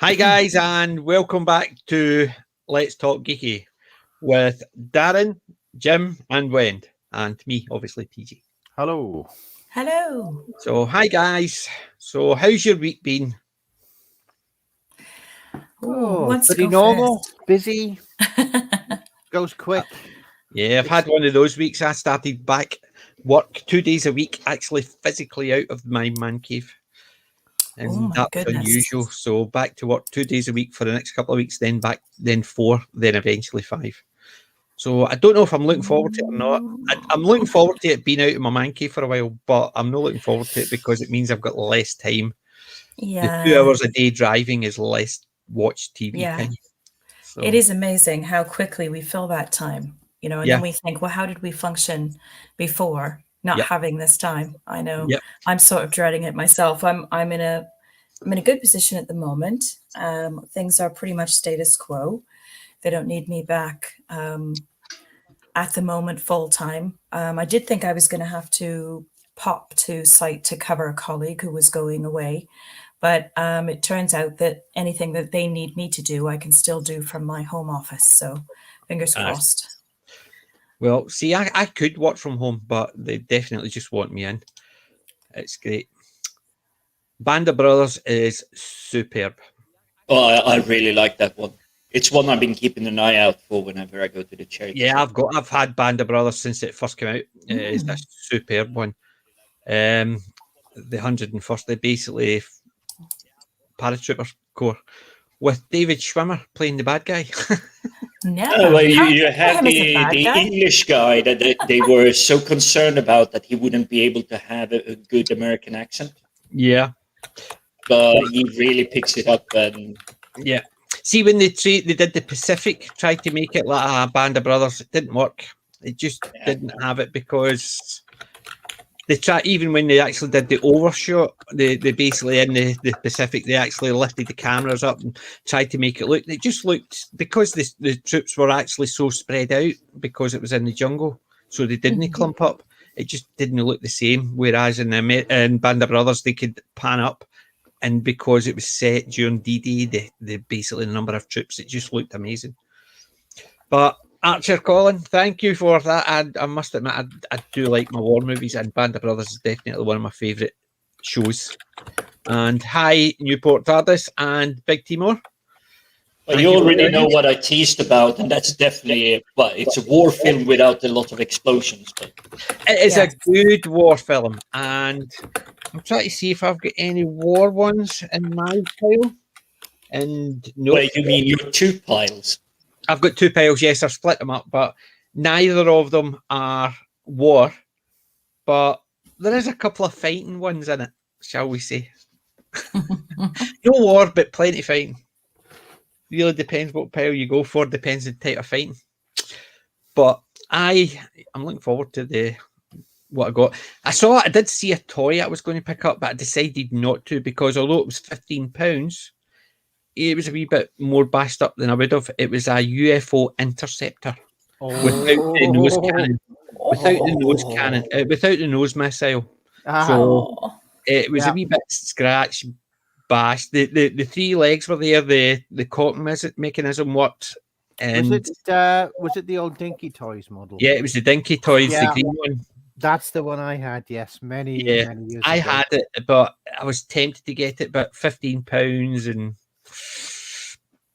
Hi guys, and welcome back to Let's Talk Geeky with Darren, Jim, and Wend, and me, obviously, PG. Hello. Hello. So, hi guys. So, how's your week been? Pretty normal, busy, goes quick. Yeah, I've had one of those weeks. I started back work 2 days a week, actually physically out of my man cave. And that's unusual. So back to work 2 days a week for the next couple of weeks, then 4, then eventually 5. So I don't know if I'm looking forward to it or not. I'm looking forward to it being out of my man cave for a while, but I'm not looking forward to it because it means I've got less time. Yeah. The 2 hours a day driving is less watch TV time. So. It is amazing how quickly we fill that time, and then we think, well, how did we function before not having this time? I know I'm sort of dreading it myself. I'm in a good position at the moment. Things are pretty much status quo. They don't need me back at the moment full time. I did think I was going to have to pop to site to cover a colleague who was going away. But it turns out that anything that they need me to do, I can still do from my home office. So fingers crossed. Well, see, I could work from home, but they definitely just want me in. It's great. Band of Brothers is superb. Oh, I really like that one. It's one I've been keeping an eye out for whenever I go to the church. Yeah, I've had Band of Brothers since it first came out. It's a superb one. The 101st, they basically paratrooper corps with David Schwimmer playing the bad guy. Well, you had the English guy that they were so concerned about that he wouldn't be able to have a good American accent. Yeah. But he really picks it up. And yeah. See, when they did the Pacific, tried to make it like a Band of Brothers, it didn't work. It just didn't have it because they tried, even when they actually did the overshot, they basically in the Pacific, they actually lifted the cameras up and tried to make it look. It just looked, because the troops were actually so spread out because it was in the jungle, so they didn't clump up. It just didn't look the same. Whereas in Band of Brothers, they could pan up, and because it was set during D-Day, the basically the number of troops, it just looked amazing. But Archer Colin, thank you for that. I must admit, I do like my war movies, and Band of Brothers is definitely one of my favourite shows. And hi, Newport TARDIS and Big Timor. Well, you already know what I teased about, and that's definitely it's a war film without a lot of explosions. But it is a good war film, and I'm trying to see if I've got any war ones in my pile. And no, wait, you mean your 2 piles? I've got 2 piles, yes, I've split them up, but neither of them are war. But there is a couple of fighting ones in it, shall we say. No war, but plenty of fighting. Really depends what pile you go for, depends on the type of fighting. But I'm looking forward to what I got. I did see a toy I was going to pick up, but I decided not to because although it was £15, it was a wee bit more bashed up than I would have. It was a UFO interceptor without the nose cannon, without the nose missile. So it was a wee bit scratched, bashed. The 3 legs were there. The cocking mechanism worked. And was it the old Dinky Toys model? Yeah, it was the Dinky Toys, the green one. That's the one I had. Yes, many years ago. I had it, but I was tempted to get it, but £15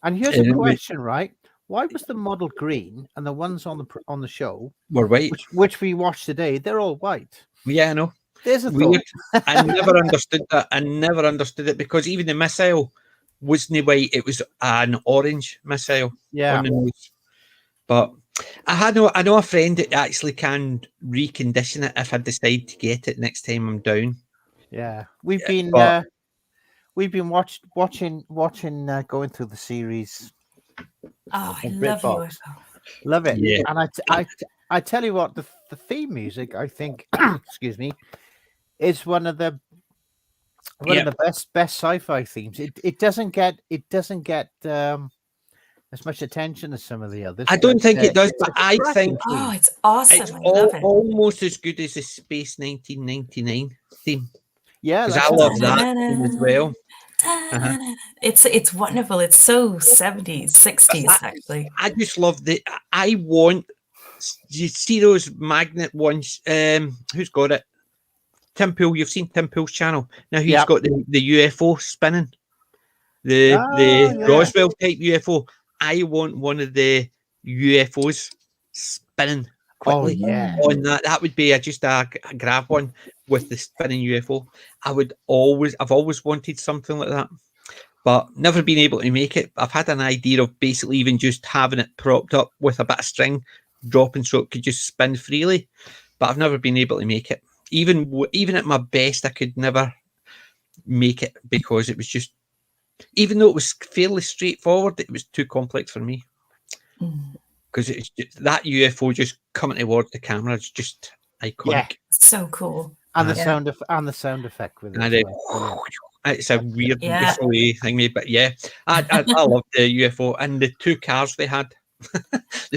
And here's a question, right? Why was the model green and the ones on the show were white? Which we watched today, they're all white. Yeah, I know. There's a weird. I never understood that. I never understood it because even the missile wasn't white; it was an orange missile on the nose. But I know a friend that actually can recondition it if I decide to get it next time I'm down. Yeah, we've been watching going through the series. Oh, I love it. Love it. Yeah. And I tell you what, the theme music, I think, excuse me, is one of the best sci-fi themes. It doesn't get as much attention as some of the others. I don't think it does, but I think it's awesome. It's I love it. Almost as good as the Space 1999 theme. Yeah, because I love that theme as well. It's wonderful. It's so 70s, 60s, actually. I just love I want. You see those magnet ones? Who's got it? Tim Pool. You've seen Tim Pool's channel. Now he's got the UFO spinning. The Roswell type UFO. I want one of the UFOs spinning quickly. On that would be just a grab one with the spinning UFO. I've always wanted something like that, but never been able to make it. I've had an idea of basically even just having it propped up with a bit of string, dropping so it could just spin freely, but I've never been able to make it. Even at my best, I could never make it because it was just, even though it was fairly straightforward, it was too complex for me. Because it's just, that UFO just coming towards the camera is just iconic. Yeah, so cool. And the sound effect with it. It's a weird thing, but yeah, I love the UFO and the two cars they had.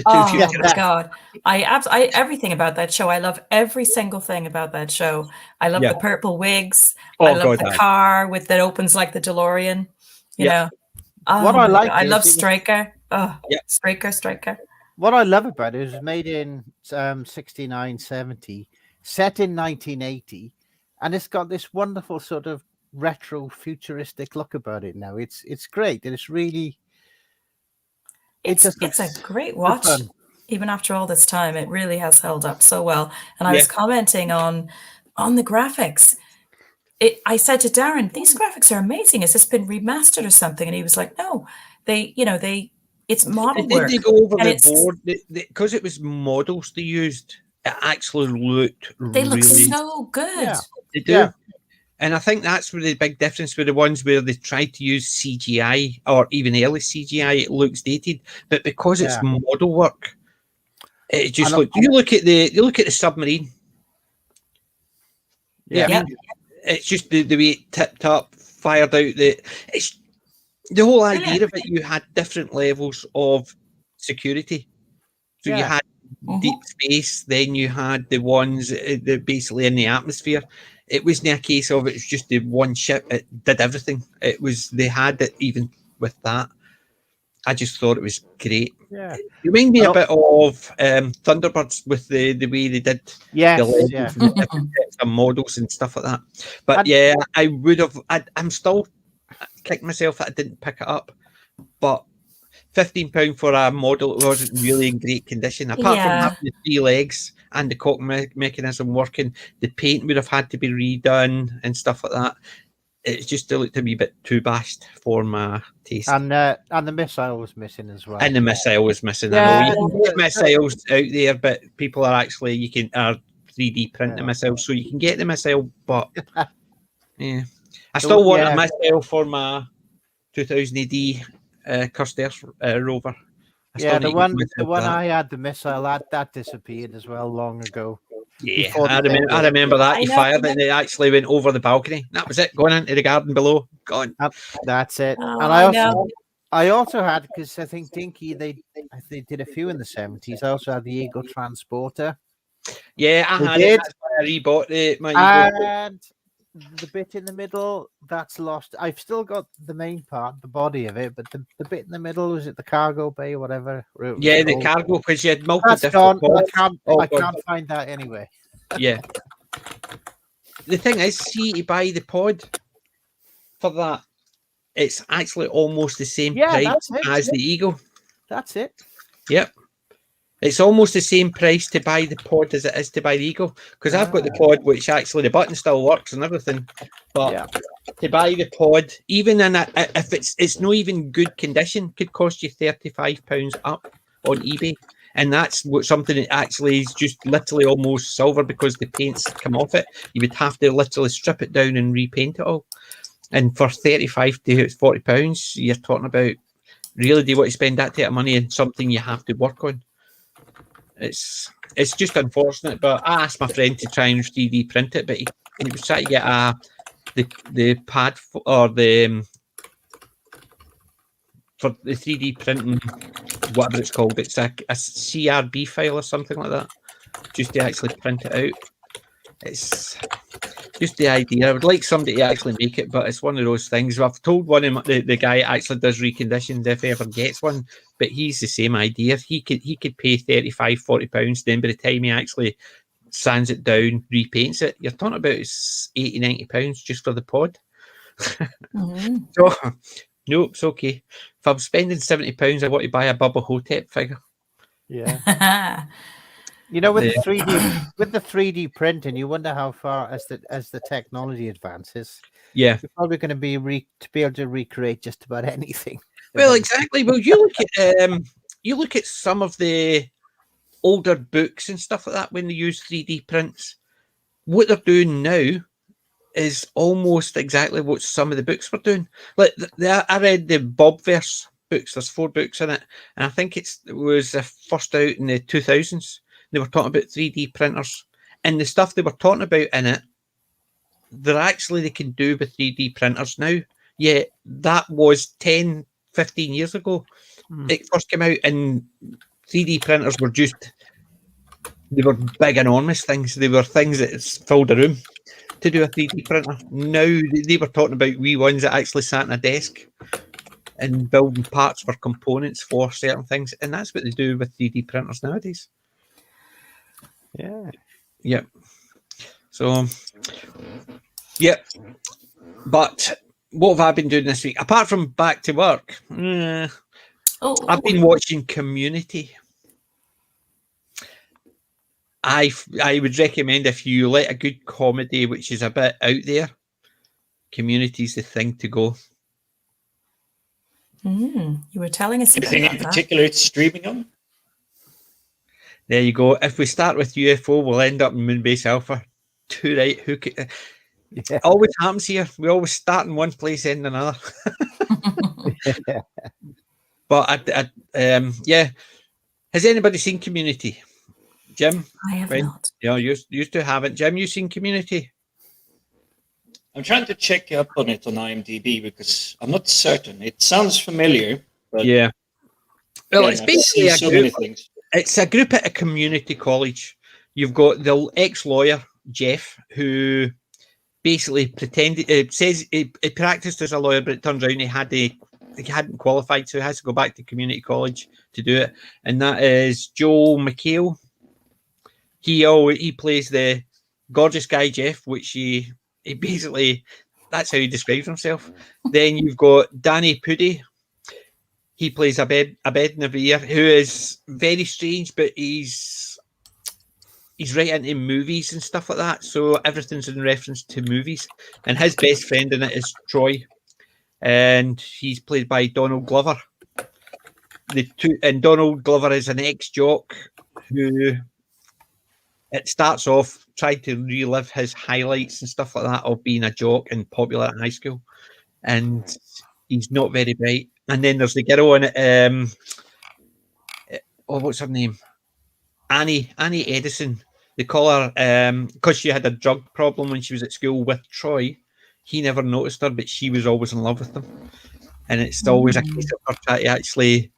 My God, I everything about that show. I love every single thing about that show. I love the purple wigs. I love the car that opens like the DeLorean. You know, what I like. I love Striker. Striker. What I love about it is made in 69, 70, set in 1980, and it's got this wonderful sort of retro futuristic look about it now. It's great, and it's really it's a great watch. Even after all this time, it really has held up so well. And I was commenting on the graphics. I said to Darren, these graphics are amazing. Has this been remastered or something? And he was like, no, it's model work. Did they go over the board? Because it was models they used, it actually looked They look so good. Yeah, they do. Yeah. And I think that's where the big difference with the ones where they tried to use CGI or even early CGI, it looks dated. But because it's model work, it just looks. You look at the submarine. Yeah. It's just the way it tipped up, fired out the whole idea of it. You had different levels of security. So you had deep space, then you had the ones that basically in the atmosphere. It wasn't a case of it was just the one ship. It did everything. They had it even with that. I just thought it was great. Yeah. It reminded me a bit of Thunderbirds with the way they did the models and stuff like that. But I would have. I'm still kicking myself that I didn't pick it up. But £15 for a model that wasn't really in great condition. Apart from having the 3 legs and the cock mechanism working, the paint would have had to be redone and stuff like that. It just looked a wee bit too bashed for my taste. And the missile was missing as well. And the missile was missing. I know you can get missiles out there, but people are actually, you can 3D print the missile, so you can get the missile, but I still want a missile for my 2000 AD Cursed Earth rover. The one I had, the missile, that disappeared as well long ago. Yeah, I remember that. He fired it and it actually went over the balcony. That was it, going into the garden below. Gone. That's it. Oh, and I also had, because I think Dinky, they did a few in the 70s. I also had the Eagle Transporter. Yeah, I had it. That's why I rebought my Eagle. And the bit in the middle, that's lost. I've still got the main part, the body of it, but the bit in the middle, was it the cargo bay or whatever? Yeah, the cargo, because you had multiple different pods. I can't find that anyway. Yeah. The thing is, see, to buy the pod for that, it's actually almost the same price as the Eagle. That's it. Yep. It's almost the same price to buy the pod as it is to buy the Eagle, because I've got the pod, which actually the button still works and everything. But to buy the pod, even if it's not even good condition, could cost you £35 up on eBay, and that's something that actually is just literally almost silver because the paint's come off it. You would have to literally strip it down and repaint it all. And for £35 to £40, you're talking about, really, do you want to spend that type of money on something you have to work on? It's just unfortunate, but I asked my friend to try and 3D print it, but he was trying to get the pad or the for the 3D printing, whatever it's called. It's a CRB file or something like that, just to actually print it out. it's just the idea. I would like somebody to actually make it, but it's one of those things. I've told one of the guy actually does reconditioned if he ever gets one, but he's the same idea. He could pay £35-40, then by the time he actually sands it down, repaints it, you're talking about £80-90 just for the pod. So no, it's okay. If I'm spending £70, I want to buy a Bubba Hotep figure. Yeah. You know, with the 3D printing, you wonder how far as the technology advances. Yeah, you're probably going to be able to recreate just about anything. Well, exactly. Well, you look at some of the older books and stuff like that when they use 3D prints. What they're doing now is almost exactly what some of the books were doing. Like I read the Bobverse books. There's 4 books in it, and I think it was first out in the 2000s. They were talking about 3D printers, and the stuff they were talking about in it, they can do with 3D printers now. Yeah, that was 10, 15 years ago. It first came out, and 3D printers were they were big, enormous things. They were things that filled a room to do a 3D printer. Now they were talking about wee ones that actually sat in a desk and building parts for components for certain things, and that's what they do with 3D printers nowadays. Yeah. So, yeah. But what have I been doing this week? Apart from back to work, I've been watching Community. I would recommend, if you like a good comedy which is a bit out there, Community's the thing to go. You were telling us anything in particular it's streaming on? There you go. If we start with UFO, we'll end up in Moonbase Alpha. Too right. It always happens here. We always start in one place, end in another. But has anybody seen Community? Jim? I have not. Yeah, you used to have it. Jim, you seen Community? I'm trying to check up on it on IMDb because I'm not certain. It sounds familiar. But well, it's basically so many things. It's a group at a community college. You've got the ex-lawyer, Jeff, who basically says he practiced as a lawyer, but it turns out he hadn't qualified, so he has to go back to community college to do it. And that is Joel McHale. He plays the gorgeous guy, Jeff, which he basically, that's how he describes himself. Then you've got Danny Pudi. He plays Abednavir, who is very strange, but he's right into movies and stuff like that. So everything's in reference to movies. And his best friend in it is Troy, and he's played by Donald Glover. And Donald Glover is an ex-jock who, it starts off trying to relive his highlights and stuff like that of being a jock and popular at high school, and he's not very bright. And then there's the girl in it. What's her name? Annie Edison. They call her because she had a drug problem when she was at school with Troy. He never noticed her, but she was always in love with him. And it's always a case of her trying to actually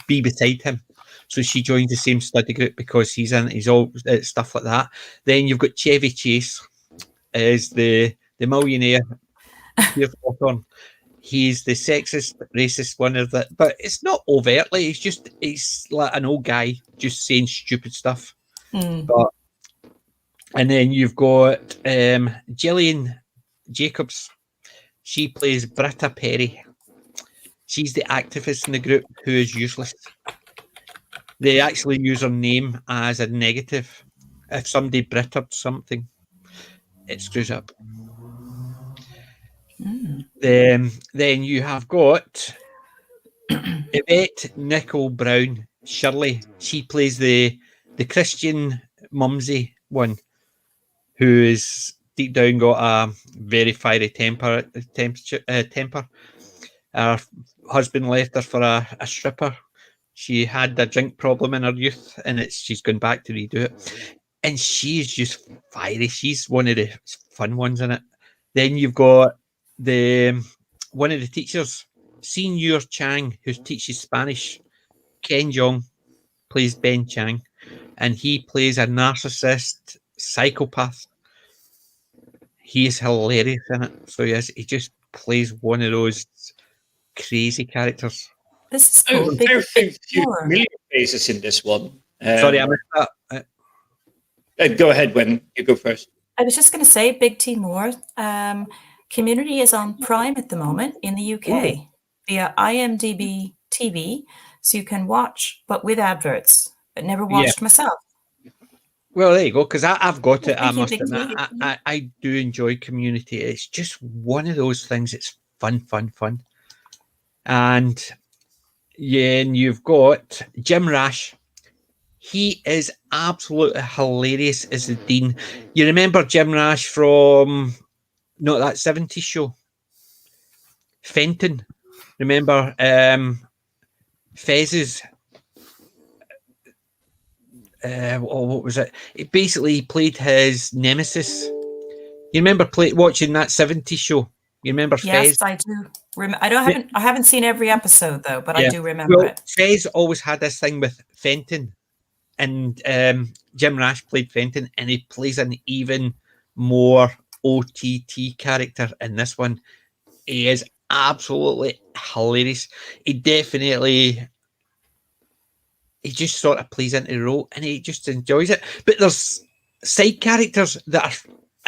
be beside him. So she joined the same study group because he's all stuff like that. Then you've got Chevy Chase as the millionaire. He's the sexist, racist one of that, but it's not overtly. He's like an old guy just saying stupid stuff. But and then you've got Gillian Jacobs. She plays Britta Perry. She's the activist in the group who is useless. They actually use her name as a negative. If somebody Brittered something, it screws up. Then you have got Yvette Nicole Brown, Shirley. She plays the Christian mumsy one, who is deep down got a very fiery temper. Her husband left her for a stripper. She had a drink problem in her youth, and she's gone back to redo it. And she's just fiery. She's one of the fun ones in it. Then you've got one of the teachers, Senior Chang, who teaches Spanish. Ken Jeong plays Ben Chang, and he plays a narcissist, psychopath. He is hilarious in it. So he just plays one of those crazy characters. This is cool. There are a few familiar faces in this one. Sorry, I missed that. Go ahead, When you go first. I was just going to say, Big T Moore. Community is on Prime at the moment in the UK via IMDb TV, so you can watch, but with adverts. But never watched myself. Well, there you go. Because I've got it. I must admit, I do enjoy Community. It's just one of those things. It's fun. And and you've got Jim Rash. He is absolutely hilarious as the Dean. You remember Jim Rash from that 70s show? Fenton. Remember Fez's what was it? It basically played his nemesis. You remember watching that 70s show? You remember Fez? Yes, I do. I haven't seen every episode though, but I do remember it. Fez always had this thing with Fenton, and Jim Rash played Fenton, and he plays an even more OTT character in this one. He is absolutely hilarious. He just sort of plays into the role, and he just enjoys it. But there's side characters that are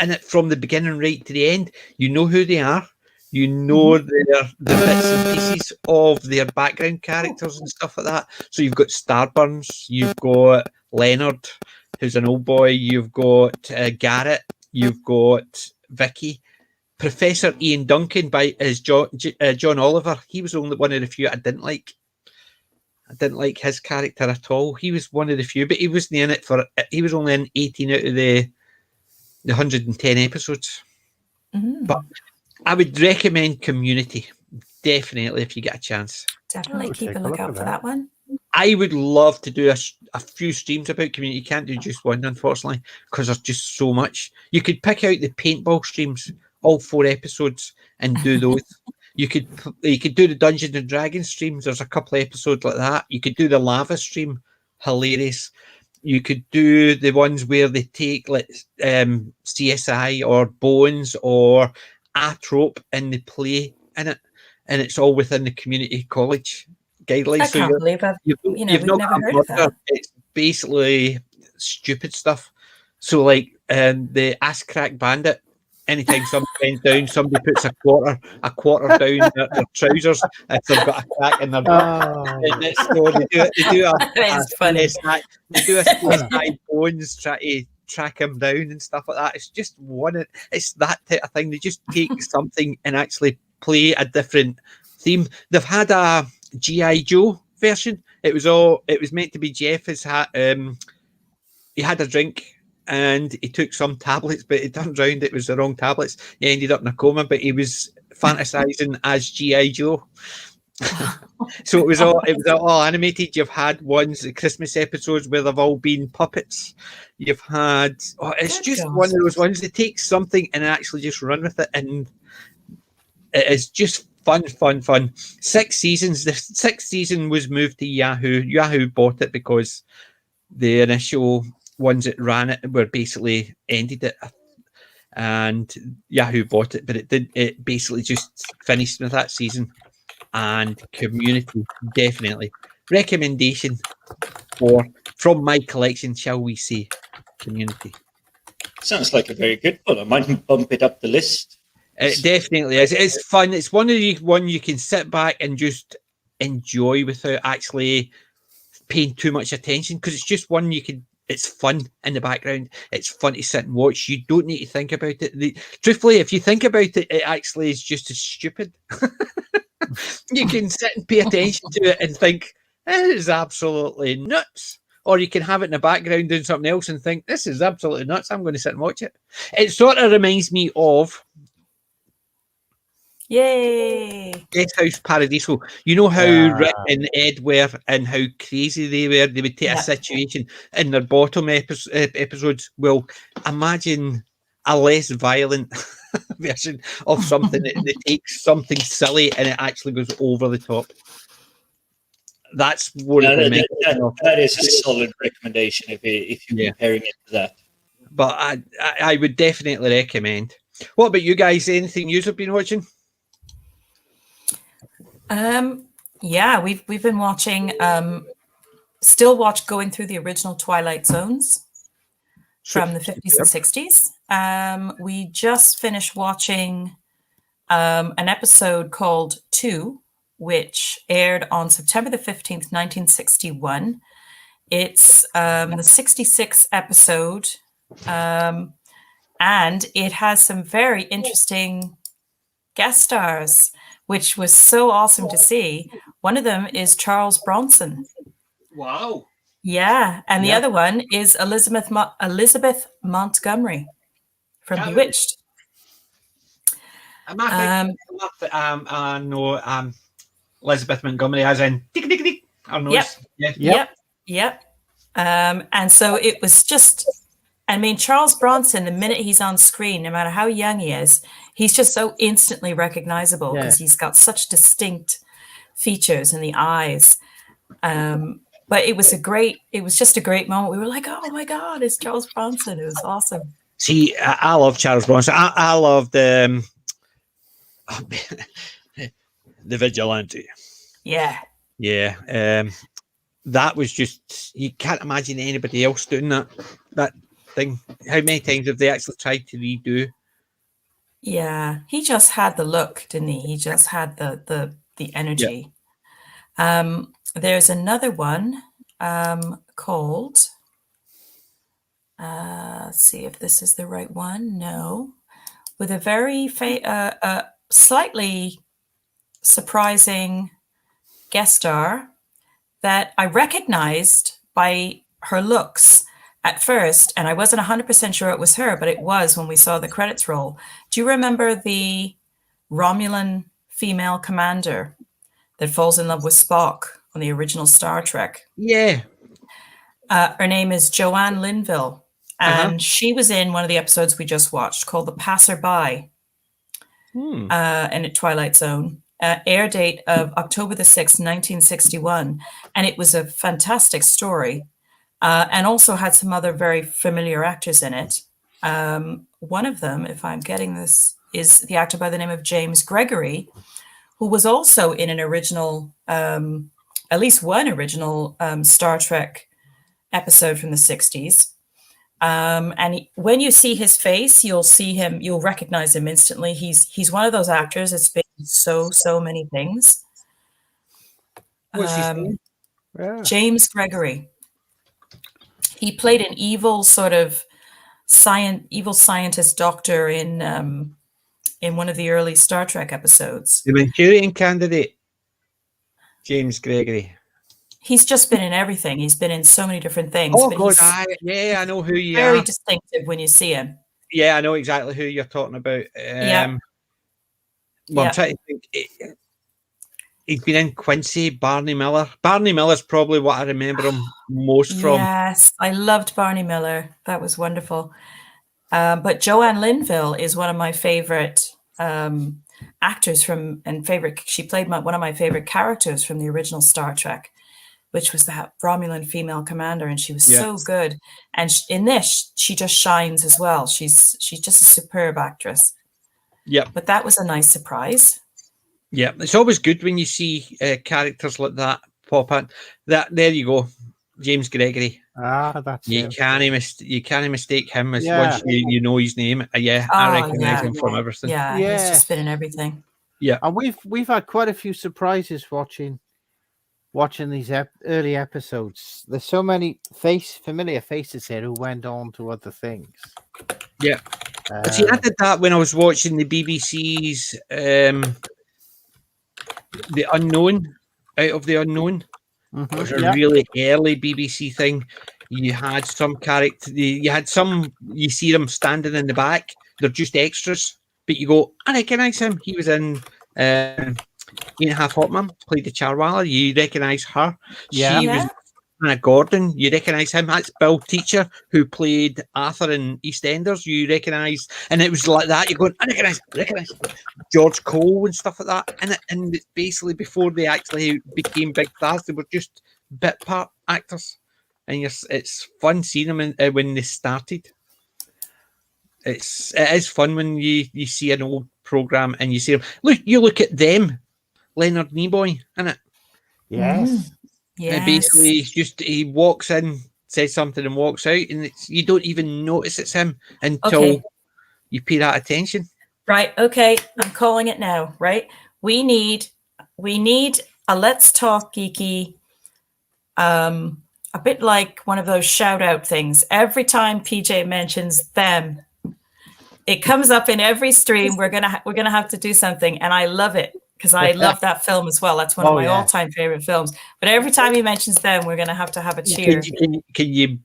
in it from the beginning right to the end. You know who they are. You know the bits and pieces of their background characters and stuff like that. So you've got Starburns, you've got Leonard, who's an old boy, you've got Garrett, you've got Vicky. Professor Ian Duncan as John Oliver. He was only one of the few I didn't like. I didn't like his character at all. He was one of the few, but he wasn't in it he was only in 18 out of the 110 episodes. But I would recommend Community, definitely, if you get a chance. Definitely keep a lookout for that one. I would love to do a few streams about Community. You can't do just one, unfortunately, because there's just so much. You could pick out the paintball streams, all 4 episodes, and do those. You could do the Dungeons and Dragons streams. There's a couple of episodes like that. You could do the lava stream, hilarious. You could do the ones where they take like CSI or Bones or a trope and they play in it, and it's all within the community college guidelines. I can't believe we've never heard of that. It's basically stupid stuff. So like the Ass Crack Bandit. Anytime somebody bends down, somebody puts a quarter down their trousers if they've got a crack in their butt. So they do a CSI Bones try to track him down and stuff like that. It's just it's that type of thing. They just take something and actually play a different theme. They've had a G.I. Joe version. It was meant to be Jeff he had a drink and he took some tablets, but it turned around it was the wrong tablets. He ended up in a coma, but he was fantasizing as G.I. Joe. So it was all animated. You've had the Christmas episodes where they've all been puppets. You've had it's just one of those ones that takes something and actually just run with it, and it is just fun. 6 seasons. The 6th season was moved to Yahoo. Yahoo bought it because the initial ones that ran it were basically ended it, and Yahoo bought it, but it basically just finished with that season. And Community, definitely recommendation from my collection, shall we say. Community sounds like a very good one. I might bump it up the list. It definitely is. It's fun. It's one you can sit back and just enjoy without actually paying too much attention, because it's just one it's fun in the background. It's fun to sit and watch. You don't need to think about it. Truthfully, if you think about it, it actually is just as stupid. You can sit and pay attention to it and think, this is absolutely nuts. Or you can have it in the background doing something else and think, this is absolutely nuts. I'm going to sit and watch it. It sort of reminds me of Guest House Paradiso. You know how Rick and Ed were and how crazy they were? They would take a situation in their bottom episodes. Well, imagine a less violent version of something that they take something silly and it actually goes over the top. That's what that is a solid recommendation if you're comparing it to that. But I would definitely recommend. What about you guys? Anything you have been watching? Yeah, we've been watching. Still going through the original Twilight Zones from the 50s and 60s. We just finished watching an episode called 2, which aired on September the 15th, 1961. It's the 66th episode, and it has some very interesting guest stars, which was so awesome to see. One of them is Charles Bronson. Wow. Yeah, and the other one is Elizabeth Montgomery from Bewitched. I know Elizabeth Montgomery as in tick tick tick. Yep. And so it was just, I mean, Charles Bronson, the minute he's on screen, no matter how young he is, he's just so instantly recognizable because he's got such distinct features in the eyes. But it was just a great moment. We were like, oh my God, it's Charles Bronson. It was awesome. See, I love Charles Bronson. I love the Vigilante. Yeah. That was just, you can't imagine anybody else doing that thing. How many times have they actually tried to redo? Yeah, he just had the look, didn't he? He just had the energy. There's another one called, let's see if this is the right one. No, with a very slightly surprising guest star that I recognized by her looks at first, and I wasn't 100% sure it was her, but it was when we saw the credits roll. Do you remember the Romulan female commander that falls in love with Spock on the original Star Trek? Yeah. Her name is Joanne Linville, and she was in one of the episodes we just watched called The Passerby in a Twilight Zone. Air date of October the 6th, 1961. And it was a fantastic story and also had some other very familiar actors in it. One of them, if I'm getting this, is the actor by the name of James Gregory, who was also in an original, at least one original Star Trek episode from the 60s. And when you see his face, you'll recognize him instantly. He's one of those actors that's been so many things. What's his name? James Gregory. He played an evil sort of evil scientist doctor in one of the early Star Trek episodes. The Manchurian Candidate. James Gregory. He's just been in everything. He's been in so many different things. Oh, God, I know who you are. Very distinctive when you see him. Yeah, I know exactly who you're talking about. Well, I'm trying to think. He's been in Quincy, Barney Miller. Barney Miller's probably what I remember him most from. Yes, I loved Barney Miller. That was wonderful. But Joanne Linville is one of my favorite actors she played one of my favorite characters from the original Star Trek, which was that Romulan female commander, and she was so good. And in this, she just shines as well. She's just a superb actress. Yeah, but that was a nice surprise. Yeah, it's always good when you see characters like that pop in. There you go, James Gregory. That's you can't mistake him as once you know his name. I recognize him from everything. Yeah, he's just been in everything. Yeah, and we've had quite a few surprises watching these early episodes. There's so many familiar faces here who went on to other things. Yeah. See, I did that when I was watching the BBC's The Unknown, Out of the Unknown. It was a really early BBC thing. You had some character, you see them standing in the back. They're just extras, but you go, I recognise him. He was in 8.5 Hot Mum, played the Charwala. You recognise her. Yeah. She was Anna Gordon. You recognise him. That's Bill Teacher, who played Arthur in EastEnders. You recognise, and it was like that. You're going, I recognise George Cole and stuff like that. And it's basically before they actually became big stars, they were just bit part actors. And it's fun seeing them when they started. it is fun when you see an old program and you see them. Look at them, Leonard Nimoy, innit? Yes. And basically, he walks in, says something, and walks out, and you don't even notice it's him until you pay that attention. Right. Okay. I'm calling it now. Right. We need a Let's Talk Geeky. A bit like one of those shout out things. Every time PJ mentions them, it comes up in every stream. We're gonna have to do something, and I love it because I love that film as well. That's one of my all-time favorite films. But every time he mentions them, we're gonna have a cheer. Can you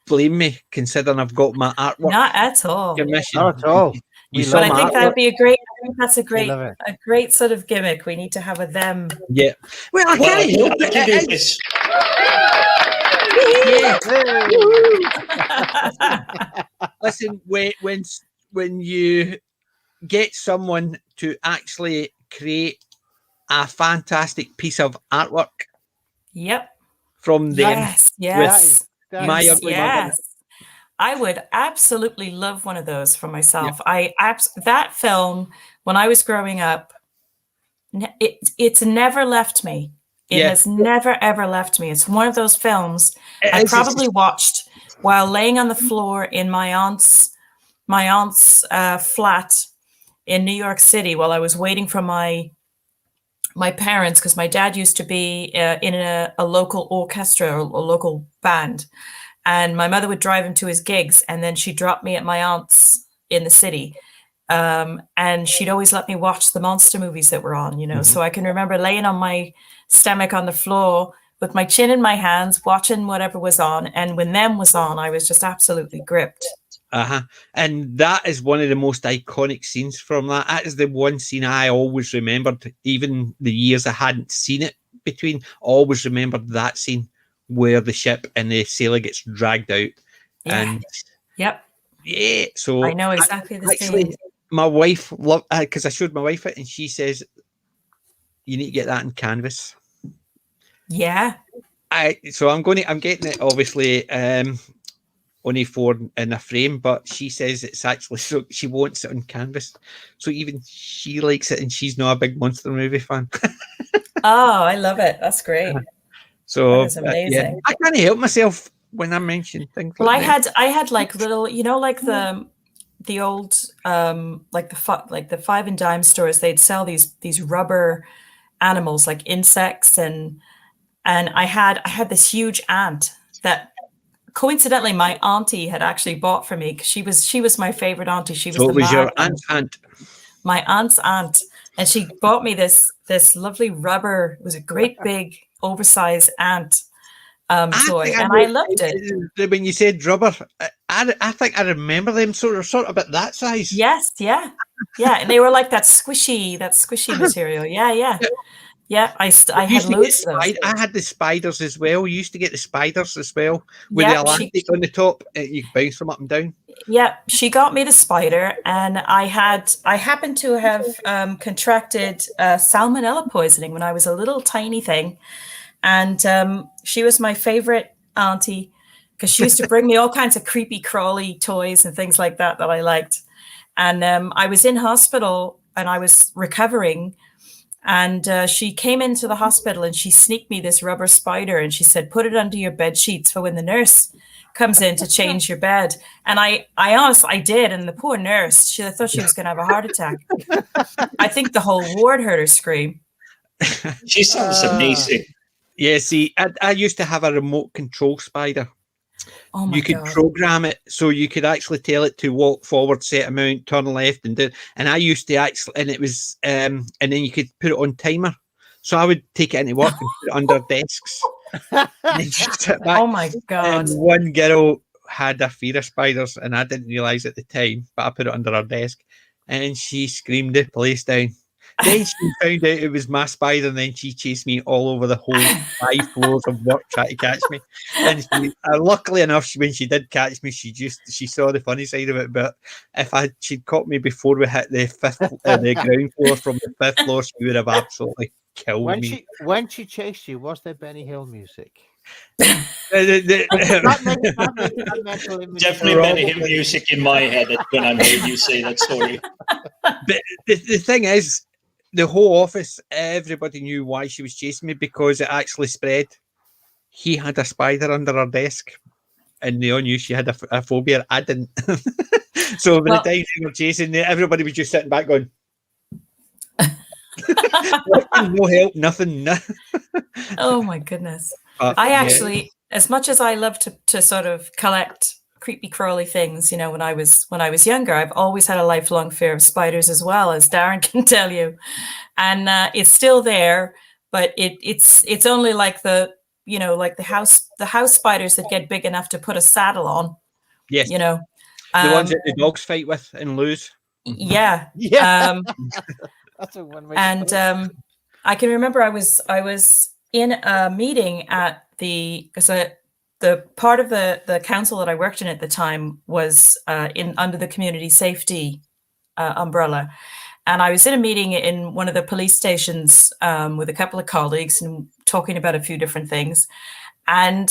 blame me, considering I've got my artwork? Not at all. Not at all. But I think that would be a great sort of gimmick. We need to have a them. Yeah. Well, I can't help it. Listen, when you get someone to actually create a fantastic piece of artwork, from them, yes, I would absolutely love one of those for myself. That film, when I was growing up, it's never left me. It has never, ever left me. It's one of those films I probably watched while laying on the floor in my aunt's flat in New York City while I was waiting for my parents, because my dad used to be in a local orchestra or a local band. And my mother would drive him to his gigs, and then she'd drop me at my aunt's in the city. And she'd always let me watch the monster movies that were on, you know. So I can remember laying on my stomach on the floor with my chin in my hands, watching whatever was on. And when them was on, I was just absolutely gripped. And that is one of the most iconic scenes from that. That is the one scene I always remembered, even the years I hadn't seen it between. Always remembered that scene where the ship and the sailor gets dragged out. And so I know exactly the scene. My wife loved, because I showed my wife it, and she says, "You need to get that in canvas." Yeah. So I'm getting it obviously only for in a frame, but she says it's actually, so she wants it on canvas. So even she likes it, and she's not a big monster movie fan. Oh, I love it. That's great. So that is amazing. I can't help myself when I mention things. Well, I had like little, you know, like the old like the 5 and dime stores. They'd sell these rubber animals like insects, and I had this huge ant that coincidentally my auntie had actually bought for me, because she was my favorite auntie. She was so it was your aunt. My aunt's aunt, and she bought me this lovely rubber. It was a great big oversized ant toy, and I loved it. When you said rubber, I think I remember them sort of about that size. Yes, yeah, and they were like that squishy material. Yeah. I had loads of those. I had the spiders as well. You used to get the spiders as well with the elastic on the top. You could bounce them up and down. Yeah, she got me the spider, and I happened to have contracted salmonella poisoning when I was a little tiny thing, and she was my favorite auntie because she used to bring me all kinds of creepy crawly toys and things like that I liked. And I was in hospital and I was recovering, and she came into the hospital and she sneaked me this rubber spider, and she said, "Put it under your bed sheets for when the nurse comes in to change your bed." And I honestly did, and the poor nurse, I thought she was going to have a heart attack. I think the whole ward heard her scream. She sounds amazing. Yeah, see, I used to have a remote control spider. Oh my you could program it so you could actually tell it to walk forward, set amount, turn left, and do. And I used to actually, and it was, and then you could put it on timer. So I would take it into work and put it under desks. Oh my God. And one girl had a fear of spiders, and I didn't realise at the time, but I put it under her desk, and she screamed the police down. Then she found out it was my spider, and then she chased me all over the whole 5 floors of work trying to catch me. And she, luckily enough, when she did catch me, she saw the funny side of it. But if she'd caught me before we hit the ground floor from the 5th floor, she would have absolutely killed me. When she chased you, was there Benny Hill music? Definitely better him music in my head when I heard you say that story. But the thing is, the whole office, everybody knew why she was chasing me, because it actually spread. He had a spider under her desk, and they all knew she had a phobia. I didn't. So by the time they were chasing me, everybody was just sitting back going, no help, nothing. Oh my goodness. I actually, as much as I love to sort of collect creepy crawly things, when I was younger, I've always had a lifelong fear of spiders as well, as Darren can tell you. And it's still there, but it's only like the house spiders that get big enough to put a saddle on. Yes. The ones that the dogs fight with and lose. Yeah. Yeah. That's a one way. And I can remember I was in a meeting at the part of the council that I worked in at the time was under the community safety umbrella. And I was in a meeting in one of the police stations with a couple of colleagues and talking about a few different things. And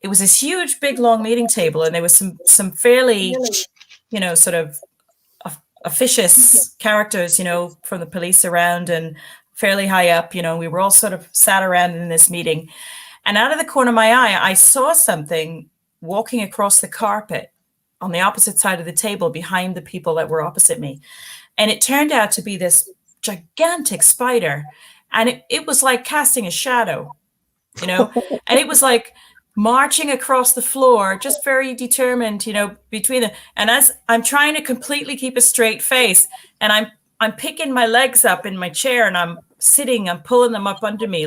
it was this huge, big, long meeting table. And there was some fairly, sort of officious characters, from the police around and fairly high up. We were all sort of sat around in this meeting. And out of the corner of my eye, I saw something walking across the carpet on the opposite side of the table behind the people that were opposite me. And it turned out to be this gigantic spider. And it was like casting a shadow, and it was like marching across the floor, just very determined, between them. And as I'm trying to completely keep a straight face, and I'm picking my legs up in my chair, and I'm pulling them up under me,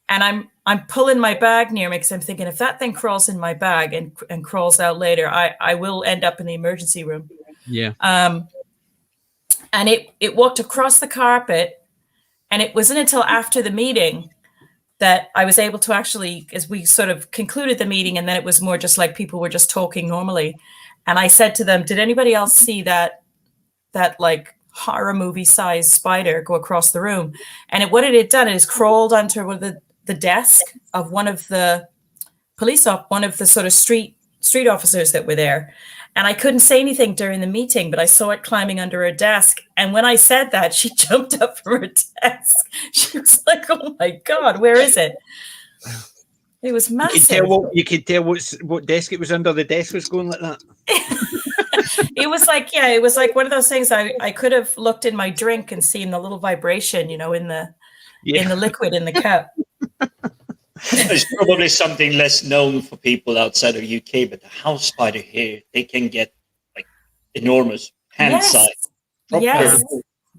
and I'm pulling my bag near me, because I'm thinking, if that thing crawls in my bag and crawls out later, I will end up in the emergency room. Yeah. And it walked across the carpet, and it wasn't until after the meeting that I was able to actually, as we sort of concluded the meeting, and then it was more just like people were just talking normally. And I said to them, did anybody else see that like horror movie sized spider go across the room? And what it had done is crawled onto the desk of one of the one of the sort of street officers that were there. And I couldn't say anything during the meeting, but I saw it climbing under her desk. And when I said that, she jumped up from her desk. She was like, oh my God, where is it? It was massive. You could tell what desk it was under. The desk was going like that. It was like one of those things. I could have looked in my drink and seen the little vibration, in the liquid in the cup. There's probably something less known for people outside of UK, but the house spider here, they can get like enormous hand size. Yes,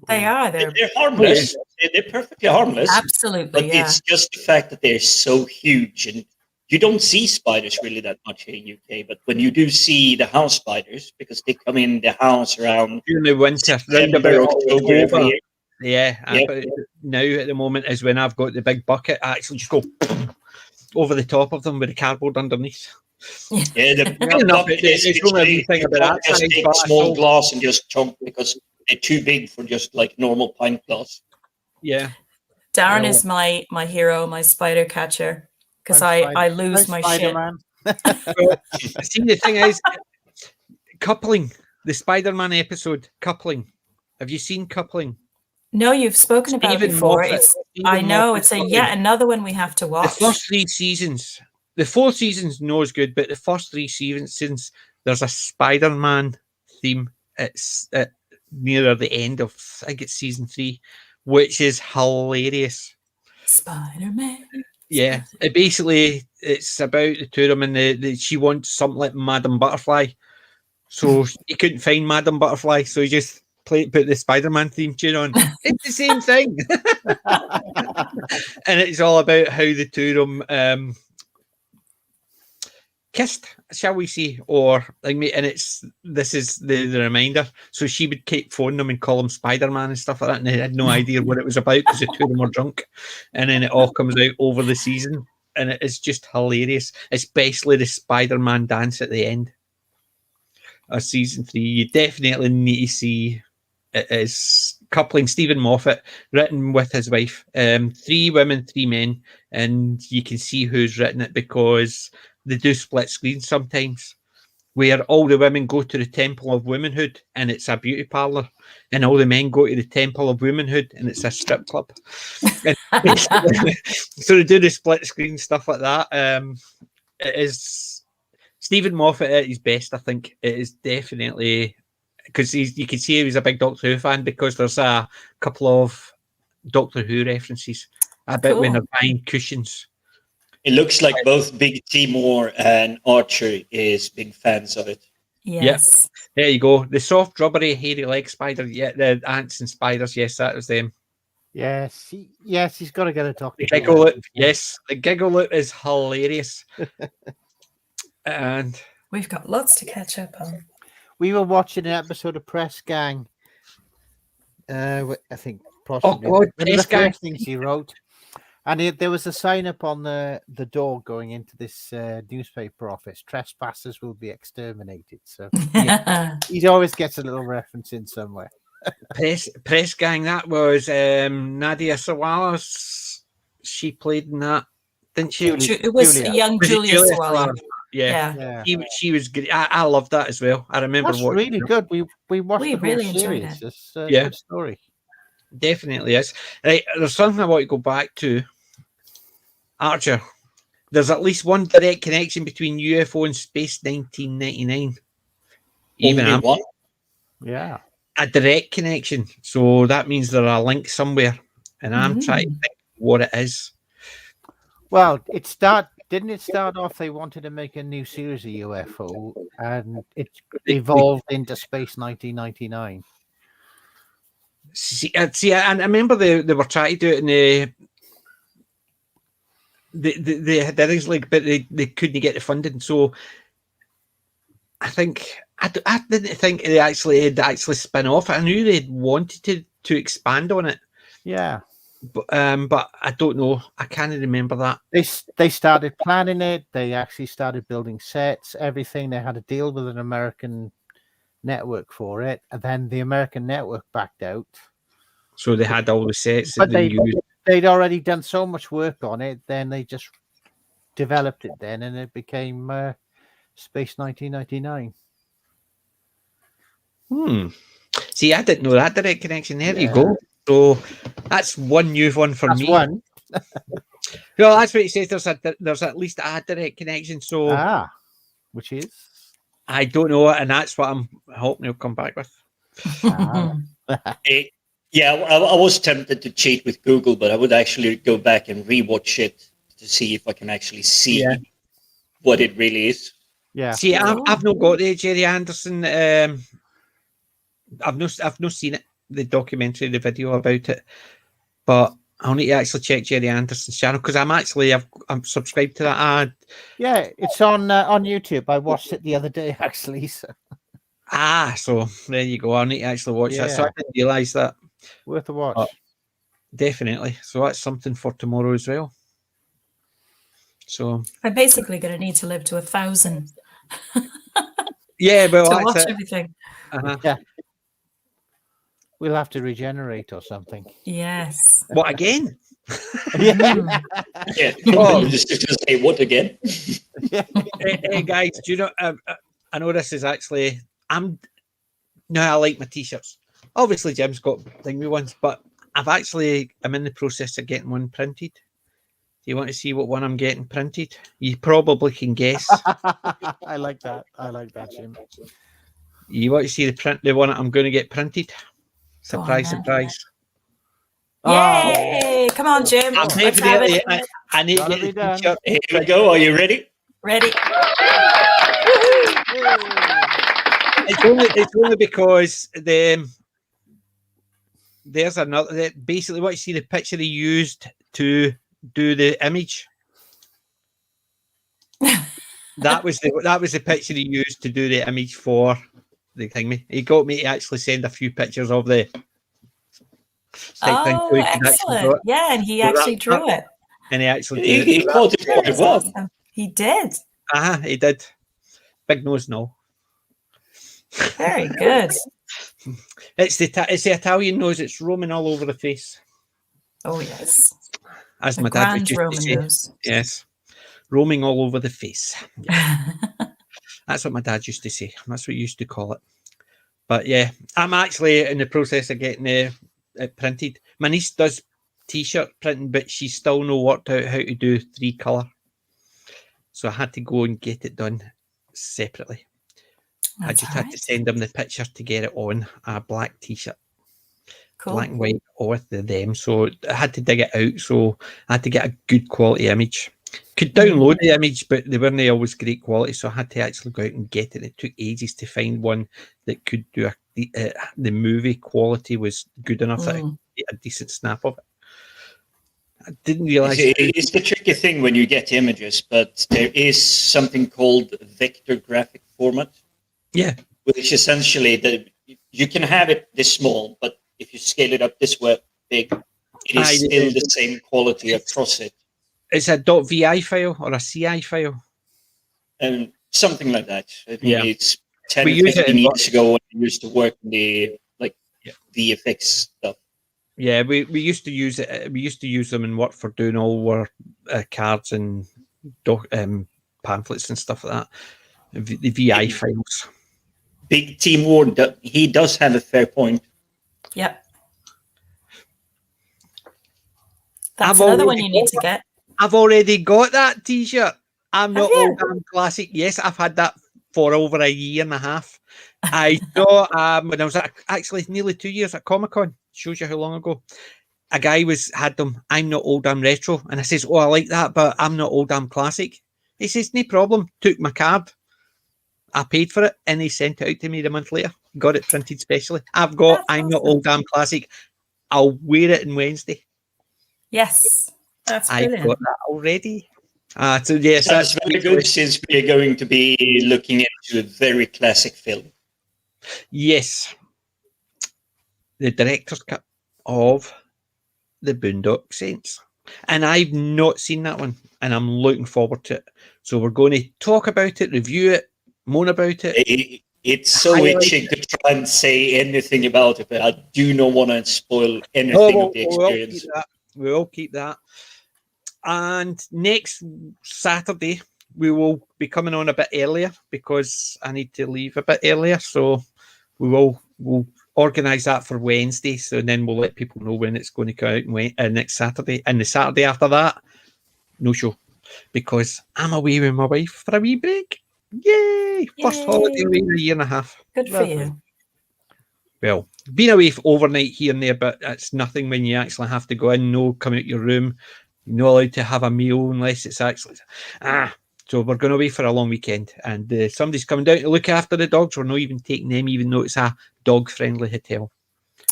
they are. They're harmless. They're perfectly harmless. Absolutely, but it's just the fact that they're so huge, and you don't see spiders really that much here in UK. But when you do see the house spiders, because they come in the house around during the winter, September, October every year. Yeah, but now at the moment is when I've got the big bucket. I actually just go over the top of them with the cardboard underneath. Yeah, the bucket is just take small glass and just chunk, because they're too big for just like normal pint glass. Yeah, Darren is my hero, my spider catcher, because I lose my shit. See, the thing is, coupling, the Spider-Man episode, coupling. Have you seen coupling? No, you've spoken about it before. I know it's yet another one we have to watch. The first 3 seasons, the 4 seasons, no is good, but the first 3 seasons, there's a Spider-Man theme. It's nearer the end of, I think it's season 3, which is hilarious. Spider-Man. Yeah, it's about the two of them, and she wants something like Madame Butterfly, so he couldn't find Madame Butterfly, so he just put the Spider-Man theme tune on. It's the same thing. And it's all about how the two of them kissed, shall we say, or like me. And this is the reminder. So she would keep phoning them and call them Spider-Man and stuff like that, and they had no idea what it was about because the two of them were drunk. And then it all comes out over the season, and it is just hilarious, especially the Spider-Man dance at the end of season 3. You definitely need to see. It is coupling, Stephen Moffat, written with his wife. 3 women, 3 men, and you can see who's written it because they do split screens sometimes, where all the women go to the Temple of Womanhood and it's a beauty parlor, and all the men go to the Temple of Womanhood and it's a strip club. So they do the split screen stuff like that. It is Stephen Moffat at his best, I think. It is definitely, because you can see he was a big Doctor Who fan, because there's a couple of Doctor Who references about when they're buying cushions. It looks like both Big Timor and Archer is big fans of it. Yes. Yeah. There you go. The soft, rubbery, hairy leg spider. Yeah, the ants and spiders. Yes, that was them. Yes, he's got to get a Doctor. The giggle loop. Yes, the giggle loop is hilarious. And we've got lots to catch up on. We were watching an episode of Press Gang. I think possibly one of the first things he wrote. And there was a sign up on the door going into this newspaper office: trespassers will be exterminated. So he always gets a little reference in somewhere. Press Gang, that was Nadia Sawalha. She played in that, didn't she? It was young Julia Sawalha. Yeah. She was great. I loved that as well. I remember watching. That's really good. We watched the really whole enjoyed series. it. It's a good story. Definitely is. Right, there's something I want to go back to. Archer. There's at least one direct connection between UFO and Space 1999. Even one? Yeah. A direct connection. So that means there's a link somewhere. And I'm trying to think what it is. Well, didn't it start off they wanted to make a new series of UFO, and it evolved into Space 1999. See, I remember they were trying to do it in they had things like, but they couldn't get the funding. So I think I didn't think they had actually spin off. I knew they wanted to expand on it. Yeah. But I don't know. I can't remember that. They started planning it. They actually started building sets, everything. They had a deal with an American network for it, and then the American network backed out. So they had all the sets, but they'd already done so much work on it. Then they just developed it then, and it became Space 1999. See, I didn't know that direct connection. There you go. So that's one new one for me. One. Well, that's what he says. There's at least a direct connection. So which is I don't know, and that's what I'm hoping he'll come back with. Yeah, I was tempted to cheat with Google, but I would actually go back and rewatch it to see if I can actually see what it really is. Yeah. See, I've not got the Jerry Anderson. I've not seen it, the documentary, the video about it, but I'll need to actually check Jerry Anderson's channel because I'm subscribed to that. Yeah, it's on YouTube. I watched it the other day actually. So. So there you go. I'll need to actually watch that. So I didn't realise that. Worth a watch. Definitely. So that's something for tomorrow as well. So I'm basically going to need to live to 1,000. Yeah, well, to watch everything. Yeah. We'll have to regenerate or something. Yes. What again? Yeah. Oh, just to say what again? Hey guys, do you know? I know this is actually. I like my t-shirts. Obviously, Jim's got thingy ones, but I'm in the process of getting one printed. Do you want to see what one I'm getting printed? You probably can guess. I like that. Jim. You want to see the one I'm going to get printed? Surprise, surprise. Yay! Come on, Jim. Let's have it. I need to get the t-shirt. Here we go. Are you ready? Ready. It's only because there's another. Basically, what you see, the picture he used to do the image. That was the picture he used to do the image for the thing. He got me to actually send a few pictures of the. Excellent! Yeah, and he actually drew it. And he actually did. He called it what it was. He did. He did. Big nose, no. Very good. It's the Italian nose. It's roaming all over the face. Oh yes, As a my dad grand used Roman to say. nose. Yes, roaming all over the face. Yeah. That's what my dad used to say. That's what he used to call it. But yeah, I'm actually in the process of getting it printed. My niece does T-shirt printing, but she's still not worked out how to do 3-color. So I had to go and get it done separately. I just had to send them the picture to get it on a black T-shirt. Cool. Black and white with them. So I had to dig it out. So I had to get a good quality image. Could download the image, but they weren't always great quality. So I had to actually go out and get it. It took ages to find one that could do the movie quality was good enough that I could get a decent snap of it. I didn't realize it's the tricky thing when you get images, but there is something called vector graphic format. Yeah, which essentially you can have it this small, but if you scale it up this way big, it is still the same quality across it. It's a .vi file or a CI file, and something like that. I mean, it's 10, we 15 years ago when I used to work in the VFX stuff. Yeah, we used to use it. We used to use them in work for doing all our cards and pamphlets and stuff like that. The VI files. Big Team Ward, he does have a fair point. Yep. That's another one you need to get. I've already got that T-shirt. I'm not old, I'm classic. Yes, I've had that for over a year and a half. I saw when I was actually nearly 2 years at Comic-Con. Shows you how long ago. A guy had them. I'm not old, I'm retro. And I says, oh, I like that, but I'm not old, I'm classic. He says, no problem. Took my card. I paid for it, and he sent it out to me a month later. Got it printed specially. I've got I'm not old, I'm classic. I'll wear it on Wednesday. Yes, that's brilliant. I've got that already. So yes, that's very good since we're going to be looking into a very classic film. Yes. The director's cut of the Boondock Saints. And I've not seen that one, and I'm looking forward to it. So we're going to talk about it, review it, moan about it. It's so itchy to try and say anything about it, but I do not want to spoil anything of the experience. We'll keep that. And next Saturday, we will be coming on a bit earlier because I need to leave a bit earlier. So we'll organise that for Wednesday. So then we'll let people know when it's going to come out next Saturday. And the Saturday after that, no show because I'm away with my wife for a wee break. Yay! First holiday away in a year and a half. Good for you. Well, being away for overnight here and there, but it's nothing when you actually have to go in, no come out your room. You're not allowed to have a meal unless it's actually... So we're going away for a long weekend, and somebody's coming down to look after the dogs. We're not even taking them, even though it's a dog-friendly hotel.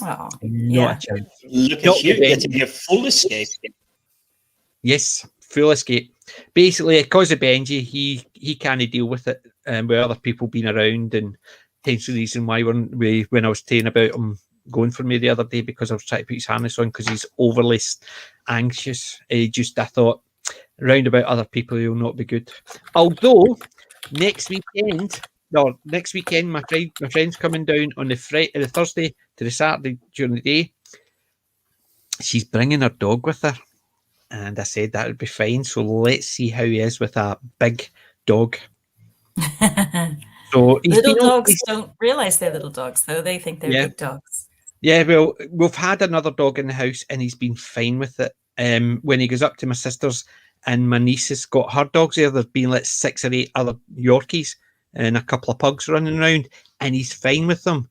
Oh, not a chance. Look at you getting a full escape. Yes, full escape. Basically, because of Benji, he can't deal with it, with other people being around, and hence the reason why when I was saying about him going for me the other day, because I was trying to put his harness on because he's overly anxious. I thought, round about other people, he'll not be good. Although next weekend, my friend's coming down on the Thursday to the Saturday during the day. She's bringing her dog with her, and I said that would be fine. So let's see how he is with a big dog. So little dogs don't realize they're little dogs, though. They think they're big dogs. Yeah, well, we've had another dog in the house, and he's been fine with it. When he goes up to my sister's, and my niece has got her dogs there, there's been like 6 or 8 other Yorkies and a couple of pugs running around, and he's fine with them.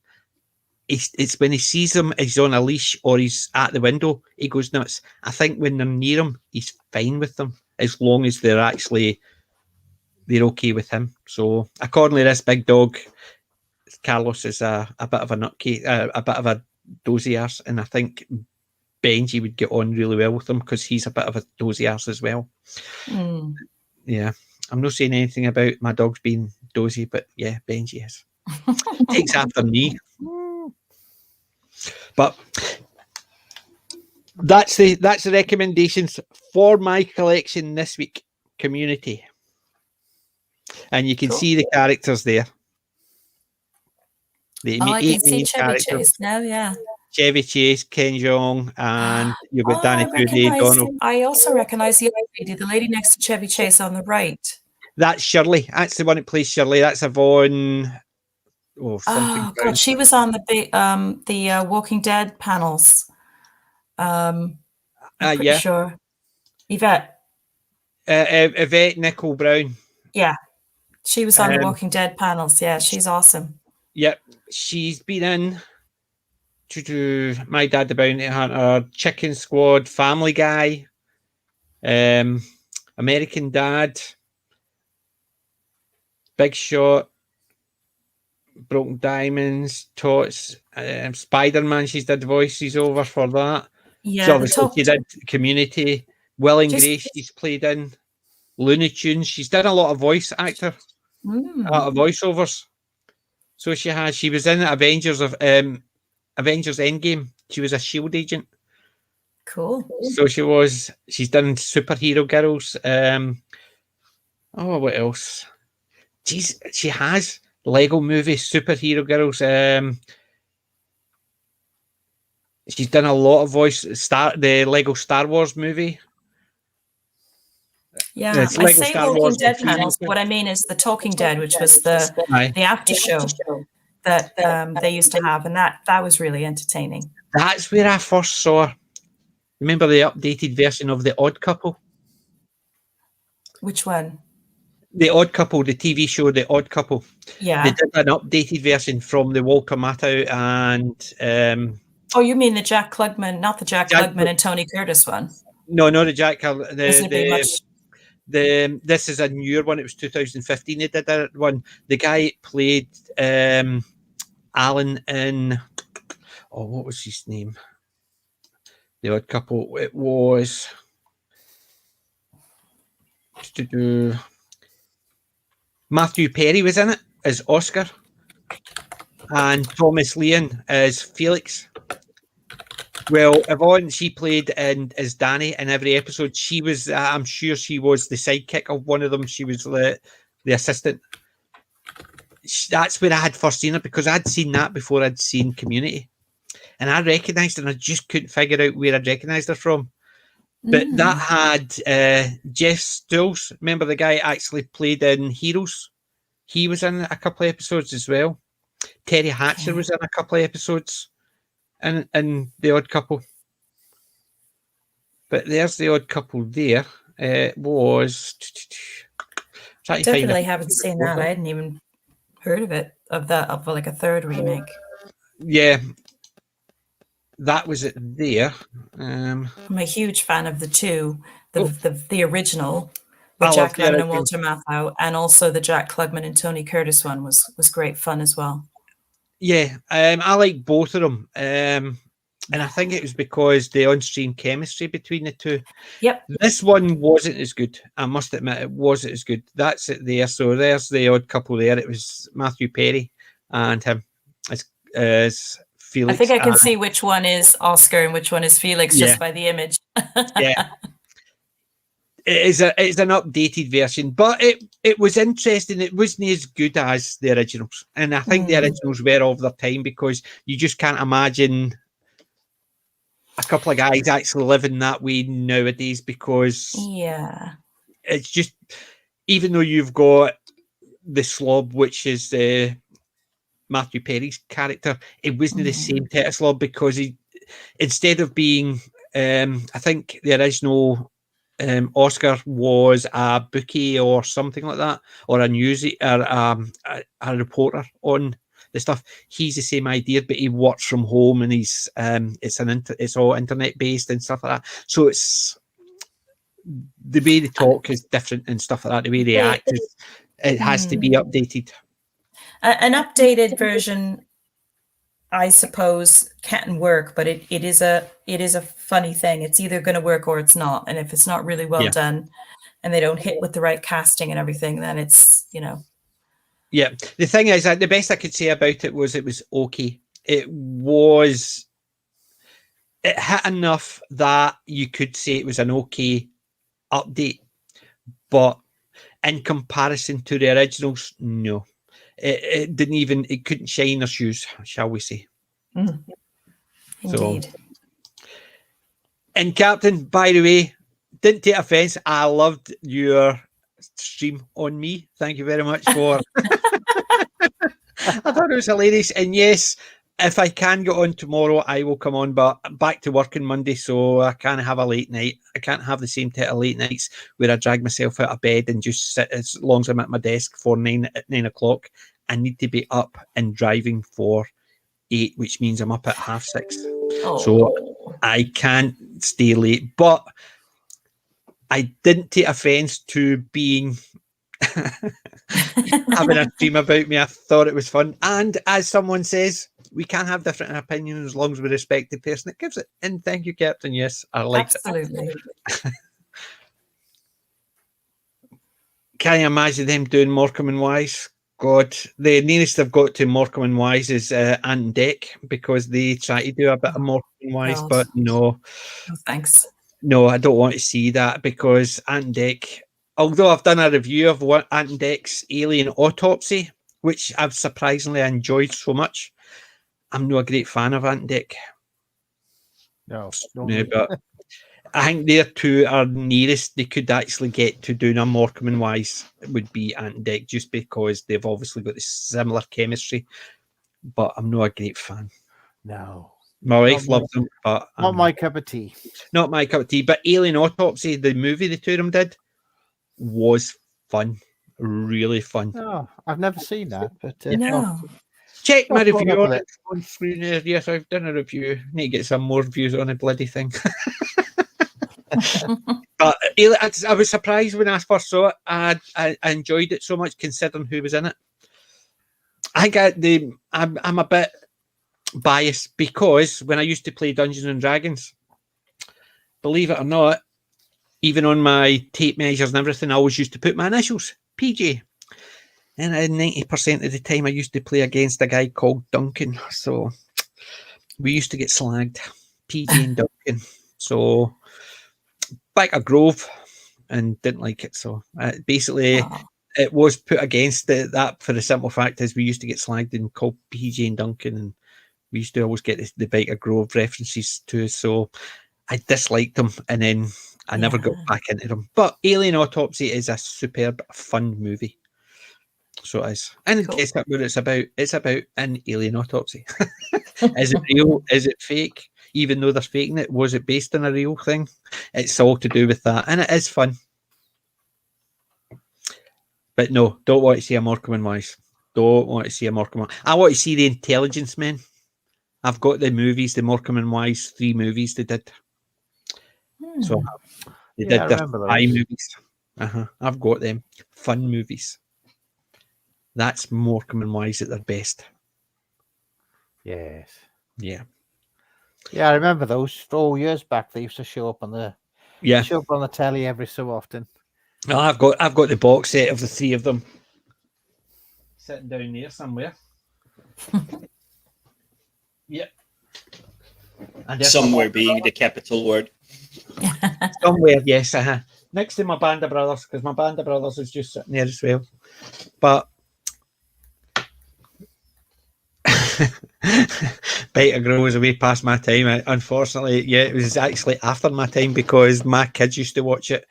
It's when he sees them, he's on a leash or he's at the window, he goes nuts. I think when they're near him, he's fine with them, as long as they're okay with him. So accordingly, this big dog, Carlos, is a bit of a nutcase, a bit of a dozy arse, and I think Benji would get on really well with him because he's a bit of a dozy arse as well. Yeah, I'm not saying anything about my dogs being dozy, but yeah, Benji is. Takes after me. But that's the recommendations for my collection this week, community. And you can see the characters there. I can see Chevy Chase now, yeah. Chevy Chase, Ken Jeong, and you've got Danny Trudy, Donald. I also recognize the other lady, the lady next to Chevy Chase on the right. That's Shirley. That's the one that plays Shirley. That's Yvonne. Oh God, she was on the Walking Dead panels. I'm pretty sure. Yvette Nicole Brown. Yeah, she was on the Walking Dead panels. Yeah, she's awesome. Yep, she's been in to My Dad the Bounty Hunter, Chicken Squad, Family Guy, American Dad, Big Shot, Broken Diamonds, Tots, Spider-Man. She's did voices over for that. Yeah, so obviously she did Community. Will and Grace she's played in. Looney Tunes. She's done a lot of voice actor, a lot of voiceovers. So she has. She was in Avengers Endgame. She was a SHIELD agent. Cool. So she's done Superhero Girls. What else? Jeez, she has Lego Movie, Superhero Girls. She's done a lot of voice. The Lego Star Wars movie. Yeah, I say Walking Dead panels. What I mean is the Talking Dead, which was the after show that they used to have, and that was really entertaining. That's where I first saw. Remember the updated version of The Odd Couple? Which one? The Odd Couple, the TV show, The Odd Couple. Yeah. They did an updated version from the Walter Matthau and... oh, you mean the Jack Klugman, not the Jack Klugman and Tony Curtis one? No, not the Jack this is a newer one. It was 2015 they did that one. The guy played Alan in... Oh, what was his name? The Odd Couple. It was... Matthew Perry was in it as Oscar, and Thomas Leon as Felix. Well, Yvonne, she played as Danny in every episode. She was, I'm sure she was the sidekick of one of them. She was the assistant. That's where I had first seen her, because I'd seen that before I'd seen Community. And I recognised her, and I just couldn't figure out where I'd recognised her from. But that had Jeff Stills. Remember the guy actually played in Heroes? He was in a couple of episodes as well. Terry Hatcher was in a couple of episodes in The Odd Couple. But there's The Odd Couple there. It was... Definitely haven't seen that. I hadn't even heard of it, of like a third remake. Yeah. That was it there. I'm a huge fan of the two. The original with Jack Lemmon and Walter Matthau, and also the Jack Klugman and Tony Curtis one was great fun as well. Yeah, I like both of them. And I think it was because the on-screen chemistry between the two. Yep. This one wasn't as good. I must admit, it wasn't as good. That's it there. So there's The Odd Couple there. It was Matthew Perry and him as Felix. I think I can see which one is Oscar and which one is Felix just by the image. Yeah. It's an updated version, but it was interesting. It wasn't as good as the originals, and I think the originals were of their time, because you just can't imagine a couple of guys actually living that way nowadays, because it's just, even though you've got the slob, which is Matthew Perry's character, it wasn't the same type of slob, because he, instead of being I think the original Oscar was a bookie or something like that, or a a reporter on the stuff. He's the same idea, but he works from home, and he's it's all internet based and stuff like that. So it's the way they talk is different and stuff like that. The way they act it has to be updated. An updated version, I suppose, can work, but it is a funny thing. It's either going to work or it's not. And if it's not really well done, and they don't hit with the right casting and everything, then it's, Yeah. The thing is that the best I could say about it was okay. It hit enough that you could say it was an okay update, but in comparison to the originals, no. it didn't even, it couldn't shine their shoes, shall we say. Indeed. So, and Captain, by the way, didn't take offense. I loved your stream on me. Thank you very much for. I thought it was hilarious. And yes, if I can get on tomorrow, I will come on. But back to work on Monday, so I can't have a late night. I can't have the same type of late nights where I drag myself out of bed and just sit as long as I'm at my desk for 9 o'clock. I need to be up and driving for 8, which means I'm up at 6:30. So I can't stay late. But I didn't take offense to being having a dream about me. I thought it was fun. And as someone says, we can have different opinions as long as we respect the person that gives it. And thank you, Captain. Yes, I liked Absolutely. it. Can you imagine them doing Morecambe and Wise? God, the nearest I've got to Morecambe and Wise is Ant and Dec, because they try to do a bit of Morecambe and Wise, God. but no. No, thanks. No, I don't want to see that, because Ant and Dec, although I've done a review of Ant and Dec's Alien Autopsy, which I've surprisingly enjoyed so much, I'm not a great fan of Ant and Dec. No, but I think their two are nearest they could actually get to doing a Morecambe and Wise would be Ant and Dec, just because they've obviously got this similar chemistry. But I'm not a great fan. No. My wife loves them, but not my cup of tea. Not my cup of tea. But Alien Autopsy, the movie the two of them did, was fun. Really fun. Oh, I've never seen that, but No. Check my review on it. On screen. Yes, I've done a review. Need to get some more views on the bloody thing. But I was surprised when I first saw it. I enjoyed it so much, considering who was in it. I'm a bit biased, because when I used to play Dungeons and Dragons, believe it or not, even on my tape measures and everything, I always used to put my initials, PJ. And 90% of the time I used to play against a guy called Duncan. So we used to get slagged, PJ and Duncan. So back at Grove, and didn't like it. So basically, it was put against that for the simple fact is we used to get slagged and called PJ and Duncan, and we used to always get the Bike of Grove references to us. So I disliked them, and then I never got back into them. But Alien Autopsy is a superb, fun movie. So it is. And guess what it's about? It's about an alien autopsy. Is it real? Is it fake? Even though they're faking it, was it based on a real thing? It's all to do with that. And it is fun. But no, don't want to see a Morecambe and Wise. Don't want to see a Morecambe. I want to see the Intelligence Men. I've got the movies, the Morecambe and Wise 3 movies they did. So they did the 5 movies. I've got them. Fun movies. That's Morecambe and Wise at their best. Yes. Yeah. Yeah, I remember those 4 years back. They used to show up on the telly every so often. Oh, I've got the box set of the 3 of them sitting down there somewhere. Yep. And somewhere being the capital word. Somewhere, yes. Next to my Band of Brothers, because my Band of Brothers is just sitting there as well. But Bite of Grow was away past my time. Unfortunately, it was actually after my time, because my kids used to watch it,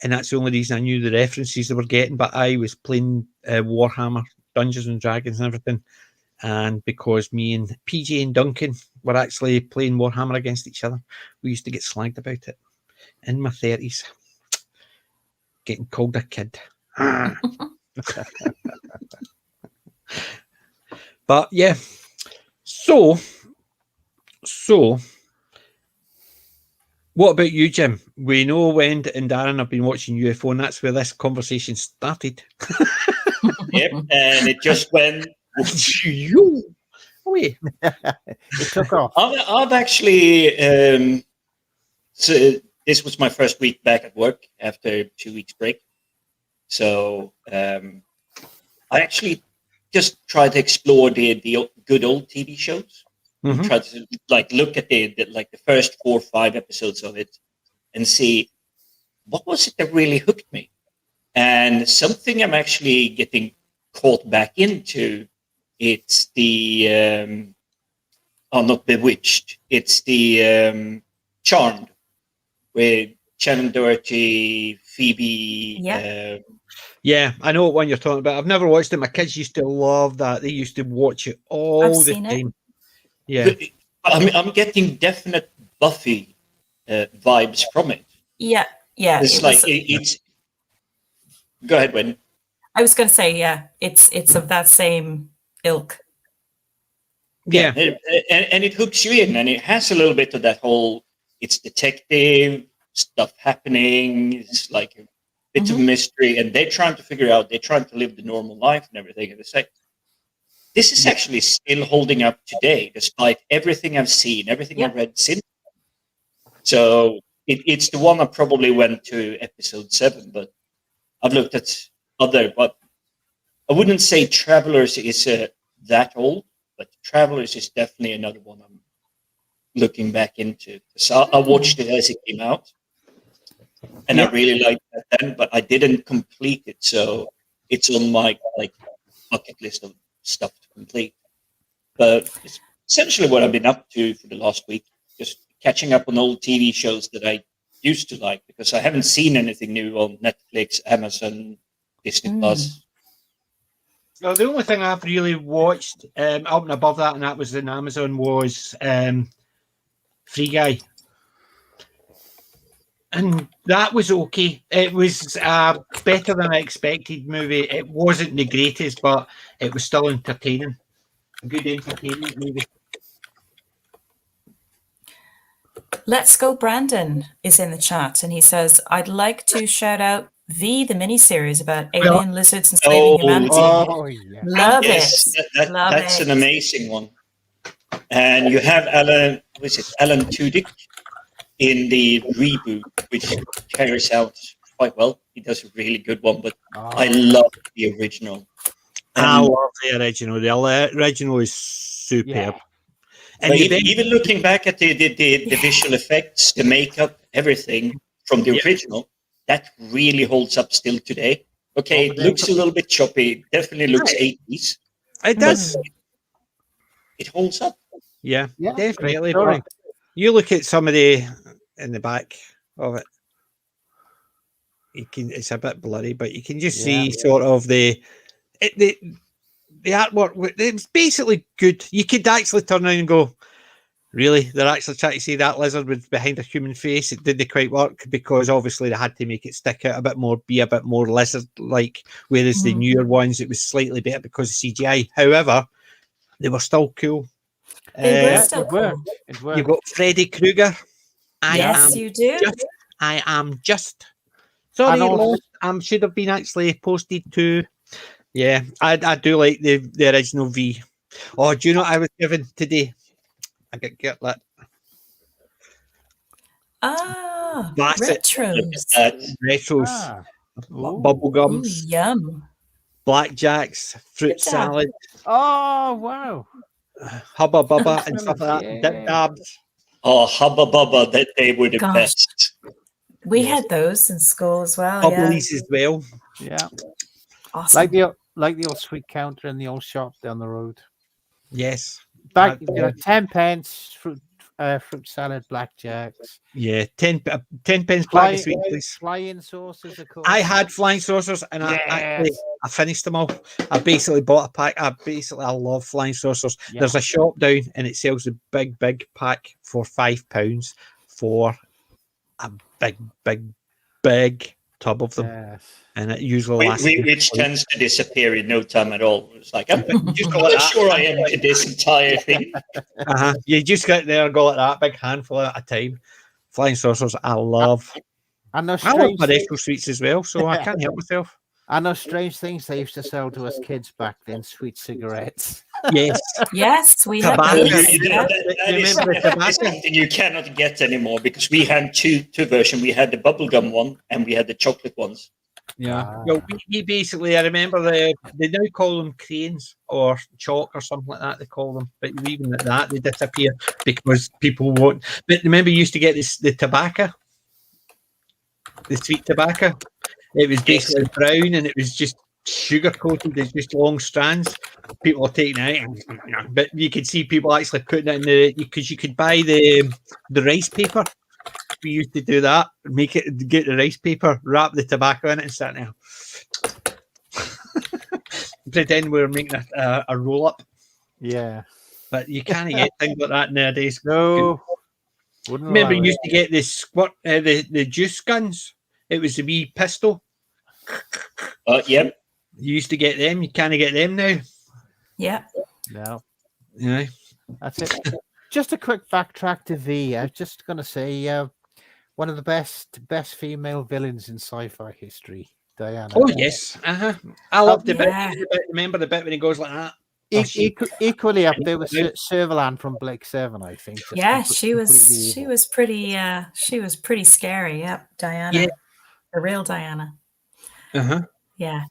and that's the only reason I knew the references they were getting. But I was playing Warhammer, Dungeons and Dragons and everything, and because me and PJ and Duncan were actually playing Warhammer against each other, we used to get slagged about it. In my 30s, getting called a kid. But yeah, so what about you, Jim? We know Wend and Darren have been watching UFO, and that's where this conversation started. Yep, and it just went. It took off. I've actually. So this was my first week back at work after 2 weeks break. So I actually just tried to explore the good old TV shows. Mm-hmm. Try to look at the first 4 or 5 episodes of it and see what was it that really hooked me. And something I'm actually getting caught back into. It's the not Bewitched. It's the Charmed, with Shannon Doherty, Phoebe. Yeah, I know what one you're talking about. I've never watched it. My kids used to love that. They used to watch it all the time. Yeah, I'm getting definite Buffy vibes from it. Yeah. It's. Go ahead, Wen. I was going to say, it's of that same ilk. Yeah, and it hooks you in, and it has a little bit of that whole. It's detective stuff happening. It's like a bit of mystery, and they're trying to figure out. They're trying to live the normal life and everything. And it's like, this is actually still holding up today, despite everything I've seen, everything I've read since. So it's the one I probably went to episode 7, but I've looked at other. But I wouldn't say Travelers is that old, but Travelers is definitely another one I'm looking back into. So I watched it as it came out, and I really liked that then, but I didn't complete it, so it's on my bucket list of stuff to complete. But it's essentially what I've been up to for the last week, just catching up on old TV shows that I used to like, because I haven't seen anything new on Netflix, Amazon, Disney Plus. Well, the only thing I've really watched up and above that, and that was in Amazon, was Free Guy. And that was okay. It was a better than I expected movie. It wasn't the greatest, but it was still entertaining. A good entertainment movie. Let's Go Brandon is in the chat, and he says, I'd like to shout out the miniseries about alien lizards and saving humanity. Love it. That's an amazing one. And you have Alan Tudyk in the reboot, which carries out quite well. He does a really good one, but I love the original. I love the original. The original is superb. Yeah. And even looking back at the visual effects, the makeup, everything from the original, that really holds up still today. Okay, it looks a little bit choppy. It definitely looks 80s. It does. It holds up. Yeah, definitely. You look at some of the in the back of it. It's a bit blurry, but you can just see sort of the artwork. It's basically good. You could actually turn around and go, really? They're actually trying to say that lizard was behind a human face. It didn't quite work, because obviously they had to make it stick out a bit more, be a bit more lizard-like, whereas the newer ones, it was slightly better because of CGI. However, they were still cool. They were still cool. You've got Freddy Krueger. Yes, you do. I am just. Sorry, should have been actually posted to. Yeah, I do like the original V. Oh, do you know what I was given today? I get that. Retros. Bubble gums. Yum. Blackjacks, fruit salad. Oh, wow. Hubba Bubba and stuff like that. Dip dabs. Oh, Hubba Bubba, that they were the best. We had those in school as well. Bubblies as well. Yeah. Awesome. Like the old sweet counter in the old shop down the road. Yes. Back 10 pence, fruit salad, blackjacks. Yeah, 10 pence black sweet, please. Flying saucers, of course. I had flying saucers, and I finished them all. I basically bought a pack. I love flying saucers. Yeah. There's a shop down, and it sells a big pack for £5 for a big tub of them. Yes. And it usually lasts. Which tends to disappear in no time at all. It's like, I'm not sure I emptied this entire thing. You just get there and go like that, big handful at a time. Flying saucers, I love. And I love my retro sweets as well, so I can't help myself. And those strange things they used to sell to us kids back then, sweet cigarettes. Yes. Yes, we have those. That is something you cannot get anymore, because we had two versions. We had the bubblegum one and we had the chocolate ones. Yeah. Well, we basically, I remember they now call them cranes or chalk or something like that. They call them, but even at that, they disappear because people won't. But remember, you used to get the tobacco, the sweet tobacco. It was basically brown, and it was just sugar coated. It's just long strands. People are taking it out, but you could see people actually putting it in because you could buy the rice paper. We used to do that. Get the rice paper, wrap the tobacco in it, and sit there. Pretend we were making a roll up. Yeah. But you can't get things like that nowadays. No. Remember, you used to get the squirt, the juice guns. It was the wee pistol. Yep. You used to get them. You can't get them now. Yeah. No. Yeah. That's it. Just a quick backtrack to V. I was just going to say one of the best female villains in sci-fi history, Diana. Oh, yes. I love the bit. Remember the bit when he goes like that? Equally up there was Servalan from Blake 7, I think. Yeah, she was pretty scary. Yep, Diana. Yeah. The real Diana. Yeah.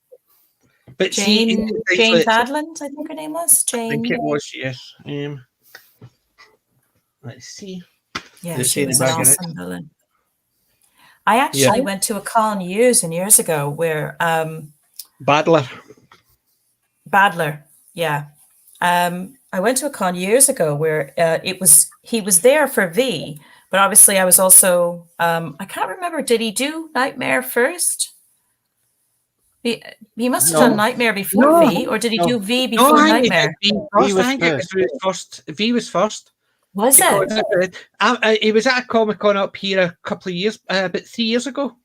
But Jane Badland, I think her name was. Jane. I think it was, yes. Let's see. Yeah, she was an awesome villain. I actually went to a con years and years ago where Badler, yeah. I went to a con years ago where he was there for V, but obviously I was also I can't remember, did he do Nightmare first? He must have done Nightmare before V, or did he do V before Nightmare? V was first. Was it? He was at a Comic-Con up here a couple of years, about 3 years ago.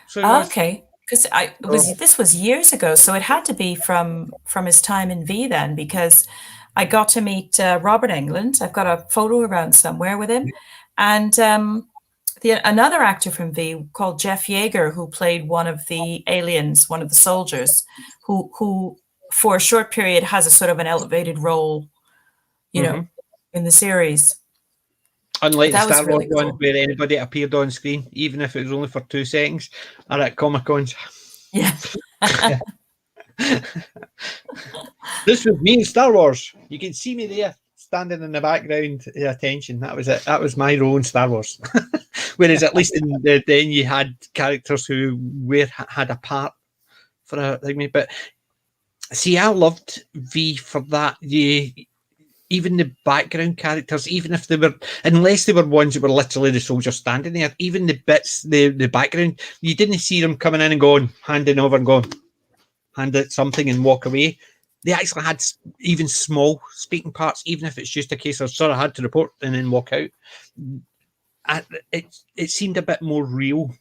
So okay. Because this was years ago, so it had to be from his time in V then, because I got to meet Robert Englund. I've got a photo around somewhere with him, and another actor from V called Jeff Yeager, who played one of the aliens, one of the soldiers, who for a short period has a sort of an elevated role, you know, in the series. Unlike the Star Wars one, where anybody appeared on screen, even if it was only for 2 seconds, or at Comic-Cons. Yeah. This was me in Star Wars. You can see me there, standing in the background. Attention, that was it. That was my role in Star Wars. Whereas at least then you had characters who had a part for a thing. But see, I loved V for that. Even the background characters, even if unless they were ones that were literally the soldiers standing there, even the bits, the background, you didn't see them coming in and going, handing over and going, hand it something and walk away. They actually had even small speaking parts, even if it's just a case of sort of had to report and then walk out. It seemed a bit more real.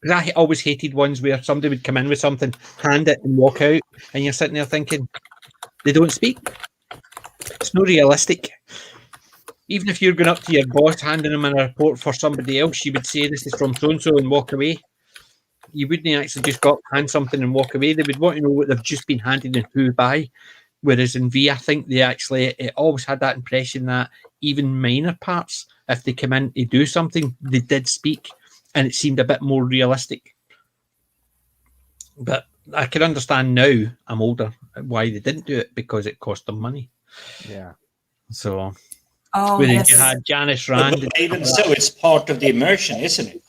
I always hated ones where somebody would come in with something, hand it and walk out, and you're sitting there thinking, they don't speak. It's not realistic. Even if you're going up to your boss, handing them a report for somebody else, you would say this is from so-and-so and walk away. You wouldn't actually just hand something and walk away. They would want to know what they've just been handed and who by. Whereas in V, I think it always had that impression that even minor parts, if they come in to do something, they did speak, and it seemed a bit more realistic. But I can understand now, I'm older, why they didn't do it, because it cost them money. Yeah. So, yes. You had Janice Rand. But even so, it's part of the immersion, isn't it?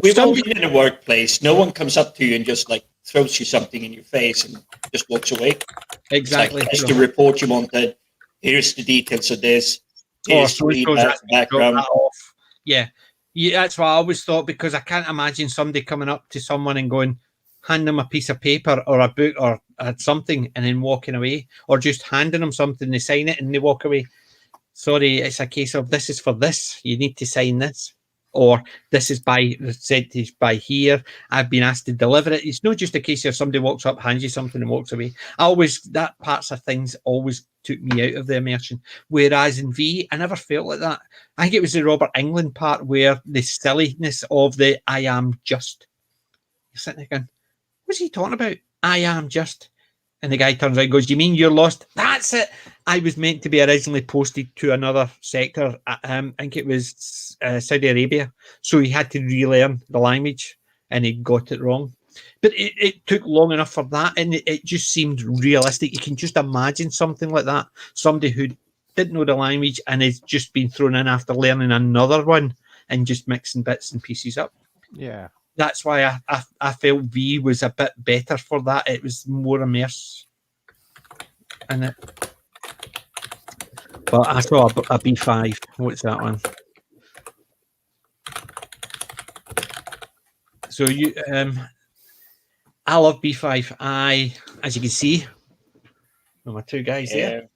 We've all been in a workplace. No one comes up to you and just like throws you something in your face and just walks away. Exactly. Like, here's the report you wanted. Here's the details of this. Here's the background. Yeah, that's what I always thought, because I can't imagine somebody coming up to someone and going, hand them a piece of paper or a book or something and then walking away, or just handing them something, they sign it and they walk away. Sorry, it's a case of this is for this. You need to sign this, or this is said to by here. I've been asked to deliver it. It's not just a case of somebody walks up, hands you something and walks away. That parts of things always took me out of the immersion. Whereas in V, I never felt like that. I think it was the Robert Englund part where the silliness of the I am just. You're sitting there going, what's he talking about? I am just. And the guy turns around and goes, you mean you're lost? That's it. I was meant to be originally posted to another sector. I think it was Saudi Arabia. So he had to relearn the language and he got it wrong. But it took long enough for that. And it just seemed realistic. You can just imagine something like that. Somebody who didn't know the language and has just been thrown in after learning another one and just mixing bits and pieces up. Yeah. that's why I felt V was a bit better for that. It was more immersive in it. But I saw a B5. What's that one? So I love B5. As you can see, my two guys there.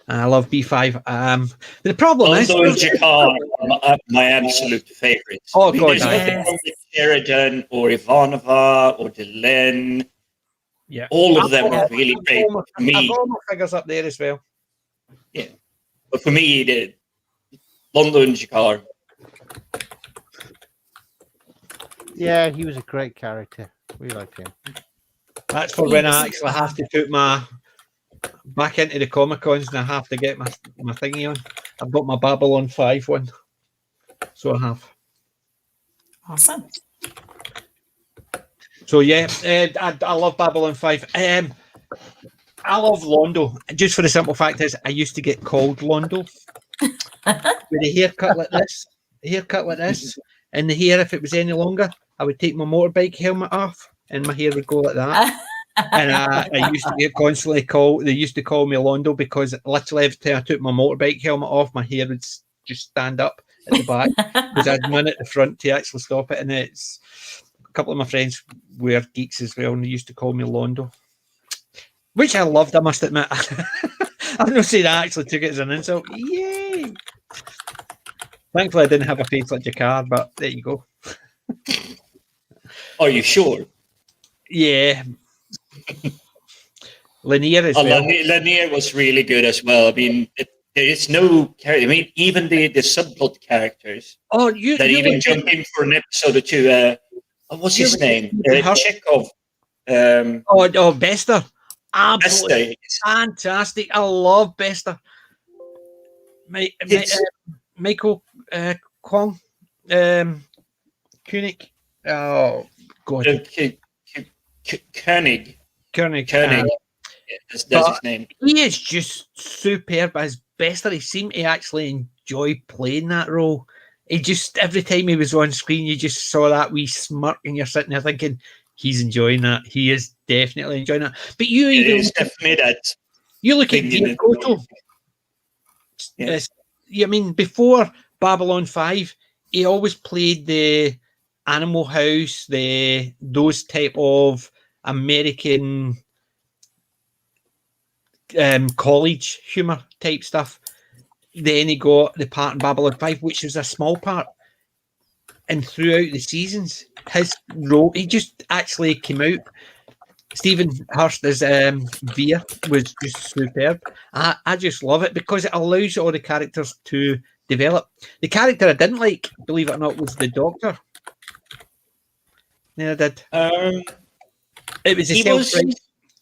I love B5. The problem is Jakar, my absolute favorites. Oh, God, there's nothing wrong with Sheridan or Ivanova or Delenn. Yeah, all of them are really great. I've got my figures up there as well. Yeah, but for me, the London Jakar. Yeah, he was a great character. We liked him. That's for when I actually have to put my back into the Comic Cons and I have to get my thingy on. I've got my Babylon 5 one. So I have. Awesome. So yeah, I love Babylon 5. I love Londo. Just for the simple fact is I used to get called Londo. With a haircut like this. And the hair, if it was any longer, I would take my motorbike helmet off and my hair would go like that. And I used to get constantly called, they used to call me Londo because literally every time I took my motorbike helmet off, my hair would just stand up at the back because I'd run at the front to actually stop it. And it's a couple of my friends were geeks as well and they used to call me Londo, which I loved, I must admit. I'm not saying I actually took it as an insult. Yay! Thankfully, I didn't have a face like Jakar, but there you go. Are you sure? Yeah. Lanier as well. Lanier was really good as well. I mean, there is no character. I mean, even the subplot characters. Oh, that even jump in for an episode or two. What's his name? Chekhov. Bester. Absolutely fantastic. I love Bester. Michael Kwong, Koenig. Oh God, Koenig. That's his name. He is just superb as Bester. He seemed to actually enjoy playing that role. He just every time he was on screen, you just saw that wee smirk, and you're sitting there thinking he's enjoying that. He is definitely enjoying that. But you even definitely that. You look at Dave Koto. Yeah. I mean, before Babylon 5, he always played the Animal House, those type of American college humor type stuff. Then he got the part in Babylon 5, which was a small part. And throughout the seasons, his role, he just actually came out. Stephen Hurst as Veer was just superb. I just love it because it allows all the characters to develop. The character I didn't like, believe it or not, was the Doctor. Yeah, I did. It was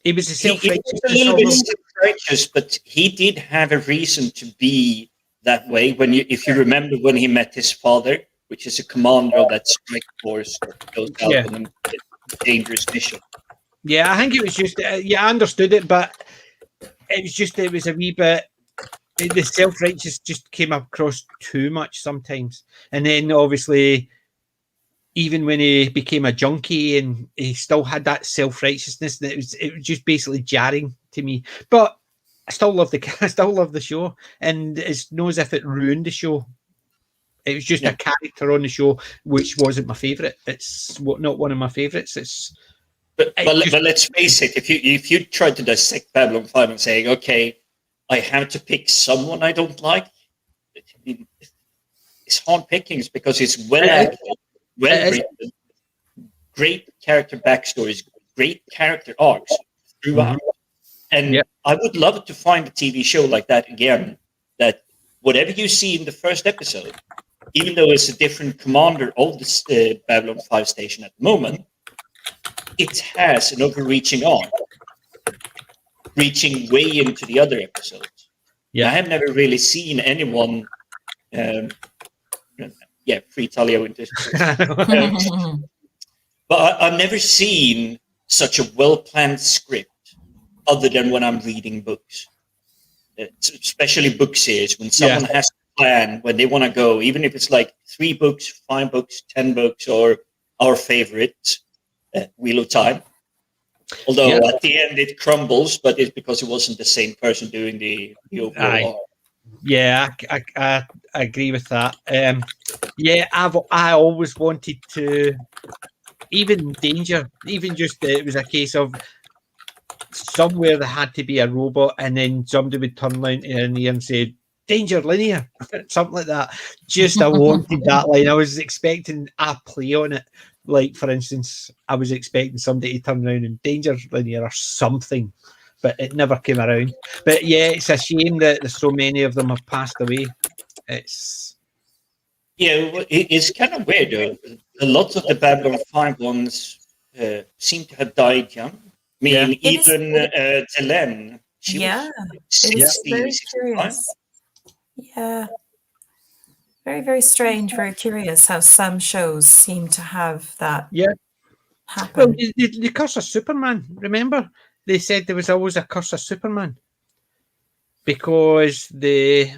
he was a self-righteous. A little bit self-righteous, but he did have a reason to be that way. If you remember when he met his father, which is a commander of that strike force that goes out on a dangerous mission. Yeah, I think it was just, I understood it, but it was a wee bit, the self-righteous just came across too much sometimes. And then obviously, even when he became a junkie and he still had that self-righteousness, and it was just basically jarring to me. But I still love the show, and it's not as if it ruined the show. It was just a character on the show, which wasn't my favourite. It's not one of my favourites. But let's face it, if you try to dissect Babylon 5 and saying, okay, I have to pick someone I don't like, it's hard pickings because it's well acted, well written, great character backstories, great character arcs throughout. And I would love to find a TV show like that again, that whatever you see in the first episode, even though it's a different commander of the Babylon 5 station at the moment, it has an overreaching arc, reaching way into the other episodes. Yeah, I have never really seen anyone. Free Talia into. But I've never seen such a well-planned script, other than when I'm reading books, especially book series. When someone has a plan, when they want to go, even if it's like 3 books, 5 books, 10 books, or our favorite, Wheel of Time. Although at the end it crumbles, but it's because it wasn't the same person doing the overall art. Yeah, I agree with that. I always wanted to, even Danger, even just it was a case of somewhere there had to be a robot, and then somebody would turn around in the ear and say, "Danger linear," something like that. Just I wanted that line. I was expecting a play on it. Like, for instance, I was expecting somebody to turn around and Danger linear or something, but it never came around. But yeah, it's a shame that there's so many of them have passed away. It's kind of weird though. A lot of the Babylon 5 ones seem to have died young. I mean, even Delenn, she was 60, 65. Yeah. Very, very strange, very curious how some shows seem to have that happen. Well, the Curse of Superman, remember? They said there was always a Curse of Superman because the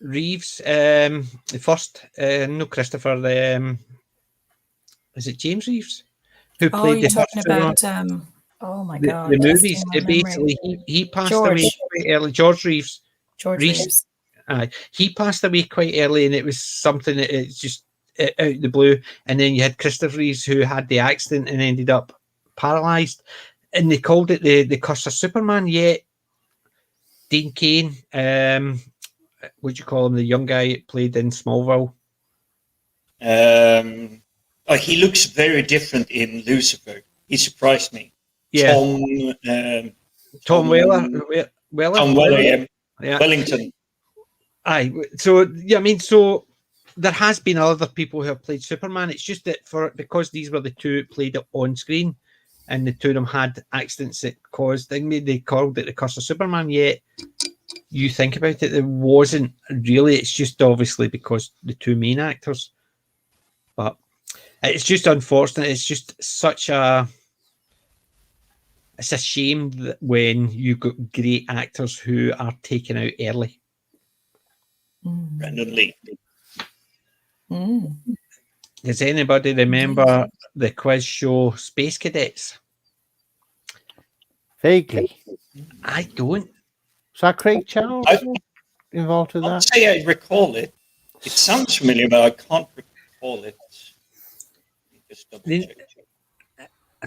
Reeves, the first, no Christopher, is it James Reeves? Who played you're talking about, oh my God. The movies. Basically, he passed away quite early. George Reeves. He passed away quite early, and it was something that it's just out of the blue. And then you had Christopher Reeves, who had the accident and ended up paralyzed, and they called it the Curse of Superman. Yet Dean Cain, what do you call him, the young guy that played in Smallville? He looks very different in Lucifer. He surprised me. Yeah. Tom Weller. Tom Weller, yeah. Wellington. Aye. So yeah, I mean, so there has been other people who have played Superman. It's just that because these were the two that played it on screen, and the two of them had accidents that caused they called it the Curse of Superman. Yet you think about it, it wasn't really. It's just obviously because the two main actors. But it's just unfortunate. It's just such a. It's a shame that when you got great actors who are taken out early. Brandon Lee. Does anybody remember the quiz show Space Cadets? Vaguely. I don't. Is that Craig Charles involved with that? I'd say I recall it. It sounds familiar, but I can't recall it. Just double check.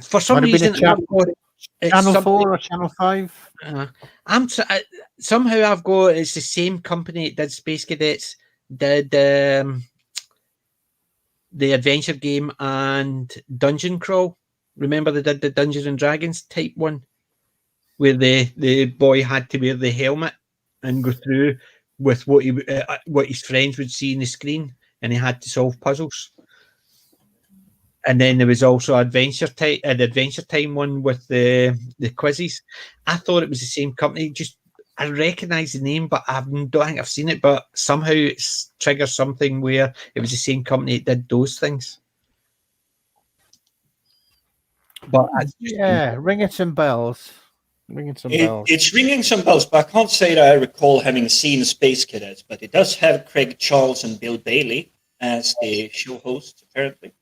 For some reason, Channel 4 or Channel 5? Somehow I've got it's the same company that did Space Cadets, did the adventure game and Dungeon Crawl. Remember they did the Dungeons and Dragons type one, where the boy had to wear the helmet and go through with what his friends would see in the screen, and he had to solve puzzles. And then there was also an Adventure Time one with the quizzes. I thought it was the same company. Just I recognise the name, but I don't think I've seen it. But somehow it triggers something where it was the same company that did those things. But ringing some bells. It's ringing some bells, but I can't say that I recall having seen Space Cadets. But it does have Craig Charles and Bill Bailey as the show hosts, apparently.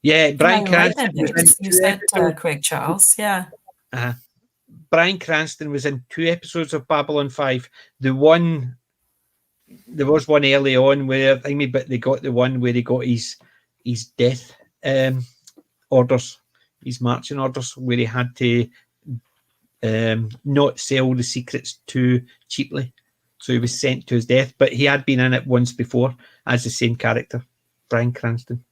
Yeah, Bryan Cranston. You said Craig Charles, yeah. Bryan Cranston was in 2 episodes of Babylon 5. There was one early on where but they got the one where he got his death orders, his marching orders, where he had to not sell the secrets too cheaply. So he was sent to his death, but he had been in it once before as the same character, Bryan Cranston.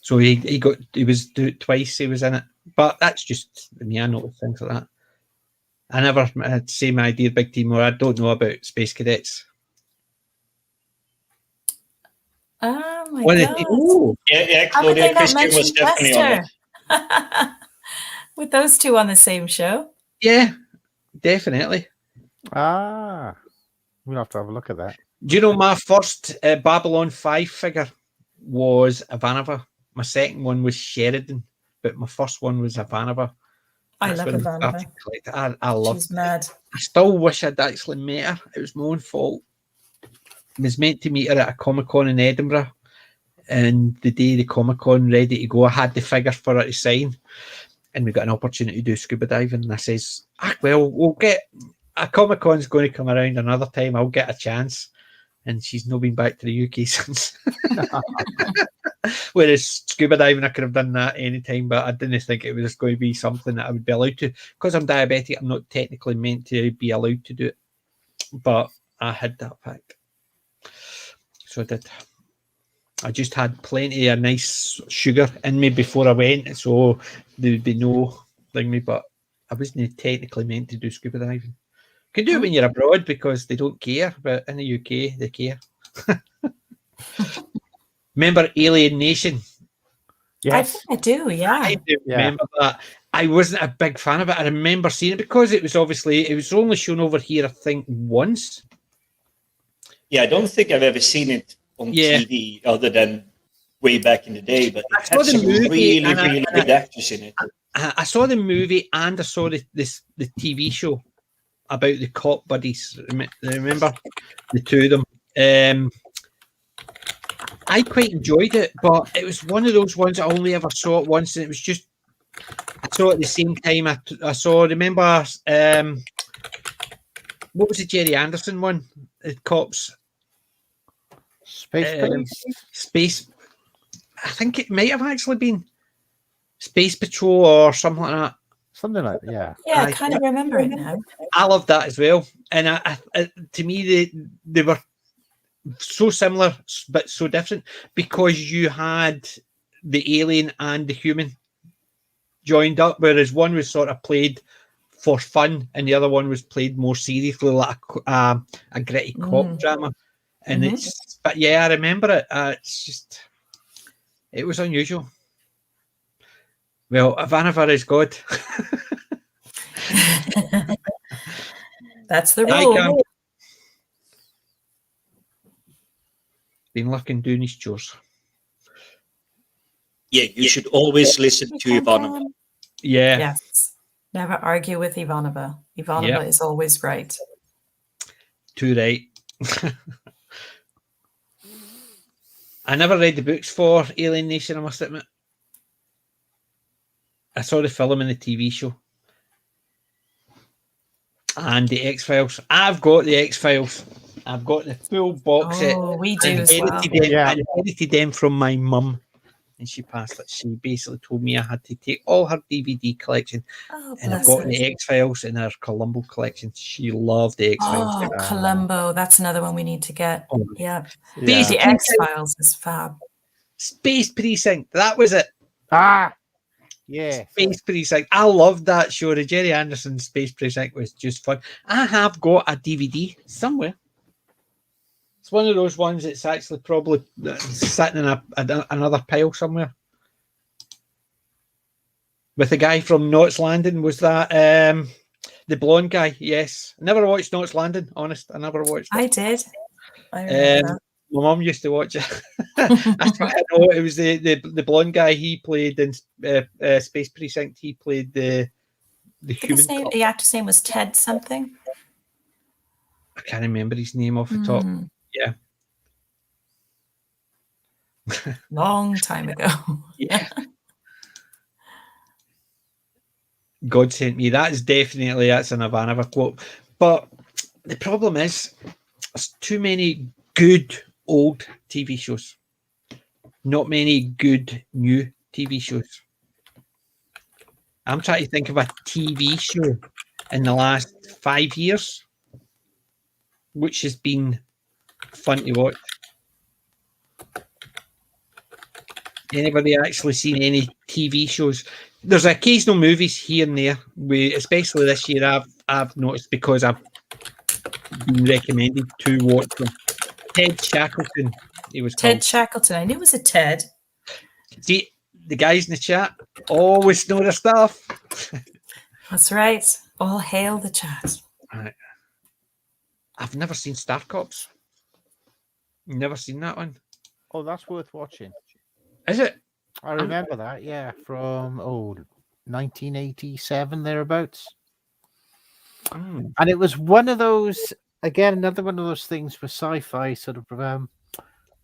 So he was twice he was in it. But that's just me. I notice things like that. I never had the same idea, Big Team, or I don't know about Space Cadets. Oh my God. Yeah, Claudia Christian was definitely on it. With those two on the same show? Yeah, definitely. We'll have to have a look at that. Do you know my first Babylon 5 figure was Ivanova? My second one was Sheridan, but my first one was Ivanova. I love Ivanova. I love. She's mad. I still wish I'd actually met her. It was my own fault. I was meant to meet her at a Comic-Con in Edinburgh. and the day the Comic-Con ready to go, I had the figure for her to sign, and we got an opportunity to do scuba diving. And I says, well, we'll get a Comic-Con's going to come around another time. I'll get a chance. And she's not been back to the UK since. Whereas scuba diving, I could have done that anytime, but I didn't think it was going to be something that I would be allowed to. Because I'm diabetic, I'm not technically meant to be allowed to do it. But I had that fact. So I did. I just had plenty of nice sugar in me before I went, so there would be no thingy, but I wasn't technically meant to do scuba diving. You can do it when you're abroad because they don't care, but in the UK, they care. Remember Alien Nation? Yes. I think I do, yeah. I do remember that. I wasn't a big fan of it. I remember seeing it because it was only shown over here, I think, once. Yeah, I don't think I've ever seen it on TV other than way back in the day, but it had some really good actors in it. I saw the movie and I saw the TV show about the cop buddies. Remember the two of them? I quite enjoyed it, but it was one of those ones I only ever saw it once, and it was just I saw it at the same time. I saw. Remember, what was the Jerry Anderson one? The cops. Space. I think it might have actually been Space Patrol or something like that. Something like that, yeah. Yeah, I kind of remember it now. I love that as well. And I to me, they were so similar but so different because you had the alien and the human joined up, whereas one was sort of played for fun and the other one was played more seriously, like a gritty cop drama. And but yeah, I remember it. It's just, it was unusual. Well, Ivanova is God. That's the rule. Been looking doing his chores. Yeah, you should always listen to Ivanova. Yeah. Yes. Never argue with Ivanova. Ivanova is always right. Too right. I never read the books for Alien Nation, I must admit. I saw the film and the TV show. And the X-Files. I've got the X-Files. I've got the full box set. Oh, we do as well. I inherited them from my mum. And she passed it. She basically told me I had to take all her DVD collection. And I've got the X-Files in her Columbo collection. She loved the X-Files. Oh, Columbo. That's another one we need to get. Yeah. The X-Files is fab. Space Precinct. That was it. Yeah. Space Precinct. I loved that show. The Jerry Anderson Space Precinct was just fun. I have got a DVD somewhere. It's one of those ones that's actually probably sitting in another pile somewhere. With the guy from Knots Landing. Was that the blonde guy? Yes. I never watched Knots Landing, honest. I never watched it. I did. I remember that. My mum used to watch it. That's what I know. It was the blonde guy. He played in Space Precinct. He played the human. The actor's name was Ted something. I can't remember his name off the top. Yeah. Long time ago. Yeah. God sent me. That's an Ivanova quote. But the problem is, there's too many good old TV shows. Not many good new TV shows. I'm trying to think of a TV show in the last 5 years which has been fun to watch. Anybody actually seen any TV shows? There's occasional movies here and there. Especially this year, I've noticed because I've been recommended to watch them. Ted Shackleton. He was Ted Shackleton. I knew it was a Ted. See, the guys in the chat always know their stuff. That's right. All hail the chat. Right. I've never seen Star Cops. Never seen that one. Oh, that's worth watching. Is it? I remember that, yeah, from 1987 thereabouts. And it was one of those, again, another one of those things for sci-fi sort of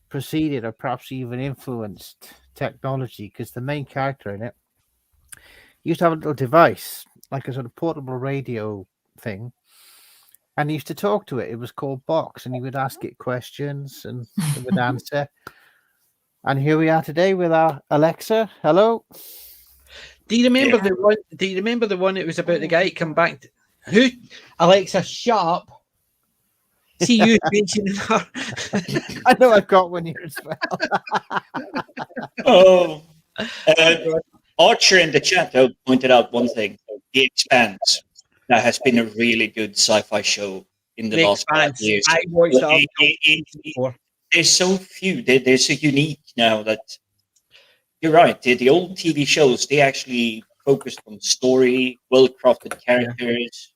preceded or perhaps even influenced technology, because the main character in it used to have a little device, like a sort of portable radio thing, and he used to talk to it. It was called Box, and he would ask it questions and it would answer. And here we are today with our Alexa. Hello. Do you remember the one? Do you remember the one? It was about the guy who come back. Who? Alexa, shut up. See you mentioning her. I know I've got one here as well. Oh, Archer in the chat pointed out one thing: The Expanse. That has been a really good sci-fi show in the last 5 years. I watched that. There's so few. They're so unique now that you're right. The old TV shows, they actually focused on story, well-crafted characters,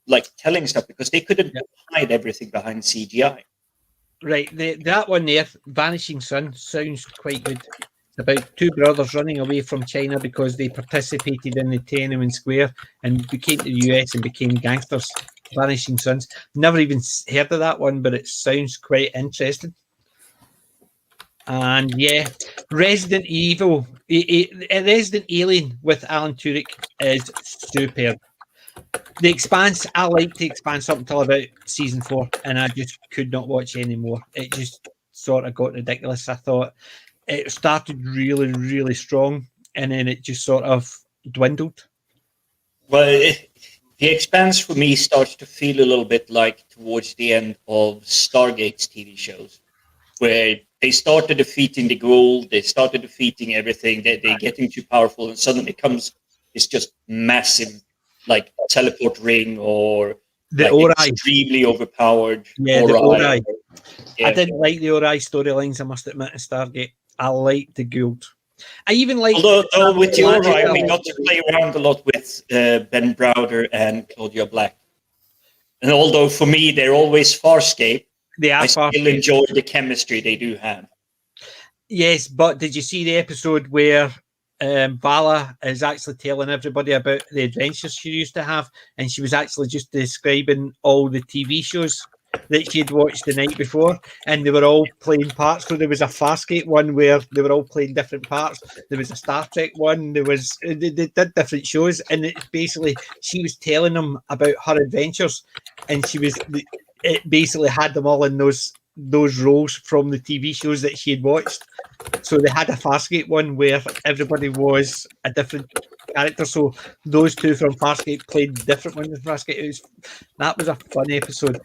like telling stuff, because they couldn't hide everything behind CGI. Right. That one there, Vanishing Sun, sounds quite good. It's about two brothers running away from China because they participated in the Tiananmen Square and came to the US and became gangsters. Vanishing Sons. Never even heard of that one, but it sounds quite interesting. And yeah, Resident Evil, Resident Alien with Alan Tudyk is superb. The Expanse, I liked The Expanse up until about season 4, and I just could not watch anymore. It just sort of got ridiculous. I thought it started really, really strong, and then it just sort of dwindled. Well, The Expanse for me starts to feel a little bit like towards the end of Stargate's TV shows, where they started defeating the Goa'uld, they started defeating everything, they're getting too powerful, and suddenly it comes this just massive, like, teleport ring or the like Ori. Extremely overpowered. Yeah, Ori. the Ori. Yeah. I didn't like the Ori storylines, I must admit, in Stargate. I liked the Goa'uld. I even like. Although with the Ori, we got to play around a lot with Ben Browder and Claudia Black. And although for me they're always Farscape, I still enjoy the chemistry they do have. Yes, but did you see the episode where Vala is actually telling everybody about the adventures she used to have, and she was actually just describing all the TV shows that she'd watched the night before, and they were all playing parts. So there was a Farscape one where they were all playing different parts. There was a Star Trek one. They did different shows, and it basically she was telling them about her adventures, and it basically had them all in those roles from the TV shows that she had watched. So they had a Farscape one where everybody was a different character. So those two from Farscape played different ones in Farscape. That was a fun episode.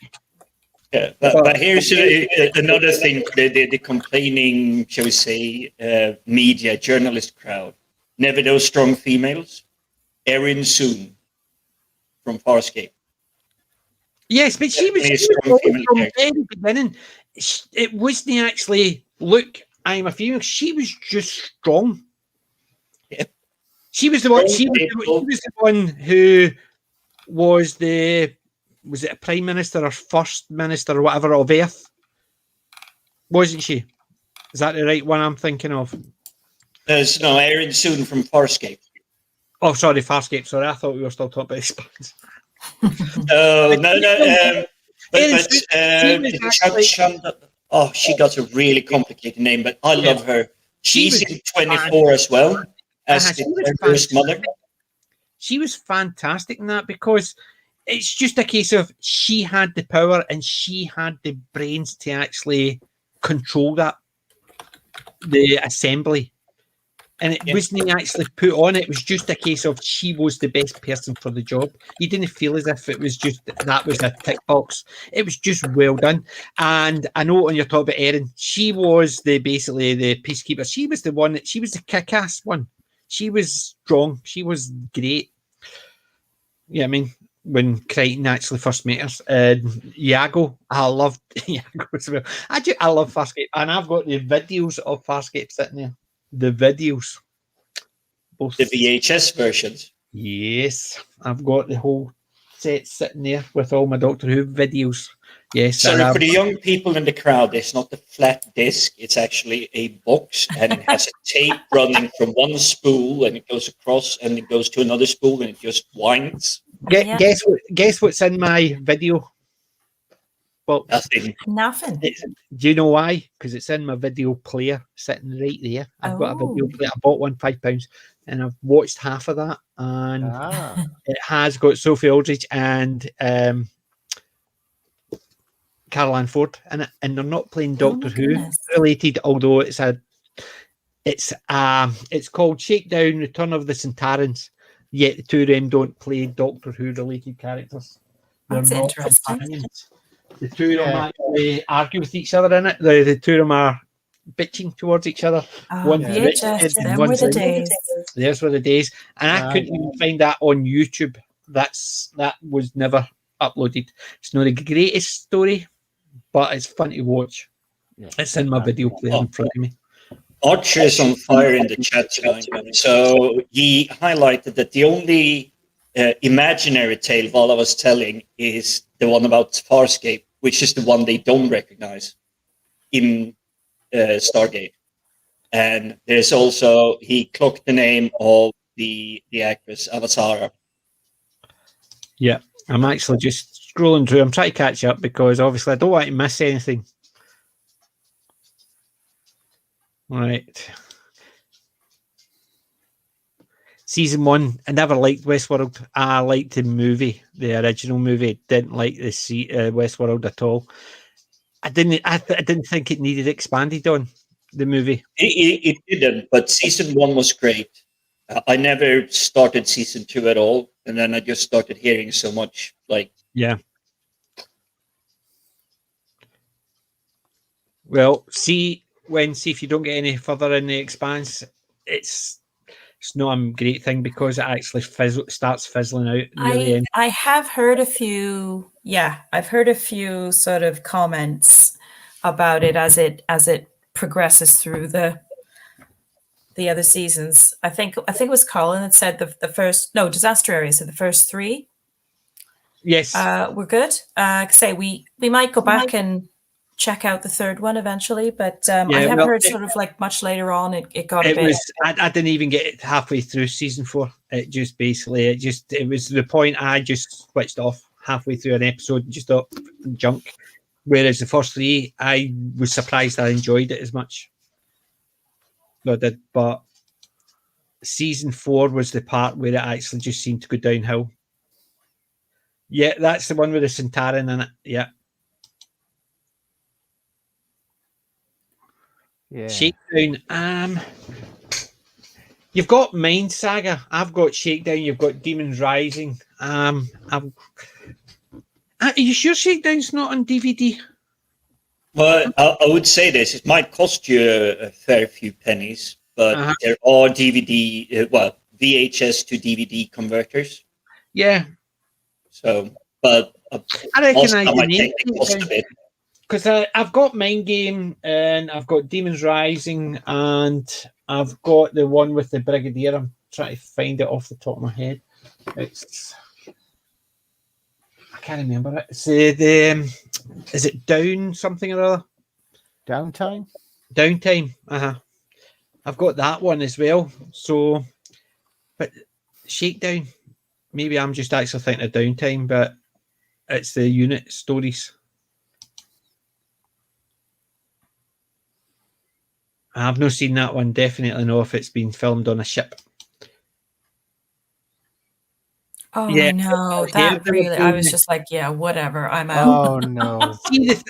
Yeah, but here's another thing: the complaining, shall we say, media journalist crowd. Never those strong females. Erin Soon from Farscape. Yes, but she was from the very beginning. It wasn't actually, look, I'm a female. She was just strong. Yeah. She was the one. She was the one who was it a prime minister or first minister or whatever of Earth? Wasn't she? Is that the right one I'm thinking of? No, Erin Soon from Farscape. Oh, sorry, Farscape. Sorry, I thought we were still talking about Expanse. She got a really complicated name, but I love her. She's in 24 as well as the first mother. She was fantastic in that, because it's just a case of she had the power and she had the brains to actually control the assembly. And it wasn't actually put on. It was just a case of she was the best person for the job. You didn't feel as if it was just that was a tick box. It was just well done. And I know when you're talking about Erin, she was basically the peacekeeper. She was the one. She was the kick-ass one. She was strong. She was great. Yeah, I mean, when Crichton actually first met us, Iago, I loved Iago as well. I love Farscape, and I've got the videos of Farscape sitting there. The videos, both the VHS versions. Yes, I've got the whole set sitting there with all my Doctor Who videos. Yes. So for the young people in the crowd, it's not the flat disc; it's actually a box, and it has a tape running from one spool, and it goes across, and it goes to another spool, and it just winds. Guess what's in my video? But nothing. Do you know why? Because it's in my video player sitting right there. I've got a video player. I bought one £5, and I've watched half of that, and it has got Sophie Aldridge and Carol Ann Ford in it, and they're not playing Doctor Who related, although it's called Shakedown: Return of the Centarans. Yet the two of them don't play Doctor Who related characters. They're That's not interesting. companions. The two of them actually argue with each other in it. The two of them are bitching towards each other. One's VHS, them were the days. There's were the days. And I couldn't even find that on YouTube. That was never uploaded. It's not the greatest story, but it's fun to watch. Yeah. It's in my video player in front of me. Archer is on fire in the chat line. So he highlighted that the only imaginary tale Vala was telling is the one about Farscape, which is the one they don't recognize in Stargate. And there's also, he clocked the name of the actress, Avasara. Yeah, I'm actually just scrolling through. I'm trying to catch up because obviously I don't want to miss anything. Right. Season 1, I never liked Westworld. I liked the movie, the original movie. Didn't like the Westworld at all. I didn't think it needed expanded on, the movie. It didn't, but season 1 was great. I never started season 2 at all, and then I just started hearing so much. Yeah. Well, see if you don't get any further in the Expanse, it's not a great thing because it actually starts fizzling out near the end. I have heard a few. Yeah, I've heard a few sort of comments about it as it progresses through the other seasons. I think it was Colin that said the first Disaster Area said the first 3. Yes, we're good. Say we might go back and check out the third one eventually, but I have heard sort of like much later on it got a bit. I didn't even get it halfway through season 4. It just basically it was the point I just switched off halfway through an episode and just thought junk. Whereas the first 3, I was surprised I enjoyed it as much. No, I did, but season 4 was the part where it actually just seemed to go downhill. Yeah, that's the one with the Centauran in it. Yeah. Yeah. Shakedown. You've got Mind Saga. I've got Shakedown. You've got Demons Rising. Are you sure Shakedown's not on DVD? Well, I would say this. It might cost you a fair few pennies, but there are DVD, VHS to DVD converters. Yeah. So, but I recognise the name cost a bit. Because I've got Mind Game and I've got Demons Rising and I've got the one with the Brigadier. I'm trying to find it off the top of my head. I can't remember it. It's is it Down something or other? Downtime? Downtime. I've got that one as well. So, but Shakedown, maybe I'm just actually thinking of Downtime, but it's the unit stories. I've not seen that one. Definitely know if it's been filmed on a ship. Oh, yeah. No, that really, I was just like, yeah, whatever, I'm out. Oh, no. See the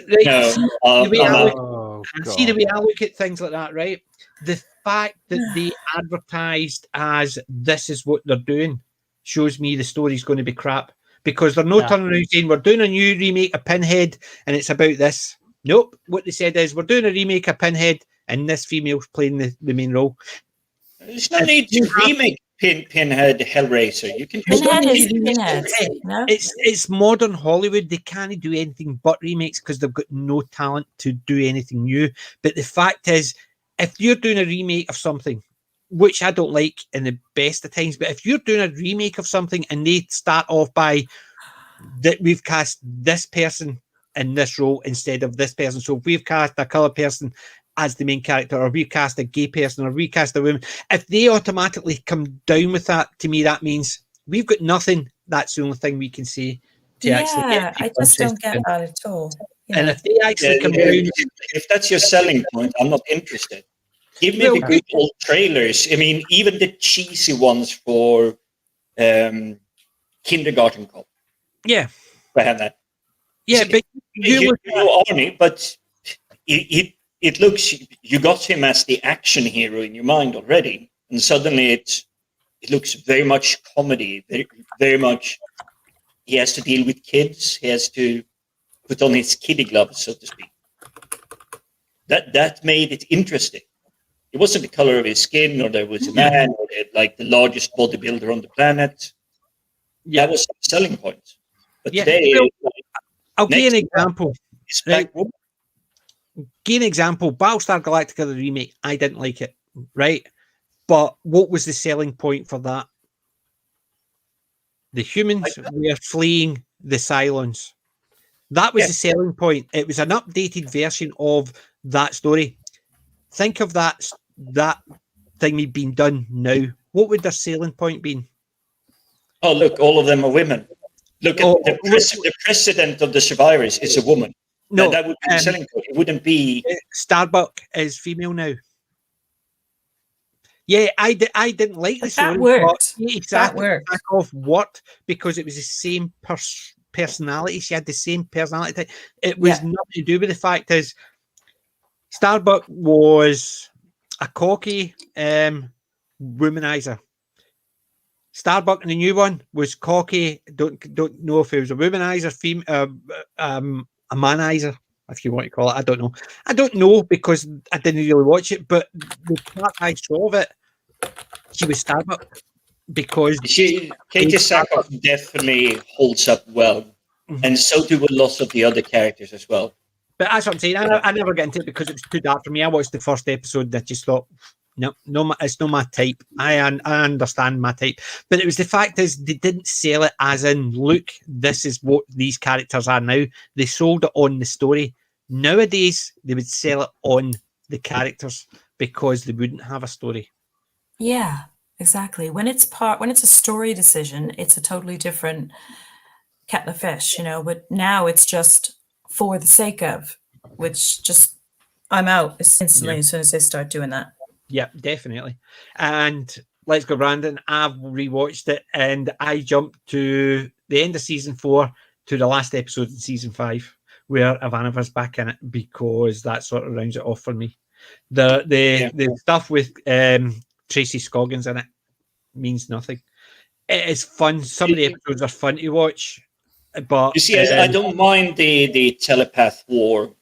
way I look at things like that, right? The fact that they advertised as this is what they're doing shows me the story's going to be crap because they're not turning around saying we're doing a new remake of Pinhead and it's about this. Nope. What they said is we're doing a remake of Pinhead and this female's playing the main role. There's no need to remake Pinhead Hellraiser. You can just Pinhead. No? It's modern Hollywood. They can't do anything but remakes because they've got no talent to do anything new. But the fact is, if you're doing a remake of something, which I don't like in the best of times, but if you're doing a remake of something and they start off by that we've cast this person in this role instead of this person, so if we've cast a colour person as the main character, or we cast a gay person, or we cast a woman, if they automatically come down with that, to me that means we've got nothing. That's the only thing we can say to actually get I just don't get that at all. And if they actually come down, if that's your selling point, I'm not interested. Give me the good old trailers. I mean, even the cheesy ones for Kindergarten Cop. Yeah. I had that. Yeah, but you know Arnie, but it looks, you got him as the action hero in your mind already, and suddenly it looks very much comedy, very, very much. He has to deal with kids. He has to put on his kiddie gloves, so to speak. That made it interesting. It wasn't the color of his skin, or there was a man, or like the largest bodybuilder on the planet. Yeah. That was the selling point. But today, I'll give you an example. Right? Give an example. Battlestar Galactica, the remake, I didn't like it, right? But what was the selling point for that? The humans were fleeing the Cylons. That was the selling point. It was an updated version of that story. Think of that thing being done now. What would their selling point be? Oh, look, all of them are women. Look at the president of the survivors is a woman. No, that would be the selling point. It wouldn't be. Starbuck is female now. Yeah, I didn't like the story. That worked. Exactly. That worked. Back off what? Because it was the same personality. She had the same personality. It was nothing to do with the fact is Starbuck was a cocky womanizer. Starbuck in the new one was cocky. Don't know if it was a womanizer, a manizer, if you want to call it. I don't know. I don't know because I didn't really watch it. But the part I saw of it, she was Starbuck because Katie Sackhoff definitely holds up well, and so do a lot of the other characters as well. But that's what I'm saying. I never get into it because it was too dark for me. I watched the first episode that just thought, no, it's not my type. I understand my type, but it was the fact is they didn't sell it as in, look, this is what these characters are now. They sold it on the story. Nowadays, they would sell it on the characters because they wouldn't have a story. Yeah, exactly. When it's a story decision, it's a totally different kettle of fish, But now it's just for the sake of, which just I'm out instantly as soon as they start doing that. Yeah, definitely. And Let's Go Brandon, I've rewatched it and I jumped to the end of season 4 to the last episode in season 5 where Ivanova's back in it because that sort of rounds it off for me. The stuff with Tracy Scoggins in it means nothing. It is fun. Some of the episodes are fun to watch, but you see, I don't mind the telepath war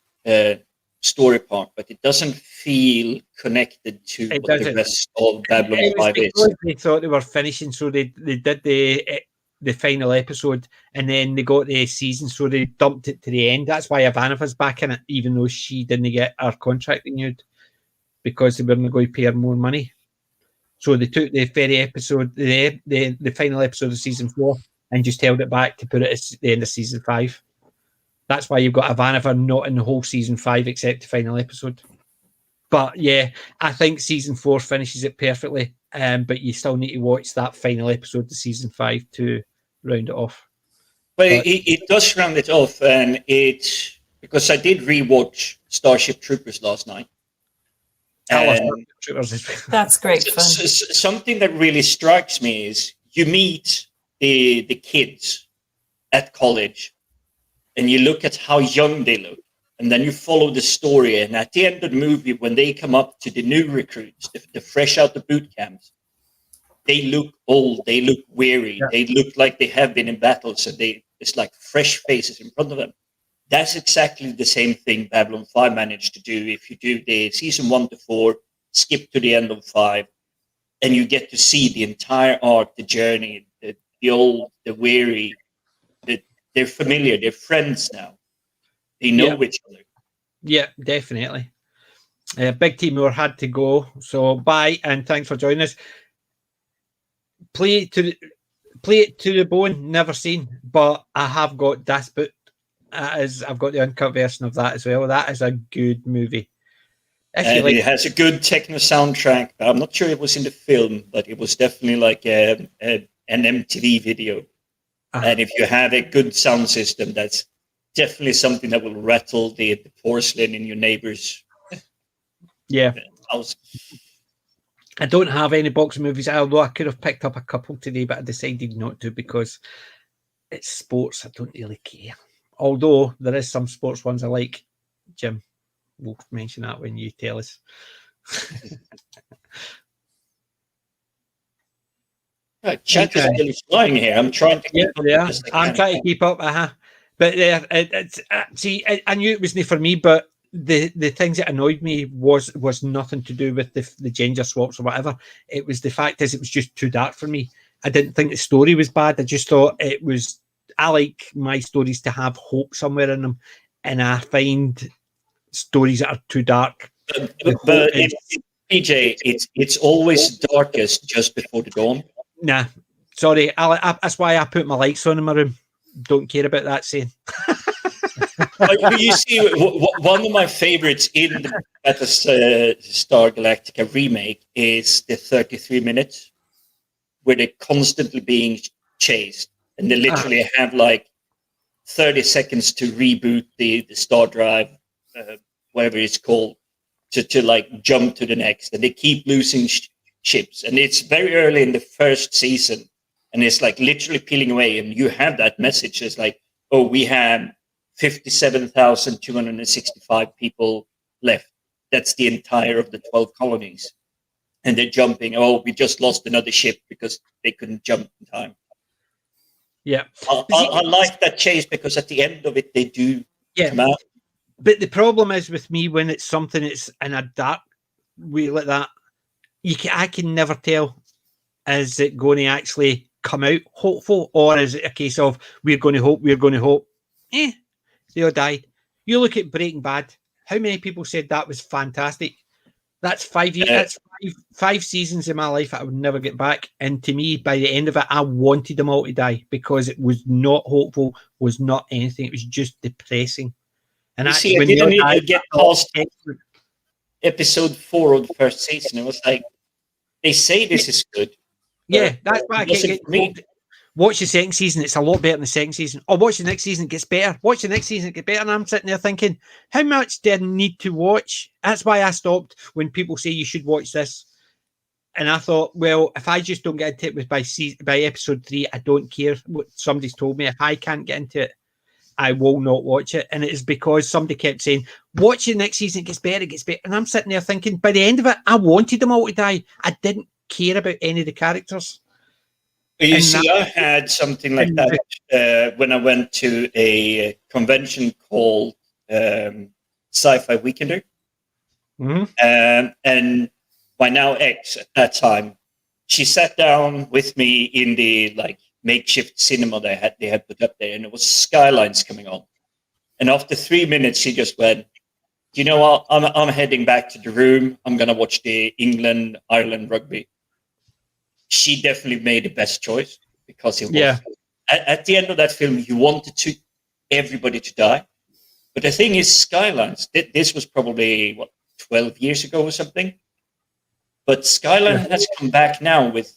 story part, but it doesn't feel connected to what the rest of Babylon 5 is. They thought they were finishing, so they did the final episode, and then they got the season, so they dumped it to the end. That's why Ivanova's back in it, even though she didn't get her contract renewed, because they weren't going to pay her more money. So they took the very episode, the final episode of season 4, and just held it back to put it at the end of season 5. That's why you've got Ivanova not in the whole season 5 except the final episode. But yeah, I think season 4 finishes it perfectly. But you still need to watch that final episode of season 5 to round it off. But it does round it off, and it's because I did rewatch Starship Troopers last night. That's great fun. Something that really strikes me is you meet the kids at college, and you look at how young they look, and then you follow the story. And at the end of the movie, when they come up to the new recruits, the fresh out the boot camps, they look old, they look weary, they look like they have been in battle, so it's like fresh faces in front of them. That's exactly the same thing Babylon 5 managed to do. If you do the season 1 to 4, skip to the end of 5, and you get to see the entire arc, the journey, the old, the weary, they're familiar, they're friends now. They know each other. Yeah, definitely. Big Timur had to go, so bye, and thanks for joining us. Play it to the bone, never seen, but I have got Das Boot. I've got the uncut version of that as well. That is a good movie. It has a good techno soundtrack. I'm not sure it was in the film, but it was definitely like an MTV video. And if you have a good sound system, that's definitely something that will rattle the porcelain in your neighbor's house. I don't have any boxing movies, although I could have picked up a couple today, but I decided not to because it's sports. I don't really care. Although there is some sports ones I like. Jim, we'll mention that when you tell us. Chat is really flying here. I'm trying to keep up. I'm trying to keep up. But see, I knew it wasn't for me, but the things that annoyed me was nothing to do with the gender swaps or whatever. It was the fact is it was just too dark for me. I didn't think the story was bad. I just thought it was. I like my stories to have hope somewhere in them, and I find stories that are too dark. But PJ, it's always darkest just before the dawn. Nah, sorry. That's why I put my lights on in my room. Don't care about that saying. You see, one of my favorites in the Battlestar Galactica remake is the 33 minutes, where they're constantly being chased, and they literally have like 30 seconds to reboot the star drive, whatever it's called, to like jump to the next, and they keep losing ships, and it's very early in the first season, and it's like literally peeling away, and you have that message. It's like, oh, we have 57,265 people left. That's the entire of the 12 colonies, and they're jumping. Oh, we just lost another ship because they couldn't jump in time. Yeah, I like that chase because at the end of it they do come out. But the problem is with me when it's something that's in a dark way like that, I can never tell, is it going to actually come out hopeful, or is it a case of we're going to hope, they all died. You look at Breaking Bad, how many people said that was fantastic? That's 5 years, that's five seasons in my life that I would never get back. And to me, by the end of it, I wanted them all to die because it was not hopeful, was not anything. It was just depressing. And you see, I didn't even get past episode 4 of the first season. It was like, they say this is good. Yeah, that's why I can't get. Watch the second season, it's a lot better than the second season. Or watch the next season, it gets better. Watch the next season, it gets better. And I'm sitting there thinking, how much do I need to watch? That's why I stopped when people say you should watch this. And I thought, well, if I just don't get into it by episode 3, I don't care what somebody's told me. If I can't get into it, I will not watch it. And it is because somebody kept saying, watch the next season, it gets better, it gets better. And I'm sitting there thinking, by the end of it, I wanted them all to die. I didn't care about any of the characters. You see, I had something like that when I went to a convention called Sci-Fi Weekender. Mm-hmm. And my now ex at that time, she sat down with me in the like makeshift cinema they had put up there, and it was Skylines coming on. And after 3 minutes, she just went, you know what, I'm heading back to the room. I'm going to watch the England-Ireland rugby. She definitely made the best choice because it was at the end of that film, you wanted everybody to die. But the thing is, Skylines, this was probably 12 years ago or something. But Skyline has come back now with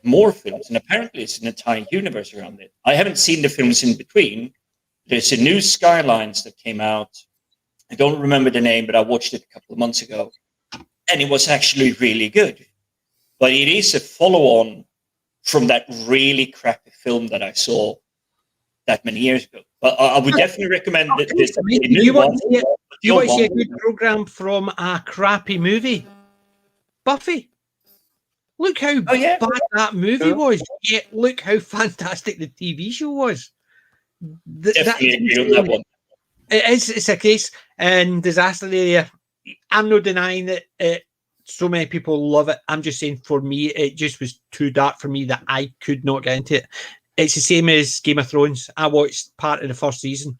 more films, and apparently it's an entire universe around it. I haven't seen the films in between. There's a new Skylines that came out. I don't remember the name, but I watched it a couple of months ago, and it was actually really good. But it is a follow-on from that really crappy film that I saw that many years ago. But I would definitely recommend that. Do you want to see a good program from a crappy movie? Buffy. Look how bad that movie was. Yet look how fantastic the TV show was. Definitely agree on that one. It's a case. And Disaster Area, I'm not denying that so many people love it. I'm just saying for me, it just was too dark for me that I could not get into it. It's the same as Game of Thrones. I watched part of the first season,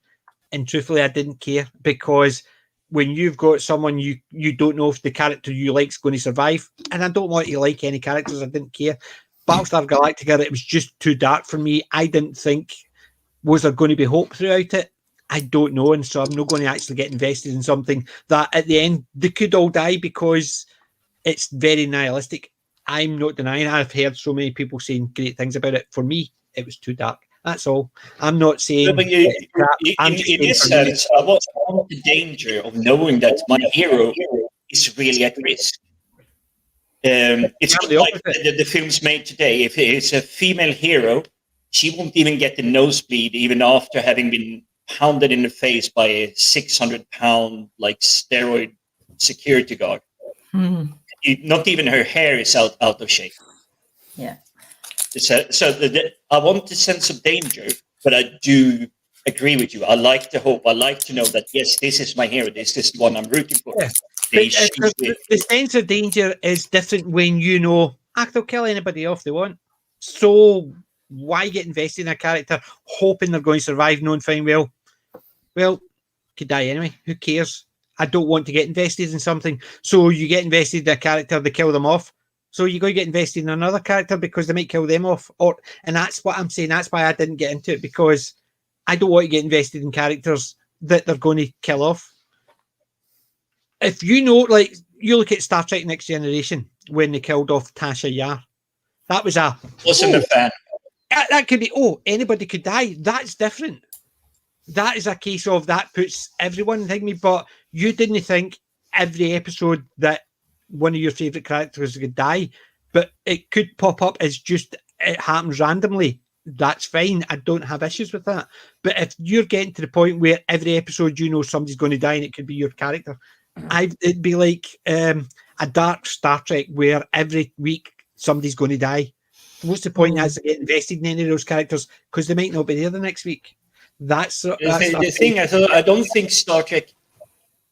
and truthfully, I didn't care because when you've got someone you don't know if the character you like is going to survive, and I don't want to like any characters, I didn't care. Battlestar Galactica, it was just too dark for me. I didn't think, was there going to be hope throughout it? I don't know, and so I'm not going to actually get invested in something that at the end they could all die because it's very nihilistic. I'm not denying. I've heard so many people saying great things about it. For me, it was too dark. That's all. I'm not saying in this sense, I want the danger of knowing that my hero is really at risk. It's not like the films made today. If it's a female hero, she won't even get the nosebleed even after having been pounded in the face by a 600-pound like steroid security guard. Not even her hair is out of shape. Yeah. So I want the sense of danger, but I do agree with you. I like the hope. I like to know that, yes, this is my hero. This is the one I'm rooting for. Yeah. The sense of danger is different when you know, they'll kill anybody off they want. So why get invested in a character hoping they're going to survive, knowing fine well, could die anyway. Who cares? I don't want to get invested in something. So you get invested in a character, they kill them off. So you're going to get invested in another character because they might kill them off. And that's what I'm saying. That's why I didn't get into it, because I don't want to get invested in characters that they're going to kill off. If you know, like, you look at Star Trek Next Generation when they killed off Tasha Yar. That was wasn't a fan. That could be, anybody could die. That's different. That is a case of that puts everyone thinking me, but you didn't think every episode that one of your favourite characters could die, but it could pop up as just it happens randomly. That's fine. I don't have issues with that. But if you're getting to the point where every episode you know somebody's going to die and it could be your character, it'd be like a dark Star Trek where every week somebody's going to die. What's the point as to get invested in any of those characters, because they might not be there the next week? That's the thing. I don't think Star Trek,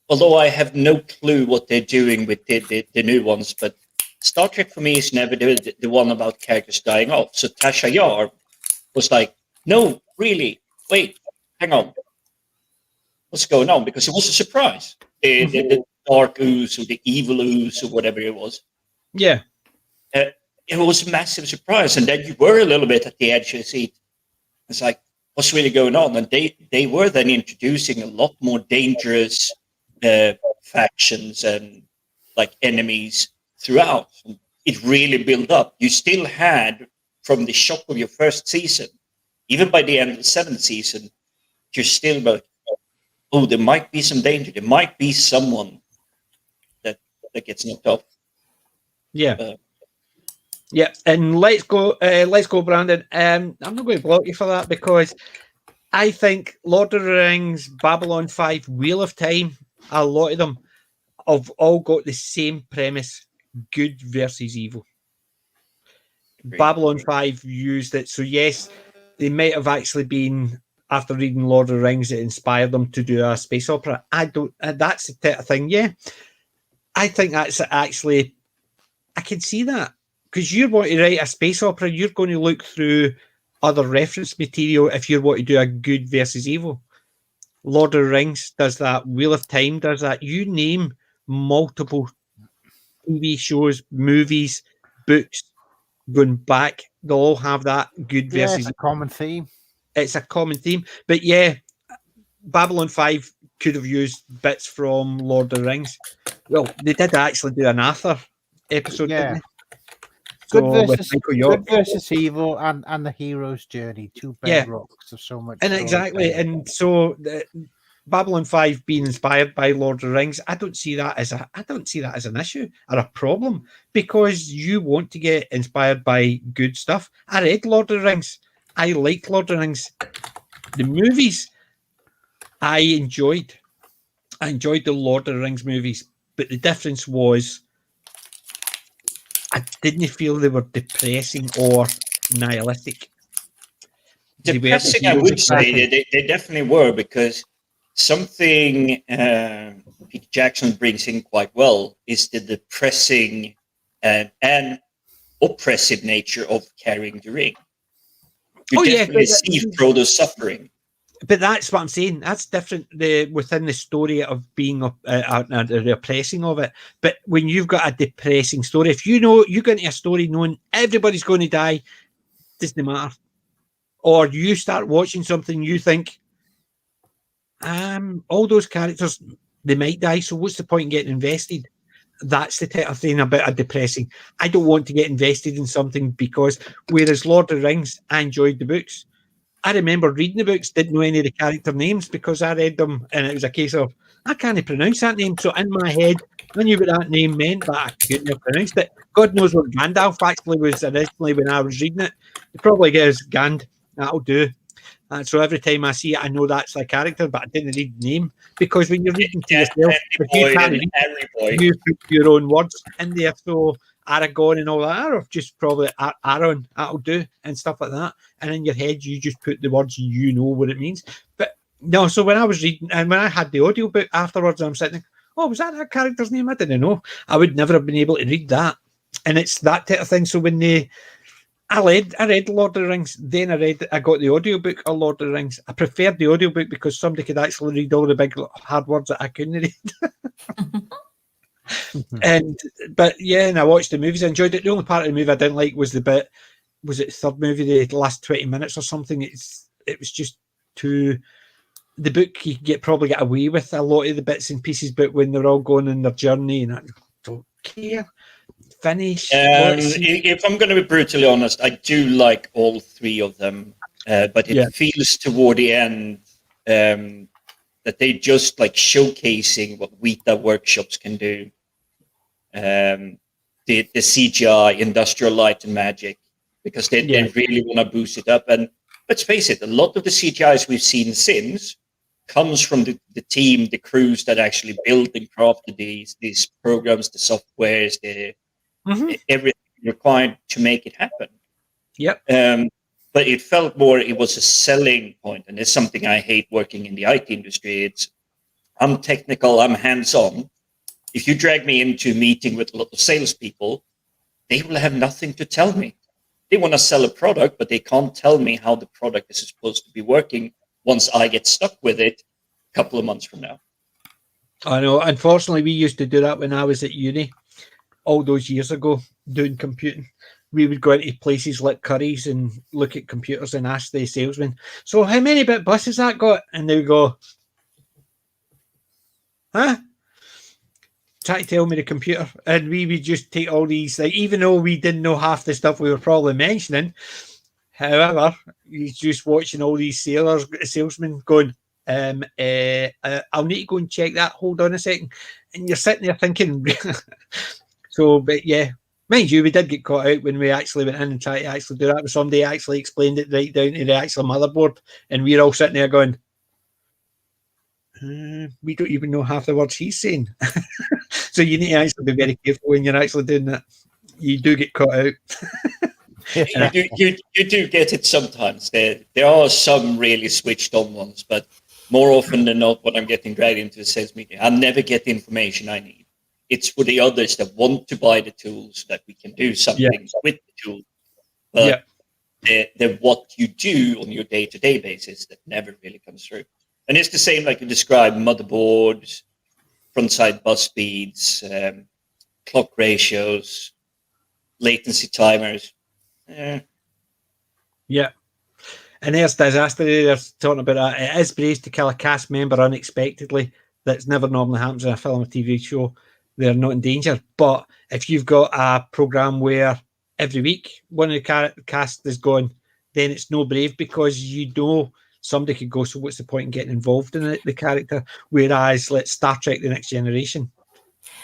although I have no clue what they're doing with the new ones, but Star Trek for me is never the one about characters dying off. So Tasha Yar was like, no, really, wait, hang on, what's going on? Because it was a surprise. The dark ooze or the evil ooze or whatever it was. Yeah. It was a massive surprise. And then you were a little bit at the edge of the seat. It's like, what's really going on? And they were then introducing a lot more dangerous factions and like enemies throughout. And it really built up. You still had, from the shock of your first season, even by the end of the seventh season, you're still about, there might be some danger. There might be someone that gets knocked off. Yeah. Yeah, and let's go, Brandon. I'm not going to block you for that, because I think Lord of the Rings, Babylon 5, Wheel of Time, a lot of them have all got the same premise: good versus evil. Babylon 5 used it, so yes, they might have actually been, after reading Lord of the Rings, it inspired them to do a space opera. That's the type of thing. Yeah, I think that's actually, I can see that. Because you want to write a space opera, you're going to look through other reference material if you want to do a good versus evil. Lord of the Rings does that. Wheel of Time does that. You name multiple TV shows, movies, books, going back, they'll all have that good versus evil. It's a common theme. It's a common theme. But yeah, Babylon 5 could have used bits from Lord of the Rings. Well, they did actually do an Arthur episode, didn't they? Good versus evil and the hero's journey, two bedrocks of so much. And exactly, and so Babylon 5 being inspired by Lord of the Rings, I don't see that as an issue or a problem, because you want to get inspired by good stuff. I read Lord of the Rings. I liked Lord of the Rings. The movies I enjoyed the Lord of the Rings movies, but the difference was I didn't feel they were depressing or nihilistic. Depressing, I would say they definitely were, because something Peter Jackson brings in quite well is the depressing and oppressive nature of carrying the ring. You definitely see Frodo's suffering. But that's what I'm saying. That's different within the story of being the oppressing of it. But when you've got a depressing story, if you know you go into a story knowing everybody's going to die, doesn't matter. Or you start watching something, you think, all those characters, they might die, so what's the point in getting invested? That's the type of thing about a depressing. I don't want to get invested in something, because whereas Lord of the Rings, I enjoyed the books. I remember reading the books, didn't know any of the character names because I read them, and it was a case of I can't pronounce that name. So in my head, I knew what that name meant, but I couldn't have pronounced it. God knows what Gandalf actually was originally when I was reading it. They probably guess Gand. That'll do. So every time I see it, I know that's a character, but I didn't read the name because when you're reading to yourself, if you can't read, you put your own words in there. So Aragorn and all that, or just probably Aaron, that'll do, and stuff like that. And in your head, you just put the words, you know what it means. But no, so when I was reading, and when I had the audiobook afterwards, I'm sitting there, oh, was that character's name? I didn't know. I would never have been able to read that. And it's that type of thing. So when I read Lord of the Rings, then I got the audiobook of Lord of the Rings. I preferred the audiobook because somebody could actually read all the big hard words that I couldn't read. But I watched the movies. I enjoyed it. The only part of the movie I didn't like was the third movie, the last 20 minutes or something. It was just too. The book you could probably get away with a lot of the bits and pieces, but when they're all going on their journey, and I don't care. Finish. If I'm going to be brutally honest, I do like all three of them, but it feels toward the end that they just like showcasing what Weta Workshops can do. The CGI, Industrial Light and Magic, because they really want to boost it up. And let's face it, a lot of the CGIs we've seen since comes from the team, the crews that actually built and crafted these programs, the softwares, everything required to make it happen. Yep. But it felt more, it was a selling point, and it's something I hate working in the IT industry. I'm technical, I'm hands-on. If you drag me into a meeting with a lot of salespeople, they will have nothing to tell me. They want to sell a product, but they can't tell me how the product is supposed to be working once I get stuck with it a couple of months from now. I know. Unfortunately, we used to do that when I was at uni all those years ago doing computing. We would go into places like Curry's and look at computers and ask the salesman, so how many bit bus has that got? And they would go, huh? Try to tell me the computer. And we would just take all these, like, even though we didn't know half the stuff we were probably mentioning, however, you're just watching all these salesmen going, I'll need to go and check that. Hold on a second. And you're sitting there thinking, so, but yeah, mind you, we did get caught out when we actually went in and tried to actually do that. But somebody actually explained it right down to the actual motherboard. And we're all sitting there going, we don't even know half the words he's saying. So you need to actually be very careful when you're actually doing that. You do get caught out. You do get it sometimes. There are some really switched on ones, but more often than not, when I'm getting dragged into a sales meeting, I never get the information I need. It's for the others that want to buy the tools that we can do something with the tool. But they're what you do on your day-to-day basis that never really comes through. And it's the same like you described, motherboards, front-side bus speeds, clock ratios, latency timers. Yeah. And there's disaster. They're talking about that. It is brave to kill a cast member unexpectedly. That's never normally happens in a film or TV show. They're not in danger. But if you've got a program where every week one of the cast is gone, then it's no brave because you know somebody could go, so what's the point in getting involved in the character? Whereas, let's Star Trek The Next Generation.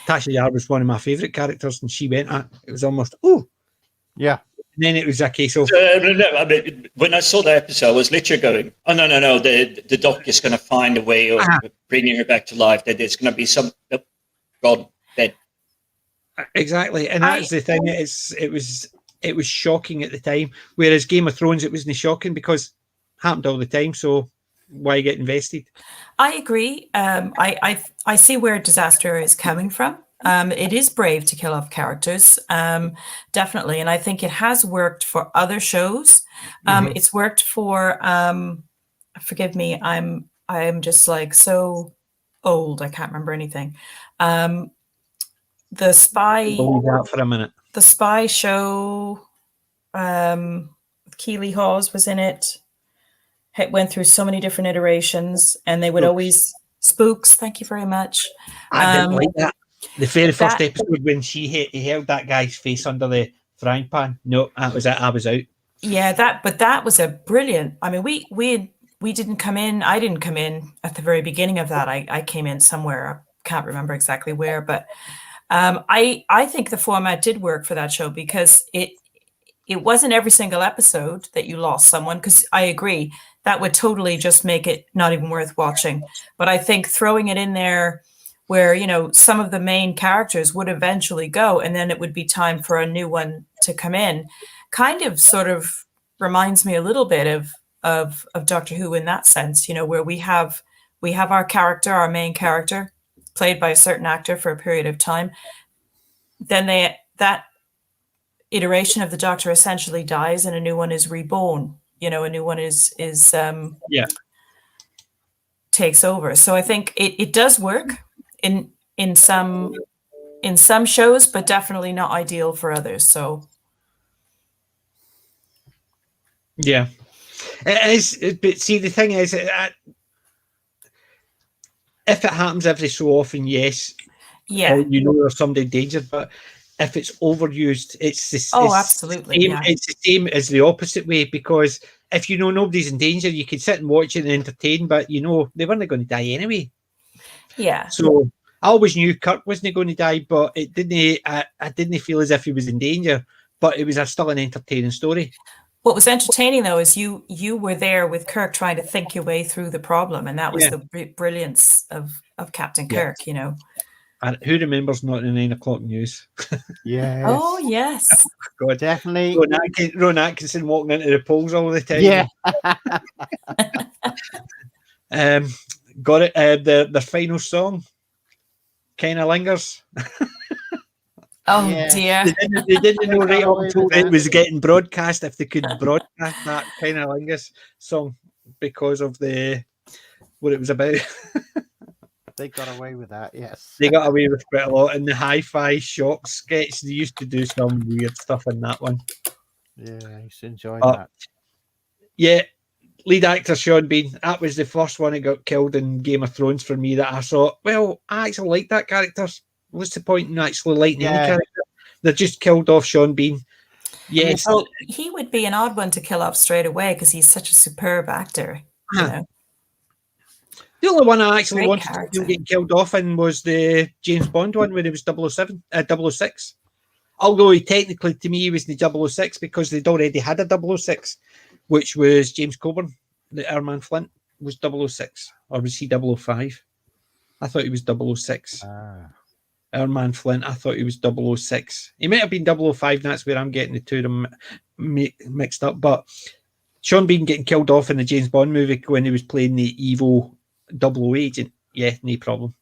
Tasha Yar was one of my favourite characters, and she went at it was almost, yeah. And then it was a case of... when I saw the episode, I was literally going, oh, no, the doc is going to find a way of bringing her back to life. That there's going to be some... God, dead. Exactly, and that's the thing. It was shocking at the time, whereas Game of Thrones, it wasn't shocking because it happened all the time, so why get invested? I agree. I see where disaster is coming from. It is brave to kill off characters, definitely, and I think it has worked for other shows. It's worked for. Forgive me, I'm just like so old. I can't remember anything. The Spy. Believe that for a minute. The Spy show. Keely Hawes was in it. It went through so many different iterations, and they would always Spooks. Thank you very much. I didn't like that. The very first episode when he held that guy's face under the frying pan. No, that was it. I was out. Yeah, that was a brilliant. I mean, we didn't come in. I didn't come in at the very beginning of that. I came in somewhere. I can't remember exactly where, but I think the format did work for that show because it wasn't every single episode that you lost someone, because I agree that would totally just make it not even worth watching. But I think throwing it in there where, you know, some of the main characters would eventually go and then it would be time for a new one to come in kind of sort of reminds me a little bit of Doctor Who in that sense, you know, where we have our character, our main character, played by a certain actor for a period of time. Then that iteration of the Doctor essentially dies and a new one is reborn. You know, a new one is takes over. So I think it does work in some shows, but definitely not ideal for others. So yeah, it is. But see, the thing is, if it happens every so often, yes, you know there's somebody in danger, but if it's overused, it's absolutely. It's the same as the opposite way, because if you know nobody's in danger, you can sit and watch it and entertain, but you know they weren't going to die anyway. Yeah. So I always knew Kirk wasn't going to die, but it didn't. I didn't feel as if he was in danger, but it was still an entertaining story. What was entertaining though is you were there with Kirk trying to think your way through the problem, and that was the brilliance of Captain Kirk. You know. And who remembers not in 9 o'clock news? Yes. Oh, yes. God, definitely. Ron Atkinson walking into the polls all the time. Yeah. Got it. The final song kind of lingers. Oh, dear. They didn't know right up until it was getting broadcast if they could broadcast that kind of lingers song because of what it was about. They got away with that, yes. They got away with quite a lot. In the Hi-Fi Shock sketch, they used to do some weird stuff in that one. Yeah, I used to enjoy that. Yeah, lead actor Sean Bean. That was the first one that got killed in Game of Thrones for me that I thought, well, I actually like that character. What's the point in actually liking any character? They just killed off Sean Bean. Yes. Well, he would be an odd one to kill off straight away because he's such a superb actor. You know? The only one I actually wanted to get killed off in was the James Bond one when he was 006. Although he technically, to me, he was the 006 because they'd already had a 006, which was James Coburn. The Airman Flint was 006. Or was he 005? I thought he was 006. Airman Flint, I thought he was 006. He might have been 005, and that's where I'm getting the two of them mixed up. But Sean Bean getting killed off in the James Bond movie when he was playing the evil 00 agent, no problem.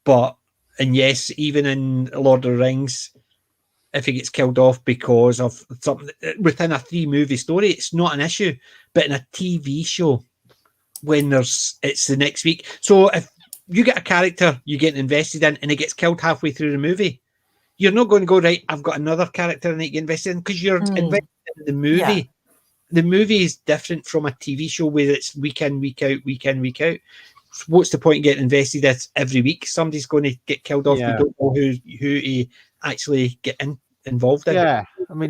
And yes, even in Lord of the Rings, if he gets killed off because of something within a 3-movie story, it's not an issue. But in a TV show, when it's the next week, so if you get a character you're getting invested in and it gets killed halfway through the movie, you're not going to go, right, I've got another character and I get invested in, because you're invested in the movie. Yeah. The movie is different from a TV show where it's week in, week out, week in, week out. What's the point in getting invested in every week? Somebody's going to get killed off. You don't know who to actually get involved in. Yeah, I mean,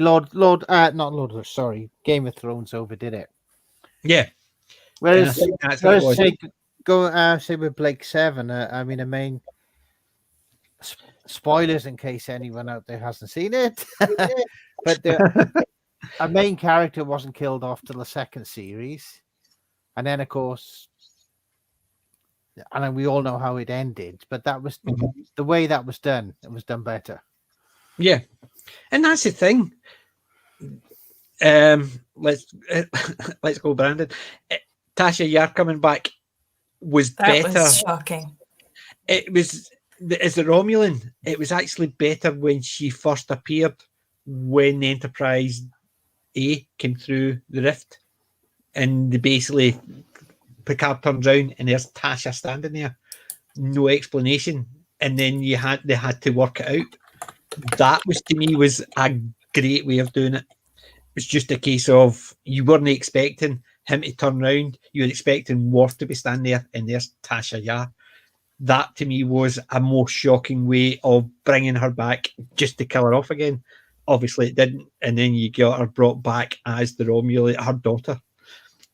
Game of Thrones overdid it. Yeah. Whereas say with Blake 7, I mean, the main spoilers in case anyone out there hasn't seen it, but our main character wasn't killed off till the second series, and then of course, and we all know how it ended. But that was the way that was done. It was done better. Yeah, and that's the thing. Let's go, Brandon. Tasha Yar coming back was better. That was shocking. It was as a Romulan. It was actually better when she first appeared, when the Enterprise A came through the rift, and they basically Picard turns around and there's Tasha standing there, no explanation, and then they had to work it out. That was, to me, was a great way of doing it. It's just a case of you weren't expecting him to turn around, you were expecting Worf to be standing there, and there's Tasha Yar. That to me was a more shocking way of bringing her back just to kill her off again. obviously it didn't. And then you got her brought back as the Romulan, her daughter,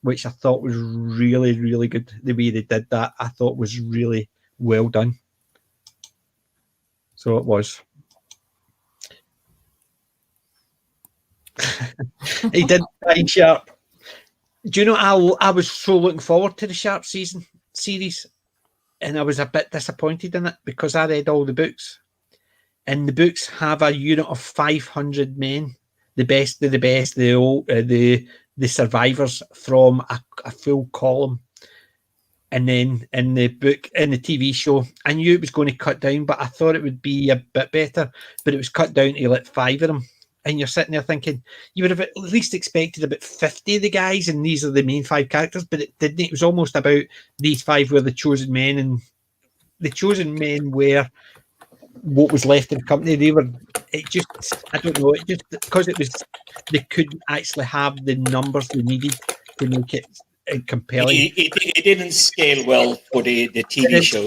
which I thought was really, really good. The way they did that, I thought was really well done. So it was. He did find Sharp. Do you know, I was so looking forward to the Sharp series, and I was a bit disappointed in it because I read all the books, and the books have a unit of 500 men, the best of the best, the survivors from a full column. And then in the book, in the TV show, I knew it was going to cut down, but I thought it would be a bit better. But it was cut down to like 5 of them. And you're sitting there thinking, you would have at least expected about 50 of the guys, and these are the main 5 characters, but it didn't. It was almost about these 5 were the chosen men, and the chosen men were what was left in the company. They were, it just, I don't know, it just, because it was, they couldn't actually have the numbers they needed to make it compelling. It didn't scale well for the TV show.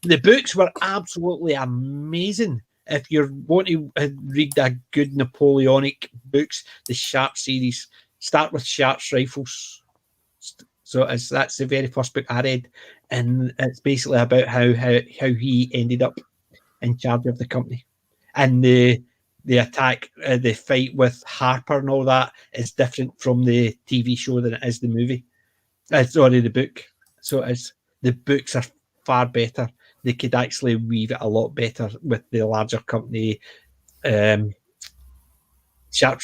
The books were absolutely amazing. If you want to read a good Napoleonic books, the Sharp series, start with Sharp's Rifles. So that's the very first book I read, and it's basically about how he ended up in charge of the company, and the attack, the fight with Harper and all that is different from the TV show than it is the movie. Sorry, the book. So the books are far better. They could actually weave it a lot better with the larger company. Sharp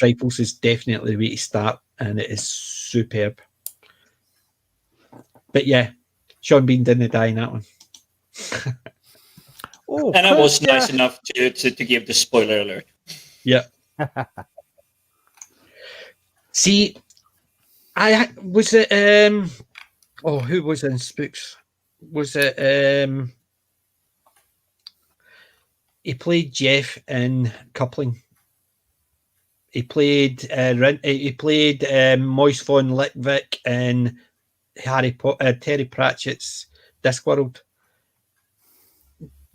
Rifles is definitely the way to start, and it is superb. But yeah, Sean Bean didn't die in that one. And I was nice enough to give the spoiler alert. Yeah. See, I was it. Who was in Spooks? Was it? He played Jeff in Coupling. He played Moise von Litvik in Terry Pratchett's Discworld.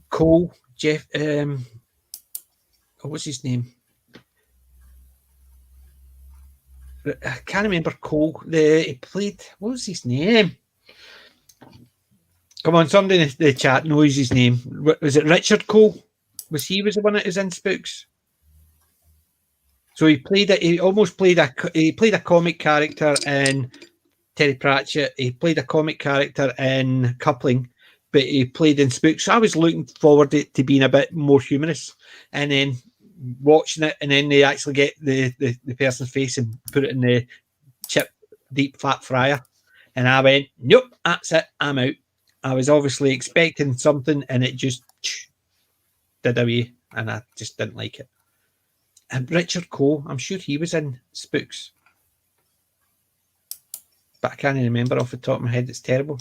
Cole, Jeff, what's his name? I can't remember Cole. He played, what was his name? Come on, somebody in the chat knows his name. Was it Richard Cole? Was the one that was in Spooks? So he played it. He played a comic character in Terry Pratchett. He played a comic character in Coupling, but he played in Spooks. So I was looking forward to being a bit more humorous, and then watching it, and then they actually get the person's face and put it in the chip deep fat fryer, and I went, nope, that's it, I'm out. I was obviously expecting something, and it just did away, and I just didn't like it. And Richard Cole, I'm sure he was in Spooks, but I can't remember off the top of my head. It's terrible.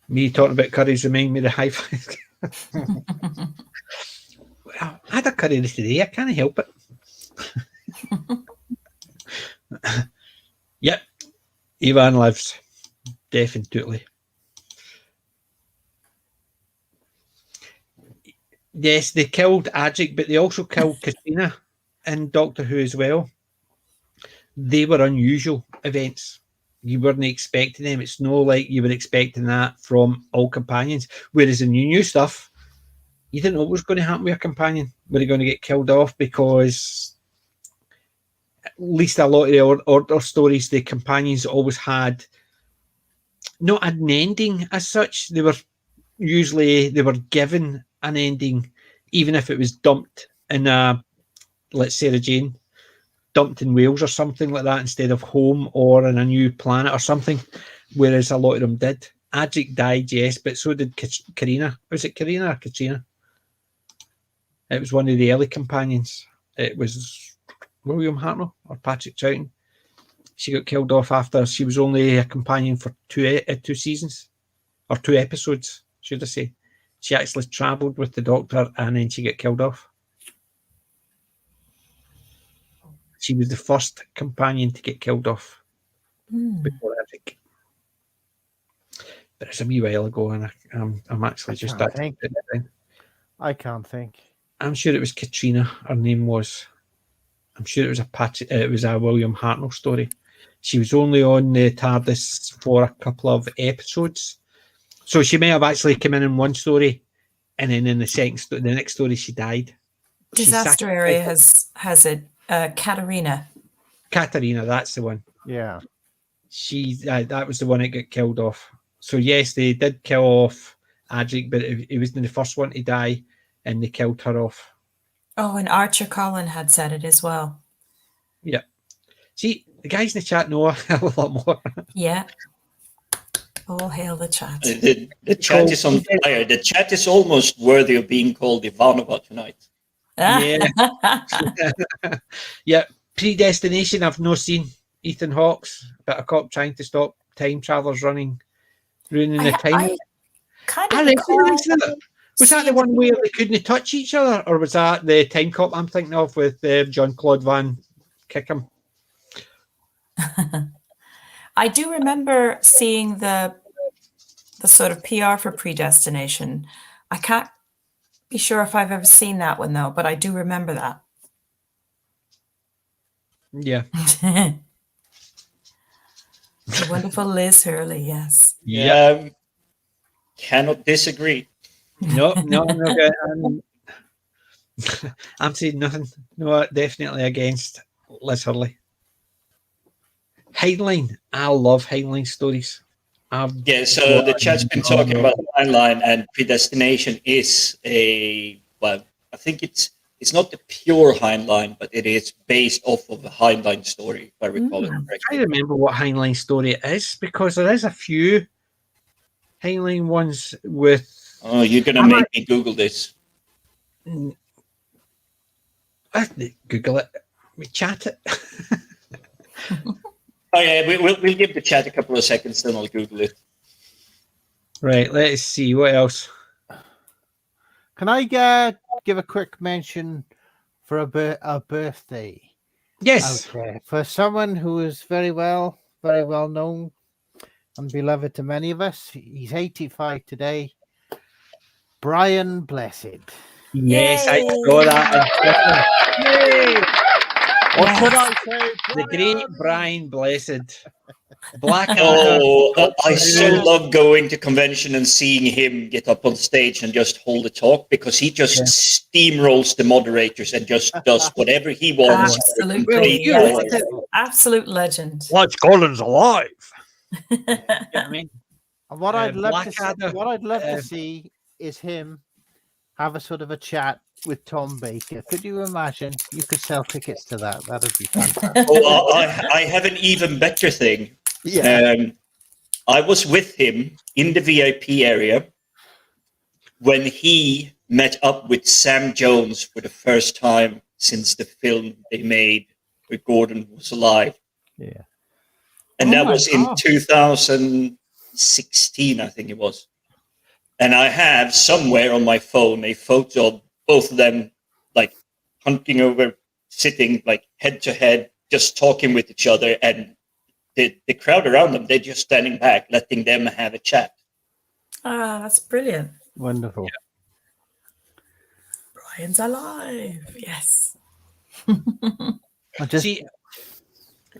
Me talking about curries remind me of the high five. Well, I had a curry today. I can't help it. Yep, Ivan lives. Definitely. Yes, they killed Adric, but they also killed Katrina in Doctor Who as well. They were unusual events. You weren't expecting them. It's no like you were expecting that from all companions. Whereas in the new stuff, you didn't know what was going to happen with your companion. Were they going to get killed off? Because at least a lot of the order stories, the companions always had not an ending as such. They were given an ending, even if it was dumped in let's say Sarah Jane, dumped in Wales or something like that instead of home or in a new planet or something, whereas a lot of them did. Adric died, yes, but so did Karina. Was it Karina or Katrina? It was one of the early companions. It was William Hartnell or Patrick Troughton. She got killed off after she was only a companion for 2 seasons, or 2 episodes, should I say. She actually travelled with the Doctor and then she got killed off. She was the first companion to get killed off before Adric. but it's a wee while ago, and I'm actually just. I can't think. I'm sure it was Katrina. Her name was. I'm sure it was a William Hartnell story. She was only on the TARDIS for a couple of episodes, so she may have actually come in one story, and then in the next story she died. Disaster Area has a Katarina. Katarina, that's the one. Yeah, that was the one that got killed off. So yes, they did kill off Adric, but it wasn't the first one to die, and they killed her off. Oh, and Archer Collin had said it as well. Yeah. See, the guys in the chat know a hell of a lot more. Yeah. All hail the chat. The chat is on fire. The chat is almost worthy of being called Ivanova tonight. Yeah. Yeah. Predestination, I've not seen. Ethan Hawke's, but a cop trying to stop time travelers ruining the time. Was that the one where they couldn't touch each other, or was that the Time Cop I'm thinking of with Jean-Claude Van Kickham? I do remember seeing the sort of PR for Predestination. I can't be sure if I've ever seen that one though, but I do remember that. Yeah. The wonderful Liz Hurley, yes. Yeah. Cannot disagree. No. I'm saying nothing. No, definitely against Liz Hurley. Heinlein. I love Heinlein stories. So the chat's been talking about Heinlein, and Predestination is I think it's not the pure Heinlein, but it is based off of a Heinlein story, if I recall it correctly. I remember what Heinlein story it is, because there is a few Heinlein ones with... Oh, you're going to make me Google this. Google it. We chat it. Oh, yeah, we'll give the chat a couple of seconds, then I'll Google it. Right, let's see. What else? Can I give a quick mention for a birthday? Yes. Okay. For someone who is very well known and beloved to many of us. He's 85 today. Brian Blessed. Yes, I saw that. Yay! What could I say? The great Brian Blessed. Blackadder. Oh, I so love going to convention and seeing him get up on stage and just hold a talk, because he just steamrolls the moderators and just does whatever he wants. Absolutely. Absolute legend. Lodge Collins alive. You know what I mean? And what I'd love to see is him have a sort of a chat with Tom Baker. Could you imagine? You could sell tickets to that. That'd be fantastic. Oh, I have an even better thing. Yeah. I was with him in the VIP area when he met up with Sam Jones for the first time since the film they made where Gordon was alive. Yeah. And that was in 2016, I think it was. And I have somewhere on my phone a photo of both of them, like hunking over, sitting like head to head, just talking with each other. And the crowd around them, they're just standing back, letting them have a chat. Ah, that's brilliant. Wonderful. Yeah. Brian's alive. Yes. See,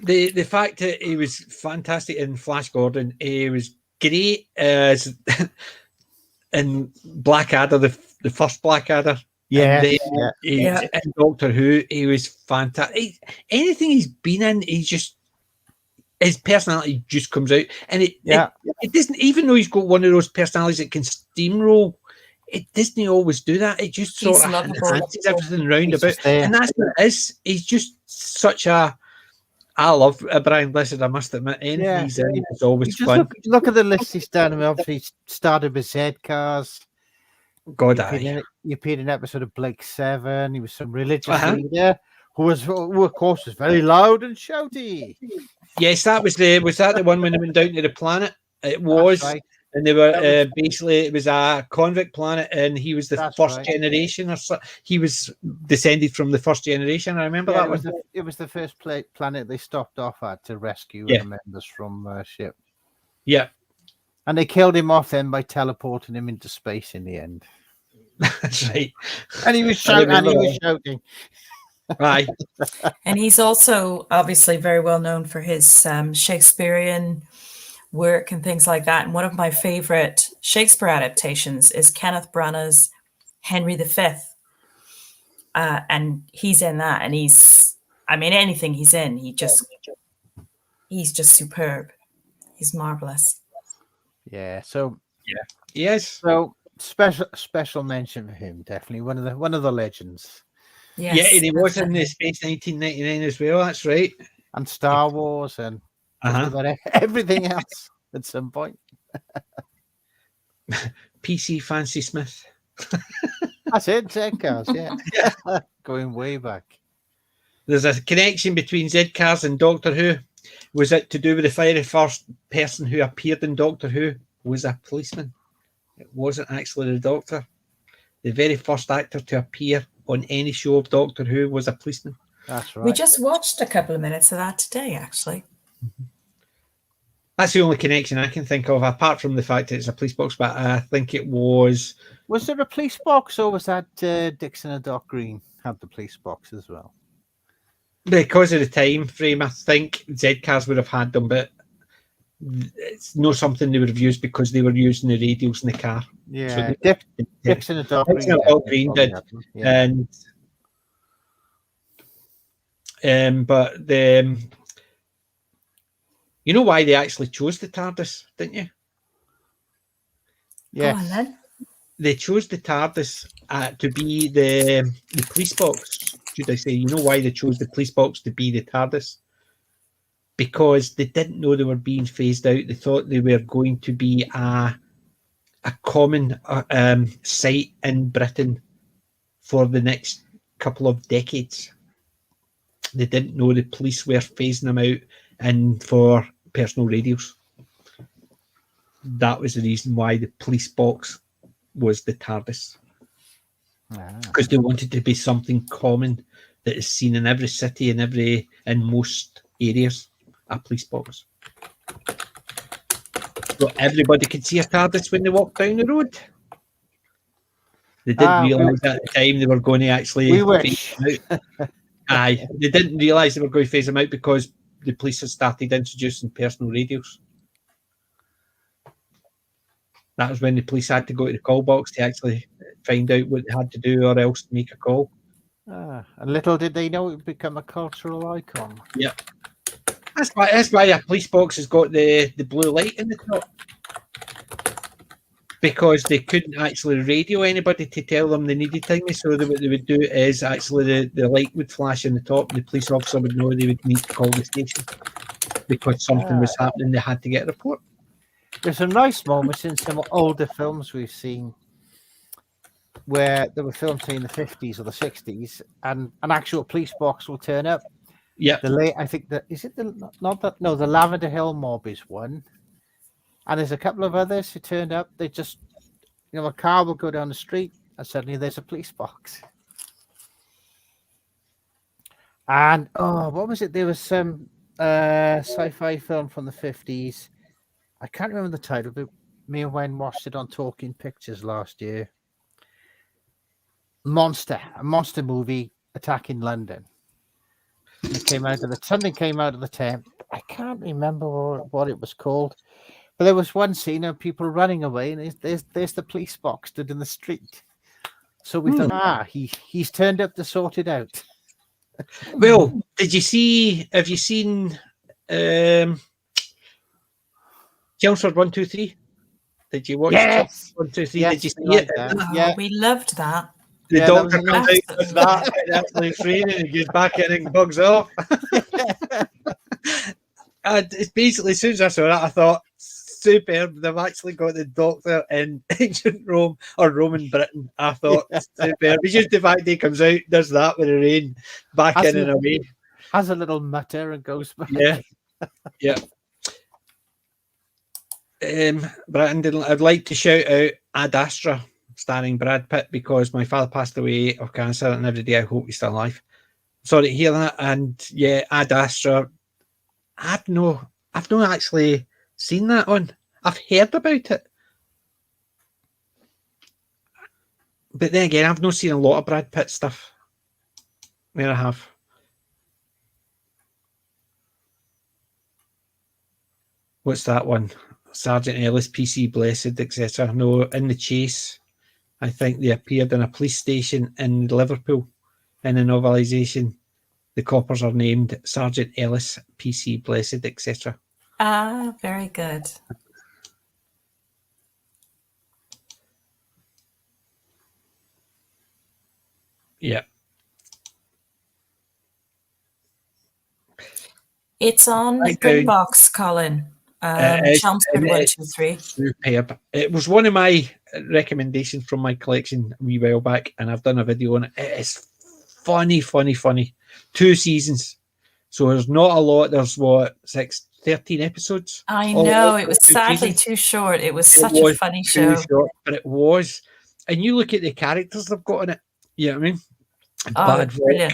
the fact that he was fantastic in Flash Gordon, he was great as in Blackadder, the first Blackadder. Yeah. And Doctor Who, he was fantastic. Anything he's been in, his personality just comes out, and it doesn't. Even though he's got one of those personalities that can steamroll, it doesn't always do that. It just sort of enhances everything round about, and that's what it is. He's just such a. I love Brian Blessed, I must admit. Anything he's in is always fun. Look at the list he's done. I mean, obviously, he started with Z-Cars. God, you appeared in an episode of Blake 7. He was some religious leader who, of course, was very loud and shouty. Yes, that was the one when they went down to the planet? It was. Right. And they were basically, it was a convict planet, and he was the first generation, or so. He was descended from the first generation. I remember that one. It was the first planet they stopped off at to rescue the members from ship. Yeah. And they killed him off then by teleporting him into space in the end. That's right. And he was shouting. Right. And he's also obviously very well known for his Shakespearean work and things like that. And one of my favorite Shakespeare adaptations is Kenneth Branagh's Henry V. And he's in that. And anything he's in, he's just superb. He's marvelous. Yeah. So Yes. So special mention for him. Definitely one of the legends. Yes, yeah, and he was in the Space 1999 as well. That's right. And Star Wars and everything else at some point. PC Fancy Smith. That's it, Z-Cars, yeah. Going way back. There's a connection between Z-Cars and Doctor Who. Was it to do with the very first person who appeared in Doctor Who was a policeman? It wasn't actually the Doctor. The very first actor to appear on any show of Doctor Who was a policeman. That's right. We just watched a couple of minutes of that today, actually. That's the only connection I can think of, apart from the fact that it's a police box, but I think it was... Was there a police box, or was that Dixon and Doc Green had the police box as well? Because of the time frame, I think Z-Cars would have had them, but it's not something they would have used because they were using the radios in the car. Yeah, so Dixon and Doc Green did. Yeah. But you know why they actually chose the TARDIS, didn't you? Yeah. Go on, then. They chose the TARDIS to be the police box, should I say. You know why they chose the police box to be the TARDIS? Because they didn't know they were being phased out. They thought they were going to be a common sight in Britain for the next couple of decades. They didn't know the police were phasing them out and for personal radios. That was the reason why the police box was the TARDIS. Because they wanted to be something common that is seen in every city and in most areas. A police box. So everybody could see a TARDIS when they walked down the road. They didn't realise at the time they were going to actually phase them out. Aye, they didn't realise they were going to phase them out because the police had started introducing personal radios. That was when the police had to go to the call box to actually find out what they had to do or else to make a call. And little did they know it would become a cultural icon. Yeah. That's why a police box has got the blue light in the top. Because they couldn't actually radio anybody to tell them they needed things. So what they would do is actually the light would flash in the top. The police officer would know they would need to call the station because something was happening. They had to get a report. There's some nice moments in some older films we've seen where they were filmed in the 50s or the 60s and an actual police box will turn up. Yeah. I think that is it the Lavender Hill mob is one. And there's a couple of others who turned up. They just, a car will go down the street and suddenly there's a police box. And, what was it? There was some sci-fi film from the 50s. I can't remember the title, but me and Wayne watched it on Talking Pictures last year. A monster movie attacking London. Something came out of the tent. I can't remember what it was called. But there was one scene of people running away, and there's the police box stood in the street. So we thought, he's turned up to sort it out. Well, have you seen Chelmsford 123? Did you watch Yes. 123? Yes, Did you see it? Yeah. We loved that. The doctor comes out with that and actually freeing and he goes back in and bugs off. And it's basically, as soon as I saw that, I thought, superb. They've actually got the doctor in ancient Rome or Roman Britain. I thought, superb. It's just the fact he comes out, does that with the rain, back in and away. Has a little mutter and goes back. Yeah. Yeah. Brandon, I'd like to shout out Ad Astra, starring Brad Pitt, because my father passed away of cancer, and every day I hope he's still alive. Sorry to hear that. And yeah, Ad Astra, I've not actually seen that one. I've heard about it. But then again, I've not seen a lot of Brad Pitt stuff. There I have. What's that one? Sergeant Ellis, PC Blessed, etc. No, In the Chase. I think they appeared in a police station in Liverpool in a novelisation. The coppers are named Sergeant Ellis, PC Blessed, etc. Ah, very good. Yeah. It's on Boombox, Colin. Chelmsford 1, 2, 3. Superb. It was one of my recommendations from my collection a wee while back, and I've done a video on it. It is funny. 2 seasons. So there's not a lot. There's 13 episodes? I know. It was sadly too short. It was such a funny show. Short, but it was. And you look at the characters they've got in it. You know what I mean? Bad work.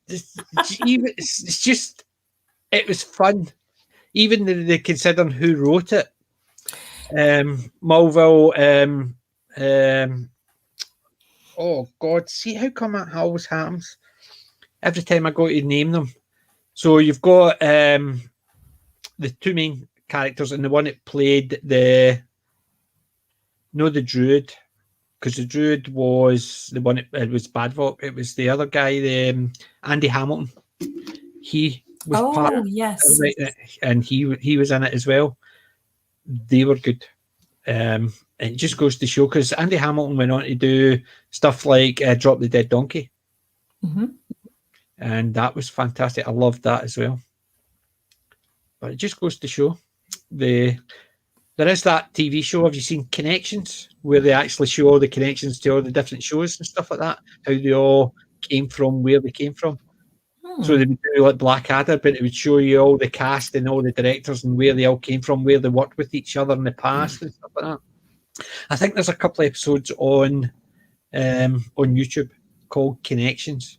It's just, it was fun. Even they considering who wrote it. Mulville. Oh God! See how come that always happens every time I go to name them. So you've got the 2 main characters, and the one that played the Druid, because the Druid was the one. It was Badvolk. It was the other guy, Andy Hamilton. He was part of it, and he was in it as well. They were good. It just goes to show, because Andy Hamilton went on to do stuff like Drop the Dead Donkey. Mm-hmm. And that was fantastic. I loved that as well. But it just goes to show there is that TV show. Have you seen Connections, where they actually show all the connections to all the different shows and stuff like that? How they all came from, where they came from. So they would do like Blackadder, but it would show you all the cast and all the directors and where they all came from, where they worked with each other in the past and stuff like that. I think there's a couple of episodes on YouTube called Connections.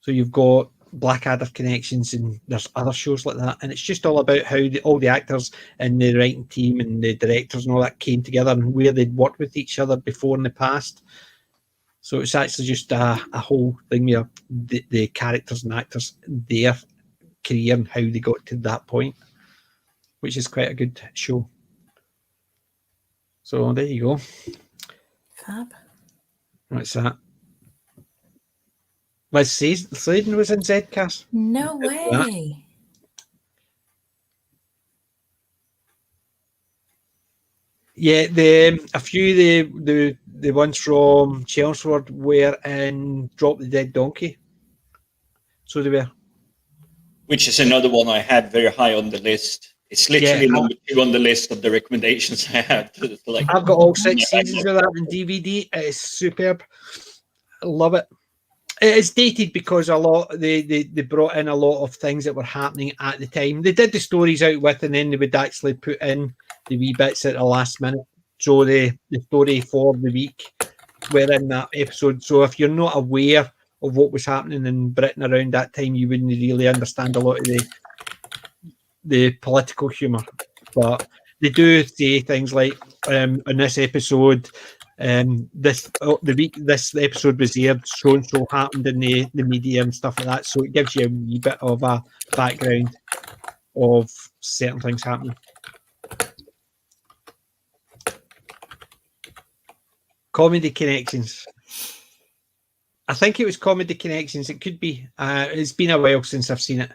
So you've got Blackadder Connections, and there's other shows like that, and it's just all about how all the actors and the writing team and the directors and all that came together, and where they'd worked with each other before in the past. So it's actually just a whole thing where the characters and actors, their career and how they got to that point, which is quite a good show. So there you go. Fab. What's that? Liz Sladen was in Zcast. No way. Yeah, a few the ones from Chelmsford were in Drop the Dead Donkey. So they were. Which is another one I had very high on the list. It's literally number 2 on the list of the recommendations I have. I've got all 6 seasons of that on DVD. It is superb. I love it. It is dated because a lot they brought in a lot of things that were happening at the time. They did the stories out with, and then they would actually put in the wee bits at the last minute. So the story for the week were in that episode. So if you're not aware of what was happening in Britain around that time, you wouldn't really understand a lot of the political humour. But they do say things like in this episode, this episode was aired, so and so happened in the media and stuff like that. So it gives you a wee bit of a background of certain things happening. Comedy Connections. I think it was Comedy Connections. It could be. It's been a while since I've seen it,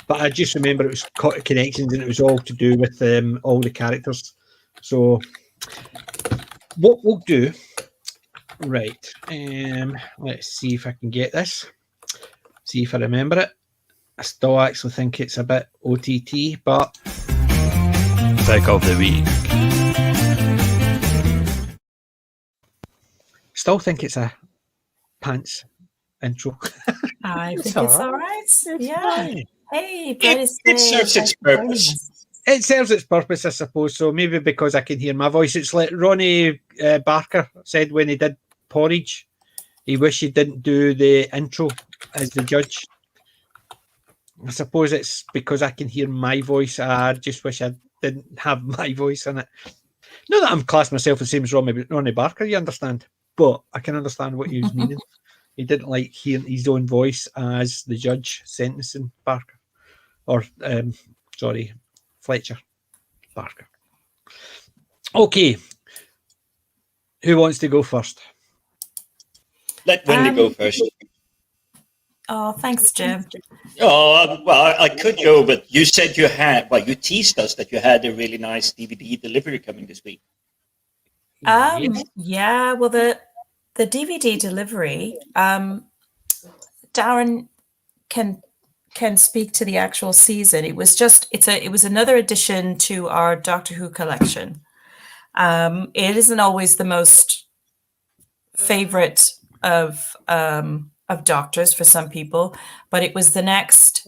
but I just remember it was Connections, and it was all to do with all the characters. So what we'll do, right? Let's see if I can get this. See if I remember it. I still actually think it's a bit OTT, but Take of the week. Still think it's a pants intro. I think it's all right. Yeah. Hey, it serves its purpose. It serves its purpose, I suppose. So maybe because I can hear my voice. It's like Ronnie Barker said when he did Porridge. He wished he didn't do the intro as the judge. I suppose it's because I can hear my voice. I just wish I didn't have my voice in it. Not that I'm classing myself the same as Ronnie Barker, you understand, but I can understand what he was meaning. He didn't like hearing his own voice as the judge sentencing Barker, or Fletcher Barker. Okay, who wants to go first? Let Wendy go first. Oh, thanks, Jim. Oh, well, I could go, but you said you had, you teased us that you had a really nice DVD delivery coming this week. Yeah, well, the DVD delivery, Darren can speak to the actual season. It was another addition to our Doctor Who collection. It isn't always the most favorite of Doctors for some people, but it was the next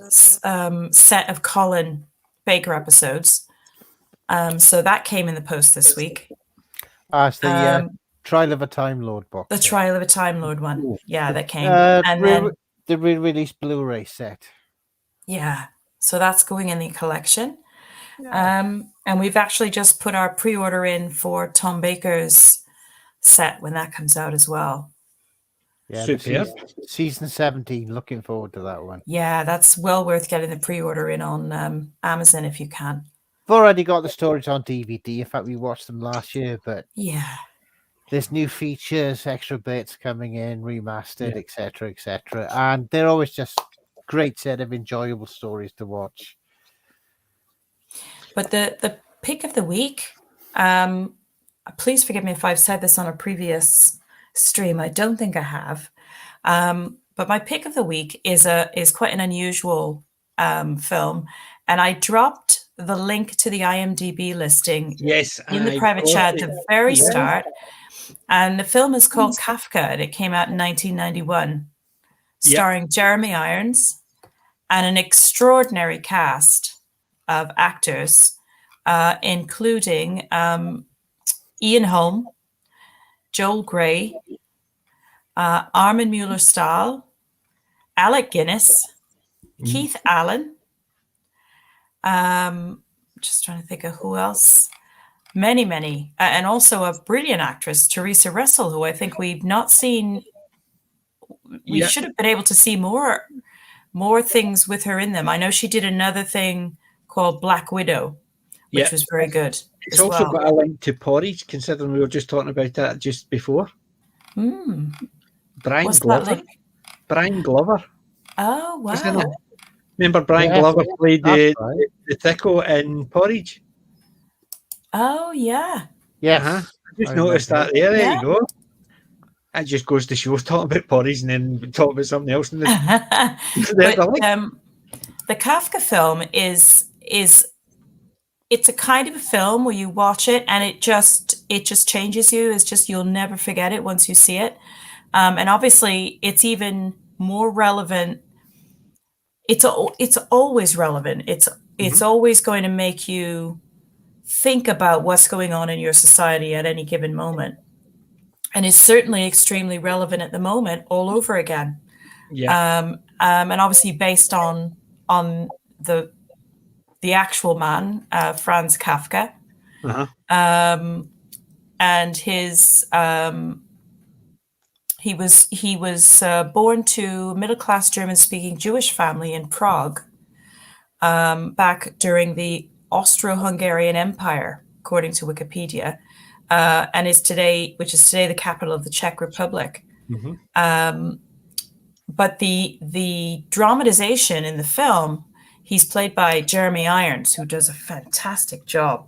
set of Colin Baker episodes. So that came in the post this week. It's the Trial of a Time Lord box. The Trial of a Time Lord one. Yeah, that came. And then the re-release Blu-ray set. Yeah. So that's going in the collection. Yeah. And we've actually just put our pre-order in for Tom Baker's set when that comes out as well. Yeah, season 17. Looking forward to that one. Yeah, that's well worth getting the pre-order in on Amazon if you can. I've already got the stories on DVD. In fact, we watched them last year, but yeah, there's new features, extra bits coming in, remastered, etc., and they're always just great set of enjoyable stories to watch. But the pick of the week, please forgive me if I've said this on a previous stream. I don't think I have, but my pick of the week is quite an unusual film, and I dropped the link to the IMDb listing in the private chat at the very start. And the film is called Kafka, and it came out in 1991, starring Jeremy Irons and an extraordinary cast of actors, including Ian Holm, Joel Grey, Armin Mueller-Stahl, Alec Guinness, Keith Allen, just trying to think of who else. Many, and also a brilliant actress, Teresa Russell, who I think we've not seen. We should have been able to see more things with her in them. I know she did another thing called Black Widow, which was very good. It's also got a link to Porridge, considering we were just talking about that just before. Brian Glover. Brian Glover. Oh, wow. Remember Brian Glover played the Tickle in Porridge? Oh, yeah. Yeah. I just noticed that there. There you go. That just goes to show talking about Porridge and then talk about something else. The Kafka film is it's a kind of a film where you watch it and it just changes you. It's just, you'll never forget it once you see it. And obviously it's even more relevant. It's always relevant. It's always going to make you think about what's going on in your society at any given moment. And it's certainly extremely relevant at the moment all over again. And obviously based on the actual man, Franz Kafka, and his he was born to a middle-class German-speaking Jewish family in Prague back during the Austro-Hungarian Empire, according to Wikipedia, and which is today the capital of the Czech Republic. But the dramatization in the film, he's played by Jeremy Irons, who does a fantastic job.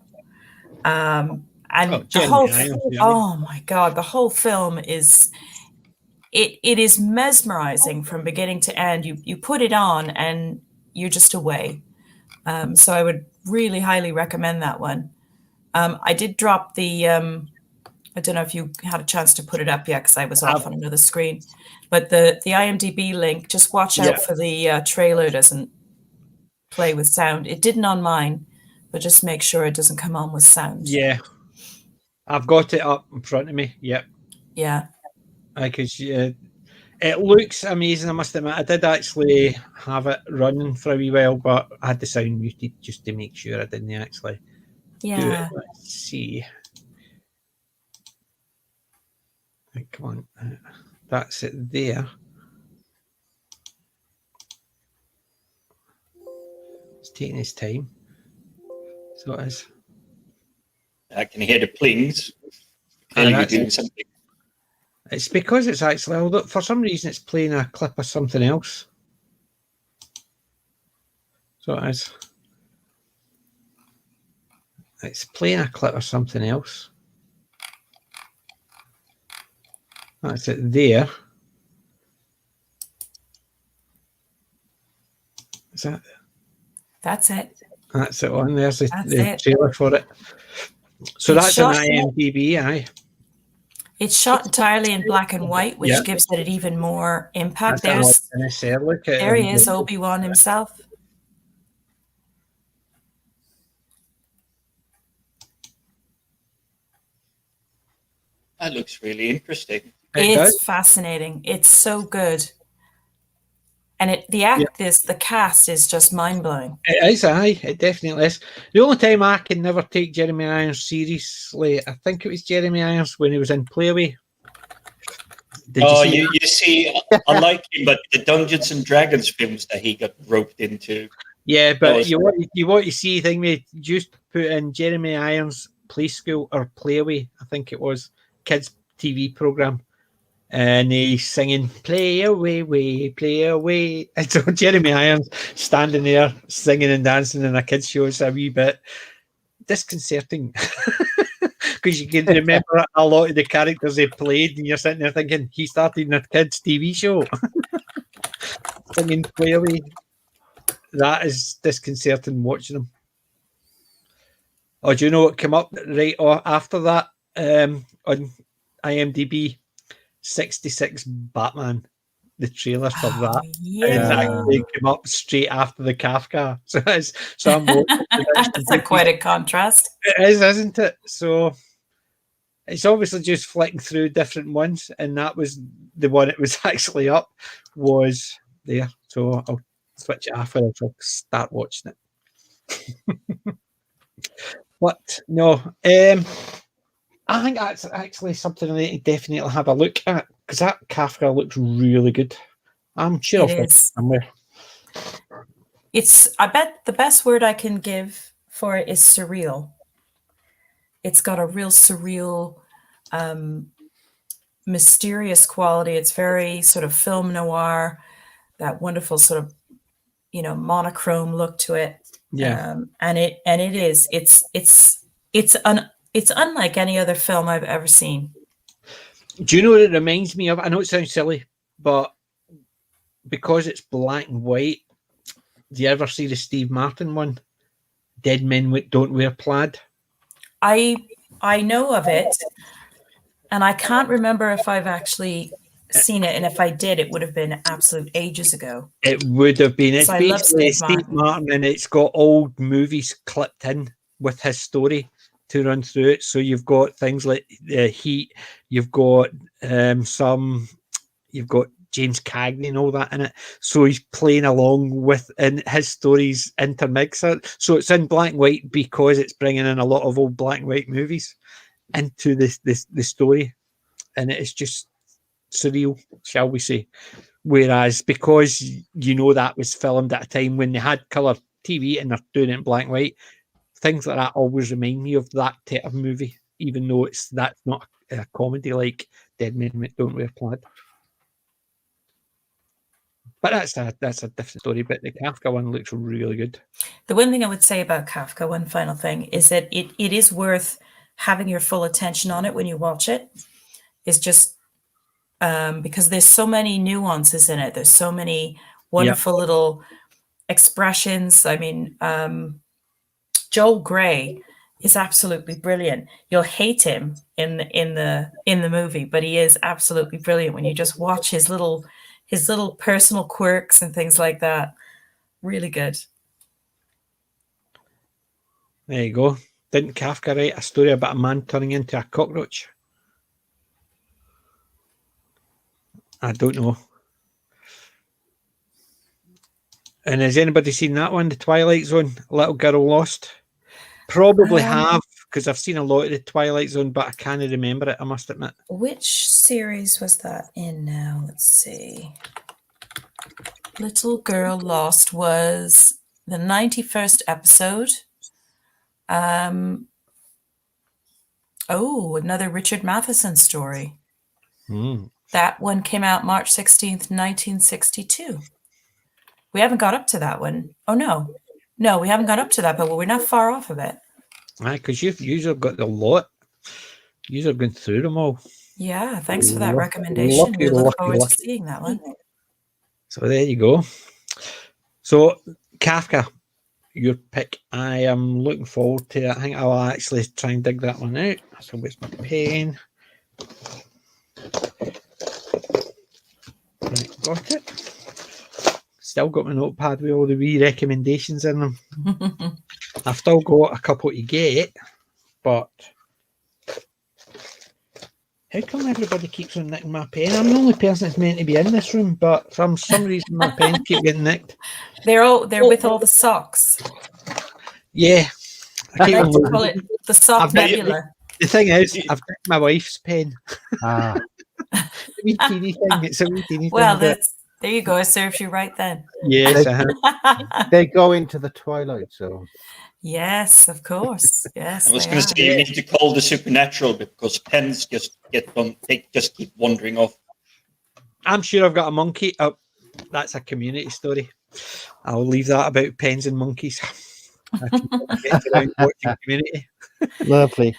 Oh my God, the whole film is it is mesmerizing from beginning to end. You put it on and you're just away. So I would really highly recommend that one. I did drop the I don't know if you had a chance to put it up yet because I was off on another screen. But the IMDb link, just watch out for the trailer doesn't play with sound. It didn't on mine, but just make sure it doesn't come on with sound. Yeah. I've got it up in front of me. Yep. Yeah. Because It looks amazing, I must admit. I did actually have it running for a wee while, but I had the sound muted just to make sure I didn't actually do it. Let's see. Come on. That's it there. It's taking its time. So it is. I can hear the plings. Clearly you're doing something. It's because it's actually, although for some reason it's playing a clip of something else. So it is. It's playing a clip of something else. That's it there. Is that? That's it. That's it on. There's the trailer for it. So that's an IMDb, aye. It's shot entirely in black and white, which gives it even more impact. There he is, Obi-Wan himself. That looks really interesting. It's fascinating. It's so good. And the cast is just mind-blowing. It is, aye. It definitely is. The only time I can never take Jeremy Irons seriously, I think it was Jeremy Irons when he was in Playaway. You see, I like him, but the Dungeons and Dragons films that he got roped into. Yeah, but you want to see thing we just put in Jeremy Irons Play School or Playaway, I think it was, kids TV program. And he's singing "Play Away, Play Away." And so Jeremy Irons standing there singing and dancing in a kids' show is a wee bit disconcerting because you can remember a lot of the characters they played, and you're sitting there thinking he started in a kids' TV show singing "Play Away." That is disconcerting watching him. Oh, do you know what came up right after that on IMDb? 66 Batman, the trailer for that. Yeah. It's actually came up straight after the Kafka. That's quite a contrast. It is, isn't it? So it's obviously just flicking through different ones, and that was the one it was actually up was there. So I'll switch it off and I'll start watching it. But no, I think that's actually something I need to definitely have a look at because that Kafka looks really good. I'm sure it is. Somewhere. I bet the best word I can give for it is surreal. It's got a real surreal, mysterious quality. It's very sort of film noir, that wonderful sort of, monochrome look to it. Yeah. It's unlike any other film I've ever seen. Do you know what it reminds me of? I know it sounds silly, but because it's black and white, do you ever see the Steve Martin one? Dead Men Don't Wear Plaid? I know of it, and I can't remember if I've actually seen it, and if I did, it would have been absolute ages ago. It would have been. It's basically Steve Martin, and it's got old movies clipped in with his story to run through it. So you've got things like Heat, you've got you've got James Cagney and all that in it. So he's playing along with, and his stories intermix it. So it's in black and white because it's bringing in a lot of old black and white movies into the story, and it is just surreal, shall we say? Whereas because that was filmed at a time when they had colour TV and they're doing it in black and white. Things like that always remind me of that type of movie, even though that's not a comedy like Dead Men Don't Wear Plaid. But that's a different story. But the Kafka one looks really good. The one thing I would say about Kafka, one final thing, is that it is worth having your full attention on it when you watch it. It's just because there's so many nuances in it. There's so many wonderful little expressions. I mean, Joel Grey is absolutely brilliant. You'll hate him in the movie, but he is absolutely brilliant when you just watch his little personal quirks and things like that. Really good. There you go. Didn't Kafka write a story about a man turning into a cockroach? I don't know. And has anybody seen that one, The Twilight Zone? Little Girl Lost? Probably have, because I've seen a lot of The Twilight Zone, but I can't remember it, I must admit. Which series was that in now? Let's see. Little Girl Lost was the 91st episode. Another Richard Matheson story. That one came out March 16th, 1962. We haven't got up to that one. Oh, no. No, we haven't got up to that, but we're not far off of it. Because you've got the lot. You've gone through them all. Yeah, thanks for that recommendation. We look forward to seeing that one. So there you go. So, Kafka, your pick. I am looking forward to it. I think I'll actually try and dig that one out. So where's my pen? Right, got it. Still got my notepad with all the wee recommendations in them. I've still got a couple to get, but how come everybody keeps on nicking my pen? I'm the only person that's meant to be in this room, but for some reason my pens keep getting nicked. They're with all the socks. Yeah. I like to call it the sock nebula. The thing is, I've got my wife's pen. Ah. It's a wee teeny thing. It's a wee teeny well, thing. There you go. It serves you right then. Yes, they go into the Twilight Zone. Yes, of course. Yes. I was going to say you need to call the supernatural because pens just they just keep wandering off. I'm sure I've got a monkey. Oh, that's a community story. I'll leave that about pens and monkeys. I can get around watching Community. Lovely.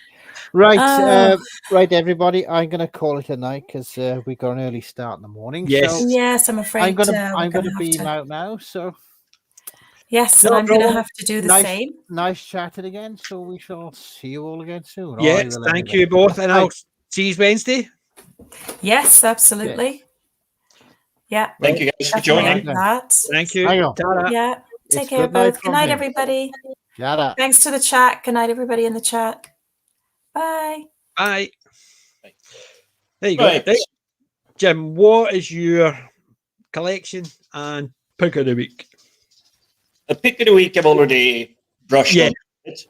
Right, right, everybody. I'm going to call it a night because we got an early start in the morning. Yes, so yes. I'm afraid I'm going to beam out now. So yes, and I'm going to have to do the same. Nice chatting again. So we shall see you all again soon. Yes, thank you both, and I'll see you Wednesday. Yes, absolutely. Yeah. Thank you guys for joining. Thank you. Yeah. Take care, both. Good night, everybody. Thanks to the chat. Good night, everybody in the chat. Bye. Bye. There you go. Right. Jim, what is your collection and pick of the week? The pick of the week I've already brushed on it.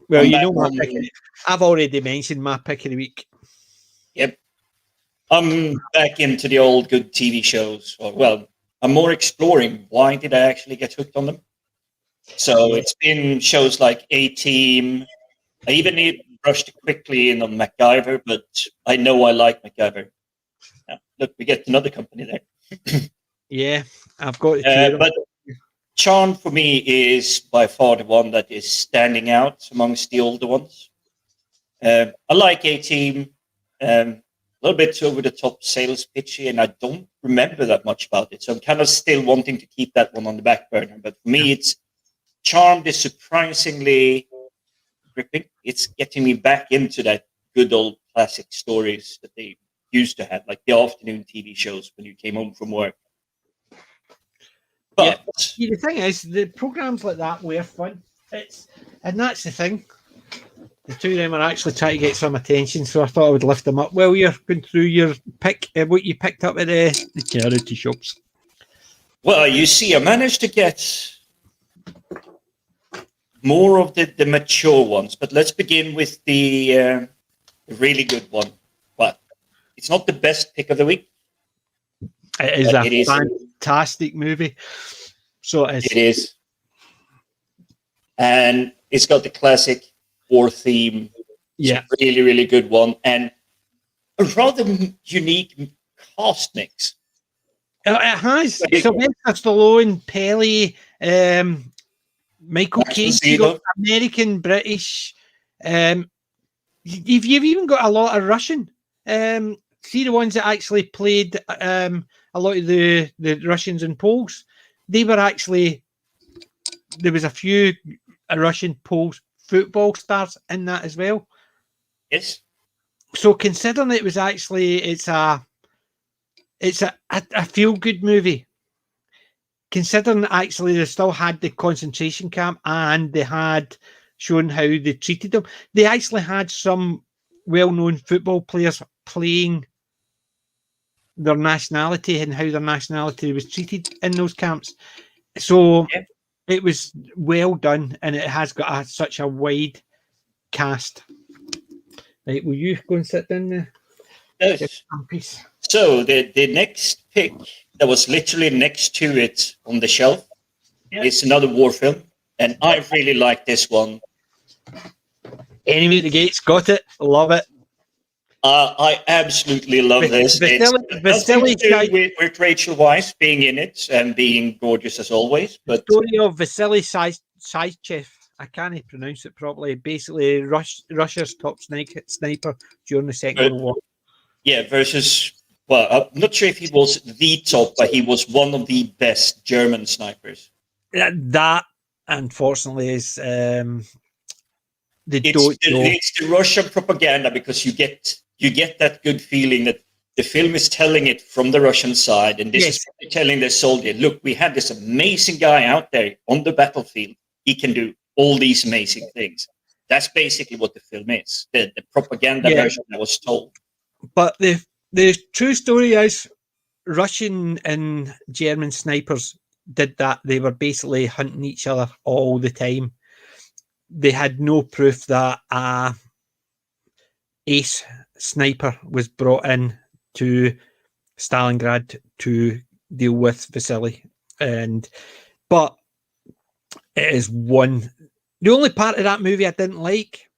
Well, you know my pick. I've already mentioned my pick of the week. Yep. I'm back into the old good TV shows. I'm more exploring why did I actually get hooked on them. So it's been shows like A-Team. I even brushed quickly in on MacGyver, but I know I like MacGyver. Now, look, we get another company there. Yeah, I've got it. But Charm for me is by far the one that is standing out amongst the older ones. I like A-Team. A little bit over the top sales pitchy, and I don't remember that much about it. So I'm kind of still wanting to keep that one on the back burner. But for me, it's Charmed is surprisingly gripping. It's getting me back into that good old classic stories that they used to have, like the afternoon TV shows when you came home from work. But the thing is, the programs like that were fun. And that's the thing. The two of them are actually trying to get some attention, so I thought I would lift them up. Well, you're going through your pick, what you picked up at the charity shops. Well, you see, I managed to get more of the mature ones, but let's begin with the really good one. But it's not the best pick of the week. It is a fantastic movie. So it is. And it's got the classic war theme. Yeah. It's a really, really good one. And a rather unique cast mix. It has. Sylvester Stallone, Pele, Michael Caine, American, British. You've even got a lot of Russian. See the ones that actually played a lot of the Russians and Poles. They were actually, there was a few Russian Poles football stars in that as well. Yes. So considering it was actually, it's a feel good movie. Considering actually they still had the concentration camp and they had shown how they treated them. They actually had some well-known football players playing their nationality and how their nationality was treated in those camps. So it was well done, and it has got such a wide cast. Right, will you go and sit down there? Yes. So the next pick that was literally next to it on the shelf is another war film, and I really like this one. Enemy at the Gates, got it, love it. I absolutely love this. It's nothing to do with Rachel Weisz being in it and being gorgeous as always. But the story of Vasily Saichev, I can't pronounce it properly. Basically, Russia's top sniper during the Second World War. Yeah, versus, well, I'm not sure if he was the top, but he was one of the best German snipers. That, unfortunately, is it's the Russian propaganda, because you get that good feeling that the film is telling it from the Russian side, and this is telling the soldier, look, we have this amazing guy out there on the battlefield. He can do all these amazing things. That's basically what the film is, the propaganda version that was told. But the true story is Russian and German snipers did that. They were basically hunting each other all the time. They had no proof that a ace sniper was brought in to Stalingrad to deal with Vasily. But it is one. The only part of that movie I didn't like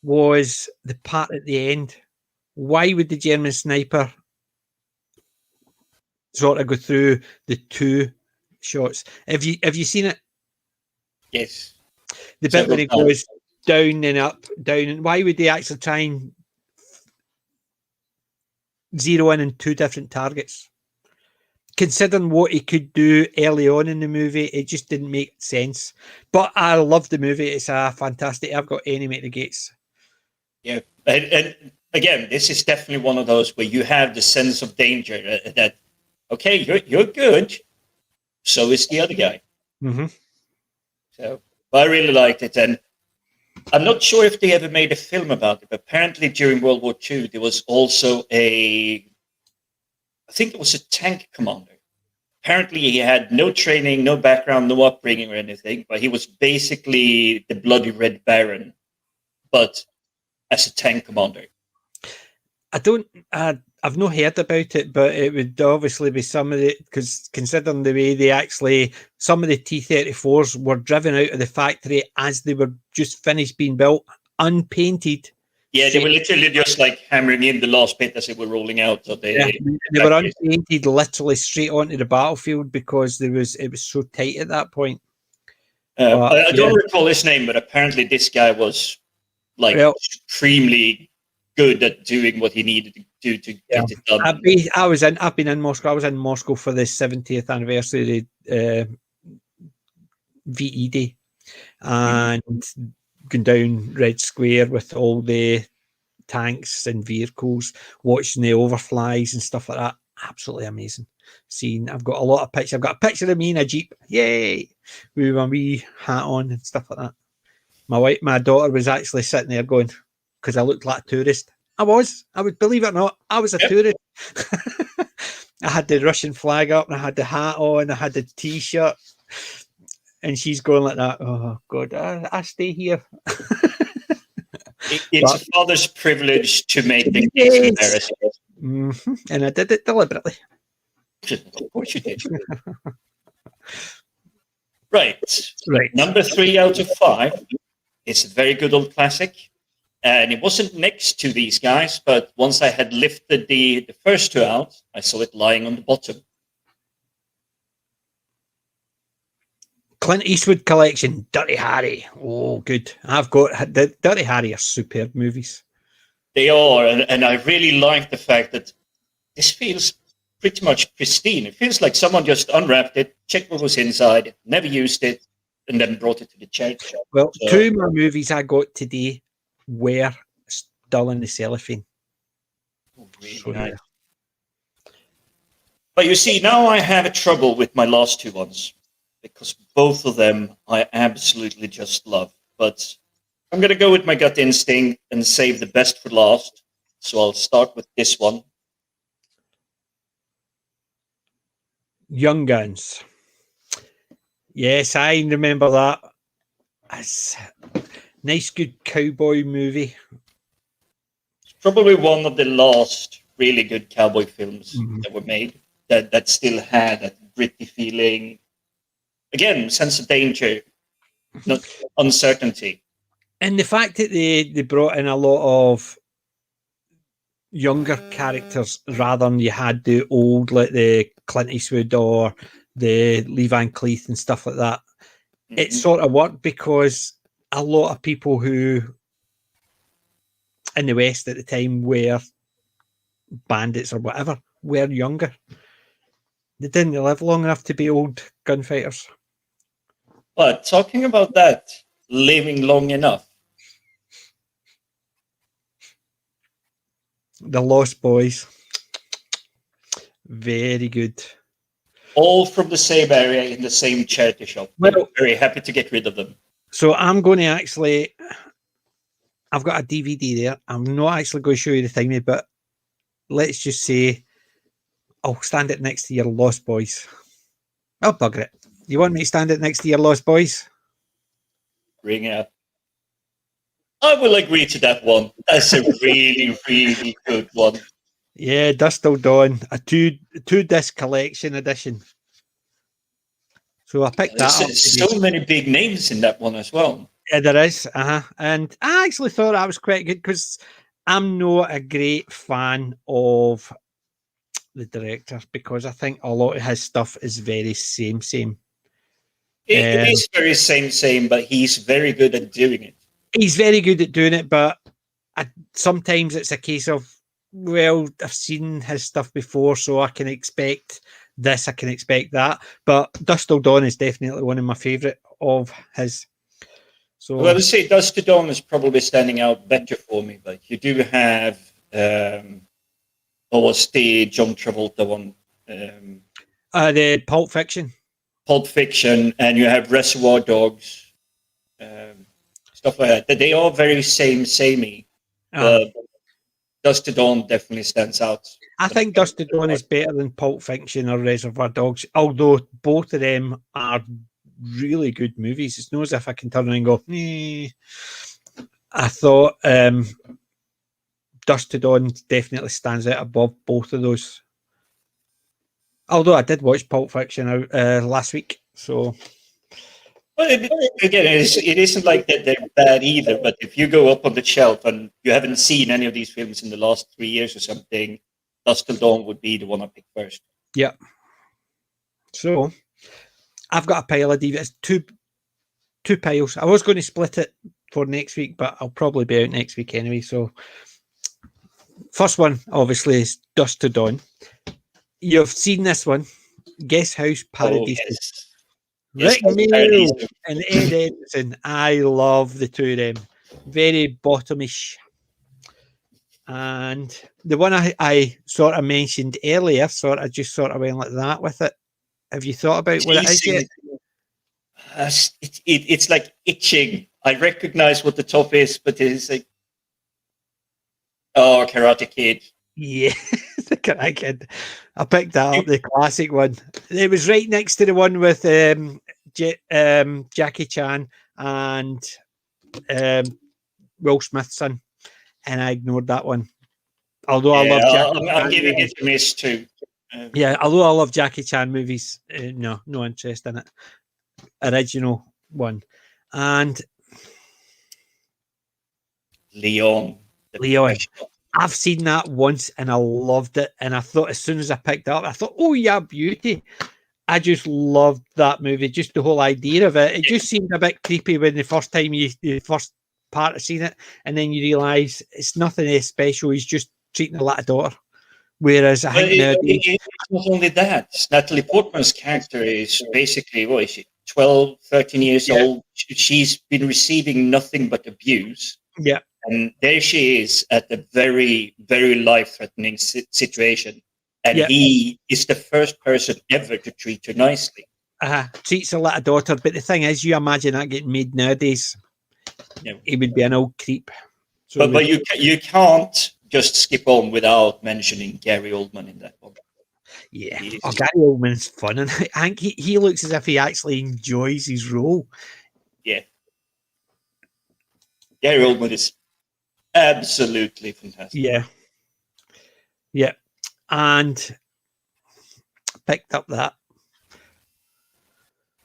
was the part at the end. Why would the German sniper sort of go through the two shots? Have you seen it? Yes. The bit where it goes down and up, down, and why would they actually try and zero in on two different targets? Considering what he could do early on in the movie, it just didn't make sense. But I love the movie. It's a fantastic. I've got Enemy at the Gates. Yeah, and again, this is definitely one of those where you have the sense of danger that, okay, you're good, so is the other guy. Mm-hmm. So I really liked it, and I'm not sure if they ever made a film about it, but apparently during World War II, there was also I think it was a tank commander. Apparently he had no training, no background, no upbringing or anything, but he was basically the bloody Red Baron, but as a tank commander. I've not heard about it, but it would obviously be some of it, because considering the way some of the T-34s were driven out of the factory as they were just finished being built, unpainted. Yeah, they were literally just like hammering in the last bit as they were rolling out. So they were unpainted literally straight onto the battlefield because it was so tight at that point. I don't recall his name, but apparently this guy was extremely good at doing what he needed to do to get it done. I've been in Moscow. I was in Moscow for the 70th anniversary of VE Day, and going down Red Square with all the tanks and vehicles, watching the overflies and stuff like that. Absolutely amazing scene. I've got a lot of pictures. I've got a picture of me in a Jeep, yay, with my wee hat on and stuff like that. My daughter was actually sitting there going, because I looked like a tourist. I would believe it or not, I was a tourist. I had the Russian flag up and I had the hat on, I had the t-shirt, and she's going like that. Oh God, I stay here. It's a father's privilege to make things embarrassing. Mm-hmm. And I did it deliberately. Of course you did. Right. Number 3 out of 5. It's a very good old classic. And it wasn't next to these guys, but once I had lifted the first 2 out, I saw it lying on the bottom. Clint Eastwood collection, Dirty Harry. Oh, good. I've got Dirty Harry are superb movies. They are, and I really like the fact that this feels pretty much pristine. It feels like someone just unwrapped it, checked what was inside, never used it, and then brought it to the charity shop. Well, 2 more movies I got today were still in the cellophane. Oh, really nice. But you see, now I have a trouble with my last 2 ones, because both of them I absolutely just love. But I'm going to go with my gut instinct and save the best for last. So I'll start with this one. Young Guns. Yes, I remember that. It's a nice, good cowboy movie. It's probably one of the last really good cowboy films that were made that still had that gritty feeling. Again, sense of danger, not uncertainty. And the fact that they brought in a lot of younger characters rather than you had the old, like the Clint Eastwood or the Lee Van Cleef and stuff like that. It sort of worked because a lot of people who in the West at the time were bandits or whatever were younger. They didn't live long enough to be old gunfighters. But talking about that, living long enough. The Lost Boys. Very good. All from the same area in the same charity shop. Well, very happy to get rid of them. So I'm going to actually... I've got a DVD there. I'm not actually going to show you the thingy, but let's just say I'll stand it next to your Lost Boys. Oh, bugger it. You want me to stand it next to your Lost Boys? Bring it up. I will agree to that one. That's a really, really good one. Yeah, Dusk Till Dawn, a two-disc collection edition. So I picked that up. So many big names in that one as well. Yeah, there is. And I actually thought that was quite good because I'm not a great fan of the director because I think a lot of his stuff is very same. It is very same, but he's very good at doing it. He's very good at doing it, but sometimes it's a case of, well, I've seen his stuff before, so I can expect this, I can expect that. But Dusk Till Dawn is definitely one of my favourite of his. So, well, I say Dusk Till Dawn is probably standing out better for me, but you do have what was the John Travolta one? The Pulp Fiction. Pulp Fiction, and you have Reservoir Dogs, stuff like that. They are very samey. Dusk Till Dawn definitely stands out. I think Dusk Till Dawn is better than Pulp Fiction or Reservoir Dogs, although both of them are really good movies. It's not as if I can turn around and go, I thought Dusk Till Dawn definitely stands out above both of those. Although I did watch Pulp Fiction last week, so... Well, again, it isn't like that they're bad either, but if you go up on the shelf and you haven't seen any of these films in the last 3 years or something, Dusk Till Dawn would be the one I pick first. Yeah. So, I've got a pile of DVDs, two piles. I was going to split it for next week, but I'll probably be out next week anyway, so... First one, obviously, is Dusk Till Dawn. You've seen this one, Guest House Paradise. Oh, yes. Rick Mail and Ed Edison. I love the two of them. Very bottomish. And the one I sort of mentioned earlier, just sort of went like that with it. Have you thought about what it is yet? It's like itching. I recognize what the top is, but it's like, oh, Karate Kid. Yeah, the Karate Kid. I picked that up, the classic one. It was right next to the one with Jackie Chan and Will Smith's son, and I ignored that one. Although I love Jackie I'm giving it a miss too. Yeah, although I love Jackie Chan movies, no interest in it. Original one. And Leon. I've seen that once and I loved it. And I thought, as soon as I picked it up, I thought, oh yeah, beauty. I just loved that movie. Just the whole idea of it. It just seemed a bit creepy when the first time the first part of seeing it, and then you realise it's nothing special. He's just treating a little daughter. Whereas I think it's not only that. Natalie Portman's character is basically, what is she, 12, 13 years old. She's been receiving nothing but abuse. Yeah. And there she is at a very, very life-threatening situation. And he is the first person ever to treat her nicely. Treats a little daughter. But the thing is, you imagine that getting made nowadays. He would be an old creep. So but you can't just skip on without mentioning Gary Oldman in that one. Yeah. Oh, Gary Oldman's fun, and I think he looks as if he actually enjoys his role. Yeah. Gary Oldman is absolutely fantastic. Yeah. Yeah. And picked up that.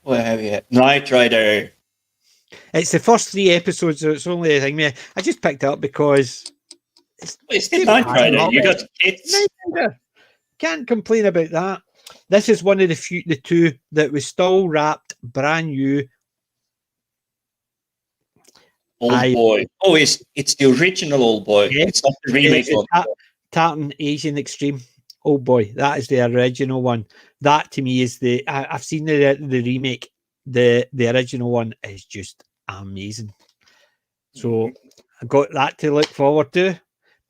Where have you at? Knight Rider. It's the first 3 episodes, so it's only a thing. I just picked it up because it's the Knight Rider. You got kids. Can't complain about that. This is one of the 2 that was still wrapped, brand new. Old Boy. Oh, it's the original Old Boy. Yeah, it's not the remake one. Tartan Asian Extreme. Old Boy. That is the original one. That to me is I've seen the remake. The original one is just amazing. So I got that to look forward to.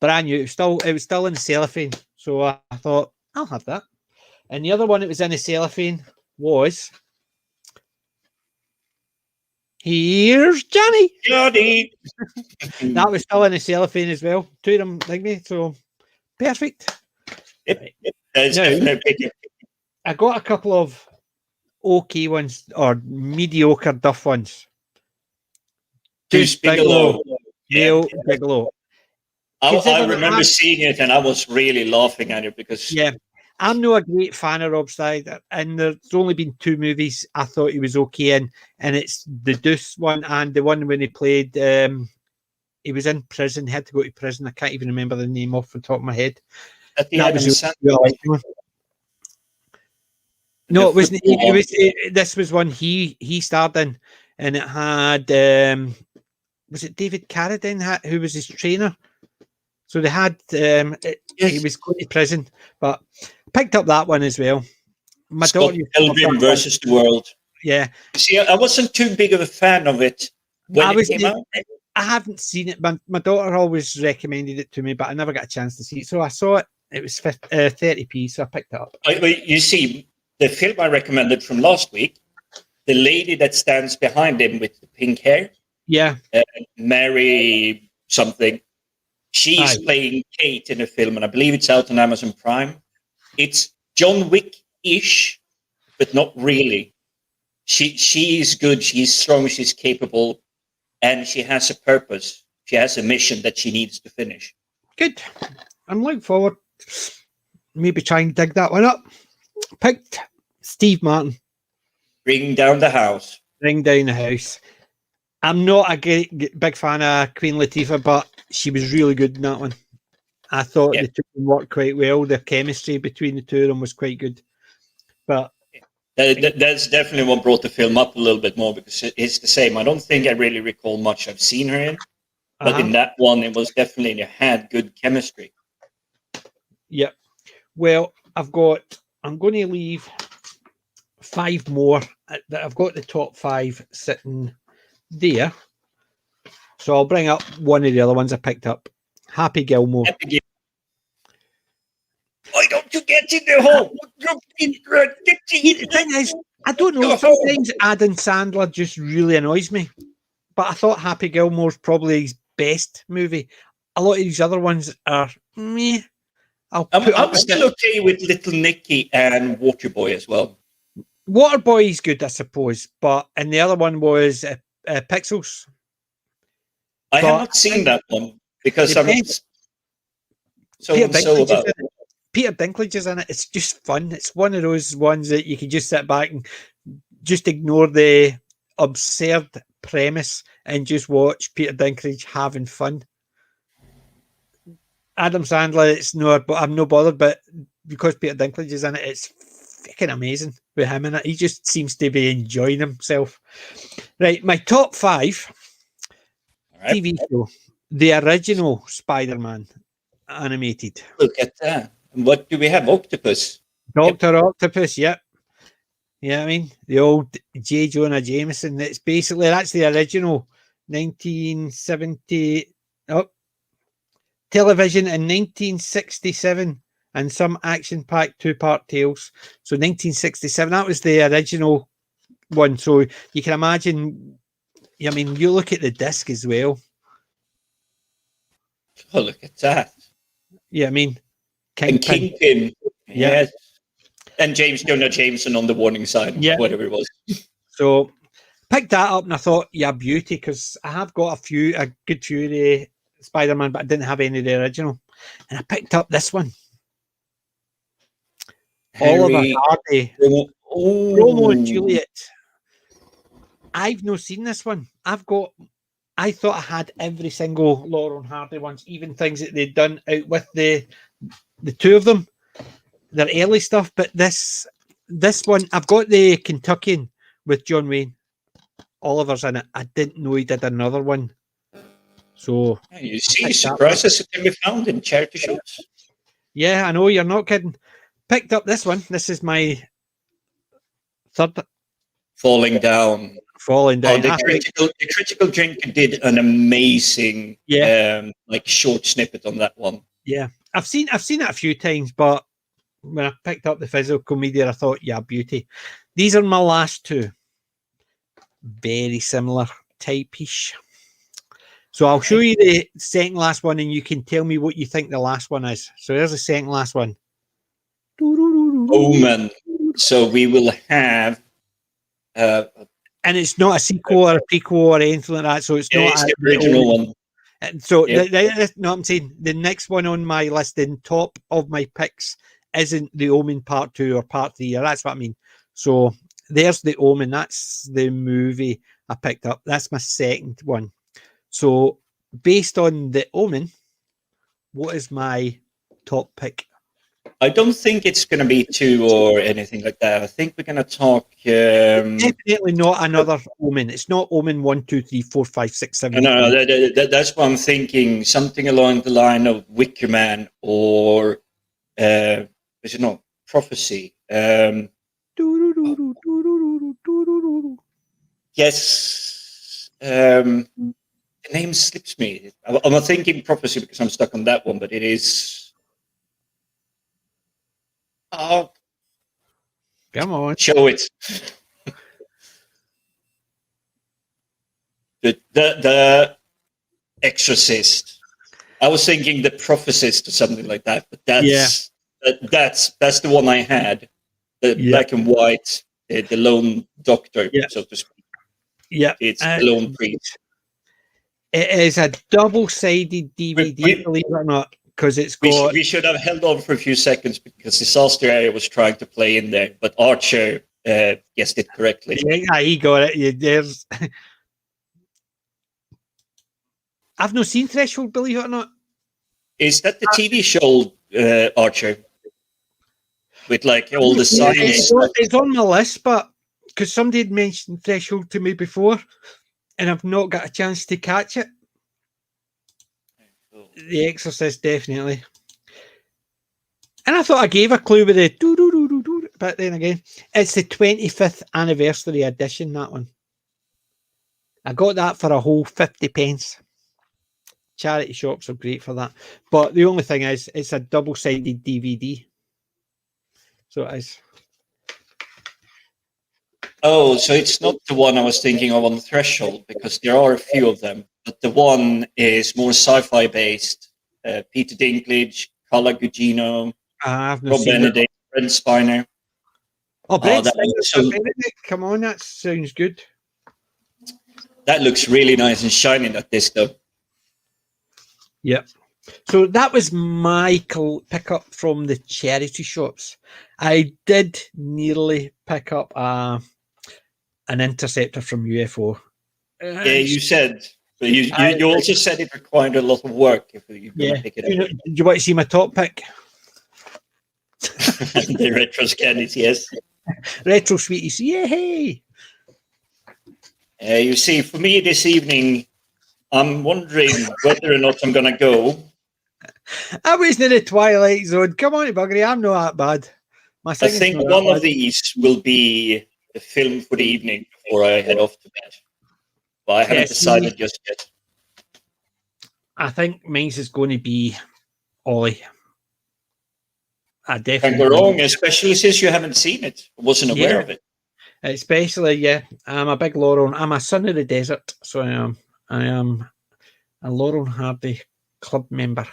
Brand new. It was still in the cellophane. So I thought I'll have that. And the other one that was in the cellophane was Here's Johnny. That was still in the cellophane as well. 2 of them like me. So perfect. I got a couple of okay ones or mediocre duff ones. Deuce Bigelow. Bigelow. I remember seeing it and I was really laughing at it because I'm not a great fan of Rob Schneider, and there's only been 2 movies I thought he was okay in, and it's the Deuce one and the one when he played. He was in prison. He had to go to prison. I can't even remember the name off the top of my head. No, it wasn't. This was one he starred in, and it had was it David Carradine who was his trainer? So they had he was going to prison, but picked up that one as well. My daughter Pilgrim versus the World. Yeah. See, I wasn't too big of a fan of it when it came out. I haven't seen it. My daughter always recommended it to me, but I never got a chance to see it. So I saw it. It was 30p, so I picked it up. You see, the film I recommended from last week, the lady that stands behind him with the pink hair. Yeah. Mary something. She's playing Kate in a film, and I believe it's out on Amazon Prime. It's John Wick-ish, but not really. She's good, she's strong, she's capable, and she has a purpose. She has a mission that she needs to finish. Good. I'm looking forward. Maybe try and dig that one up. Picked Steve Martin. Bring down the house. Bring down the house. I'm not a big fan of Queen Latifah, but she was really good in that one. I thought the 2 of them worked quite well. The chemistry between the 2 of them was quite good. But that's definitely what brought the film up a little bit more, because it's the same. I don't think I really recall much I've seen her in, but in that one, it was definitely, it had good chemistry. Yeah. Well, I'm going to leave 5 more. I've got the top 5 sitting there. So I'll bring up one of the other ones I picked up. Happy Gilmore. Why don't you get in the hole? The thing is, I don't know. Sometimes Adam Sandler just really annoys me. But I thought Happy Gilmore's probably his best movie. A lot of these other ones are meh. I'm still okay with Little Nicky and Waterboy as well. Waterboy is good, I suppose. And the other one was Pixels. I have not seen that one because I'm so about it. Peter Dinklage is in it. It's just fun. It's one of those ones that you can just sit back and just ignore the absurd premise and just watch Peter Dinklage having fun. Adam Sandler, it's not, but I'm no bothered. But because Peter Dinklage is in it, it's freaking amazing with him in it. He just seems to be enjoying himself. Right, my top 5 TV show, the original Spider-Man animated. Look at that. And what do we have? Octopus. Dr. Octopus, yep. Yeah, I mean, the old J. Jonah Jameson. That's the original 1970 television in 1967 and some action-packed 2-part tales. So 1967, that was the original one. So you can imagine, I mean, you look at the disc as well. Oh, look at that. Yeah, I mean, Kingpin. Yes. And James Jonah Jameson on the warning sign, whatever it was. So picked that up and I thought, yeah, beauty, because I have got a good few of the Spider-Man, but I didn't have any of the original. And I picked up this one. Oliver Hardy. Romeo and Juliet. I've not seen this one. I thought I had every single Laurel and Hardy ones, even things that they'd done out with the two of them, their early stuff. But this one, I've got the Kentuckian with John Wayne. Oliver's in it. I didn't know he did another one. So you see, surprises can be found in charity shops. Yeah, I know, you're not kidding. Picked up this one. This is my third. Falling Down. The Critical Drinker did an amazing short snippet on that one. Yeah, I've seen it a few times, but when I picked up the physical media, I thought, yeah, beauty. These are my last two. Very similar type-ish. So I'll show you the second last one and you can tell me what you think the last one is. So here's the second last one. Omen. So we will have... and it's not a sequel or a prequel or anything like that. So it's not the original one. And so no, I'm saying the next one on my list in top of my picks isn't the Omen Part 2 or Part 3. That's what I mean. So there's the Omen. That's the movie I picked up. That's my second one. So based on the Omen, what is my top pick? I don't think it's going to be 2 or anything like that. I think we're going to talk... Definitely not another Omen. It's not Omen 1, 2, 3, 4, 5, 6, 7. No, that's what I'm thinking. Something along the line of Wicker Man or... is it not? Prophecy. Yes. The name slips me. I'm not thinking Prophecy because I'm stuck on that one, but it is... Oh, come on! Show it. the Exorcist. I was thinking The Prophetist or something like that, but that's the one I had. The black and white, the lone doctor, so to speak. Yeah, it's the lone priest. It is a double-sided DVD, believe it or not. Because it's got... we should have held on for a few seconds because Disaster Area was trying to play in there, but Archer guessed it correctly. Yeah, he got it. There's... I've not seen Threshold, believe it or not. Is that the TV show Archer? With like all the signs? It's on my list, but because somebody had mentioned Threshold to me before, and I've not got a chance to catch it. The Exorcist, definitely. And I thought I gave a clue with the do, but then again, it's the 25th anniversary edition, that one. I got that for a whole 50 pence. Charity shops are great for that. But the only thing is, it's a double-sided DVD. So it is. Oh, so it's not the one I was thinking of on the Threshold, because there are a few of them. But the one is more sci-fi based. Peter Dinklage, Carla Gugino, Rob Benedict, Brent Spiner. Oh, Brent Benedict, come on, that sounds good. That looks really nice and shiny, that disc, though. Yep. So that was my pickup from the charity shops. I did nearly pick up an Interceptor from UFO. Yeah, you said. But you also said it required a lot of work if you're going to pick it up. Do you want to see my top pick? The Retro Scannies, yes. Retro Sweeties, yay! You see, for me this evening, I'm wondering whether or not I'm going to go. I was in the Twilight Zone. Come on, Buggery, I'm not that bad. I think one of these will be the film for the evening before I head off to bed. But I haven't decided just yet. I think mine's is going to be Ollie. I definitely can't go wrong, especially since you haven't seen it. I wasn't aware of it. Especially, I'm a big Laurel. I'm a son of the desert, so I am a Laurel and Hardy club member.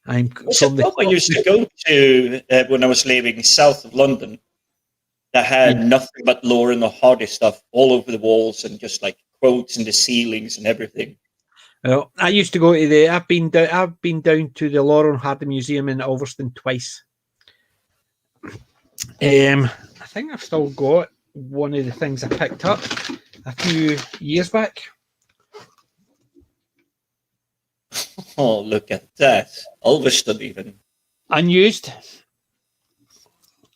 I'm from the I used to go to when I was living south of London. That had nothing but Lauren or Hardy stuff all over the walls and just like quotes in the ceilings and everything. Well, I used to go to the. I've been down to the Laurel and Hardy Museum in Ulverston twice. I think I've still got one of the things I picked up a few years back. Oh, look at that! Ulverston even unused.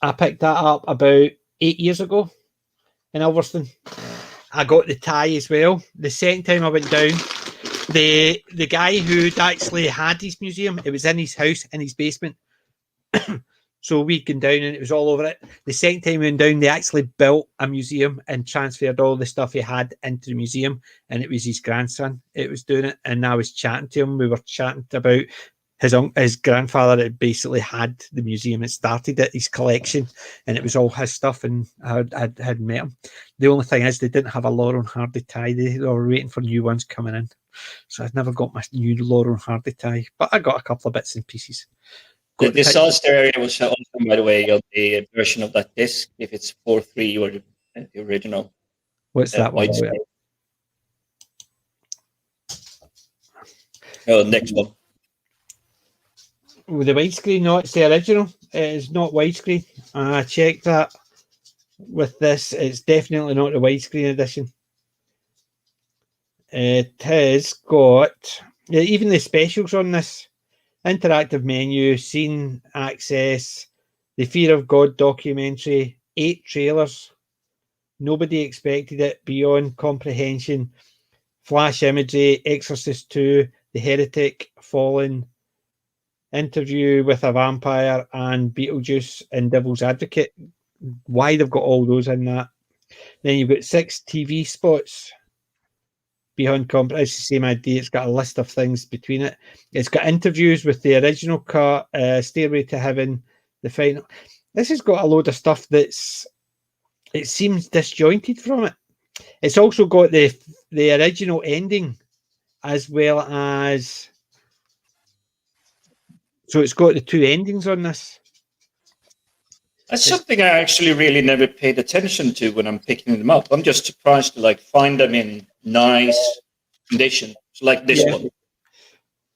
I picked that up about 8 years ago in Ulverston. I got the tie as well. The second time I went down, the guy who'd actually had his museum, it was in his house, in his basement. So we'd gone down and it was all over it. The second time we went down, they actually built a museum and transferred all the stuff he had into the museum, and it was his grandson. It was doing it, and I was chatting to him. We were chatting about his grandfather that basically had the museum and started it, his collection, and it was all his stuff, and I had met him. The only thing is they didn't have a Laurel and Hardy tie. They were waiting for new ones coming in. So I've never got my new Laurel and Hardy tie, but I got a couple of bits and pieces. The disaster area was also, by the way, on the version of that disc, if it's 4.3 or the original. What's that one? Oh, next one. With the widescreen, no, it's the original. It is not widescreen. I checked that with this. It's definitely not the widescreen edition. It has got even the specials on this. Interactive menu, scene access, the Fear of God documentary, 8 trailers. Nobody expected it, beyond comprehension, flash imagery, Exorcist 2, The Heretic, Fallen, Interview with a Vampire, and Beetlejuice and Devil's Advocate. Why they've got all those in that. Then you've got 6 TV spots. Beyond comprehension, it's the same idea. It's got a list of things between it. It's got interviews with the original cut, Stairway to Heaven, the final. This has got a load of stuff it seems disjointed from it. It's also got the original ending as well as. So it's got the 2 endings on this. That's something I actually really never paid attention to when I'm picking them up. I'm just surprised to find them in nice condition, like this one.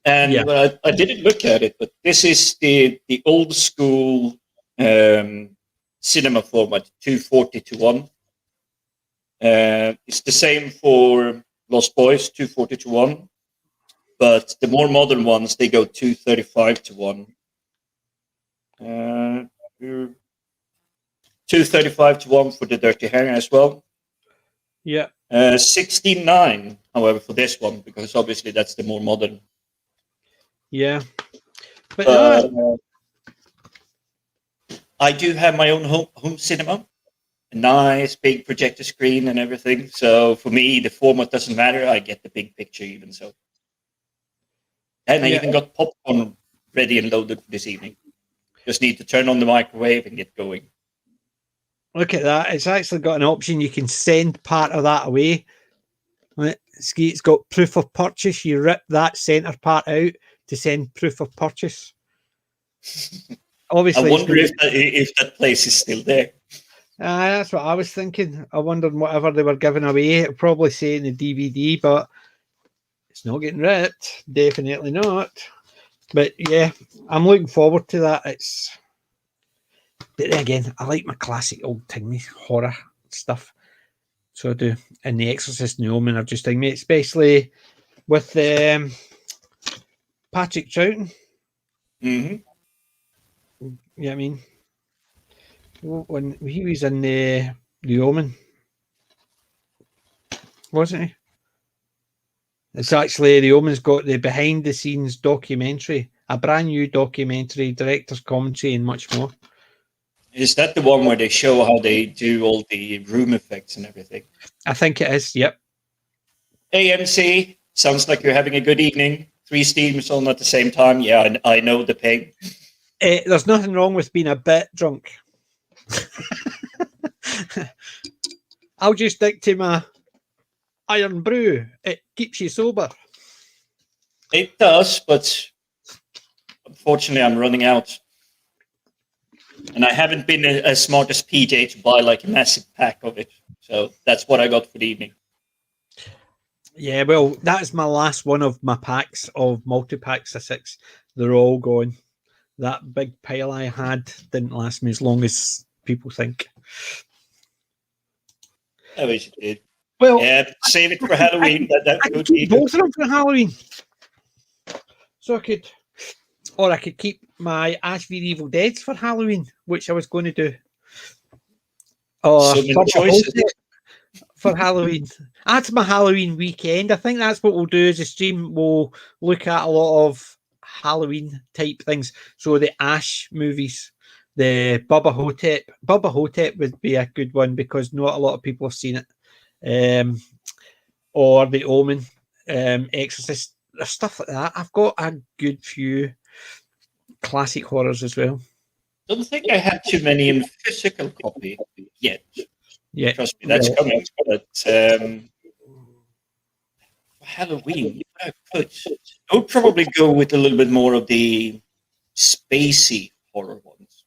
And I didn't look at it, but this is the old school cinema format, 240:1. It's the same for Lost Boys, 240:1, but the more modern ones, they go 235:1. 235:1 for the Dirty Harry as well. Yeah. 69, however, for this one, because obviously that's the more modern. Yeah. But I do have my own home cinema, a nice big projector screen and everything. So for me, the format doesn't matter. I get the big picture even so. And I even got popcorn ready and loaded for this evening. Just need to turn on the microwave and get going. Look at that. It's actually got an option. You can send part of that away. It's got proof of purchase. You rip that center part out to send proof of purchase. Obviously, I wonder if that place is still there. That's what I was thinking. I wondered whatever they were giving away. It'll probably say in the DVD, but it's not getting ripped. Definitely not. But yeah, I'm looking forward to that. But then again, I like my classic old timey horror stuff. So I do. And The Exorcist and The Omen are just thing, mate, especially with Patrick Troughton. Mm-hmm. Yeah, I mean, when he was in the Omen, wasn't he? It's actually The Omen's got the behind the scenes documentary, a brand new documentary, director's commentary, and much more. Is that the one where they show how they do all the room effects and everything? I think it is, yep. AMC, sounds like you're having a good evening. 3 streams on at the same time. Yeah, I know the pain. There's nothing wrong with being a bit drunk. I'll just stick to my Iron Brew. It keeps you sober. It does, but unfortunately, I'm running out. And I haven't been as smart as PJ to buy like a massive pack of it. So that's what I got for the evening. Yeah, well, that's my last one of my packs of multi-packs of 6. They're all gone. That big pile I had didn't last me as long as people think. I wish it did. Well, yeah, save it for Halloween. I could keep both of them for Halloween. So I could, or I could keep my Ash v Evil Deads for Halloween, which I was going to do. Or so many choices for Halloween. That's my Halloween weekend. I think that's what we'll do as a stream. We'll look at a lot of Halloween type things. So the Ash movies, the Bubba Hotep. Bubba Hotep would be a good one because not a lot of people have seen it. Or The Omen, Exorcist, stuff like that. I've got a good few classic horrors as well. Don't think I have too many in physical copy yet. Yeah, trust me, that's coming. But Halloween, I would probably go with a little bit more of the spacey horror ones.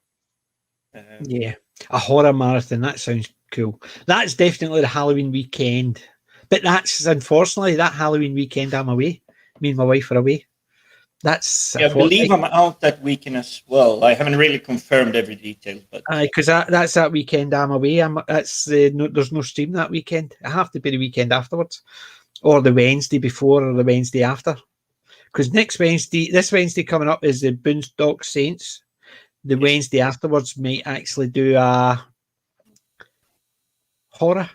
Yeah, a horror marathon. That sounds cool. That's definitely the Halloween weekend. But that's unfortunately that Halloween weekend I'm away. Me and my wife are away. That's I believe I'm out that weekend as well. I haven't really confirmed every detail, but because that's that weekend I'm away. There's no stream that weekend. I have to be the weekend afterwards, or the Wednesday before, or the Wednesday after. Because this Wednesday coming up is the Boondock Saints. The Wednesday afterwards might actually do a horror.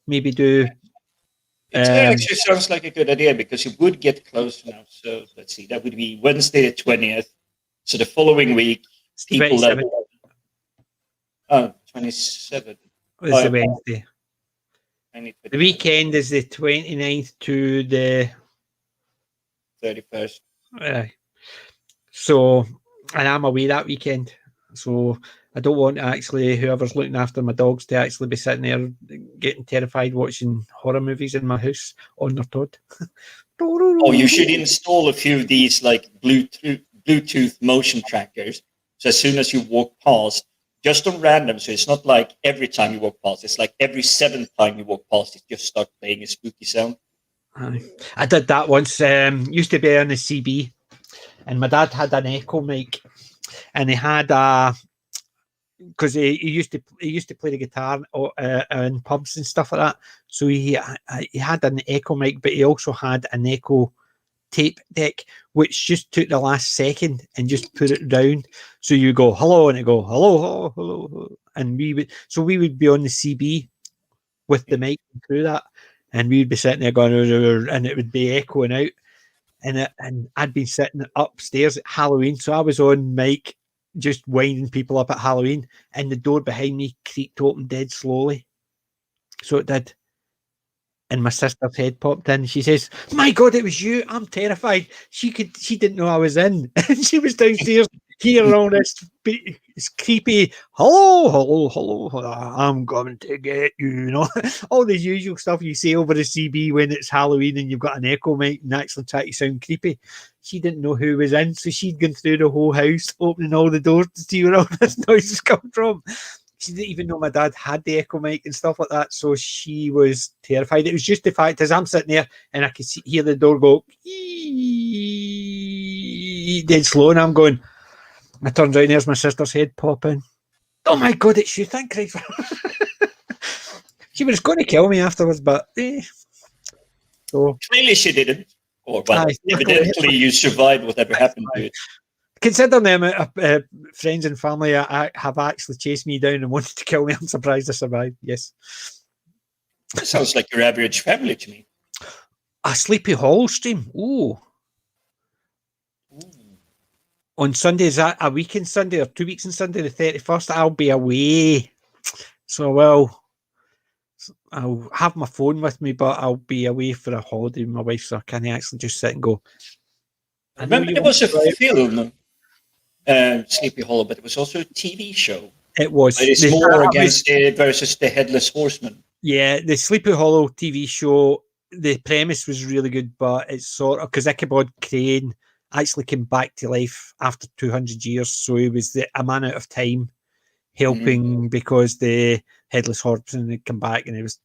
Maybe do. It actually sounds like a good idea because it would get close now. So let's see, that would be Wednesday the 20th. So the following week, people 27. 27. Is the Wednesday. The weekend is the 29th to the 31st. So, and I'm away that weekend. So I don't want whoever's looking after my dogs to actually be sitting there getting terrified watching horror movies in my house on their Todd. Oh, you should install a few of these like Bluetooth motion trackers. So as soon as you walk past, just on random, so it's not like every time you walk past, it's like every 7th time you walk past, it just starts playing a spooky sound. I did that once. Used to be on the CB, and my dad had an Echo mic, and he had because he used to play the guitar in pubs and stuff like that. So he had an Echo mic, but he also had an Echo tape deck, which just took the last second and just put it down. So you go hello, and it go hello, and we would be on the CB with the mic through that, and we'd be sitting there going, and it would be echoing out, and I'd been sitting upstairs at Halloween, so I was on mic just winding people up at Halloween, and the door behind me creaked open dead slowly. So it did. And my sister's head popped in. She says, "My God, it was you! I'm terrified." She didn't know I was in, and she was downstairs hearing all this creepy hello. I'm coming to get you. You know, all the usual stuff you say over the CB when it's Halloween and you've got an Echo mic and actually try to sound creepy. She didn't know who was in, so she'd gone through the whole house, opening all the doors to see where all this noise was coming from. She didn't even know my dad had the Echo mic and stuff like that, so she was terrified. It was just the fact as I'm sitting there and I could hear the door go dead slow, and I'm going. I turned around, there's my sister's head popping. Oh my God, it's you! Thank Christ. She was going to kill me afterwards, but so clearly she didn't. Or well, evidently you survived whatever happened to it. Considering the amount of friends and family I have actually chased me down and wanted to kill me, I'm surprised I survived. Yes. That sounds like your average family to me. A Sleepy Hollow stream. Ooh. On Sunday, is that a week in Sunday or 2 weeks in Sunday, the 31st? I'll be away. So I'll have my phone with me, but I'll be away for a holiday with my wife, so I can't actually just sit and go. I remember there was a film, Sleepy Hollow, but it was also a TV show. It was. But it's more against versus the Headless Horseman. Yeah, the Sleepy Hollow TV show, the premise was really good, but it's sort of because Ichabod Crane actually came back to life after 200 years. So he was a man out of time, helping because the headless horseman had come back, and it was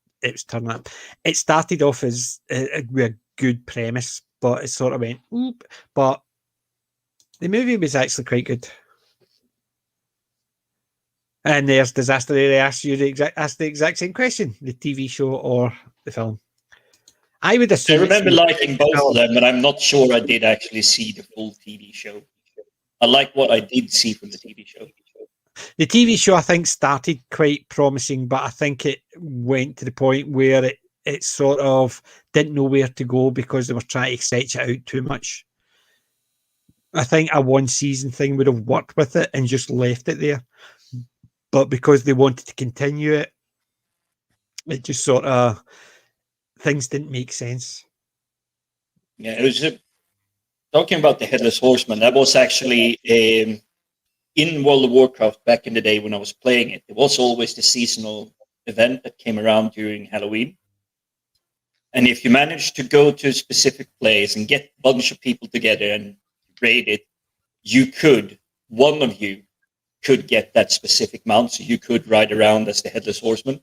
turning up. It started off as a good premise, but it sort of went oop. But the movie was actually quite good. And there's Disaster Area asks you the exact same question: the TV show or the film? I would assume. I remember liking both of them, but I'm not sure I did actually see the full TV show. I like what I did see from the TV show. The TV show, I think, started quite promising, but I think it went to the point where it sort of didn't know where to go because they were trying to stretch it out too much. I think a one-season thing would have worked with it and just left it there. But because they wanted to continue it, it just sort of... things didn't make sense. Yeah, it was talking about the Headless Horseman. That was actually in World of Warcraft back in the day when I was playing it. It was always the seasonal event that came around during Halloween. And if you managed to go to a specific place and get a bunch of people together and raid it, one of you could get that specific mount. So you could ride around as the Headless Horseman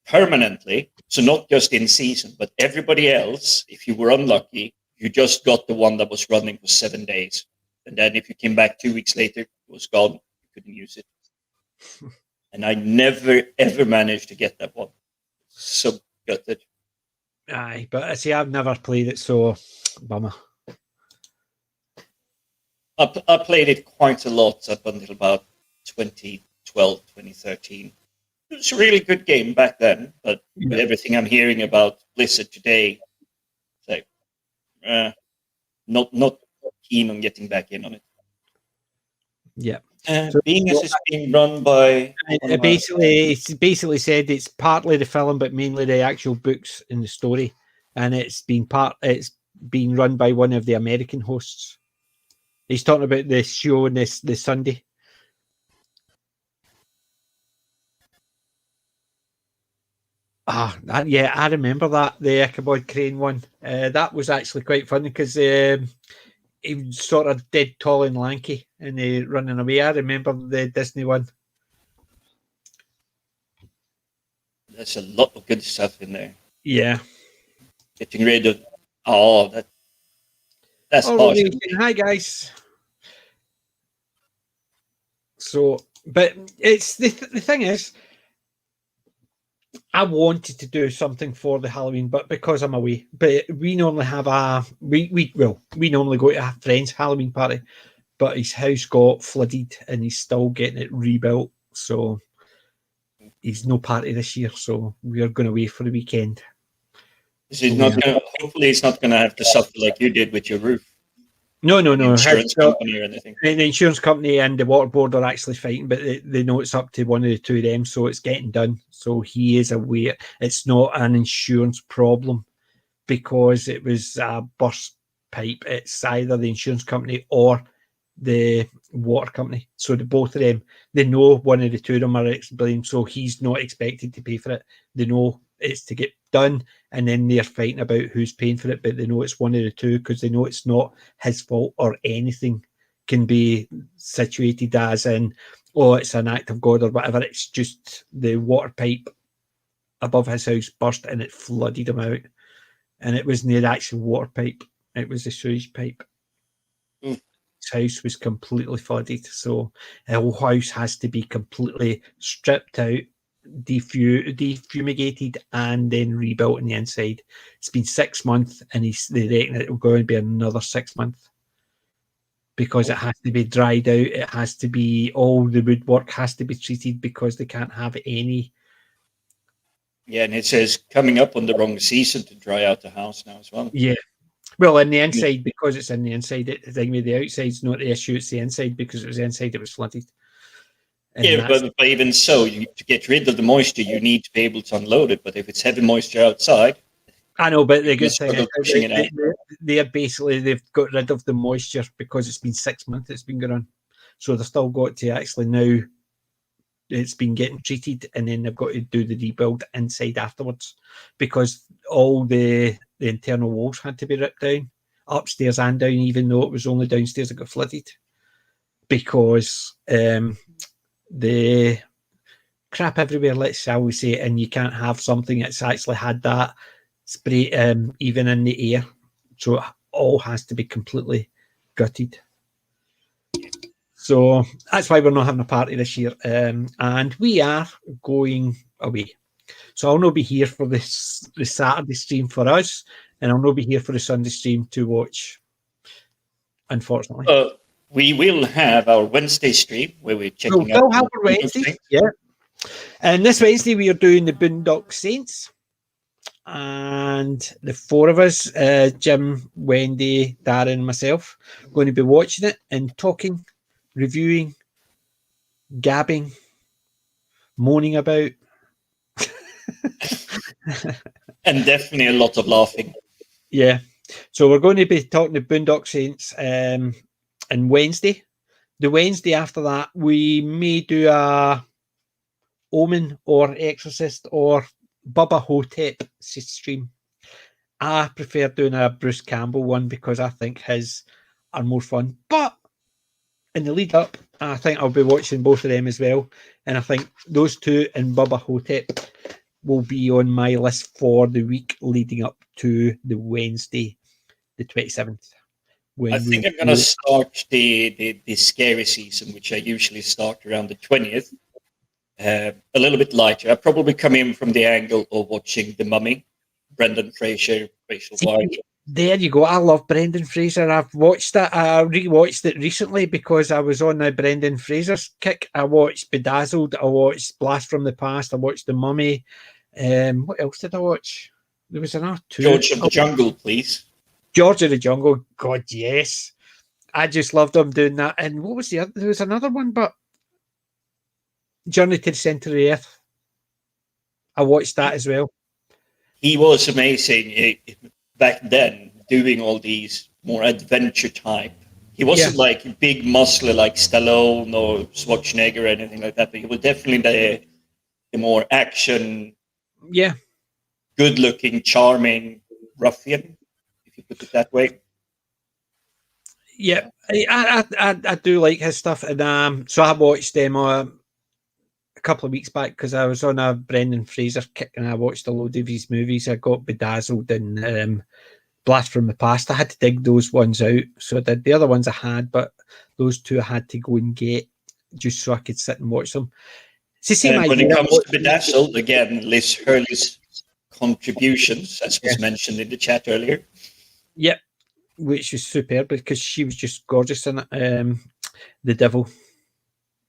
permanently. So not just in season, but everybody else, if you were unlucky, you just got the one that was running for 7 days. And then if you came back 2 weeks later, it was gone. You couldn't use it. And I never, ever managed to get that one. So gutted. Aye, but see, I've never played it, so bummer. I played it quite a lot up until about 2012, 2013. It was a really good game back then, but with everything I'm hearing about Blizzard today, it's like, not keen on getting back in on it. Yeah. Being as it's being run by... It's basically said it's partly the film, but mainly the actual books and the story. And it's been run by one of the American hosts. He's talking about the show on this Sunday. Yeah, I remember that, the Ichabod Crane one. That was actually quite funny because he was sort of dead tall and lanky and running away. I remember the Disney one. There's a lot of good stuff in there. Yeah. Getting rid of... that's harsh. Hi, guys. So, but it's the thing is, I wanted to do something for the Halloween, but because I'm away, but we normally have we normally go to a friend's Halloween party, but his house got flooded and he's still getting it rebuilt, so he's no party this year. So we are going away for the weekend. Hopefully, he's not going to have to suffer like you did with your roof. No. Insurance company or anything. The insurance company and the water board are actually fighting, but they know it's up to one of the two of them, so it's getting done. So he is aware. It's not an insurance problem because it was a burst pipe. It's either the insurance company or the water company. So the both of them, they know one of the two of them are blamed, so he's not expected to pay for it. They know it's to get done, and then they're fighting about who's paying for it, but they know it's one of the two because they know it's not his fault or anything can be situated as in, it's an act of God or whatever. It's just the water pipe above his house burst and it flooded him out. And it wasn't the actual water pipe, it was the sewage pipe. His house was completely flooded, so the whole house has to be completely stripped out, defumigated, and then rebuilt on the inside. It's been 6 months, and they reckon it will go and be another 6 months because it has to be dried out. It has to be, all the woodwork has to be treated because they can't have any. Yeah, and it says coming up on the wrong season to dry out the house now as well. Yeah. Well, in the inside, because it's in the inside, the outside's not the issue, it's the inside, because it was the inside that was flooded. And yeah, but even so, to get rid of the moisture, you need to be able to unload it. But if it's heavy moisture outside... I know, but the good thing is they've got rid of the moisture because it's been 6 months it's been going on. So they've still got to actually now, it's been getting treated, and then they've got to do the rebuild inside afterwards because all the internal walls had to be ripped down, upstairs and down, even though it was only downstairs that got flooded, because the crap everywhere, shall we say, and you can't have something that's actually had that spray even in the air. So it all has to be completely gutted. So that's why we're not having a party this year. And we are going away. So I'll not be here for the Saturday stream for us, and I'll not be here for the Sunday stream to watch, unfortunately. We will have our Wednesday stream where we're checking out. We'll have our Wednesday, yeah. And this Wednesday we are doing the Boondock Saints. And the four of us, Jim, Wendy, Darren, and myself, going to be watching it and talking, reviewing, gabbing, moaning about. And definitely a lot of laughing. Yeah. So we're going to be talking to Boondock Saints on Wednesday. The Wednesday after that, we may do a Omen or Exorcist or Bubba Hotep stream. I prefer doing a Bruce Campbell one because I think his are more fun. But in the lead up, I think I'll be watching both of them as well. And I think those two and Bubba Hotep will be on my list for the week leading up to the Wednesday, the 27th. I think I'm going to start the scary season, which I usually start around the 20th. A little bit lighter. I probably come in from the angle of watching The Mummy, Brendan Fraser, Rachel Weisz. There you go. I love Brendan Fraser. I've watched it. I rewatched it recently because I was on a Brendan Fraser's kick. I watched Bedazzled. I watched Blast from the Past. I watched The Mummy. What else did I watch? There was another two. George of the Jungle, please. George of the Jungle. God, yes. I just loved him doing that. And what was the other? There was another one, but Journey to the Centre of the Earth. I watched that as well. He was amazing back then, doing all these more adventure type. He wasn't like big muscular like Stallone or Schwarzenegger or anything like that, but he was definitely the more action, good-looking, charming ruffian, if you put it that way. Yeah, I do like his stuff, and so I watched them a couple of weeks back because I was on a Brendan Fraser kick and I watched a load of his movies. I got Bedazzled and Blast from the Past. I had to dig those ones out. So I did. The other ones I had, but those two I had to go and get just so I could sit and watch them. It's the same when it comes to Bedazzled, again, Liz Hurley's contributions, as was mentioned in the chat earlier. Yep, which was superb because she was just gorgeous in it. The devil.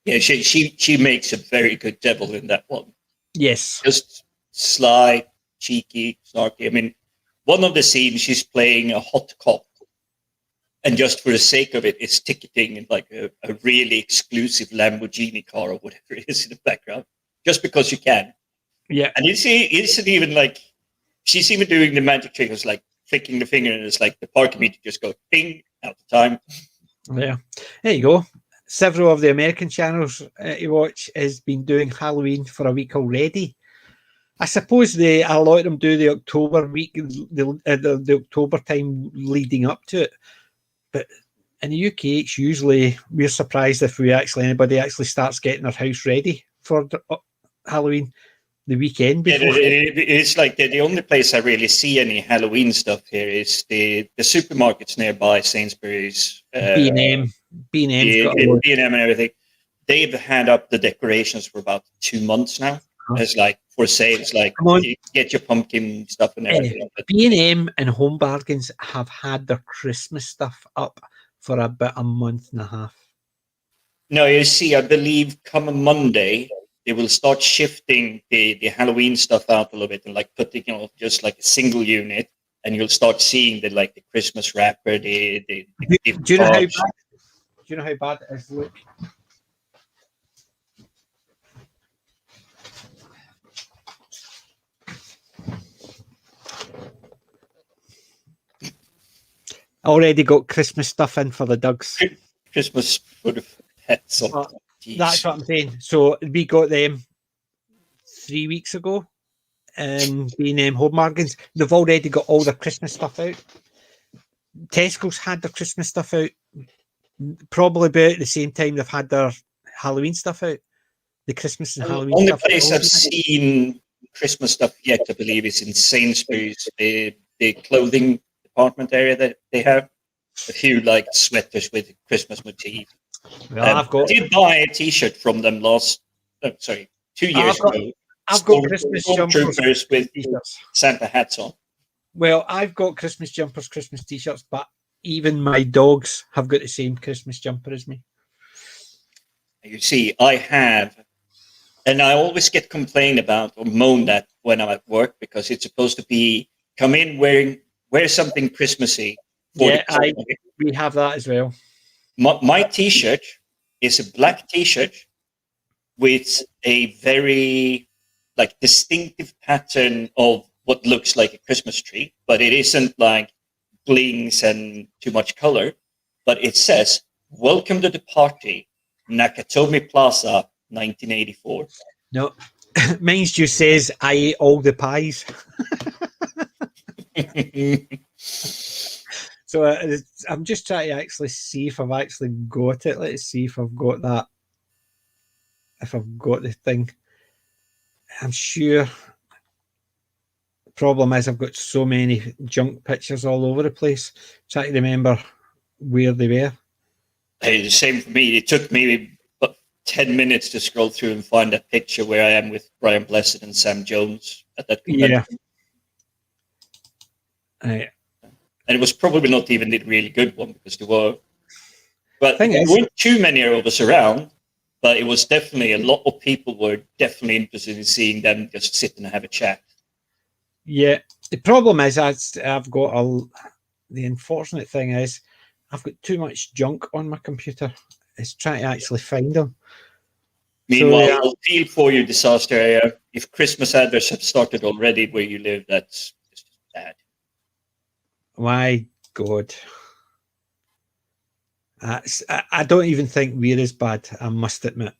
Yeah, she makes a very good devil in that one. Yes. Just sly, cheeky, snarky. I mean, one of the scenes she's playing a hot cop, and just for the sake of it, is ticketing in like a really exclusive Lamborghini car or whatever it is in the background, just because you can. Yeah. And it's even like, she's even doing the magic trick. It's like flicking the finger and it's like the parking meter just goes ding out the time. Yeah. There you go. Several of the American channels you watch has been doing Halloween for a week already. I suppose a lot of them do the October week, the October time leading up to it. But in the UK, it's usually, we're surprised if anybody actually starts getting their house ready for Halloween the weekend before. It's like the only place I really see any Halloween stuff here is the supermarkets nearby, Sainsbury's, B&M. B&M and everything. They've had up the decorations for about 2 months now. It's like for sale. It's like you get your pumpkin stuff and everything. B&M and Home Bargains have had their Christmas stuff up for about a month and a half. No, you see, I believe come Monday they will start shifting the Halloween stuff out a little bit and like putting just like a single unit, and you'll start seeing the Christmas wrapper. Do you know how bad? Do you know how bad it is? Look. Already got Christmas stuff in for the Dugs. Christmas for the pets. That's what I'm saying. So we got them 3 weeks ago, and being Home Bargains, they've already got all the Christmas stuff out. Tesco's had their Christmas stuff out. Probably about the same time they've had their Halloween stuff out. The Christmas and Halloween only stuff. Only place I've seen Christmas stuff yet, I believe, is in Sainsbury's, the clothing department area that they have. A few like sweaters with Christmas motif. Well, I did buy a T-shirt from them 2 years ago. I've got Christmas jumpers with t-shirts. Santa hats on. Well, I've got Christmas jumpers, Christmas t-shirts, but even my dogs have got the same Christmas jumper as me. You see, I have, and I always get complained about or moaned at when I'm at work because it's supposed to be come in wear something Christmassy. Yeah, we have that as well. My T-shirt is a black T-shirt with a very distinctive pattern of what looks like a Christmas tree, but it isn't like blings and too much color. But it says, "Welcome to the party, Nakatomi Plaza, 1984." No, mine just says, "I ate all the pies." So I'm just trying to actually see if I've actually got it. Let's see if I've got that. If I've got the thing. I'm sure. The problem is I've got so many junk pictures all over the place. Trying to remember where they were. Hey, the same for me. It took me about 10 minutes to scroll through and find a picture where I am with Brian Blessed and Sam Jones at that convention. Yeah. And it was probably not even the really good one because there weren't too many of us around, but it was definitely a lot of people were definitely interested in seeing them just sit and have a chat. Yeah. The problem is I've got the unfortunate thing is I've got too much junk on my computer. It's trying to actually find them. Meanwhile, I'll feel for you, disaster area. If Christmas adverts have started already where you live, that's just bad. My God. I don't even think we're as bad, I must admit.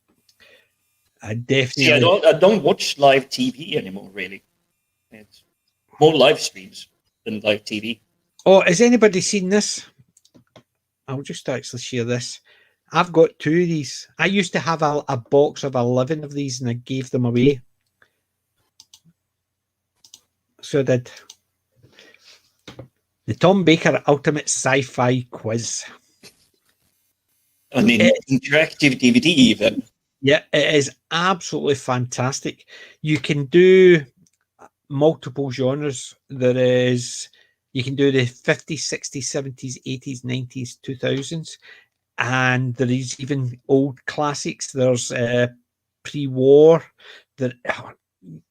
I definitely... See, I don't watch live TV anymore, really. It's more live streams than live TV. Oh, has anybody seen this? I'll just actually share this. I've got 2 of these. I used to have a box of 11 of these and I gave them away. So I did. The Tom Baker Ultimate Sci-Fi Quiz. An interactive DVD even. Yeah, it is absolutely fantastic. You can do multiple genres. You can do the 50s, 60s, 70s, 80s, 90s, 2000s. And there is even old classics. There's pre-war.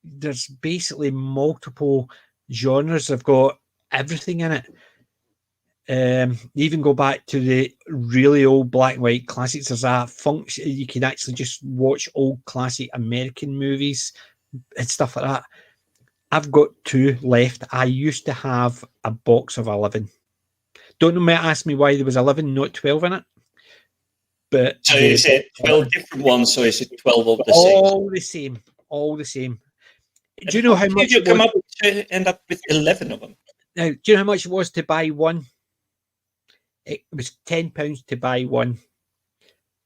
There's basically multiple genres. I've got everything in it. Even go back to the really old black and white classics. There's a function you can actually just watch old classic American movies and stuff like that. I've got 2 left. I used to have a box of 11. Don't know, ask me why there was 11, not 12 in it. But so is it 12 different ones, so is it 12 of the same? All the same. Do you know how much you end up with 11 of them? Now, do you know how much it was to buy one? It was £10 to buy one.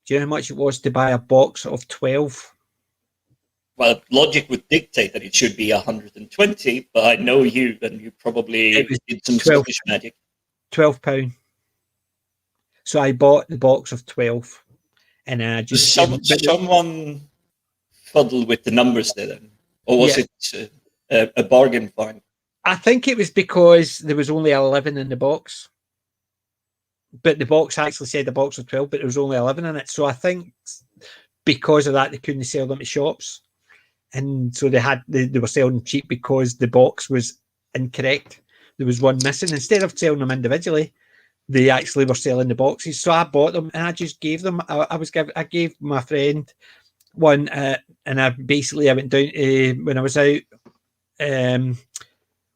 Do you know how much it was to buy a box of 12? Well, logic would dictate that it should be 120, but I know you, and you probably did some Scottish magic. £12. So I bought the box of 12, and I just someone fuddled with the numbers there, then, or was it a bargain find? I think it was because there was only 11 in the box, but the box actually said the box of 12, but there was only 11 in it. So I think because of that, they couldn't sell them to shops, and so they were selling cheap because the box was incorrect. There was one missing. Instead of selling them individually, they actually were selling the boxes. So I bought them and I just gave them. I gave my friend one, and I went down when I was out.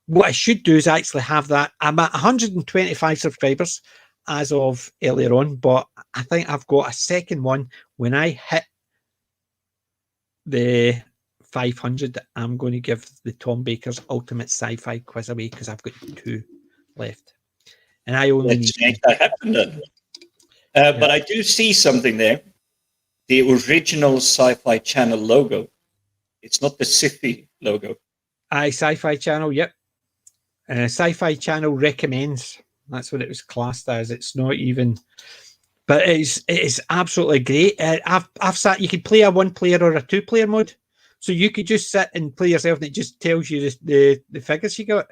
What I should do is actually have that. I'm at 125 subscribers as of earlier on, but I think I've got a second one. When I hit the 500, I'm going to give the Tom Baker's Ultimate Sci-Fi Quiz away because I've got 2 left. and I only Let's make that happen then. But I do see something there. The original Sci-Fi Channel logo. It's not the Sci-Fi logo. Sci-Fi Channel, yep. Sci-Fi Channel recommends. That's what it was classed as. It's not even, but it is absolutely great. I've sat. You could play a 1-player or a 2-player mode, so you could just sit and play yourself, and it just tells you the figures you got.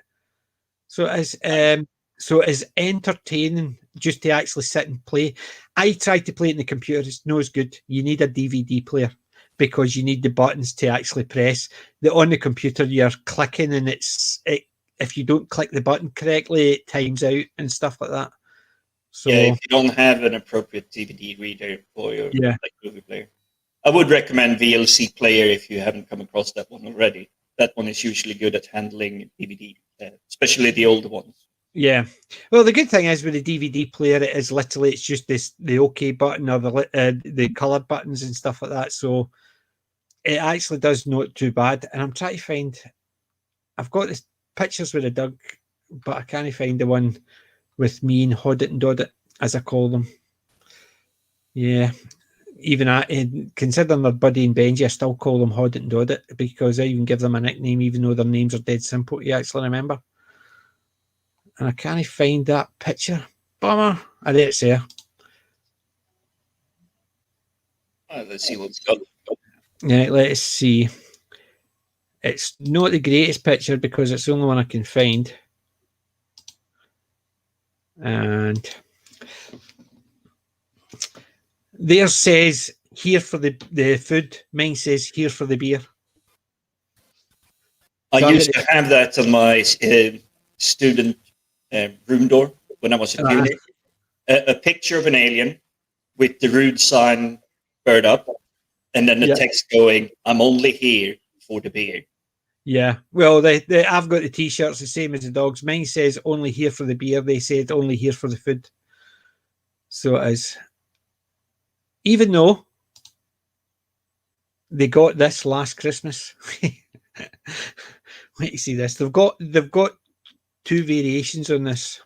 So it's entertaining just to actually sit and play. I tried to play it in the computer. It's not as good. You need a DVD player because you need the buttons to actually press. On the computer, you're clicking, and if you don't click the button correctly, it times out and stuff like that. So if you don't have an appropriate DVD reader for your movie player, I would recommend VLC Player if you haven't come across that one already. That one is usually good at handling DVD, especially the older ones. Yeah. Well, the good thing is with the DVD player, it's just the OK button or the coloured buttons and stuff like that. So it actually does not too bad. And I'm trying to find. I've got this pictures with a Doug, but I can't find the one with me and Hoddit and Doddit, as I call them. Yeah. Even considering they're Buddy and Benji, I still call them Hoddit and Doddit because I even give them a nickname, even though their names are dead simple to actually remember. And I can't find that picture. Bummer. I there it's there. Let's see what's got. Yeah, let's see. It's not the greatest picture because it's the only one I can find. And there says here for the food. Mine says here for the beer. I used to have that on my student room door when I was at uni. A picture of an alien with the rude sign bird up, and then the text going, "I'm only here for the beer." Yeah, well, I've got the T-shirts the same as the dogs. Mine says only here for the beer. They said only here for the food. So it is. Even though they got this last Christmas. Let you see this. They've got 2 variations on this.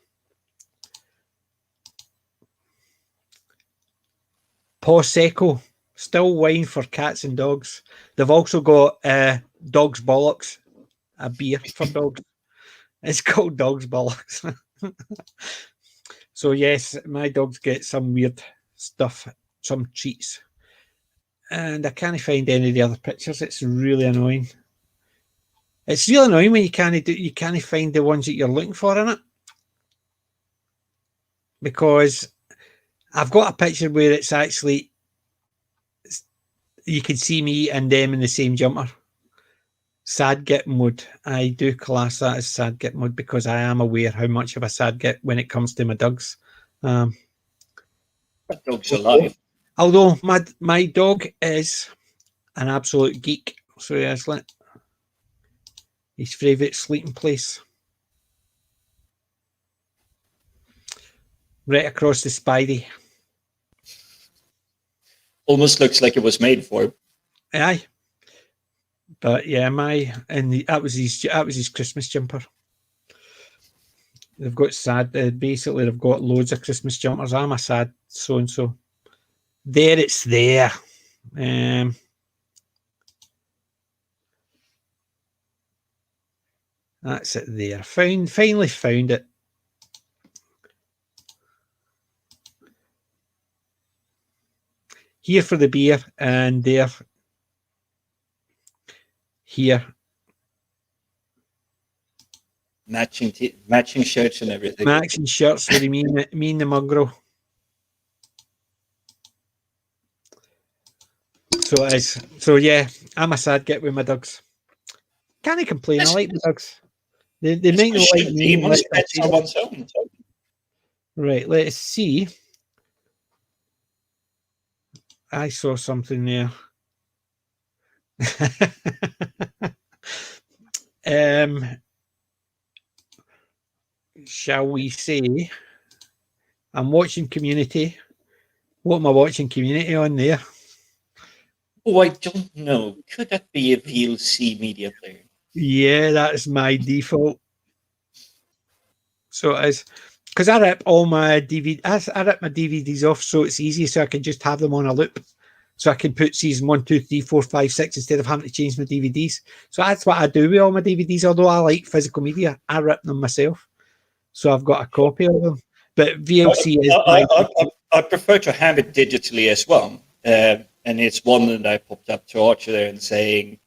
Prosecco, still wine for cats and dogs. They've also got Dog's Bollocks, a beer for dogs. It's called Dog's Bollocks. So yes, my dogs get some weird stuff, some treats. And I can't find any of the other pictures. It's really annoying. It's really annoying when you can't find the ones that you're looking for in it. Because I've got a picture where it's actually you can see me and them in the same jumper. Sad git mode. I do class that as sad git mode because I am aware how much of a sad git when it comes to my dogs. That dog's alive. Although my dog is an absolute geek. So yes, his favourite sleeping place. Right across the Spidey. Almost looks like it was made for him. Aye. But yeah, that was his Christmas jumper. They've got sad. Basically, they've got loads of Christmas jumpers. I'm a sad so and so. There, it's there. That's it there. Finally found it. Here for the beer and there. Here. Matching shirts and everything. Matching shirts with me and the Mugro. So it is. So yeah, I'm a sad git with my dogs. Can't complain. I like the dogs. They make no like me. Right, let's see. I saw something there. Shall we say I'm watching Community? What am I watching Community on there? Oh, I don't know. Could that be a VLC media player? Yeah, that's my default. So it is. because I rip all my I rip my DVDs off, so it's easy, so I can just have them on a loop. So I can put season 1, 2, 3, 4, 5, 6 instead of having to change my DVDs. So that's what I do with all my DVDs. Although I like physical media, I rip them myself. So I've got a copy of them. But VLC is. I prefer to have it digitally as well. And it's one that I popped up to Archer there and saying,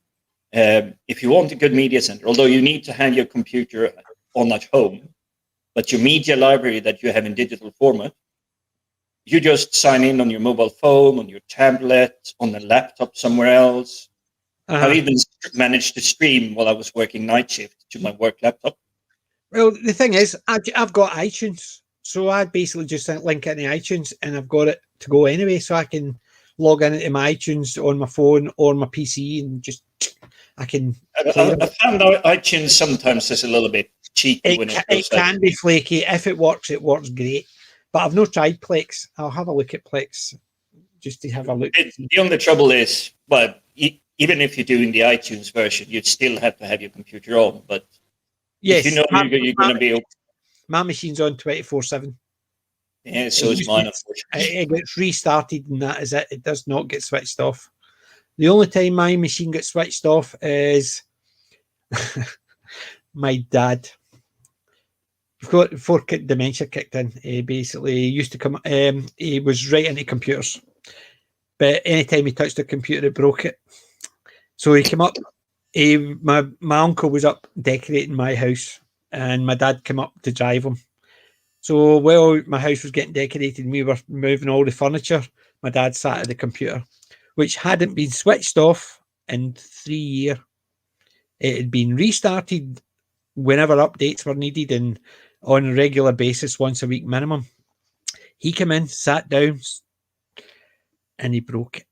if you want a good media center, although you need to have your computer on at home, but your media library that you have in digital format, you just sign in on your mobile phone, on your tablet, on a laptop somewhere else. I even managed to stream while I was working night shift to my work laptop. Well, the thing is, I've got iTunes, so I basically just link it in iTunes, and I've got it to go anyway, so I can log in into my iTunes on my phone or my PC, and just I can. I found out iTunes sometimes is a little bit cheeky. It can be flaky. If it works great. But I've not tried Plex. I'll have a look at Plex just to have a look. The only trouble is, but even if you're doing the iTunes version, you'd still have to have your computer on. But yes, if you know you're going to be. My machine's on 24/7. Yeah, so is mine, unfortunately. It gets restarted, and that is it. It does not get switched off. The only time my machine gets switched off is my dad. Before dementia kicked in, he basically used to come. He was right into computers, but anytime he touched a computer, it broke it. So he came up. My uncle was up decorating my house, and my dad came up to drive him. So while my house was getting decorated and we were moving all the furniture, my dad sat at the computer, which hadn't been switched off in 3 years. It had been restarted whenever updates were needed and on a regular basis, once a week minimum. He came in, sat down, and he broke it.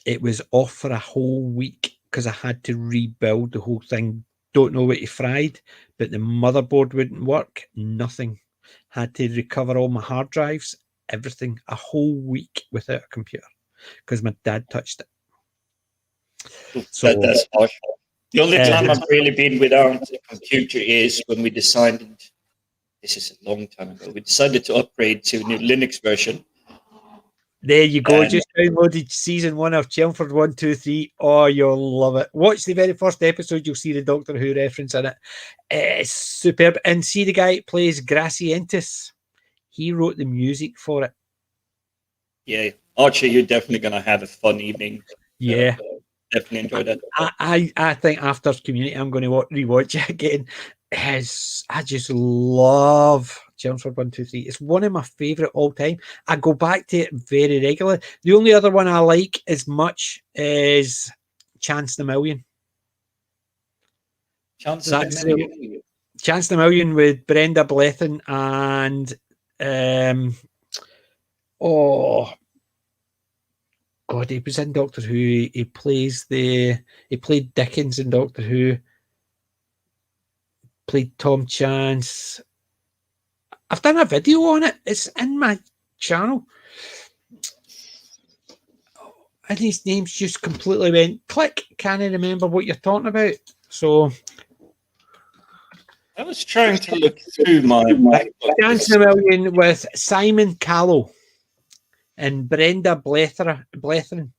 It was off for a whole week because I had to rebuild the whole thing. Don't know what he fried, but the motherboard wouldn't work. Nothing. Had to recover all my hard drives, everything. A whole week without a computer because my dad touched it. So that's harsh. The only time I've really been without a computer is when we decided, this is a long time ago, we decided to upgrade to a new Linux version. There you go. Just downloaded season 1 of Chelmsford 1, 2, 3. Oh, you'll love it. Watch the very first episode. You'll see the Doctor Who reference in it. It's superb. And see the guy that plays Gracientis. He wrote the music for it. Yeah. Archie, you're definitely going to have a fun evening. Yeah. Definitely enjoy that. I think after Community, I'm going to rewatch it again. I just love Chelmsford 1, 2, 3. It's one of my favourite all time. I go back to it very regularly. The only other one I like as much is Chance the Million. Chance the Million with Brenda Blethyn and God, he was in Doctor Who. He played Dickens in Doctor Who. Played Tom Chance. I've done a video on it. It's in my channel. And his name's just completely went click. Can't remember what you're talking about. So I was trying to look through my Chance the Million with Simon Callow and Brenda Blethyn.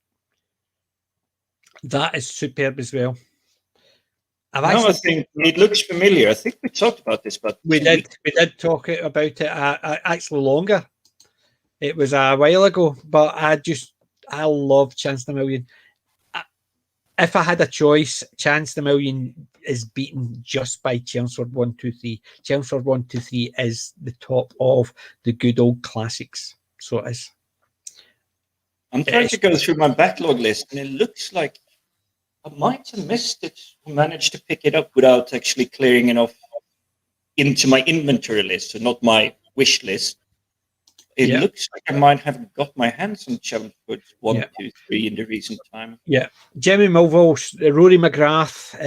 That is superb as well. I think it looks familiar. I think we talked about this, but we did talk about it actually longer. It was a while ago, but I love Chance the Million. If I had a choice, Chance the Million is beaten just by Chelmsford 1, 2, 3. Chelmsford 1, 2, 3 is the top of the good old classics. So it is. I'm trying to go through my backlog list, and it looks like I might have missed it or managed to pick it up without actually clearing it off into my inventory list, so not my wish list. It looks like I might have got my hands on Chelmsford 1, 2, 3 in the recent time. Yeah. Jimmy Mulville, Rory McGrath,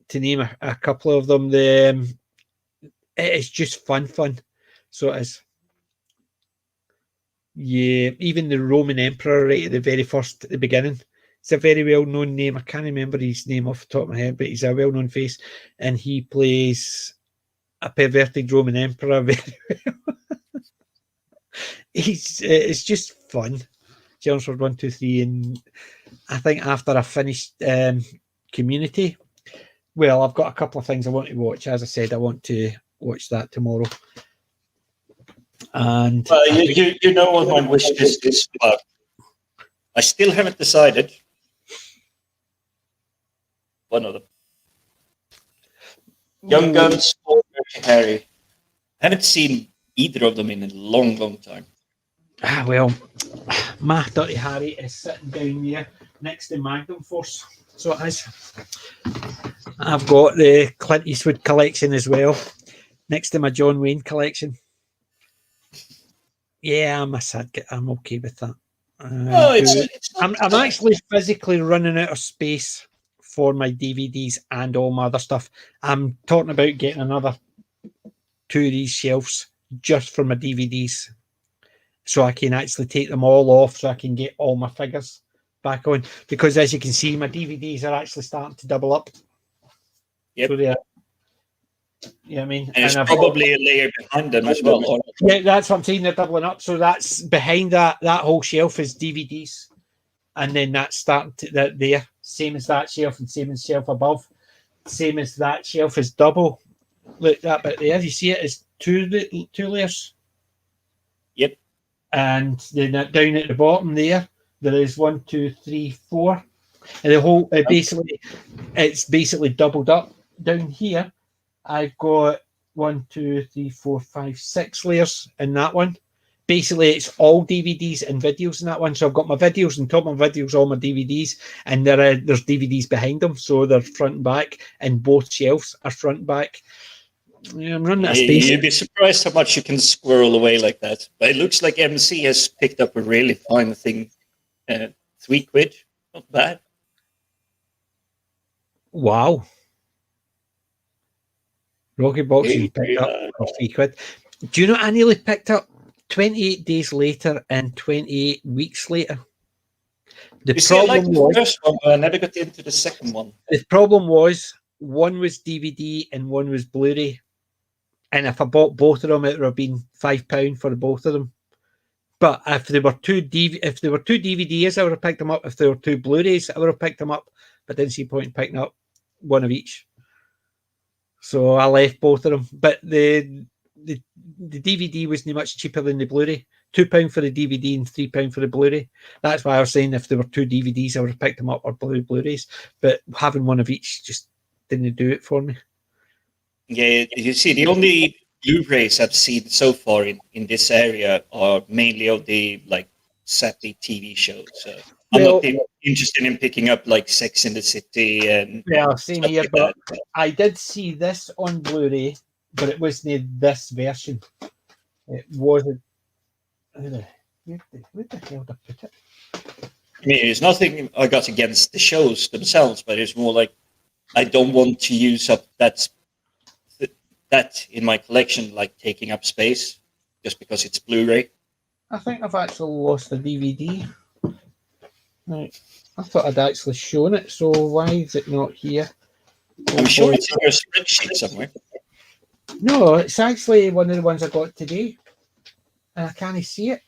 to name a couple of them. It is just fun. So it is. Yeah, even the Roman Emperor right at the beginning. It's a very well-known name. I can't remember his name off the top of my head, but he's a well-known face. And he plays a perverted Roman emperor very well. It's just fun. Chelmsford 1, 2, 3, and I think after I finished Community, well, I've got a couple of things I want to watch. As I said, I want to watch that tomorrow. And you know what my wish list is, but I still haven't decided. One of them. Young Guns or Dirty Harry. I haven't seen either of them in a long, long time. Well, my Dirty Harry is sitting down there next to Magnum Force. So it is. I've got the Clint Eastwood collection as well, next to my John Wayne collection. Yeah, I'm a sad kid. I'm okay with that. I'm actually physically running out of space for my DVDs and all my other stuff. I'm talking about getting another 2 of these shelves just for my DVDs, so I can actually take them all off, so I can get all my figures back on. Because as you can see, my DVDs are actually starting to double up. Yep. So they're, you know what I mean? And there's probably a layer behind them as well. Yeah, that's what I'm saying. They're doubling up. So that's behind that whole shelf is DVDs, and then that's starting to that there, same as that shelf, and same as shelf above, same as that shelf is double. Look, that bit there. You see it is two layers. Yep. And then down at the bottom there is 1, 2, 3, 4, and the whole it's basically doubled up. Down here, I've got 1, 2, 3, 4, 5, 6 layers in that one. Basically, it's all DVDs and videos in that one. So I've got my videos on top of my videos, all my DVDs, and there's DVDs behind them. So they're front and back, and both shelves are front and back. Yeah, I'm running out of space. You'd be surprised how much you can squirrel away like that. But it looks like MC has picked up a really fine thing. £3, not bad. Wow. Rocky Boxing picked up for £3. Do you know I nearly picked up 28 days later and 28 weeks later? The problem was, the first one, but I never got into the second one. The problem was one was DVD and one was Blu-ray. And if I bought both of them, it would have been £5 for both of them. But if there were two DVDs, I would have picked them up. If there were 2 Blu-rays, I would have picked them up. But didn't see point in picking up one of each. So I left both of them. But the DVD wasn't much cheaper than the Blu-ray. £2 for the DVD and £3 for the Blu-ray. That's why I was saying if there were 2 DVDs, I would have picked them up, or Blu-rays. But having one of each just didn't do it for me. Yeah, you see, the only Blu-rays I've seen so far in this area are mainly of the sappy TV shows. So I'm not interested in picking up Sex in the City and same here. But I did see this on Blu-ray, but it wasn't this version. It wasn't. Where the hell did I put it? I mean, there's nothing I got against the shows themselves, but it's more like I don't want to use up that in my collection, taking up space just because it's Blu-ray. I think I've actually lost the DVD. Right. I thought I'd actually shown it, so why is it not here? I'm sure it's in your spreadsheet somewhere. No, it's actually one of the ones I got today, and I can't see it.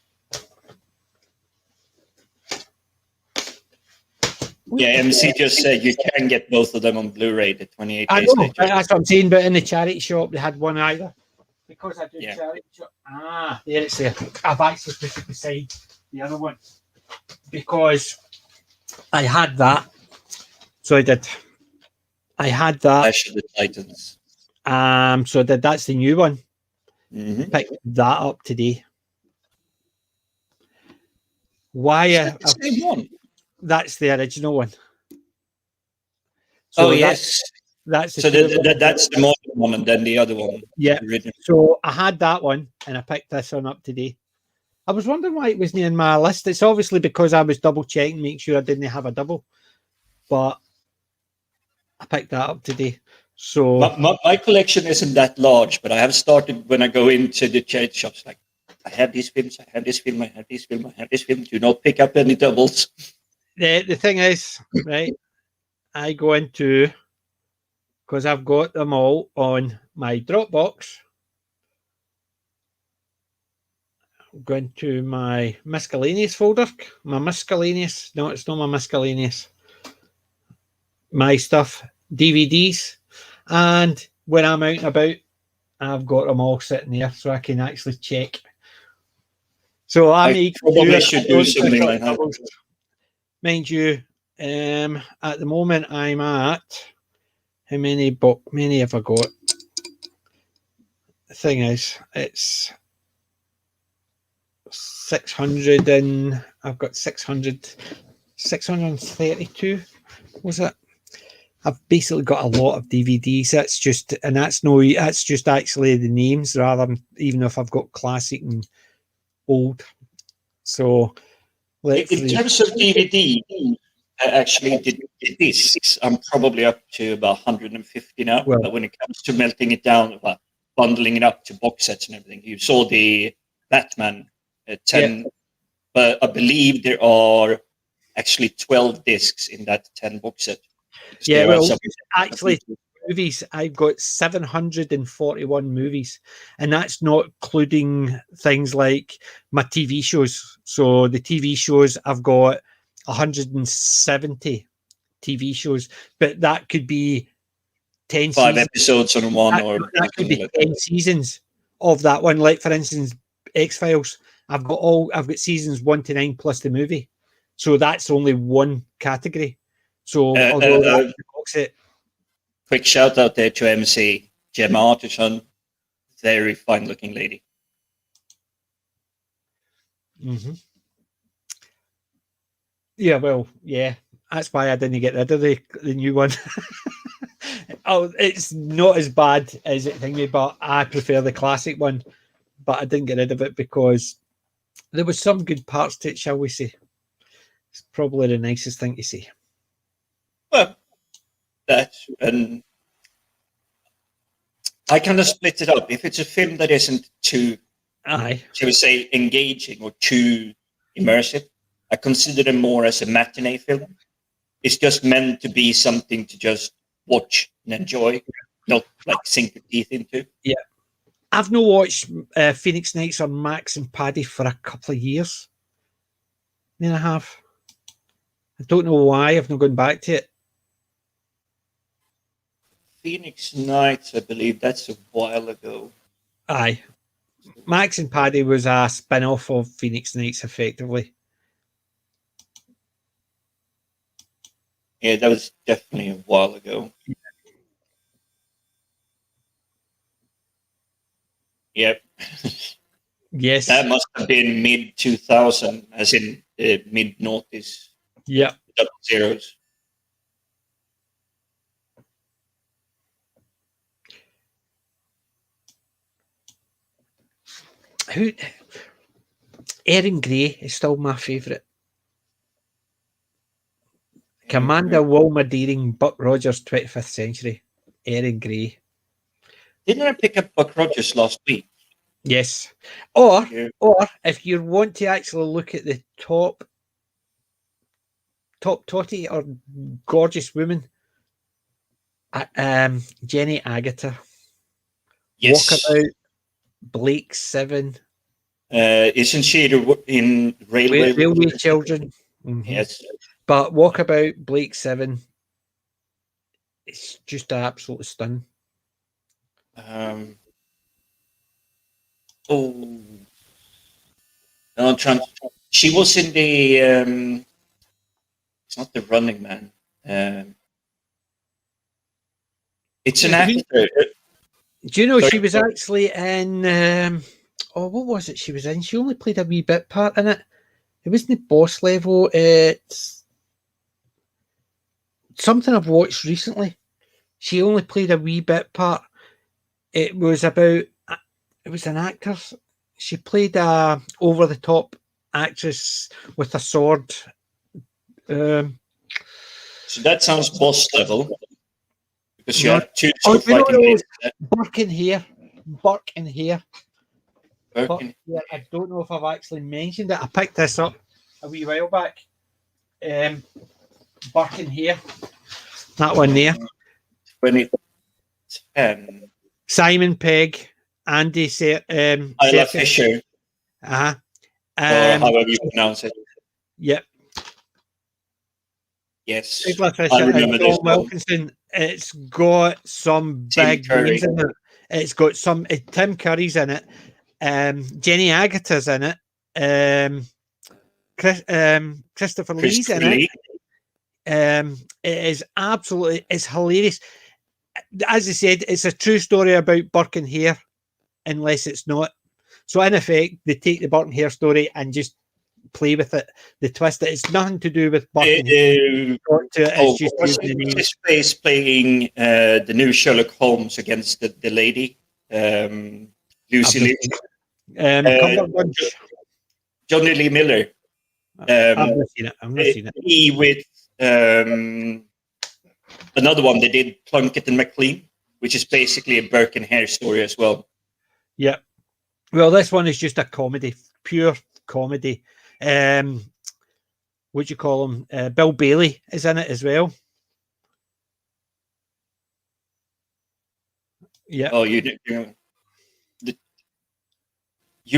Yeah, MC just said you can get both of them on Blu-ray the 28 days I know, later. that's what I'm saying, but in the charity shop they had one either. Because I do charity shop. There it's there. I've actually put it beside the other one. Because I had that. So I did. I had that. Clash of the Titans. So I did. That's the new one. Mm-hmm. Picked that up today. Why? The same one. That's the original one. So yes. That's the that's the modern one, and then the other one. Yeah. So I had that one, and I picked this one up today. I was wondering why it wasn't in my list. It's obviously because I was double checking, make sure I didn't have a double. But I picked that up today. So my collection isn't that large, but I have started when I go into the charity shops. I have these films, I have this film, I have this film, I have this film. Do not pick up any doubles. The thing is, right, I go into, because I've got them all on my Dropbox. Go into my miscellaneous folder. My miscellaneous. No, it's not my miscellaneous. My stuff, DVDs. And when I'm out and about, I've got them all sitting there so I can actually check. So I probably should do something like that. Mind you, at the moment I'm at how many have I got? The thing is, it's 600 and I've got 632. Was it? I've basically got a lot of DVDs. That's just actually the names rather than even if I've got classic and old. So in terms of DVD, actually the discs, I'm probably up to about 150 now. Well, but when it comes to melting it down, bundling it up to box sets and everything, you saw the Batman 10, yeah. But I believe there are actually 12 discs in that 10 box set. Yeah, well, actually, movies, I've got 741 movies, and that's not including things like my TV shows. So the TV shows, I've got 170 TV shows, but that could be 10 5 seasons. episodes on one, or that could be 10 seasons of that one. Like for instance, X-Files, I've got seasons 1 to 9 plus the movie, so that's only one category. So although that's the box set. Quick shout out there to MC Gemma Artisan, very fine looking lady. Mm-hmm. Yeah, well, yeah, that's why I didn't get rid of the new one. Oh, it's not as bad as it thingy, but I prefer the classic one. But I didn't get rid of it because there was some good parts to it, shall we say. It's probably the nicest thing to say. Well, and I kind of split it up. If it's a film that isn't too, shall we say, engaging or too immersive, I consider them more as a matinee film. It's just meant to be something to just watch and enjoy, not like sink your teeth into. Yeah. I've not watched Phoenix Nights on Max and Paddy for a couple of years. Then I have. I don't know why I've not gone back to it. Phoenix Nights, I believe that's a while ago. Aye. Max and Paddy was a spin-off of Phoenix Nights, effectively. Yeah, that was definitely a while ago. Yep. Yes. That must have been mid-2000, as in mid-noughties. Yep. Double zeros. Erin Gray is still my favourite. Commander Wilma Deering, Buck Rogers, 25th Century. Erin Gray. Didn't I pick up Buck Rogers last week? Yes. Or if you want to actually look at the top totty or gorgeous woman, Jenny Agutter. Yes. Walkabout, Blake 7. Isn't she in Railway Children? Mm-hmm. Yes. But Walkabout, Blake 7, it's just absolutely stunning. She was in the. It's not The Running Man. It's an actor. Do you know she was actually in? What was it she was in? She only played a wee bit part in it. It wasn't boss level. It's something I've watched recently. She only played a wee bit part. It was an actor. She played a over the top actress with a sword. So that sounds boss level. Because you have two fighting. Burke in here. I don't know if I've actually mentioned it. I picked this up a wee while back. Burke in here. That one there. 2010. Simon Pegg, Andy Isla Fisher. Uh-huh. Or however you pronounce it. Yep. Yes. Isla Fisher, I remember this one. Wilkinson. It's got some Tim big Curry. names in it. It's got some Tim Curry's in it. Jenny Agutter's in it. Christopher Lee's in it. It is absolutely, it's hilarious. As I said, it's a true story about Burke and Hare, unless it's not. So in effect, they take the Burke and Hare story and just play with it. They twist it. It's nothing to do with Burke and Hare. What's his face playing the new Sherlock Holmes against the lady, Lucy Lee? Johnny Lee Miller. I've not seen it. He with another one they did, Plunkett and McLean, which is basically a Burke and Hare story as well. Yeah. Well, this one is just a comedy, pure comedy. What do you call him? Bill Bailey is in it as well. Yeah. Oh, you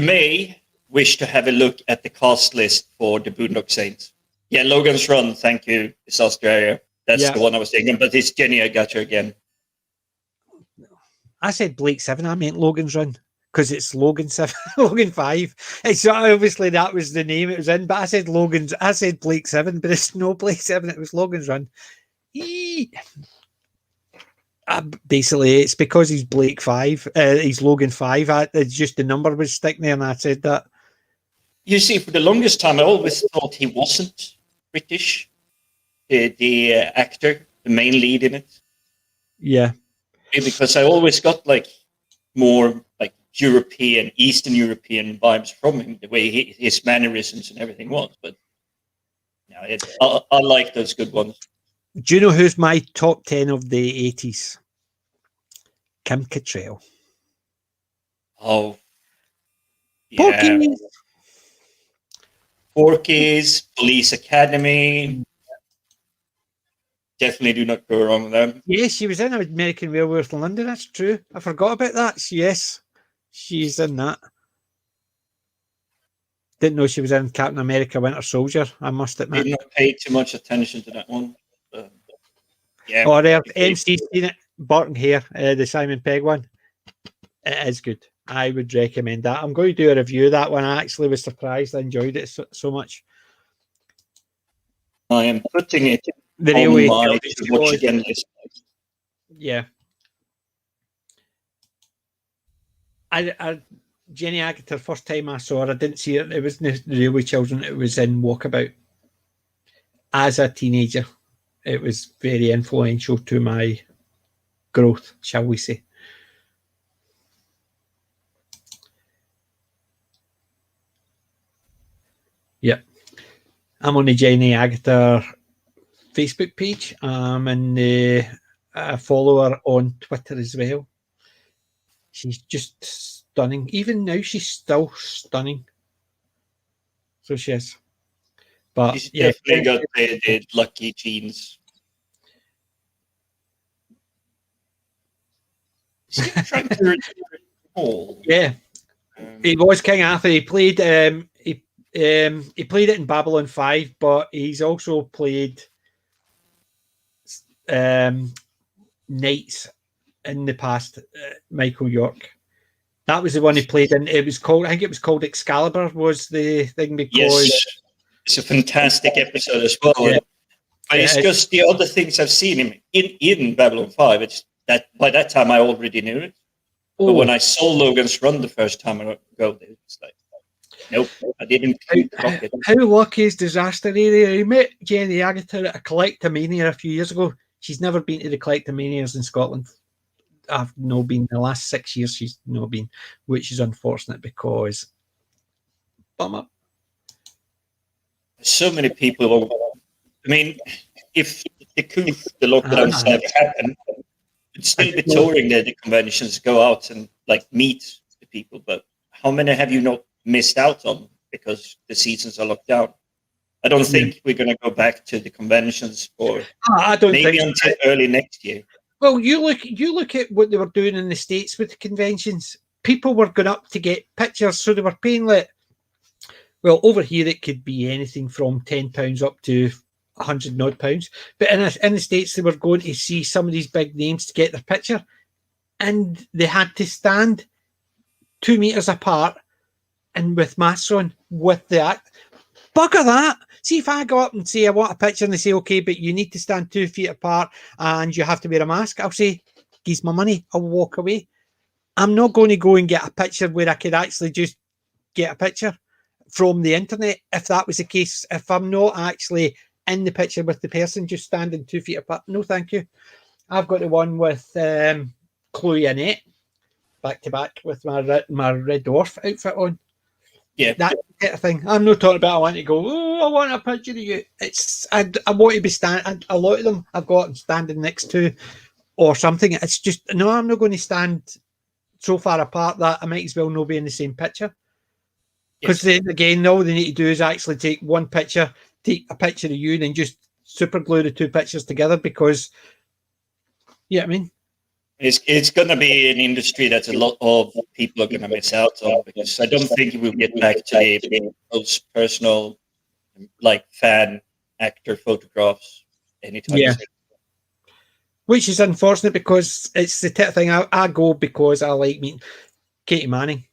may wish to have a look at the cast list for the Boondock Saints. Yeah, Logan's Run, thank you. It's Australia. That's the one I was thinking, but it's Jenny Agutter again. I said Blake 7. I meant Logan's Run because it's Logan 7, Logan 5. It's obviously that was the name it was in, but I said Blake 7, but it's no Blake 7. It was Logan's Run. Basically, it's because he's Blake 5. He's Logan 5. It's just the number was sticking there, and I said that. You see, for the longest time, I always thought he wasn't British. The actor, the main lead in it. Yeah. Because I always got like more like European, Eastern European vibes from him, the way his mannerisms and everything was. But no, I like those good ones. Do you know who's my top 10 of the 80s? Kim Cattrall. Oh, yeah. Porky's, Police Academy. Definitely do not go wrong with them. Yes, she was in American Werewolf in London. That's true. I forgot about that. Yes, she's in that. Didn't know she was in Captain America Winter Soldier, I must admit. Did not pay too much attention to that one. Yeah. Or MC seen it, Burke and Hare, the Simon Pegg one. It is good. I would recommend that. I'm going to do a review of that one. I actually was surprised. I enjoyed it so much. I am putting it the railway to watch again list. Yeah. I Jenny Agutter, first time I saw her, I didn't see it. It was in the Railway Children. It was in Walkabout. As a teenager, it was very influential to my growth, shall we say. Yep. I'm on the Jenny Agutter Facebook page. I'm a follower on Twitter as well. She's just stunning. Even now, she's still stunning. So she is. But she's definitely got the lucky genes. Trying to yeah, he was King Arthur. He played. He played it in Babylon 5, but he's also played knights in the past. Michael York. That was the one he played in. It was called. I think it was called Excalibur. Was the thing because it's a fantastic episode as well. Yeah. But it's just the other things I've seen him in Babylon 5. It's that by that time I already knew it. But when I saw Logan's Run the first time I go, it's like, nope, I didn't. How lucky is Disaster Area? He met Jenny Agutter at a Collectomania a few years ago. She's never been to the Collectomanias in Scotland. I've no been the last 6 years. She's no been, which is unfortunate because bummer. So many people. I mean, if the lockdowns never happened, it'd still be touring the conventions, go out and like meet the people. But how many have you not missed out on because the seasons are locked down? I don't think we're going to go back to the conventions for I don't maybe think until early next year. Well, you look at what they were doing in the States with the conventions. People were going up to get pictures, so they were paying like, well, over here it could be anything from £10 up to £100 and odd. But in the States, they were going to see some of these big names to get their picture, and they had to stand 2 meters apart and with masks on with the act. Bugger that. See, if I go up and say I want a picture and they say, okay, but you need to stand 2 feet apart and you have to wear a mask, I'll say, give my money, I'll walk away. I'm not going to go and get a picture where I could actually just get a picture from the internet. If that was the case, if I'm not actually in the picture with the person, just standing 2 feet apart, no thank you. I've got the one with Chloe Annette back to back with my Red Dwarf outfit on. Yeah, that kind of thing. I'm not talking about I want to go, oh, I want a picture of you. It's I want to be standing. A lot of them I've got standing next to or something. It's just, no, I'm not going to stand so far apart that I might as well not be in the same picture. Because then again, all they need to do is actually take one picture, take a picture of you, and then just super glue the two pictures together. Because, yeah, I mean, it's going to be an industry that a lot of people are going to miss out on, because I don't think we'll get back to those personal, like, fan actor photographs anytime soon. Which is unfortunate, because it's the type of thing I go because I like meeting Katie Manning.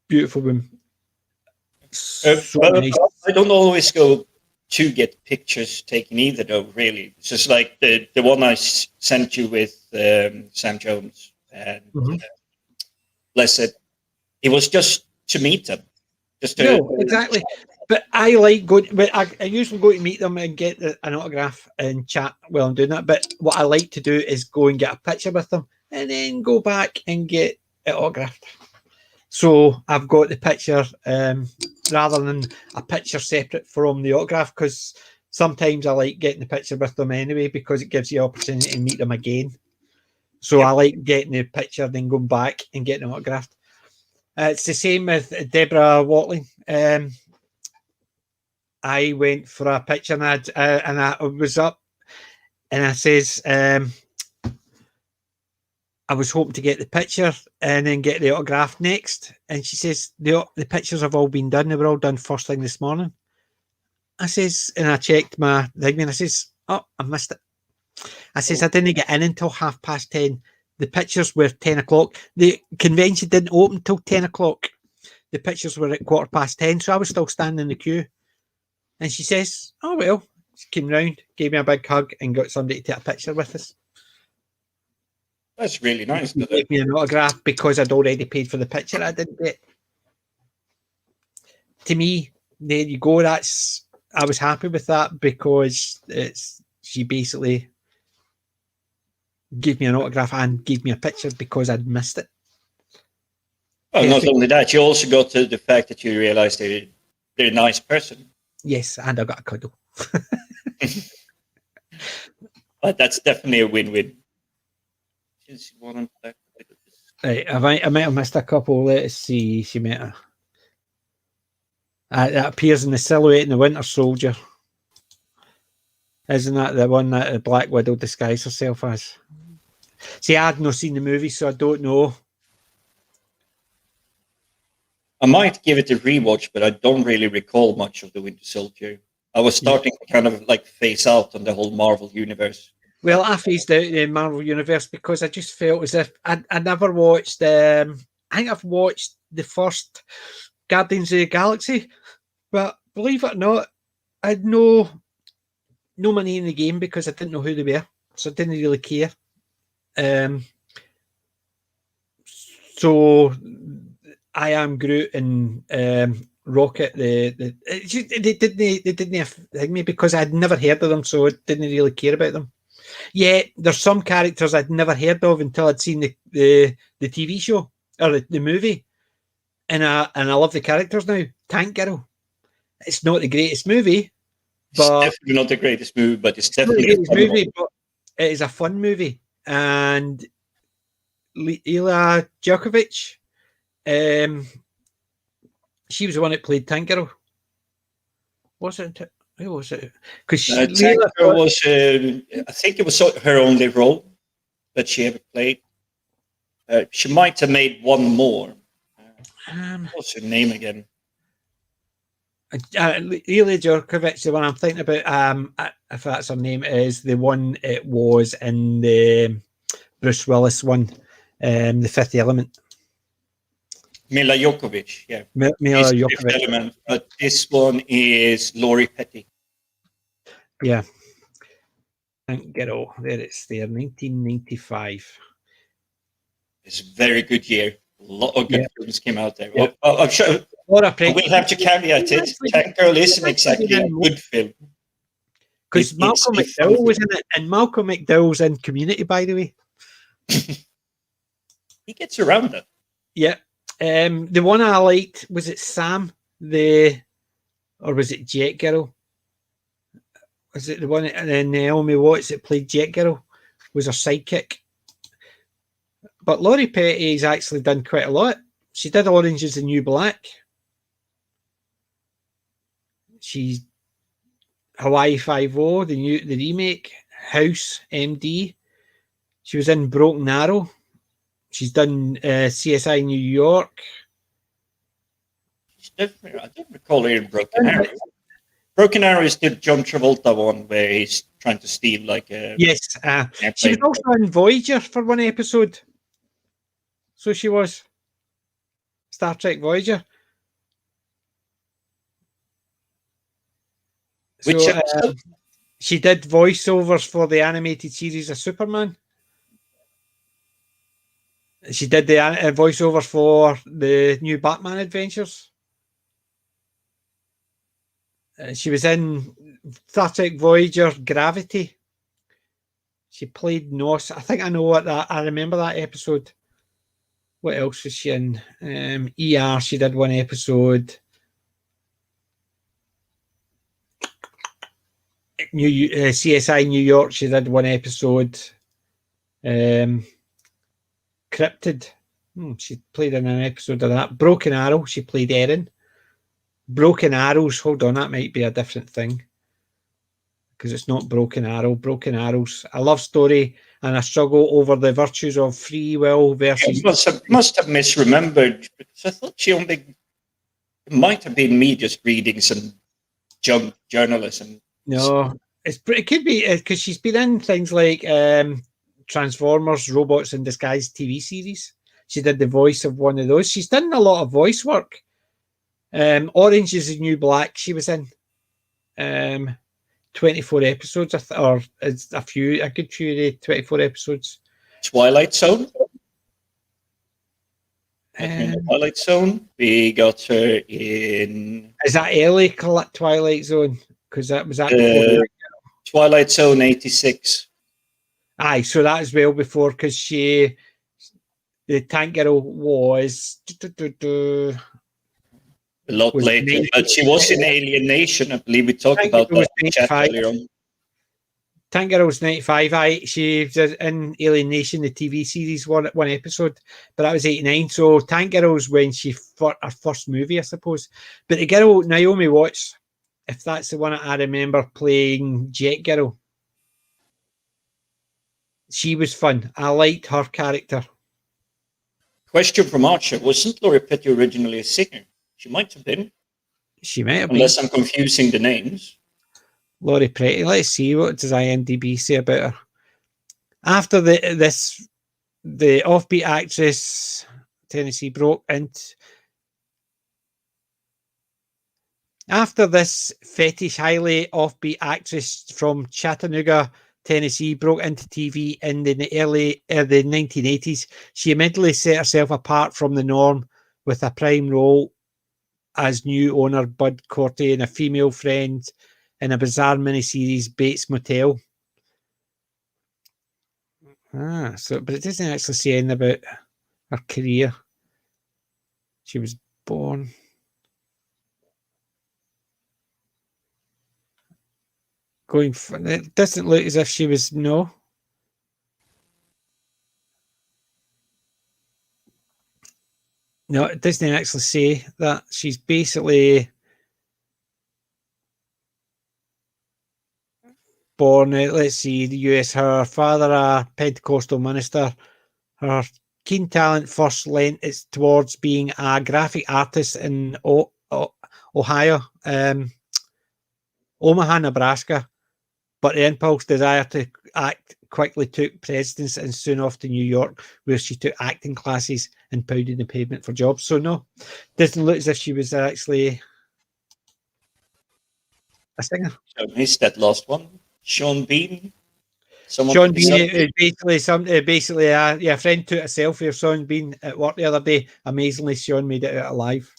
Beautiful woman. So nice. I don't always go to get pictures taken either, though, really. It's just like the one I sent you with Sam Jones and Blessed. It was just to meet them. Exactly. But I like going, but I usually go to meet them and get an autograph and chat while I'm doing that. But what I like to do is go and get a picture with them and then go back and get it autographed. So I've got the picture rather than a picture separate from the autograph, because sometimes I like getting the picture with them anyway, because it gives you the opportunity to meet them again. So I like getting the picture, then going back and getting it autographed. It's the same with Deborah Watling. I went for a picture and I was up and I says, I was hoping to get the picture and then get the autograph next. And she says, the pictures have all been done. They were all done first thing this morning. I says, and I checked my thing and I says, oh, I missed it. I says, I didn't get in until 10:30. The pictures were 10 o'clock. The convention didn't open till 10 o'clock. The pictures were at 10:15. So I was still standing in the queue. And she says, oh, well, she came round, gave me a big hug and got somebody to take a picture with us. That's really nice. She gave me an autograph because I'd already paid for the picture I didn't get. To me, there you go. I was happy with that, because she basically gave me an autograph and gave me a picture because I'd missed it. Well, not only that, you also got to the fact that you realised they're a nice person. Yes, and I got a cuddle. But that's definitely a win-win. Right, I might have missed a couple. Let's see. She might have. That appears in the silhouette in the Winter Soldier. Isn't that the one that the Black Widow disguised herself as? See, I'd not seen the movie, so I don't know. I might give it a rewatch, but I don't really recall much of the Winter Soldier. I was starting to kind of like phase out on the whole Marvel universe. Well, I phased out the Marvel universe because I just felt as if I never watched. I think I've watched the first Guardians of the Galaxy, but believe it or not, I had no money in the game because I didn't know who they were, so I didn't really care. So I Am Groot and Rocket. They didn't affect me because I'd never heard of them, so I didn't really care about them. Yeah, there's some characters I'd never heard of until I'd seen the TV show or the movie, and I love the characters now. Tank Girl. It's not the greatest movie, but it's definitely not the greatest movie, but it's definitely a movie. But it is a fun movie, and Ila Djokovic, she was the one that played Tank Girl. Was it? Who was it? Because Tank Girl was, I think it was her only role that she ever played. She might have made one more. What's her name again? Ila Djurkovic, the one I'm thinking about, if that's her name, is the one it was in the Bruce Willis one, The Fifth Element. Mila Jovovich, yeah. Mila Jovovich. Element, but this one is Laurie Petty. Yeah. Tank Girl, there it's there, 1995. It's a very good year. A lot of good films came out there. Yeah. Well, I'm sure Laura I will have to caveat it. Tank Girl isn't exactly a good film. Because Malcolm McDowell was in it, and Malcolm McDowell's in Community, by the way. He gets around it. Yeah. The one I liked, was it Sam, or was it Jet Girl? Was it the one, and then Naomi Watts that played Jet Girl was her sidekick? But Laurie Petty's actually done quite a lot. She did Orange is the New Black. She's Hawaii Five-0, the remake, House, MD. She was in Broken Arrow. She's done CSI New York. I don't recall her in Broken Arrow. Broken Arrow is the John Travolta one where he's trying to steal like a... Yes. She was also in Voyager for one episode. So she was. Star Trek Voyager. Which episode? She did voiceovers for the animated series of Superman. She did the voiceover for the new Batman adventures. She was in Star Trek Voyager Gravity. She played Nos. I think I know what that. I remember that episode. What else was she in? ER. She did one episode. CSI New York. She did one episode. Cryptid. She played in an episode of that. Broken Arrow. She played Erin. Broken Arrows. Hold on, that might be a different thing because it's not Broken Arrow. Broken Arrows. A love story and a struggle over the virtues of free will versus. Must have misremembered because I thought she only. It might have been me just reading some junk journalism. No, it could be because she's been in things like Transformers, Robots in Disguise TV series. She did the voice of one of those. She's done a lot of voice work. Orange is the New Black. She was in 24 episodes, or a good few 24 episodes. Twilight Zone. Twilight Zone. We got her in. Is that early Twilight Zone? Because that was that before Twilight Zone '86. Aye, so that is well before because the Tank Girl was a lot later, but she was in Alien Nation. I believe we talked about that chat earlier on. Tank Girl was 95. She was in Alien Nation, the TV series, one episode, but that was 89. So Tank Girl was when she fought her first movie, I suppose. But the girl, Naomi Watts, if that's the one I remember playing Jet Girl, she was fun. I liked her character. Question from Archer. Wasn't Laurie Petty originally a singer? She might have been. She might have Unless been. I'm confusing the names. Laurie Petty. Let's see, what does IMDb say about her? After the offbeat actress Tennessee broke into. After this fetish, highly offbeat actress from Chattanooga, Tennessee, broke into TV in the early 1980s, she immediately set herself apart from the norm with a prime role as new owner Bud Corty and a female friend in a bizarre miniseries, Bates Motel. But it doesn't actually say anything about her career. She was born. It doesn't look as if she was, no. No, it doesn't actually say that. She's basically born, let's see, the US. Her father, a Pentecostal minister. Her keen talent first lent its towards being a graphic artist in Ohio, Omaha, Nebraska. But the impulse desire to act quickly took precedence and soon off to New York, where she took acting classes and pounding the pavement for jobs. So no, doesn't look as if she was actually a singer. So I missed that last one. Sean Bean. Sean Bean, basically, a friend took a selfie of Sean Bean at work the other day. Amazingly, Sean made it out alive.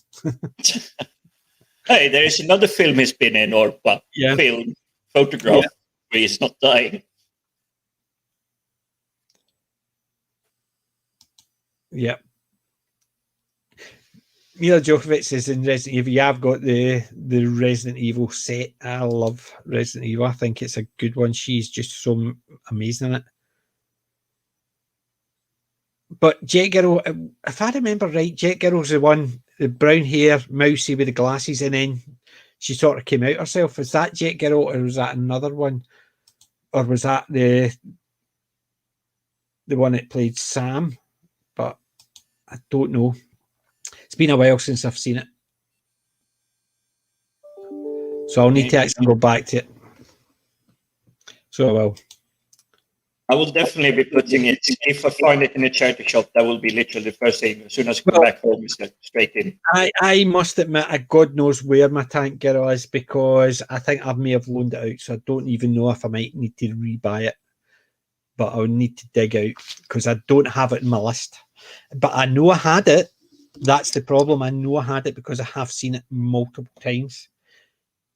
Hey, there is another film he's been in, or film, photograph, where he's not dying. Yeah. Mila Jovovich is in Resident Evil. Yeah, I've got the Resident Evil set. I love Resident Evil. I think it's a good one. She's just so amazing in it. But Jet Girl, if I remember right, Jet Girl's the one, the brown hair, mousy with the glasses, and then she sort of came out herself. Is that Jet Girl, or was that another one? Or was that the one that played Sam? But I don't know. It's been a while since I've seen it. So I'll need to actually go back to it. So I will. I will definitely be putting it, if I find it in a charity shop, that will be literally the first thing. As soon as I go back home, it's straight in. I must admit, God knows where my Tank Girl is, because I think I may have loaned it out, so I don't even know if I might need to rebuy it. But I'll need to dig out, because I don't have it in my list. But I know I had it. That's the problem. I know I had it because I have seen it multiple times.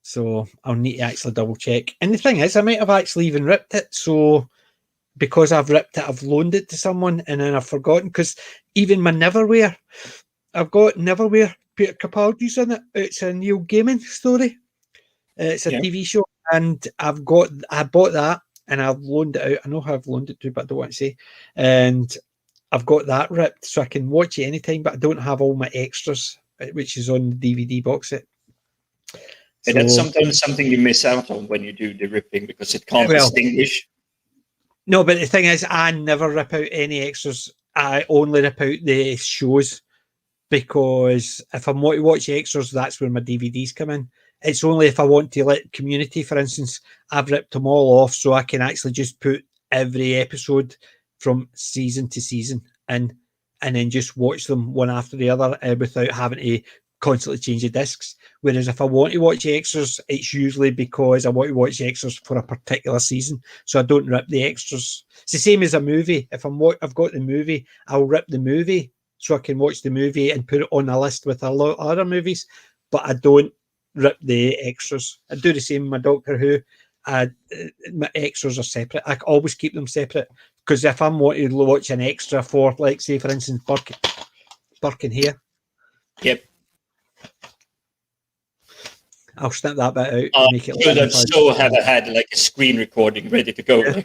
So I'll need to actually double check. And the thing is, I might have actually even ripped it. So because I've ripped it, I've loaned it to someone and then I've forgotten. Because even my Neverwhere, I've got Neverwhere, Peter Capaldi's in it. It's a Neil Gaiman story. It's a TV show. And I bought that and I've loaned it out. I know how I've loaned it to, but I don't want to say. And I've got that ripped so I can watch it anytime, but I don't have all my extras, which is on the DVD box set. And that's sometimes something you miss out on when you do the ripping, because it can't distinguish. No, but the thing is, I never rip out any extras. I only rip out the shows, because if I want to watch extras, that's where my DVDs come in. It's only if I want to let Community, for instance, I've ripped them all off so I can actually just put every episode from season to season and then just watch them one after the other without having to constantly change the discs. Whereas if I want to watch extras, it's usually because I want to watch extras for a particular season, so I don't rip the extras. It's the same as a movie. If I've got the movie, I'll rip the movie so I can watch the movie and put it on a list with a lot of other movies, but I don't rip the extras. I do the same with my Doctor Who. My extras are separate. I always keep them separate, because if I'm wanting to watch an extra for, like, say, for instance, Burke and Hare. Yep. I'll snip that bit out and make it. Have had like a screen recording ready to go. Yeah.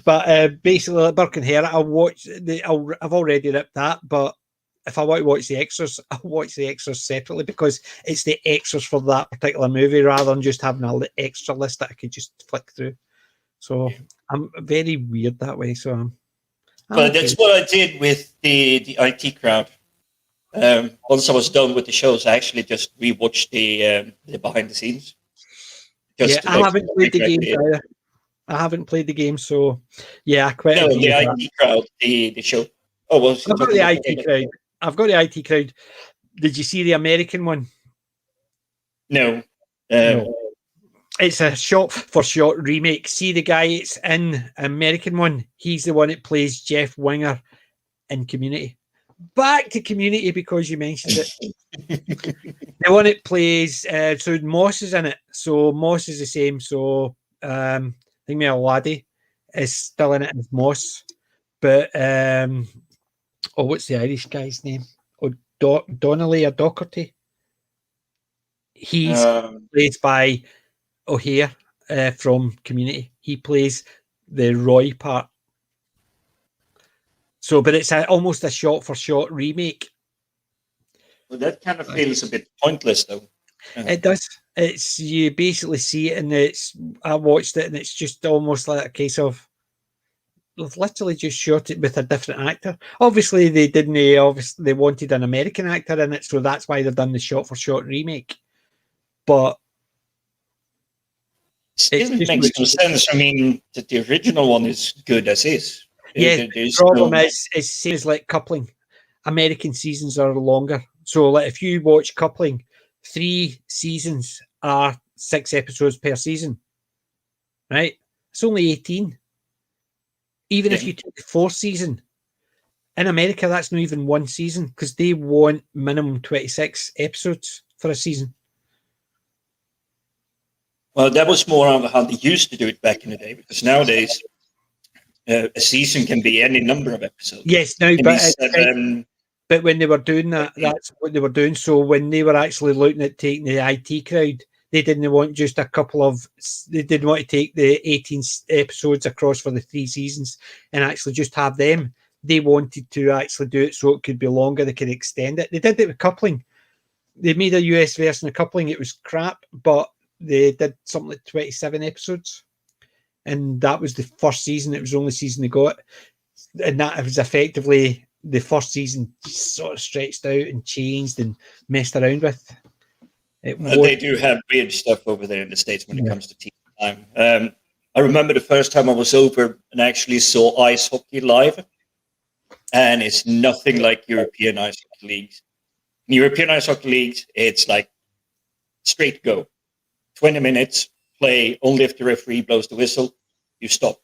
But basically, like Burke and Hare, I've already ripped that, but if I want to watch the extras, I'll watch the extras separately, because it's the extras for that particular movie rather than just having an extra list that I could just flick through. So I'm very weird that way. So but that's what I did with the IT crowd. Once I was done with the shows, I actually just rewatched the behind the scenes. I haven't played the game either. I haven't played the game, so I quite. No, the IT crowd, the show. Oh, well, I've got the IT crowd. I've got the IT crowd. Did you see the American one? No. No. It's a shot-for-shot remake. See the guy it's in American one? He's the one that plays Jeff Winger in Community. Back to Community, because you mentioned it. The one that plays, so Moss is in it. So Moss is the same. So I think my laddie is still in it as Moss. But what's the Irish guy's name? Donnelly or Docherty? He's played by O'Hare from Community. He plays the Roy part. So, but it's almost a shot-for-shot remake. Well, that kind of feels a bit pointless, though. It does. It's you basically see it, and I watched it, and it's just almost like a case of they've literally just shot it with a different actor. Obviously, they didn't. Obviously, they wanted an American actor in it, so that's why they've done the shot-for-shot remake. But it still makes no sense. I mean, the original one is good as is. Yeah, the problem is same as like Coupling. American seasons are longer. So like if you watch Coupling, 3 seasons are 6 episodes per season. Right? It's only 18. Even if you take the 4th season, in America, that's not even 1 season because they want minimum 26 episodes for a season. Well, that was more on how they used to do it back in the day, because nowadays a season can be any number of episodes. Yes, now, but when they were doing that, that's what they were doing. So when they were actually looking at taking the IT crowd, they didn't want just a couple of. They didn't want to take the 18 episodes across for the 3 seasons and actually just have them. They wanted to actually do it so it could be longer. They could extend it. They did it with Coupling. They made a US version of Coupling. It was crap, but they did something like 27 episodes. And that was the first season. It was the only season they got. And that was effectively the first season sort of stretched out and changed and messed around with. They do have weird stuff over there in the States when it comes to TV time. I remember the first time I was over and actually saw ice hockey live. And it's nothing like European ice hockey leagues. In European ice hockey leagues, it's like straight go. 20 minutes, play, only if the referee blows the whistle, you stop.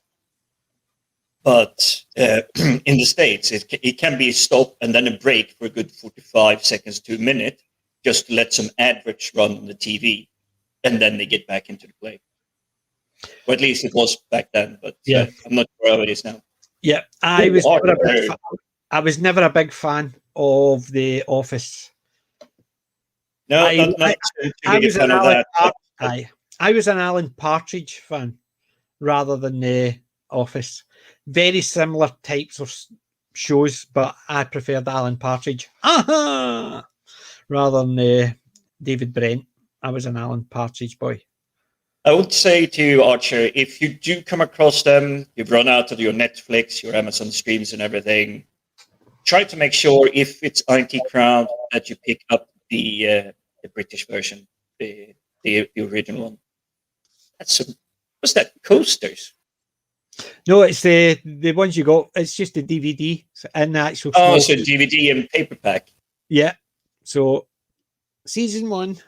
But in the States, it can be a stop and then a break for a good 45 seconds to a minute, just to let some adverts run on the TV, and then they get back into the play. Or at least it was back then, but I'm not sure how it is now. Yeah, I was never a big fan of The Office. No, I was an Alan Partridge fan rather than The Office. Very similar types of shows, but I preferred Alan Partridge rather than David Brent. I was an Alan Partridge boy. I would say to you, Archer, if you do come across them, you've run out of your Netflix, your Amazon streams and everything, try to make sure if it's IT Crowd that you pick up the British version, the original one. What's that? Coasters? No, it's the ones you got. It's just the DVD and the actual. Oh, so DVD and paperback. Yeah. So, season 1,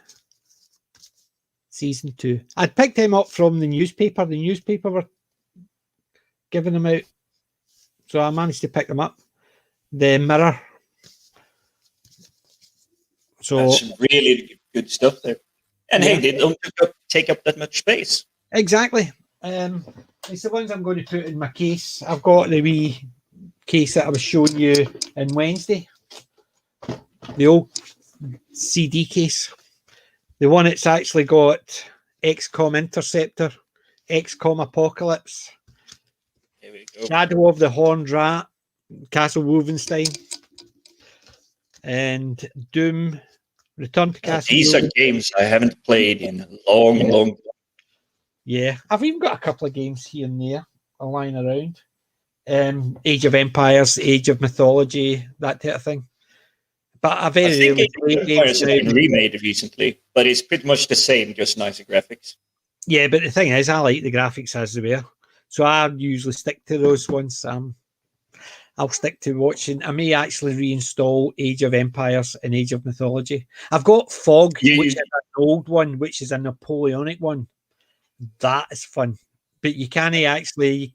season 2. I picked them up from the newspaper. The newspaper were giving them out, so I managed to pick them up. The Mirror. So that's really good stuff there. And hey, they don't take up that much space. Exactly. It's the ones I'm going to put in my case. I've got the wee case that I was showing you on Wednesday. The old CD case. The one that's actually got XCOM Interceptor, XCOM Apocalypse, Here we go. Shadow of the Horned Rat, Castle Wolfenstein, and Doom, Return to Castle. These are games I haven't played in a long. Yeah, I've even got a couple of games here and there lying around. Age of Empires, Age of Mythology, that type of thing. But I think Age of Empires has been remade recently, but it's pretty much the same, just nicer graphics. Yeah, but the thing is, I like the graphics as they were, so I usually stick to those ones. I'll stick to watching. I may actually reinstall Age of Empires and Age of Mythology. I've got Fog, which is an old one, which is a Napoleonic one. That is fun, but you can't actually.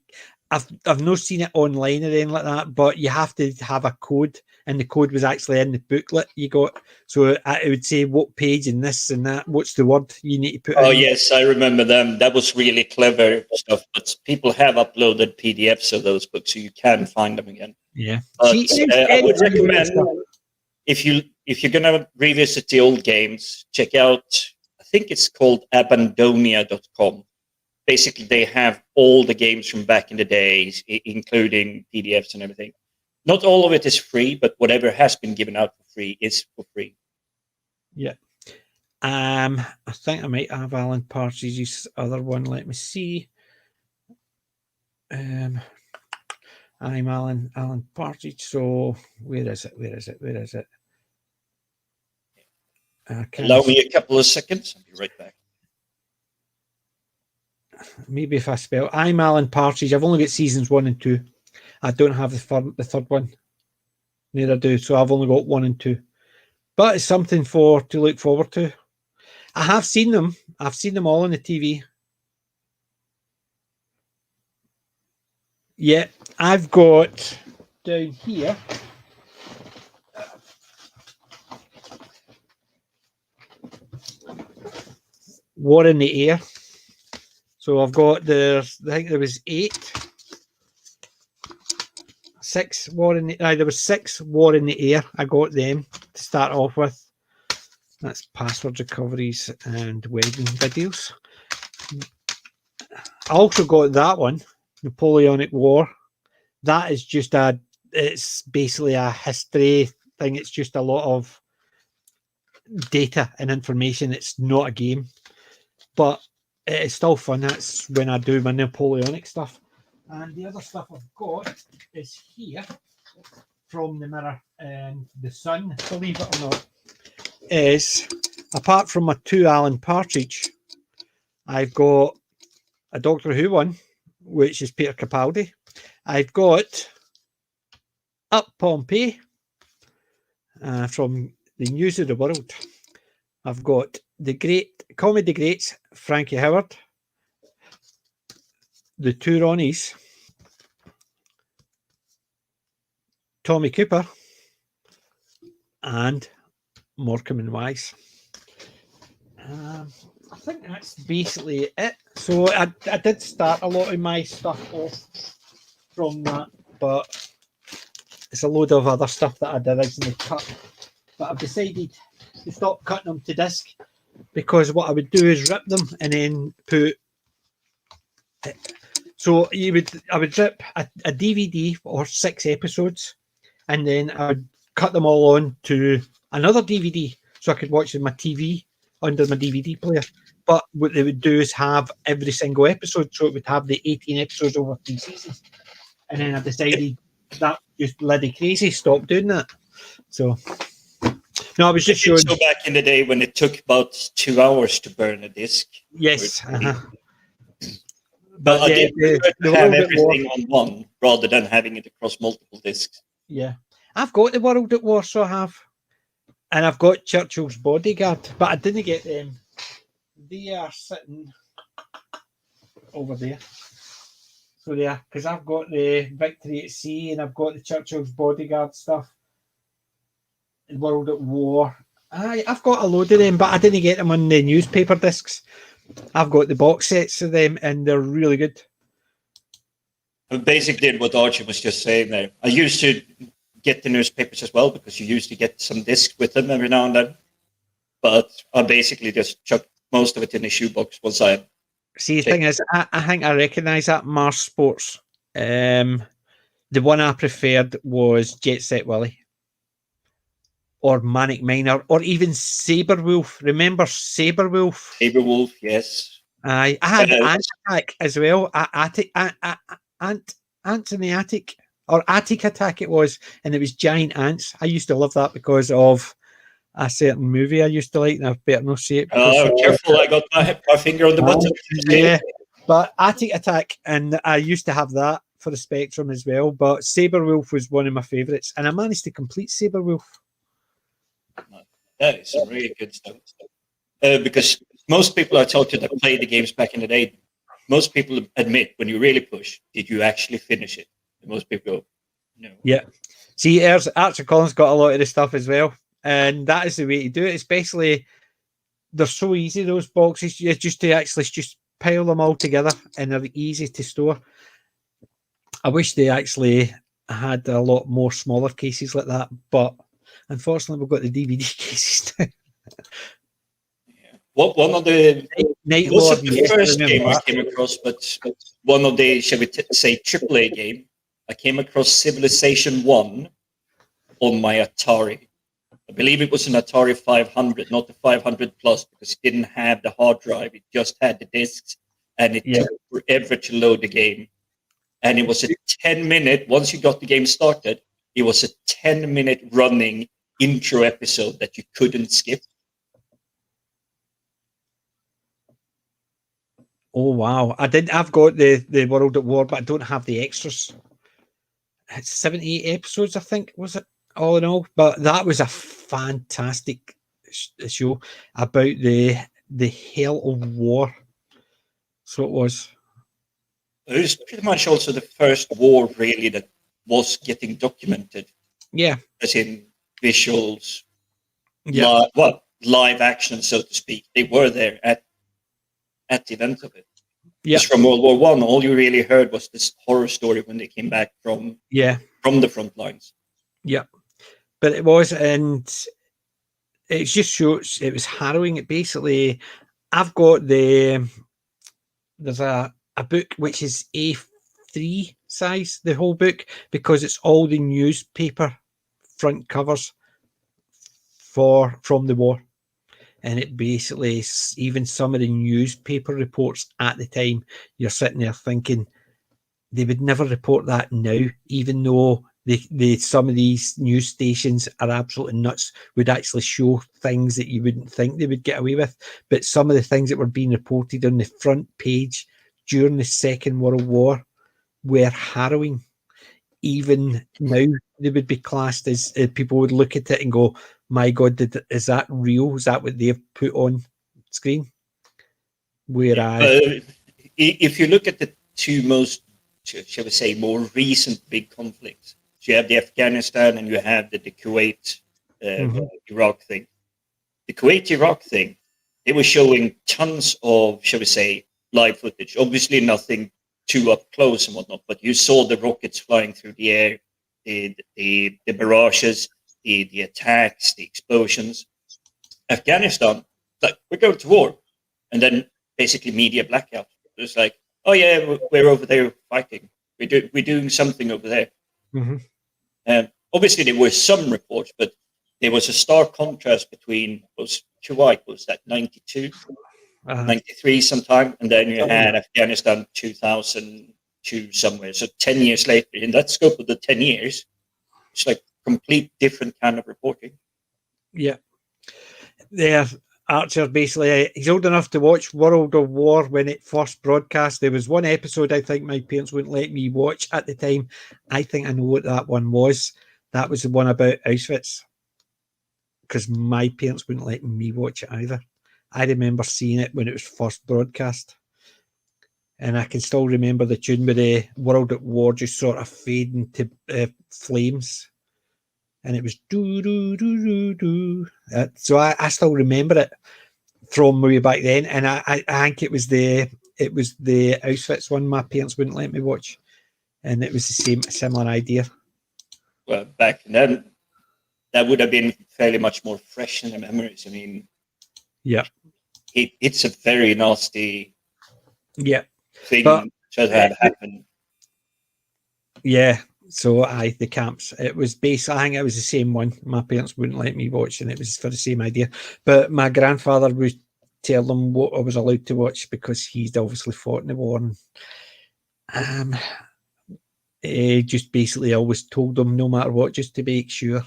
I've not seen it online or anything like that, but you have to have a code, and the code was actually in the booklet you got. So it would say what page and this and that. What's the word you need to put? Oh yes, I remember them. That was really clever stuff. But people have uploaded PDFs of those books, so you can find them again. Yeah, but I would recommend if you're gonna revisit the old games, check out. I think it's called Abandonia.com. Basically, they have all the games from back in the days, including PDFs and everything. Not all of it is free, but whatever has been given out for free is for free. Yeah. I think I might have Alan Partridge's other one. Let me see. I'm Alan Partridge. So where is it? Allow me a couple of seconds. I'll be right back. Maybe if I spell, I'm Alan Partridge. I've only got seasons 1 and 2. I don't have the third one. Neither do. So I've only got 1 and 2. But it's something to look forward to. I have seen them. I've seen them all on the TV. Yeah, I've got down here. War in the Air. So I've got I think there was 6 War in the there was 6 War in the Air. I got them to start off with. That's password recoveries and wedding videos. I also got that one, Napoleonic War. That is just it's basically a history thing. It's just a lot of data and information. It's not a game, but it's still fun. That's when I do my Napoleonic stuff. And the other stuff I've got is here from the Mirror and the Sun, believe it or not, is apart from my 2 Alan Partridge, I've got a Doctor Who one, which is Peter Capaldi. I've got Up Pompeii from the News of the World. I've got the great comedy greats, Frankie Howard, the 2 Ronnies, Tommy Cooper, and Morecambe and Wise. I think that's basically it. So I did start a lot of my stuff off from that, but it's a load of other stuff that I'd originally cut. But I've decided to stop cutting them to disc, because what I would do is rip them and then put. So I would rip a DVD or 6 episodes, and then I would cut them all on to another DVD, so I could watch them on my TV under my DVD player. But what they would do is have every single episode, so it would have the 18 episodes over 3 seasons. And then I decided that just bloody crazy, stop doing that. So no, I was just showing. So back in the day when it took about 2 hours to burn a disc. Yes. But I did have everything on one rather than having it across multiple discs. Yeah, I've got the World at War, so I have, and I've got Churchill's Bodyguard, but I didn't get them. They are sitting over there. So yeah, because I've got the Victory at Sea and I've got the Churchill's Bodyguard stuff. World at War. I've got a load of them, but I didn't get them on the newspaper discs. I've got the box sets of them, and they're really good. I basically did what Archie was just saying there. I used to get the newspapers as well, because you used to get some discs with them every now and then. But I basically just chucked most of it in a shoebox once I... See, the thing is, I think I recognise that Mars Sports. The one I preferred was Jet Set Willy, or Manic Miner, or even Saberwolf. Remember Saberwolf? Saberwolf, yes. I had Ant Attack as well. Ants in the Attic, or Attic Attack it was, and it was giant ants. I used to love that because of a certain movie I used to like, and I better not say it. Oh, careful, I got my finger on the button. Yeah, but Attic Attack, and I used to have that for the Spectrum as well, but Saberwolf was one of my favourites, and I managed to complete Saberwolf. That is some really good stuff. Because most people I talk to that played the games back in the day, most people admit when you really push, did you actually finish it? And most people go, no. Yeah. See, Archer Collins got a lot of the stuff as well. And that is the way to do it. It's basically, they're so easy, those boxes. You just to actually just pile them all together, and they're easy to store. I wish they actually had a lot more smaller cases like that, but unfortunately, we've got the DVD cases now. One of the Night wasn't Lord, the first game I came across, but one of the, shall we say, AAA game. I came across Civilization 1 on my Atari. I believe it was an Atari 500, not the 500 Plus, because it didn't have the hard drive. It just had the discs, and it took forever to load the game. And it was a 10-minute, once you got the game started, it was a 10-minute running intro episode that you couldn't skip. Oh wow! I've got the World at War, but I don't have the extras. It's 78 episodes, I think, was it, all in all? But that was a fantastic show about the hell of war. So it was. It was pretty much also the first war, really, that was getting documented. Yeah. As in visuals, yeah. Live action, so to speak. They were there at the event of it. Yeah. From World War One, all you really heard was this horror story when they came back from the front lines. Yeah, but it was, and it just shows it was harrowing. It basically, I've got there's a book which is A3 size, the whole book, because it's all the newspaper front covers from the war. And it basically, even some of the newspaper reports at the time, you're sitting there thinking they would never report that now, even though some of these news stations are absolutely nuts, would actually show things that you wouldn't think they would get away with. But some of the things that were being reported on the front page during the Second World War were harrowing. Even now, they would be classed as people would look at it and go, my God, is that real? Is that what they've put on screen? Whereas, if you look at the two most, shall we say, more recent big conflicts, so you have the Afghanistan and you have the Kuwait, Iraq thing. The Kuwait-Iraq thing, they were showing tons of, shall we say, live footage. Obviously, nothing too up close and whatnot, but you saw the rockets flying through the air, the barrages, the attacks, the explosions. Afghanistan, like, we're going to war. And then basically media blackout. It's like, oh yeah, we're over there fighting. We're doing something over there. Obviously, there were some reports, but there was a stark contrast between, was Kuwait, was that 92, 93 sometime, and then you had Afghanistan 2002 somewhere. So 10 years later, in that scope of the 10 years, it's like complete different kind of reporting. Yeah. Archer basically, he's old enough to watch World of War when it first broadcast. There was one episode I think my parents wouldn't let me watch at the time. I think I know what that one was. That was the one about Auschwitz, because my parents wouldn't let me watch it either. I remember seeing it when it was first broadcast. And I can still remember the tune with the World at War just sort of fading to flames. And it was do do do do do. So I still remember it from way back then. And I think it was the Auschwitz one my parents wouldn't let me watch, and it was the similar idea. Well, back then, that would have been fairly much more fresh in the memories. I mean, yeah, it's a very nasty thing but, that had happened. Yeah. So the camps, it was basically, I think it was the same one. My parents wouldn't let me watch, and it was for the same idea. But my grandfather would tell them what I was allowed to watch because he'd obviously fought in the war. And, he just basically always told them no matter what, just to make sure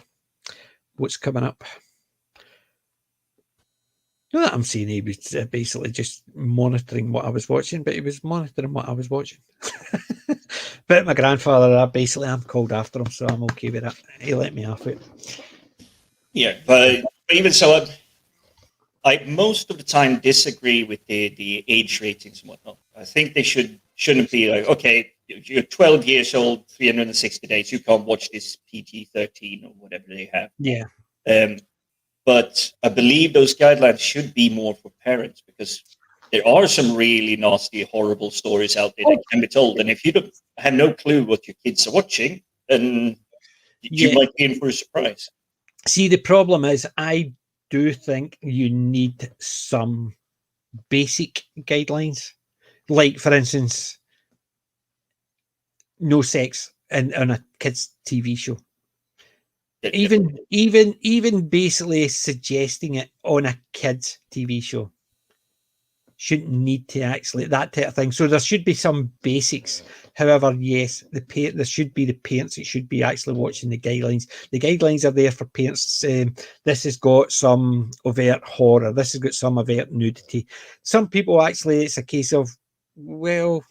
what's coming up. Not that I'm saying he was basically just monitoring what I was watching, but he was monitoring what I was watching. But my grandfather, I'm called after him, so I'm okay with that. He let me off it. Yeah, but even so, I most of the time disagree with the age ratings and whatnot. I think they shouldn't be like, okay, you're 12 years old, 360 days, you can't watch this PG-13 or whatever they have. Yeah. But I believe those guidelines should be more for parents, because there are some really nasty, horrible stories out there that can be told. And if you don't have no clue what your kids are watching, then you might be in for a surprise. See, the problem is I do think you need some basic guidelines. Like, for instance, no sex on a kids' TV show. Even basically suggesting it on a kids' TV show shouldn't need to actually that type of thing. So there should be some basics. However, yes, there should be the parents that should be actually watching the guidelines. The guidelines are there for parents. This has got some overt horror. This has got some overt nudity. Some people actually, it's a case of, well,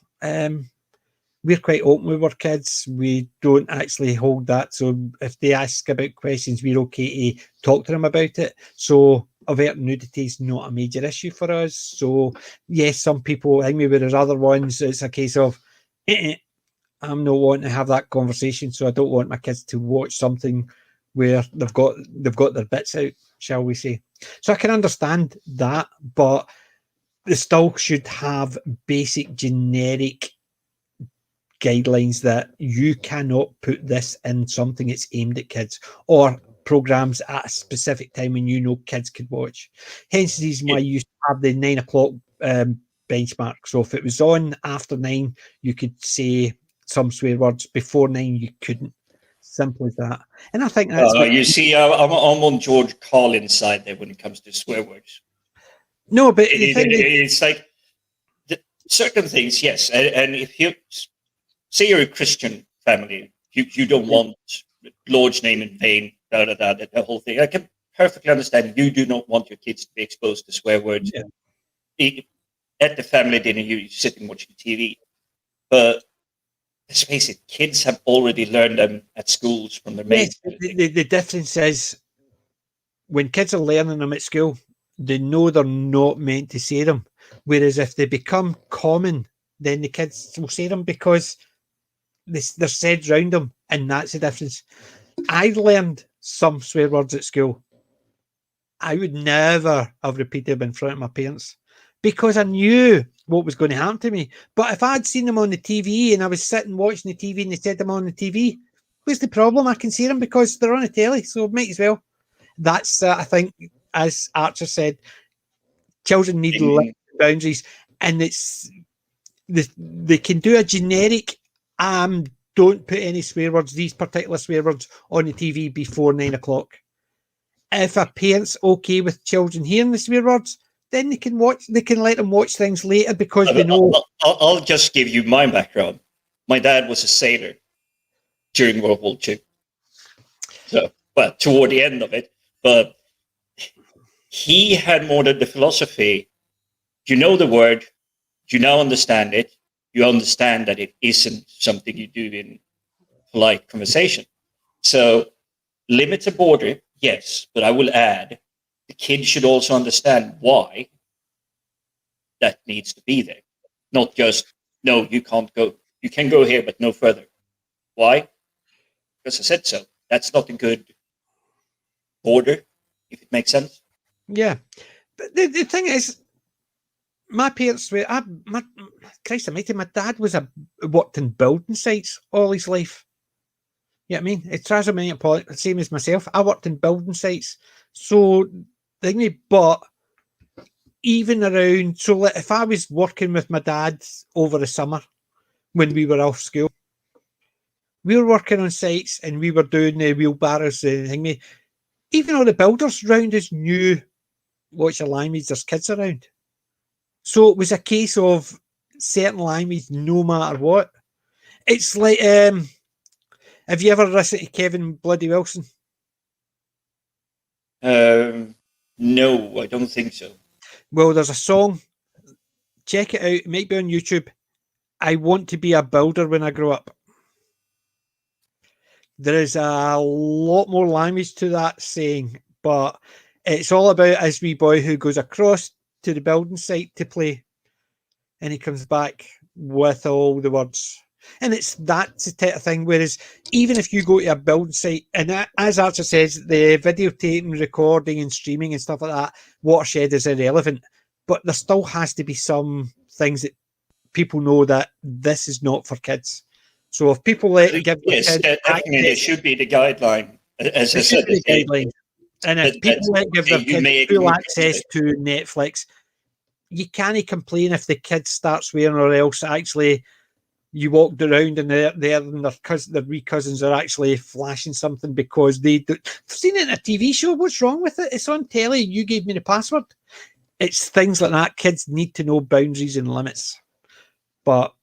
we're quite open with our kids. We don't actually hold that. So if they ask about questions, we're okay to talk to them about it. So overt nudity is not a major issue for us. So yes, some people, I think maybe there's other ones, it's a case of, I'm not wanting to have that conversation. So I don't want my kids to watch something where they've got their bits out, shall we say. So I can understand that, but they still should have basic generic guidelines that you cannot put this in something that's aimed at kids or programs at a specific time when you know kids could watch. Hence the reason why you used to have the 9 o'clock benchmark. So if it was on after 9, you could say some swear words. Before 9, you couldn't. Simple as that. And I think that's you see, I'm on George Carlin's side there when it comes to swear words. No, but it's like certain things, yes. And if you say you're a Christian family, you don't want Lord's name in vain, the whole thing. I can perfectly understand you do not want your kids to be exposed to swear words. Yeah. At the family dinner, you're sitting watching TV. But let's face it, kids have already learned them at schools from their mates. The difference is when kids are learning them at school, they know they're not meant to say them. Whereas if they become common, then the kids will say them because they're said round them, and that's the difference. I learned some swear words at school. I would never have repeated them in front of my parents because I knew what was going to happen to me. But if I'd seen them on the TV and I was sitting watching the TV and they said them on the TV, what's the problem? I can see them because they're on the telly, so might as well. That's, I think, as Archer said, children need boundaries, and it's they can do a generic don't put any swear words, these particular swear words on the TV before 9 o'clock. If a parent's okay with children hearing the swear words, then they can let them watch things later because they know. I'll just give you my background. My dad was a sailor during World War II. So, well, toward the end of it, but he had more the philosophy, you know the word, you now understand it, you understand that it isn't something you do in polite conversation. So limit the border, yes, but I will add, the kid should also understand why that needs to be there. Not just, no, you can't go. You can go here, but no further. Why? Because I said so. That's not a good border, if it makes sense. Yeah. But the thing is, my parents were, Christ almighty, my dad worked in building sites all his life. You know what I mean? It's the same as myself. I worked in building sites. So, but even around, so if I was working with my dad over the summer when we were off school, we were working on sites and we were doing the wheelbarrows and thingy. Even all the builders around us knew what's your language, there's kids around. So it was a case of certain language no matter what. It's like, have you ever listened to Kevin Bloody Wilson? No, I don't think so. Well, there's a song. Check it out. It might be on YouTube. I want to be a builder when I grow up. There is a lot more language to that saying, but it's all about this wee boy who goes across to the building site to play, and he comes back with all the words. And that's the type of thing. Whereas even if you go to a building site, and as Archer says, the videotaping, recording and streaming and stuff like that, watershed is irrelevant. But there still has to be some things that people know that this is not for kids. So if people give yes, definitely it should be the guideline. As I said, the guideline. And if people give their kids full access to Netflix, you can't complain if the kids start swearing or else actually you walked around and they're and their wee cousins are actually flashing something because they've seen it in a TV show. What's wrong with it? It's on telly. You gave me the password. It's things like that. Kids need to know boundaries and limits. But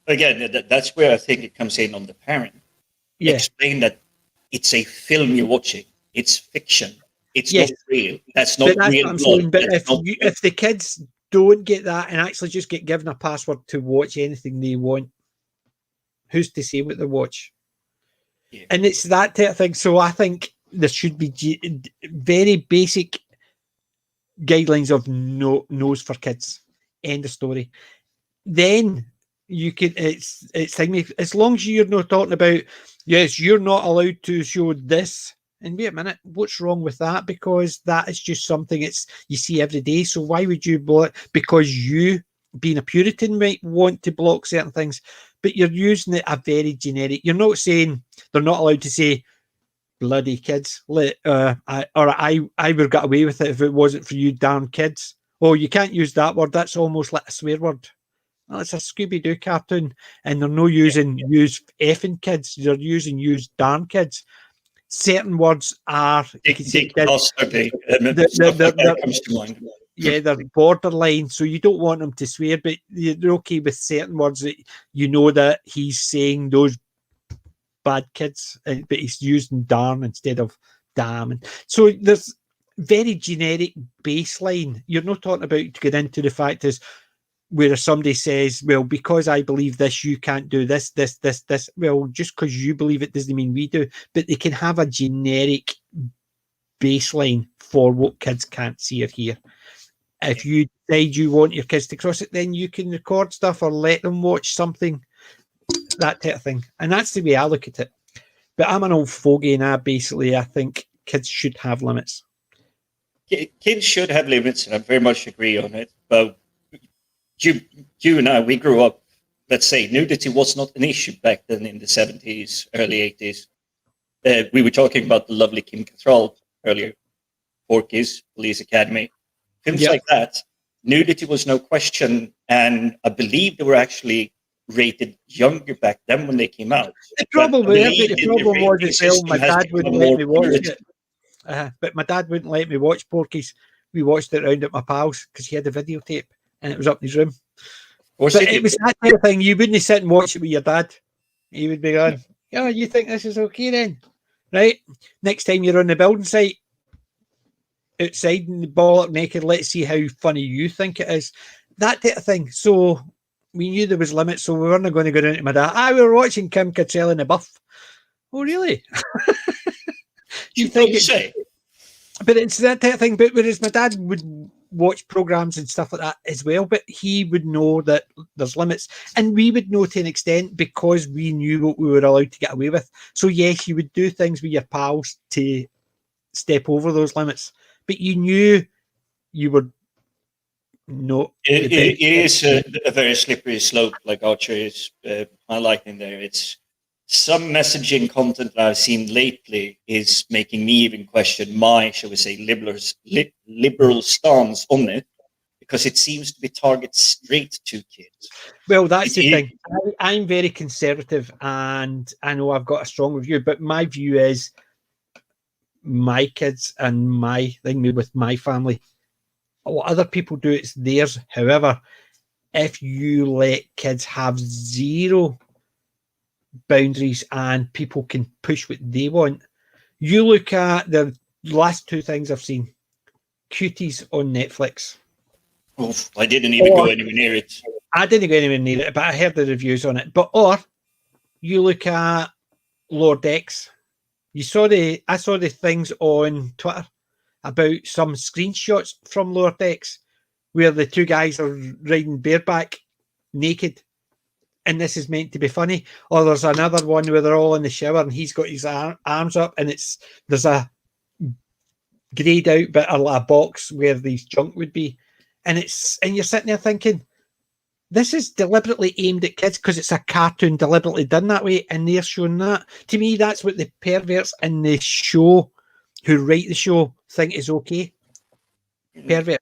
again, that's where I think it comes in on the parent. Yeah. Explain that it's a film you're watching. It's fiction. It's not real. That's not real. But if the kids don't get that and actually just get given a password to watch anything they want, who's to say what they watch? Yeah. And it's that type of thing. So I think there should be very basic guidelines of no's for kids. End of story. Then you can it's as long as you're not talking about, yes, you're not allowed to show this. And wait a minute, what's wrong with that? Because that is just something you see every day. So why would you block? Because you, being a Puritan, might want to block certain things, but you're using it a very generic. You're not saying they're not allowed to say bloody kids. I would get away with it if it wasn't for you damn kids. Oh, you can't use that word. That's almost like a swear word. Well, it's a Scooby-Doo cartoon, and they're not using use effing kids. They're using use darn kids. Certain words are comes to mind. Yeah, they're borderline, so you don't want them to swear, but you're okay with certain words that you know that he's saying those bad kids, but he's using darn instead of damn. And so there's very generic baseline. You're not talking about to get into the fact is where somebody says, well, because I believe this, you can't do this. Well, just because you believe it doesn't mean we do, but they can have a generic baseline for what kids can't see or hear. If you decide you want your kids to cross it, then you can record stuff or let them watch something, that type of thing. And that's the way I look at it. But I'm an old fogey, and I think kids should have limits. Kids should have limits, and I very much agree on it. But you and I, we grew up, let's say, nudity was not an issue back then in the 70s, early 80s. We were talking about the lovely Kim Cattrall earlier, Porky's, Police Academy, films like that. Nudity was no question, and I believe they were actually rated younger back then when they came out. The problem was as well, my dad wouldn't let me watch it. But my dad wouldn't let me watch Porky's. We watched it round at my pal's because he had a videotape. And it was up in his room. But it was that type of thing. You wouldn't sit and watch it with your dad. He would be going, oh, you think this is okay then? Right? Next time you're on the building site, outside in the bollock naked, let's see how funny you think it is. That type of thing. So we knew there was limits, so we weren't going to go down to my dad. We were watching Kim Cattrall in the buff. Oh, really? You think say? But it's that type of thing. But whereas my dad would watch programs and stuff like that as well, but he would know that there's limits, and we would know to an extent because we knew what we were allowed to get away with. So yes, you would do things with your pals to step over those limits, but you knew you were not. It is a very slippery slope, like Archer is highlighting there. It's some messaging content that I've seen lately is making me even question my, shall we say, liberal stance on it, because it seems to be targeted straight to kids. Well, that's the thing. I'm very conservative, and I know I've got a strong view, but my view is my kids and my thing with my family. What other people do, it's theirs. However, if you let kids have zero boundaries and people can push what they want, you look at the last two things I've seen. Cuties on Netflix. Oof, I didn't even go anywhere near it. I didn't go anywhere near it, but I heard the reviews on it. Or you look at Lord X. I saw the things on Twitter about some screenshots from Lord X where the two guys are riding bareback naked, and this is meant to be funny. Or there's another one where they're all in the shower and he's got his arms up, and there's a greyed out bit or a box where these junk would be, and you're sitting there thinking, this is deliberately aimed at kids because it's a cartoon deliberately done that way, and they're showing that. To me, that's what the perverts in the show who write the show think is okay. Pervert.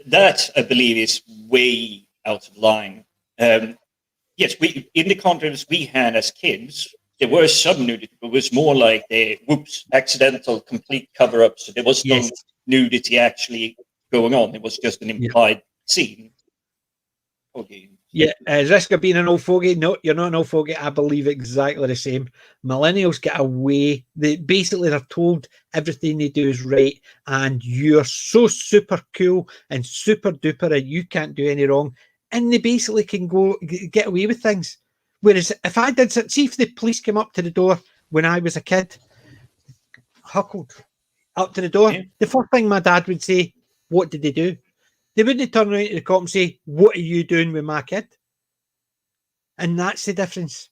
That, I believe, is way out of line. yes, we in the contents we had as kids, there were some nudity, but it was more like the accidental, complete cover-up. So there was no nudity actually going on. It was just an implied scene. Okay. Yeah, risk of being an old fogey. No, you're not an old fogey. I believe exactly the same. Millennials get away. They're told everything they do is right, and you're so super cool and super duper, and you can't do any wrong. And they basically can get away with things. Whereas if I did, see if the police came up to the door when I was a kid, huckled up to the door, the first thing my dad would say, "What did they do?" They wouldn't turn around to the cop and say, "What are you doing with my kid?" And that's the difference.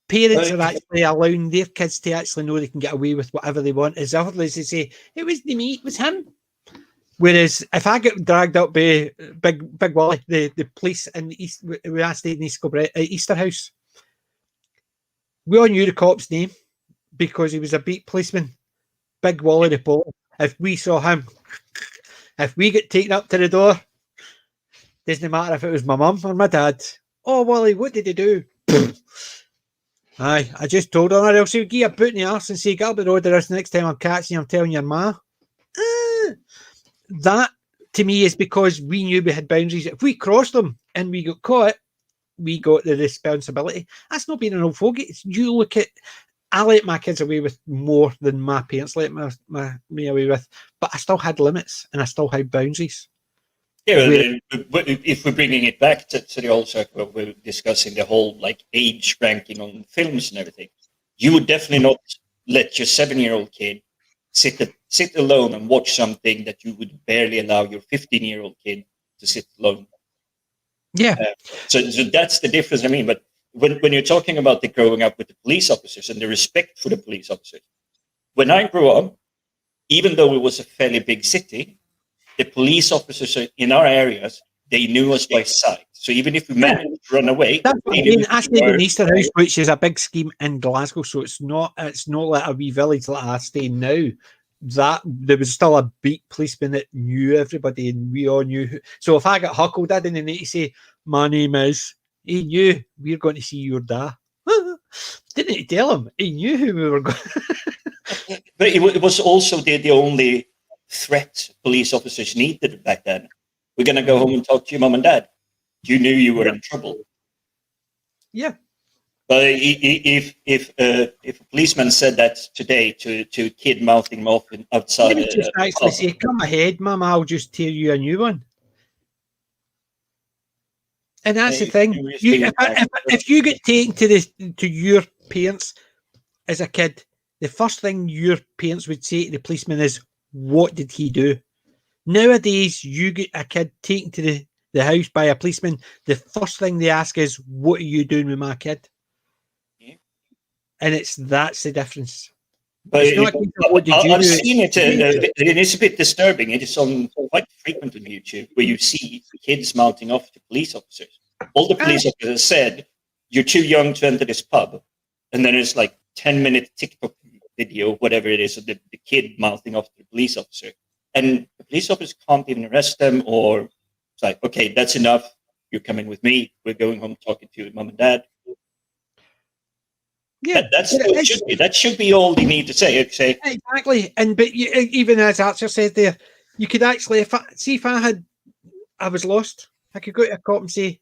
Parents are actually allowing their kids to actually know they can get away with whatever they want. As often as they say, "It wasn't me, it was him." Whereas if I get dragged up by Big Wally, the police in the East, we I stayed in Easter House, we all knew the cop's name because he was a beat policeman. Big Wally the Pole. If we saw him, if we get taken up to the door, doesn't matter if it was my mum or my dad. "Oh, Wally, what did he do?" Aye, I just told her, or else he'll give you a boot in the arse and say, "Get up the road, the next time I'm catching you, I'm telling your ma." That, to me, is because we knew we had boundaries. If we crossed them and we got caught, we got the responsibility. That's not being an old fogey. It's you look at, I let my kids away with more than my parents let me away with, but I still had limits and I still had boundaries. Yeah, if we're bringing it back to the old circle, we're discussing the whole like age ranking on films and everything. You would definitely not let your 7-year-old kid sit alone and watch something that you would barely allow your 15-year-old kid to sit alone. Yeah. So that's the difference. I mean, but when you're talking about the growing up with the police officers and the respect for the police officers, when I grew up, even though it was a fairly big city, the police officers in our areas, they knew us by sight. So even if we managed to run away, that's what I mean. I stayed in Easter House, which is a big scheme in Glasgow. So it's not like a wee village like I stay now. That there was still a beat policeman that knew everybody, and we all knew who. So if I got huckled, I didn't need to say, "My name is." He knew we're going to see your dad. Didn't need to tell him. He knew who we were going. But it was also the only threat police officers needed back then. We're going to go home and talk to your mum and dad. You knew you were in trouble. Yeah. But if a policeman said that today to a kid mouthing him off outside, Maybe just actually say, "Come ahead, Mum, I'll just tear you a new one." And that's the thing. If you get taken to your parents as a kid, the first thing your parents would say to the policeman is, "What did he do?" Nowadays, you get a kid taken to the house by a policeman, the first thing they ask is, "What are you doing with my kid?" Yeah. And that's the difference. But I've seen it. It is a bit disturbing. It is quite frequent on YouTube where you see kids mouthing off to police officers. All the police officers said, "You're too young to enter this pub," and then it's like 10-minute TikTok video, whatever it is, of the kid mouthing off to the police officer, and the police officers can't even arrest them, or it's like, "Okay, that's enough. You're coming with me. We're going home talking to your mum and dad." Yeah, that should be all they need to say. Exactly, but even as Archer said there, you could actually, if I was lost, I could go to a cop and say,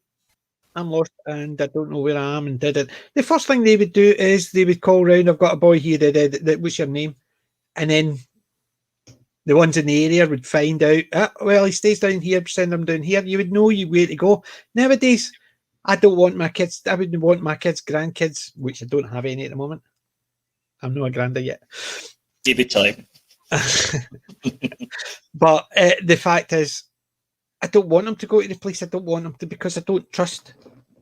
"I'm lost and I don't know where I am," and did it. The first thing they would do is they would call round, "I've got a boy here. That what's your name?" And then the ones in the area would find out. Well, he stays down here. Send him down here. You would know where to go. Nowadays, I don't want my kids. I wouldn't want my kids' grandkids, which I don't have any at the moment. I'm not a granda yet. Give it time. But the fact is, I don't want them to go to the police. I don't want them to, because I don't trust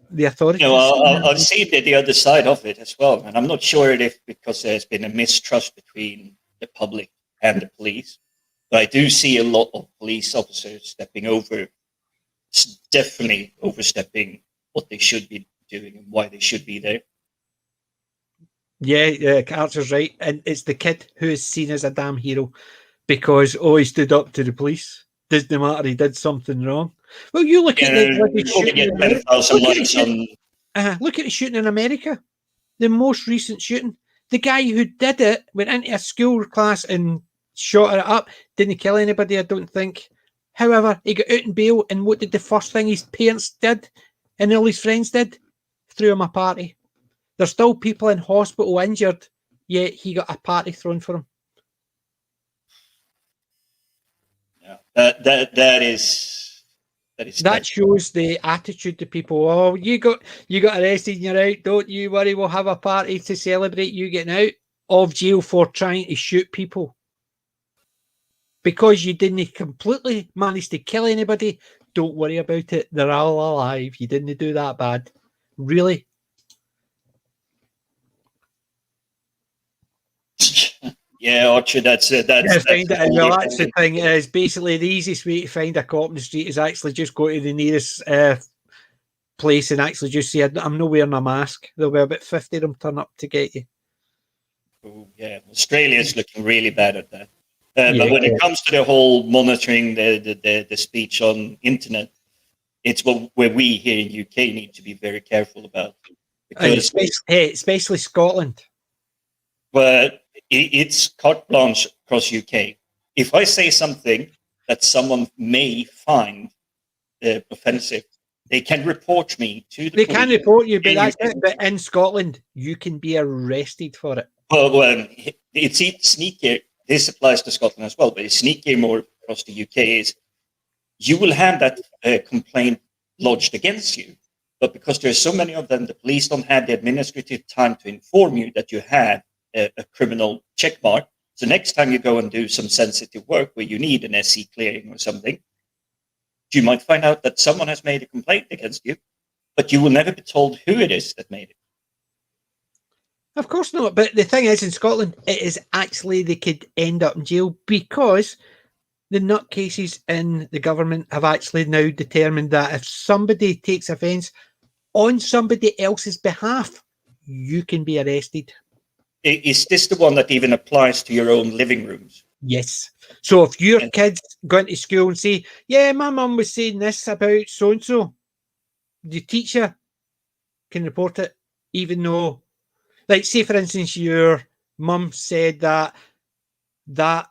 the authorities. I've seen the other side of it as well, and I'm not sure if because there's been a mistrust between the public and the police, but I do see a lot of police officers stepping over, definitely overstepping what they should be doing and why they should be there. Yeah, Archer's right, and it's the kid who is seen as a damn hero because he stood up to the police. Doesn't matter, he did something wrong. Well, you look at get 10,000 likes on Look at the shooting in America. The most recent shooting. The guy who did it went into a school class and shot it up. Didn't kill anybody, I don't think. However, he got out in bail, and what did the first thing his parents did and all his friends did? Threw him a party. There's still people in hospital injured, yet he got a party thrown for him. Yeah, that shows the attitude to people. Oh, you got arrested and you're out. Don't you worry, we'll have a party to celebrate you getting out of jail for trying to shoot people. Because you didn't completely manage to kill anybody, don't worry about it. They're all alive. You didn't do that bad. Really? Yeah, Archer, that's the thing. Is basically the easiest way to find a cop in the street is actually just go to the nearest place and actually just say, I'm not wearing a mask. There'll be about 50 of them turn up to get you. Oh, yeah, Australia's looking really bad at that. But when it comes to the whole monitoring the speech on internet, it's where we here in UK need to be very careful about. Because especially Scotland. But it's carte blanche across UK. If I say something that someone may find offensive, they can report me to the police. They can report you, but that's it. But in Scotland, you can be arrested for it. Well, it's sneakier. This applies to Scotland as well, but it's sneakier more across the UK is you will have that complaint lodged against you. But because there's so many of them, the police don't have the administrative time to inform you that you have a criminal check mark. So next time you go and do some sensitive work where you need an SC clearing or something, you might find out that someone has made a complaint against you, but you will never be told who it is that made it. Of course not. But the thing is, in Scotland, it is actually they could end up in jail because the nutcases in the government have actually now determined that if somebody takes offence on somebody else's behalf, you can be arrested. Is this the one that even applies to your own living rooms? Yes. So if your kids go into school and say, yeah, my mum was saying this about so-and-so, the teacher can report it, even though, like, say, for instance, your mum said that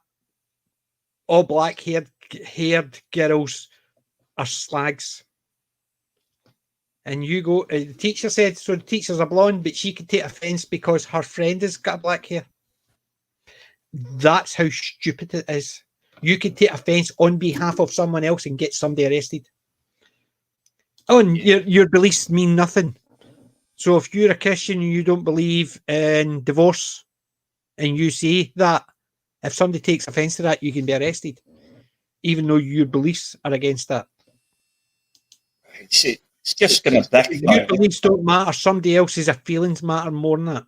all black-haired girls are slags. And you go, the teacher said, so the teacher's a blonde, but she could take offence because her friend has got black hair. That's how stupid it is. You could take offence on behalf of someone else and get somebody arrested. Oh, and your beliefs mean nothing. So if you're a Christian and you don't believe in divorce, and you say that, if somebody takes offence to that, you can be arrested, even though your beliefs are against that. It's just going to backfire. Your beliefs don't matter. Somebody else's feelings matter more than that.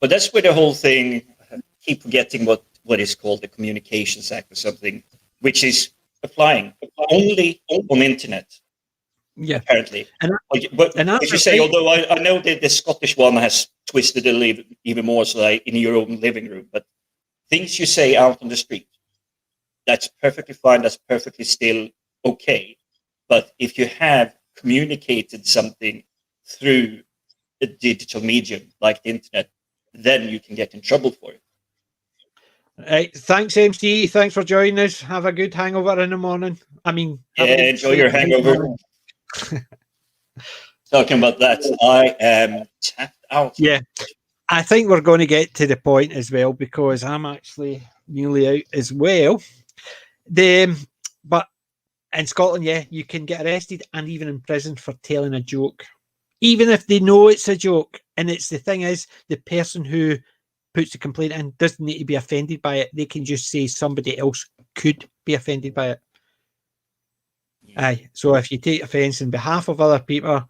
But that's where the whole thing, I keep forgetting what is called the Communications Act or something, which is applying only on internet. Yeah, apparently. But as you say, although I know that the Scottish one has twisted it even more, so like in your own living room, but things you say out on the street, that's perfectly fine. That's perfectly still okay. But if you have communicated something through a digital medium like the internet, then you can get in trouble for it. Right. Thanks, MC. Thanks for joining us. Have a good hangover in the morning. Enjoy your hangover. Talking about that, I am tapped out. Yeah, I think we're going to get to the point as well because I'm actually nearly out as well. But in Scotland, you can get arrested and even imprisoned for telling a joke, even if they know it's a joke. And it's the thing is, the person who puts the complaint in doesn't need to be offended by it. They can just say somebody else could be offended by it. Yeah. Aye. So if you take offence on behalf of other people,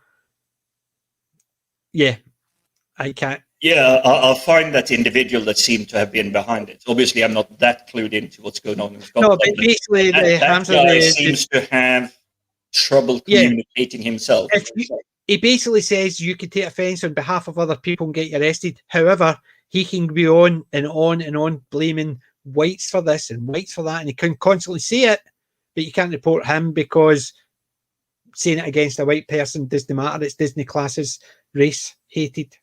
I can't. Yeah, I'll find that individual that seemed to have been behind it. Obviously, I'm not that clued into what's going on in Scotland. No, but basically, that guy seems to have trouble communicating himself. He basically says you can take offence on behalf of other people and get you arrested. However, he can be on and on and on blaming whites for this and whites for that, and he can constantly say it, but you can't report him because saying it against a white person doesn't matter. It's Disney classes race hated.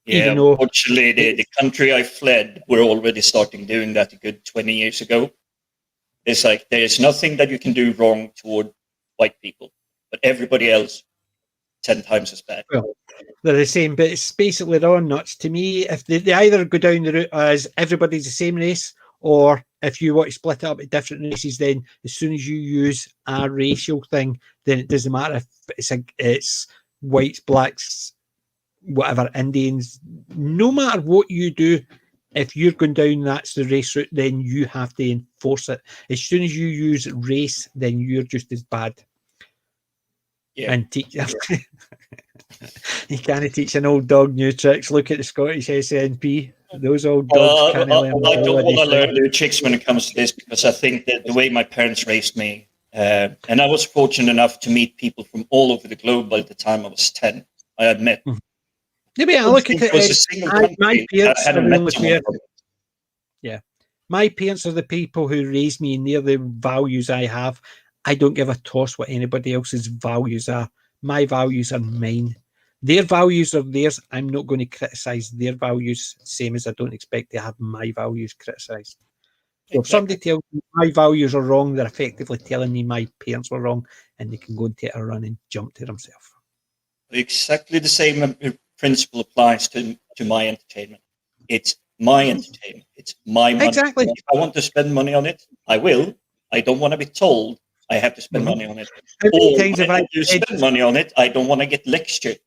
Yeah, unfortunately, the country I fled, we're already starting doing that a good 20 years ago. It's like there's nothing that you can do wrong toward white people, but everybody else 10 times as bad. Well, they're the same, but it's basically they're all nuts. To me, if they either go down the route as everybody's the same race, or if you want to split it up into different races, then as soon as you use a racial thing, then it doesn't matter if it's whites, blacks, whatever, Indians, no matter what you do, if you're going down that's the race route, then you have to enforce it. As soon as you use race, then you're just as bad. Yeah. And teach you can't teach an old dog new tricks. Look at the Scottish SNP. Those old dogs can't learn. I don't want to learn new tricks when it comes to this, because I think that the way my parents raised me, and I was fortunate enough to meet people from all over the globe by the time I was 10. I had met. Maybe I look at it. My parents are really clear. Yeah, my parents are the people who raised me, and they're the values I have. I don't give a toss what anybody else's values are. My values are mine. Their values are theirs. I'm not going to criticise their values, same as I don't expect to have my values criticised. So if somebody tells me my values are wrong, they're effectively telling me my parents were wrong, and they can go and take a run and jump to themselves. Exactly the same principle applies to my entertainment. It's my entertainment. It's my money. Exactly. If I want to spend money on it, I will. I don't want to be told I have to spend money on it. How many times if I do spend money on it, I don't want to get lectured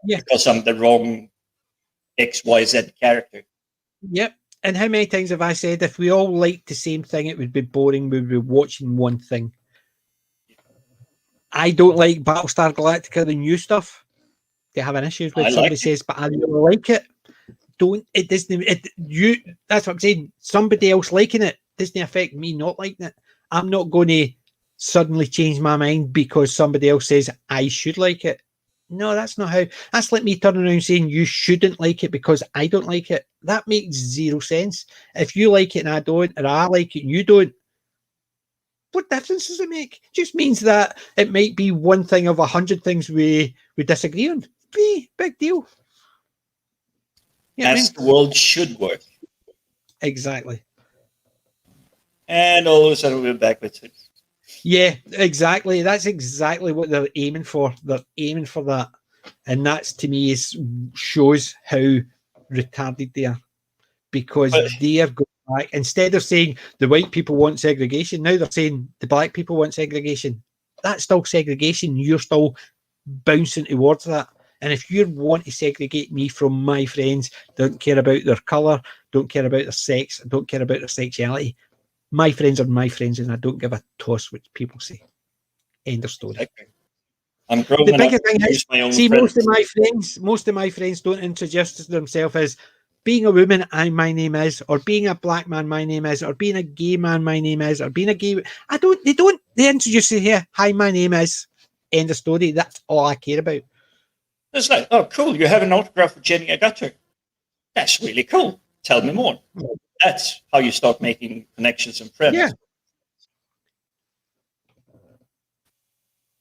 because I'm the wrong XYZ character. Yep. And how many times have I said if we all liked the same thing, it would be boring. We would be watching one thing. I don't like Battlestar Galactica, the new stuff. They have an issue with somebody says, but I really like it. That's what I'm saying. Somebody else liking it doesn't affect me not liking it. I'm not going to suddenly change my mind because somebody else says I should like it. No, that's not how. That's like me turning around saying you shouldn't like it because I don't like it. That makes zero sense. If you like it and I don't, or I like it and you don't, what difference does it make? It just means that it might be one thing of 100 things we disagree on. Big deal. As the world should work. Exactly. And all of a sudden we're back with it. Yeah, exactly. That's exactly what they're aiming for. They're aiming for that. And that's, to me, shows how retarded they are. Because they are going back. Instead of saying the white people want segregation, now they're saying the black people want segregation. That's still segregation. You're still bouncing towards that. And if you want to segregate me from my friends, don't care about their colour, don't care about their sex, don't care about their sexuality, my friends are my friends, and I don't give a toss what people say. End of story. Okay. I'm growing the bigger thing is, see, friends. most of my friends don't introduce themselves as being a woman, my name is, or being a black man, my name is, or being a gay man, my name is, or being a gay. They introduce it here. Hi, my name is. End of story. That's all I care about. It's like, oh, cool. You have an autograph of Jenny Agutter. That's really cool. Tell me more. That's how you start making connections and friends. Yeah.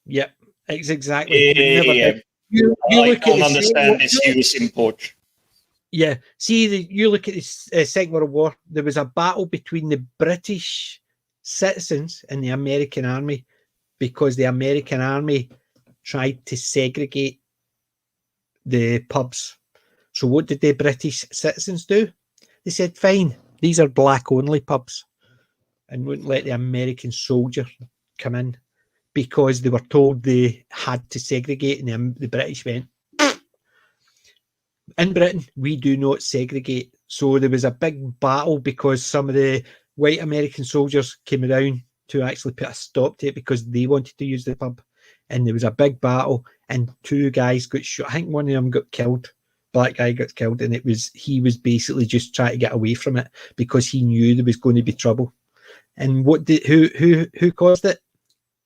Yep. It's exactly. You look don't understand this US import. Yeah. See, you look at the Second World War. There was a battle between the British citizens and the American army because the American army tried to segregate the pubs. So what did the British citizens do? They said, fine, these are black-only pubs, and wouldn't let the American soldier come in because they were told they had to segregate, and the British went, in Britain, we do not segregate. So there was a big battle because some of the white American soldiers came around to actually put a stop to it because they wanted to use the pub. And there was a big battle, and two guys got shot. I think one of them got killed. Black guy got killed, and he was basically just trying to get away from it because he knew there was going to be trouble. And who caused it?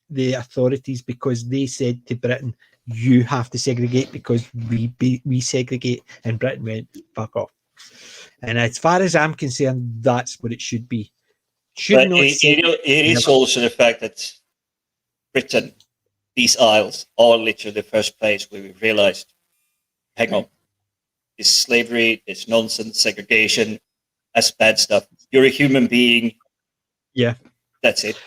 The authorities, because they said to Britain, "You have to segregate because we segregate." And Britain went, "Fuck off." And as far as I'm concerned, that's what it should be. It is also the fact that Britain these isles are literally the first place where we realized, hang on, this slavery, this nonsense, segregation, that's bad stuff. You're a human being. Yeah. That's it.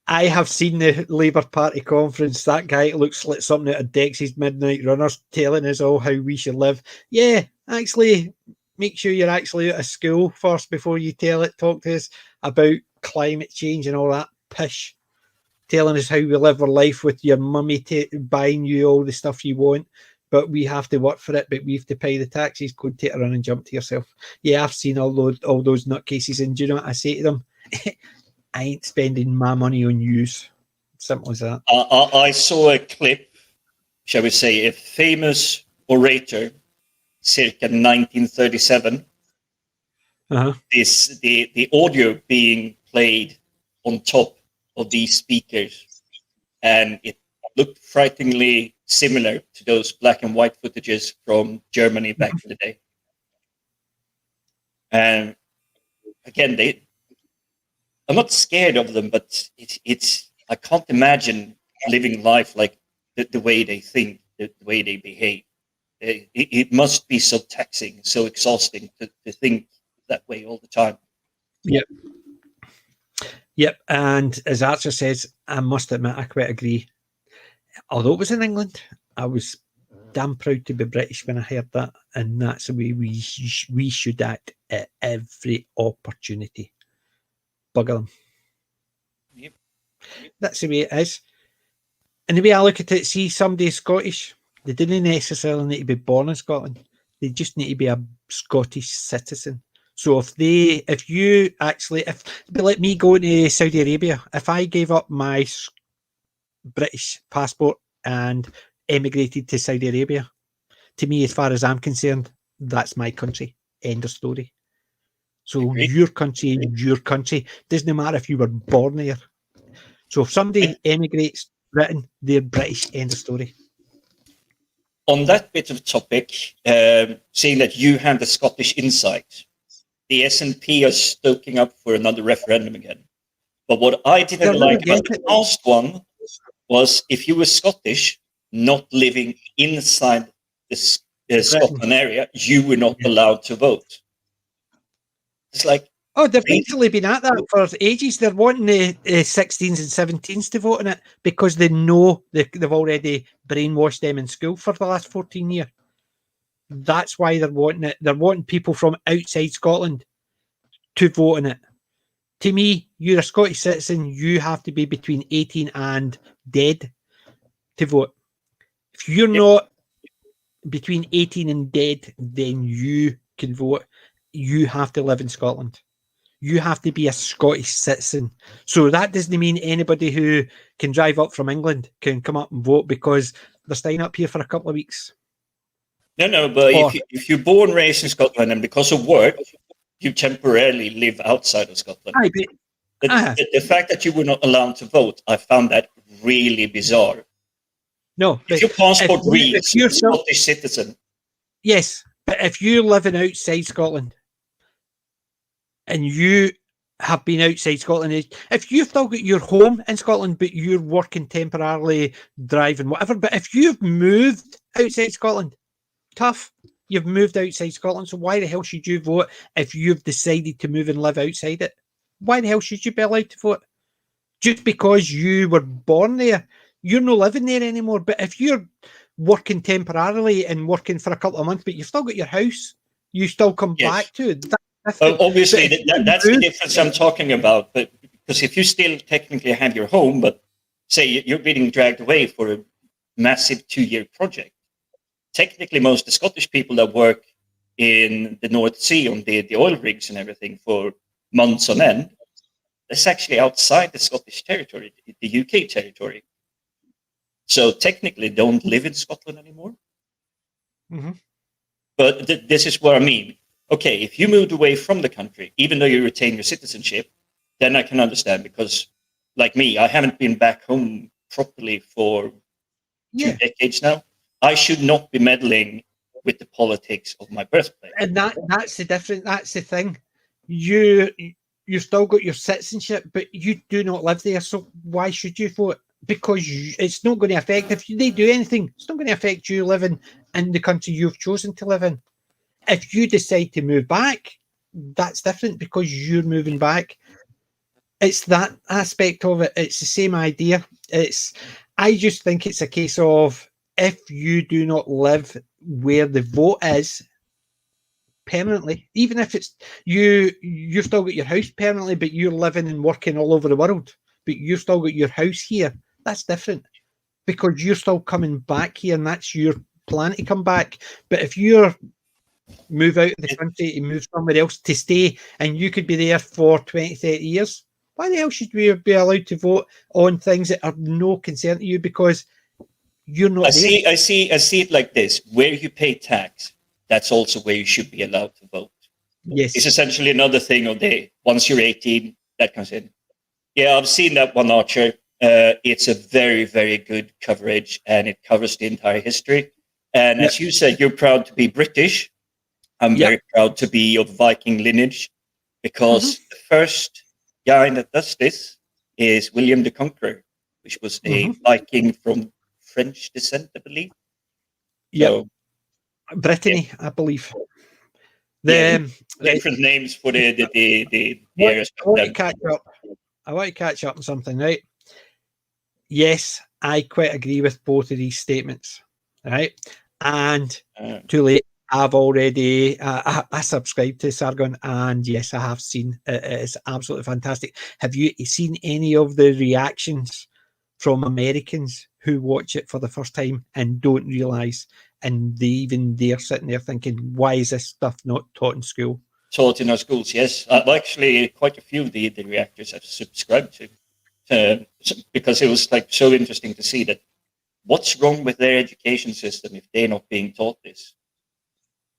I have seen the Labour Party conference. That guy looks like something out of Dex's Midnight Runners telling us all how we should live. Yeah, actually, make sure you're actually at a school first before you talk to us about climate change and all that pish. Telling us how we live our life with your mummy buying you all the stuff you want, but we have to work for it, but we have to pay the taxes. Go take a run and jump to yourself. Yeah, I've seen all those nutcases, and do you know what I say to them? I ain't spending my money on yous. Simple as that. I saw a clip, shall we say, a famous orator, circa 1937. Is the audio being played on top of these speakers, and it looked frighteningly similar to those black and white footages from Germany back in the day. And again, I'm not scared of them, but it's I can't imagine living life like the way they think, the way they behave. It must be so taxing, so exhausting to think that way all the time. Yep, and as Archer says, I must admit, I quite agree. Although it was in England, I was damn proud to be British when I heard that, and that's the way we should act at every opportunity. Bugger them. Yep. That's the way it is. And the way I look at it, see, somebody Scottish, they didn't necessarily need to be born in Scotland. They just need to be a Scottish citizen. So if you actually, it'd be like me going to Saudi Arabia, if I gave up my British passport and emigrated to Saudi Arabia, to me, as far as I'm concerned, that's my country. End of story. So your country is your country. Doesn't matter if you were born there. So if somebody emigrates Britain, they're British. End of story. On that bit of topic, seeing that you have the Scottish insight, the SNP are stoking up for another referendum again. But what I didn't like about the last one was if you were Scottish, not living inside the Scotland area, you were not allowed to vote. It's like... Oh, they've basically been at that for ages. They're wanting the 16s and 17s to vote on it because they know they've already brainwashed them in school for the last 14 years. That's why they're wanting it. They're wanting people from outside Scotland to vote on it. To me, you're a Scottish citizen. You have to be between 18 and dead to vote. If you're not between 18 and dead, then you can vote. You have to live in Scotland. You have to be a Scottish citizen. So that doesn't mean anybody who can drive up from England can come up and vote because they're staying up here for a couple of weeks. No, but if you're born and raised in Scotland and because of work, you temporarily live outside of Scotland. The fact that you were not allowed to vote, I found that really bizarre. No. If your passport reads you're Scottish citizen. Yes, but if you're living outside Scotland and you have been outside Scotland, if you've still got your home in Scotland, but you're working temporarily, driving, whatever, but if you've moved outside Scotland, tough. You've moved outside Scotland, so why the hell should you vote if you've decided to move and live outside it? Why the hell should you be allowed to vote? Just because you were born there, you're not living there anymore. But if you're working temporarily and working for a couple of months, but you've still got your house, you still come back to it. Obviously, that's the difference I'm talking about. But because if you still technically have your home, but say you're being dragged away for a massive 2-year project, technically, most of the Scottish people that work in the North Sea on the oil rigs and everything for months on end, that's actually outside the Scottish territory, the UK territory. So technically, don't live in Scotland anymore. Mm-hmm. But this is what I mean. Okay, if you moved away from the country, even though you retain your citizenship, then I can understand because, like me, I haven't been back home properly for 2 decades now. I should not be meddling with the politics of my birthplace. And that's the difference. That's the thing. You still got your citizenship, but you do not live there. So why should you vote? because it's not going to affect, if they do anything, it's not going to affect you living in the country you've chosen to live in. If you decide to move back, that's different because you're moving back. It's that aspect of it. It's the same idea. I just think it's a case of, if you do not live where the vote is permanently, even if it's you've still got your house permanently, but you're living and working all over the world, but you've still got your house here, that's different because you're still coming back here and that's your plan to come back. But if you're move out of the country and move somewhere else to stay, and you could be there for 20, 30 years, why the hell should we be allowed to vote on things that are no concern to you because you're not there? I see it like this. Where you pay tax, that's also where you should be allowed to vote. Yes. It's essentially another thing of once you're 18, that comes in. Yeah, I've seen that one, Archer. It's a very, very good coverage, and it covers the entire history. And as you said, you're proud to be British. I'm very proud to be of Viking lineage, because the first guy that does this is William the Conqueror, which was a Viking from French descent, I believe. So, Brittany, I believe. Different names for the areas. I want to catch up on something, right? Yes, I quite agree with both of these statements, right? And too late. I've already I subscribed to Sargon, and yes, I have seen it. It's absolutely fantastic. Have you seen any of the reactions from Americans who watch it for the first time and don't realise, and they're sitting there thinking, why is this stuff not taught in school? Taught in our schools, yes. Actually, quite a few of the reactors I've subscribed to, because it was like so interesting to see that what's wrong with their education system if they're not being taught this.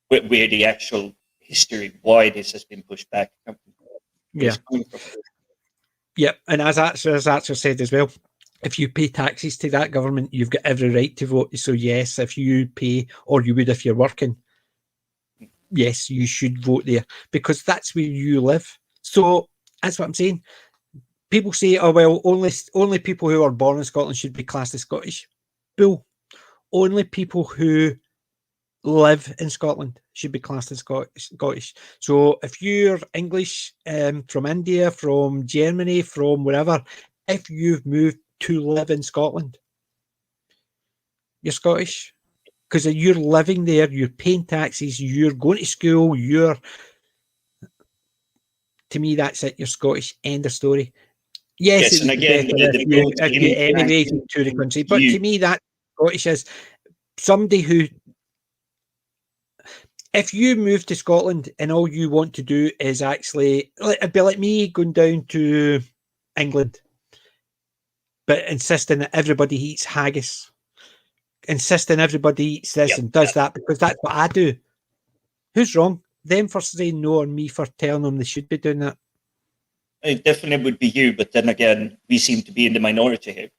Where the actual history, why this has been pushed back. Yeah. And as Archer said as well, if you pay taxes to that government, you've got every right to vote. So yes, if you pay, or you would if you're working, yes, you should vote there because that's where you live. So that's what I'm saying. People say, oh, well, only people who are born in Scotland should be classed as Scottish. Bull. Only people who live in Scotland should be classed as Scottish. So if you're English, from India, from Germany, from wherever, if you've moved to live in Scotland, you're Scottish because you're living there, you're paying taxes, you're going to school, to me, that's it, you're Scottish, end of story. Yes, and again, if you emigrated to the country, but to me, that Scottish is somebody who, if you move to Scotland and all you want to do is actually, it'd be like me going down to England, but insisting that everybody eats haggis, insisting everybody eats this and does that because that's what I do. Who's wrong? Them for saying no, or me for telling them they should be doing that? It definitely would be you, but then again, we seem to be in the minority here.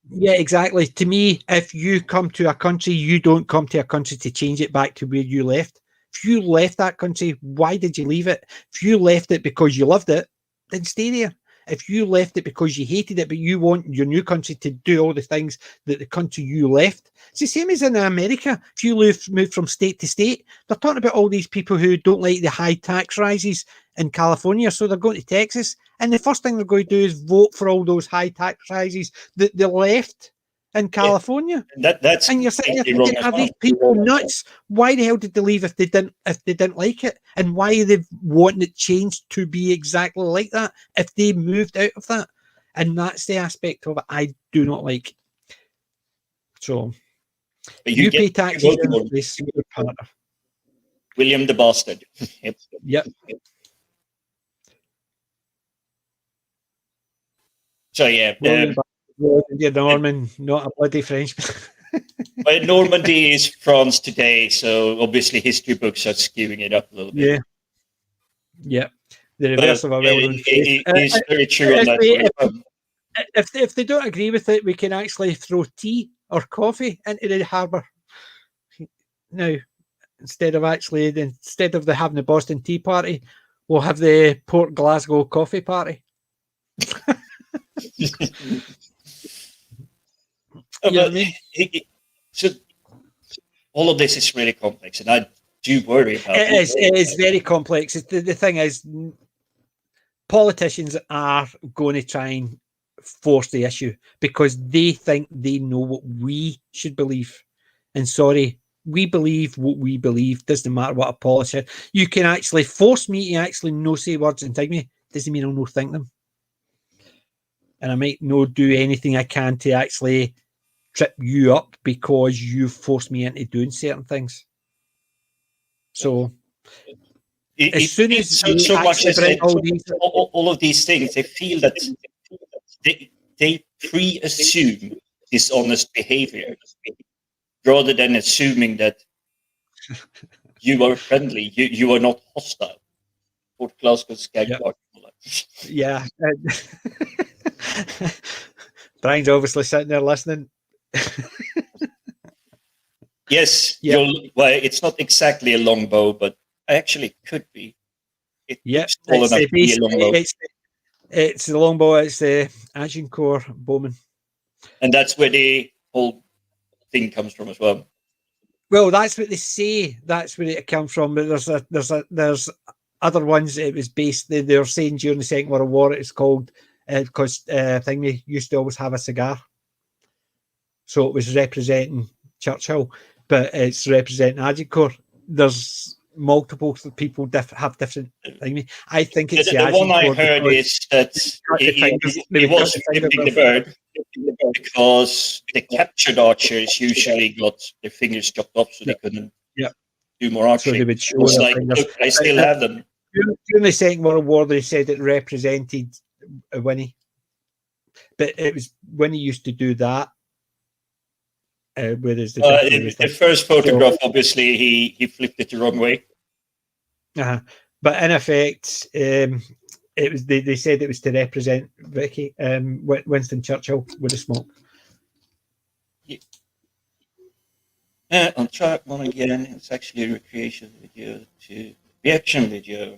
Yeah, exactly. To me, if you come to a country, you don't come to a country to change it back to where you left. If you left that country, why did you leave it? If you left it because you loved it, then stay there. If you left it because you hated it, but you want your new country to do all the things that the country you left, it's the same as in America. If you move from state to state, they're talking about all these people who don't like the high tax rises in California, so they're going to Texas. And the first thing they're going to do is vote for all those high tax rises that they left in California. That's and you're sitting there thinking, are these people nuts? Why the hell did they leave if they didn't like it? And why are they wanting it changed to be exactly like that if they moved out of that? And that's the aspect of it I do not like. So you pay taxes in this part. William the Bastard. Yep. So yeah, Norman, not a bloody Frenchman. Well, Normandy is France today, so obviously history books are skewing it up a little bit. Yeah. The reverse of a well-known phrase. It is very true on that. If they don't agree with it, we can actually throw tea or coffee into the harbour. Now, instead of having the Boston Tea Party, we'll have the Port Glasgow Coffee Party. You know what I mean? So all of this is really complex, and I do worry about it. It is very complex. The thing is, politicians are going to try and force the issue because they think they know what we should believe. And sorry, we believe what we believe. Doesn't matter what a politician. You can actually force me to actually no say words and tag me. Doesn't mean I'll no think them. And I might no do anything I can to actually trip you up because you forced me into doing certain things. So as soon as so much as all of these things, they feel that they pre-assume dishonest behavior rather than assuming that you are friendly, you are not hostile. Fort Glasgow's gag part. Yeah. Brian's obviously sitting there listening. Yes, well, it's not exactly a longbow, but actually could be. It's the longbow. It's the Agincourt bowman, and that's where the whole thing comes from as well. Well, that's what they say. That's where it comes from. But there's other ones. It was based. They were saying during the Second World War. It's called because Thingy used to always have a cigar, so it was representing Churchill, but it's representing Agincourt. There's multiple people have different. I think it's the one I heard is that it was flipping the bird because the captured archers usually got their fingers chopped off, so they couldn't do more archery. So they would show look, I still have them. During the Second World War, they said it represented Winnie, but it was Winnie used to do that. Whereas the first photograph, obviously, he flipped it the wrong way. But in effect, it was they said it was to represent Vicky, Winston Churchill with a smoke. I'll try one again. It's actually a recreation video to reaction video.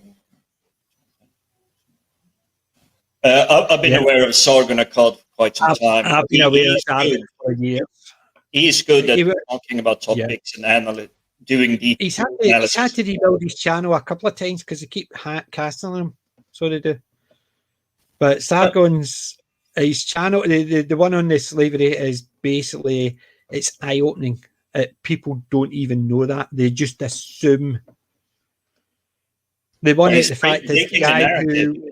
I've been aware of Sargon Akkad for quite some time. I've been aware of Sargon for years. He's good at talking about topics and doing deep analysis. He's had to rebuild his channel a couple of times because they keep casting him. So they do. But Sargon's his channel, the one on the slavery is basically it's eye opening. People don't even know that; they just assume. The one the fact is the guy who,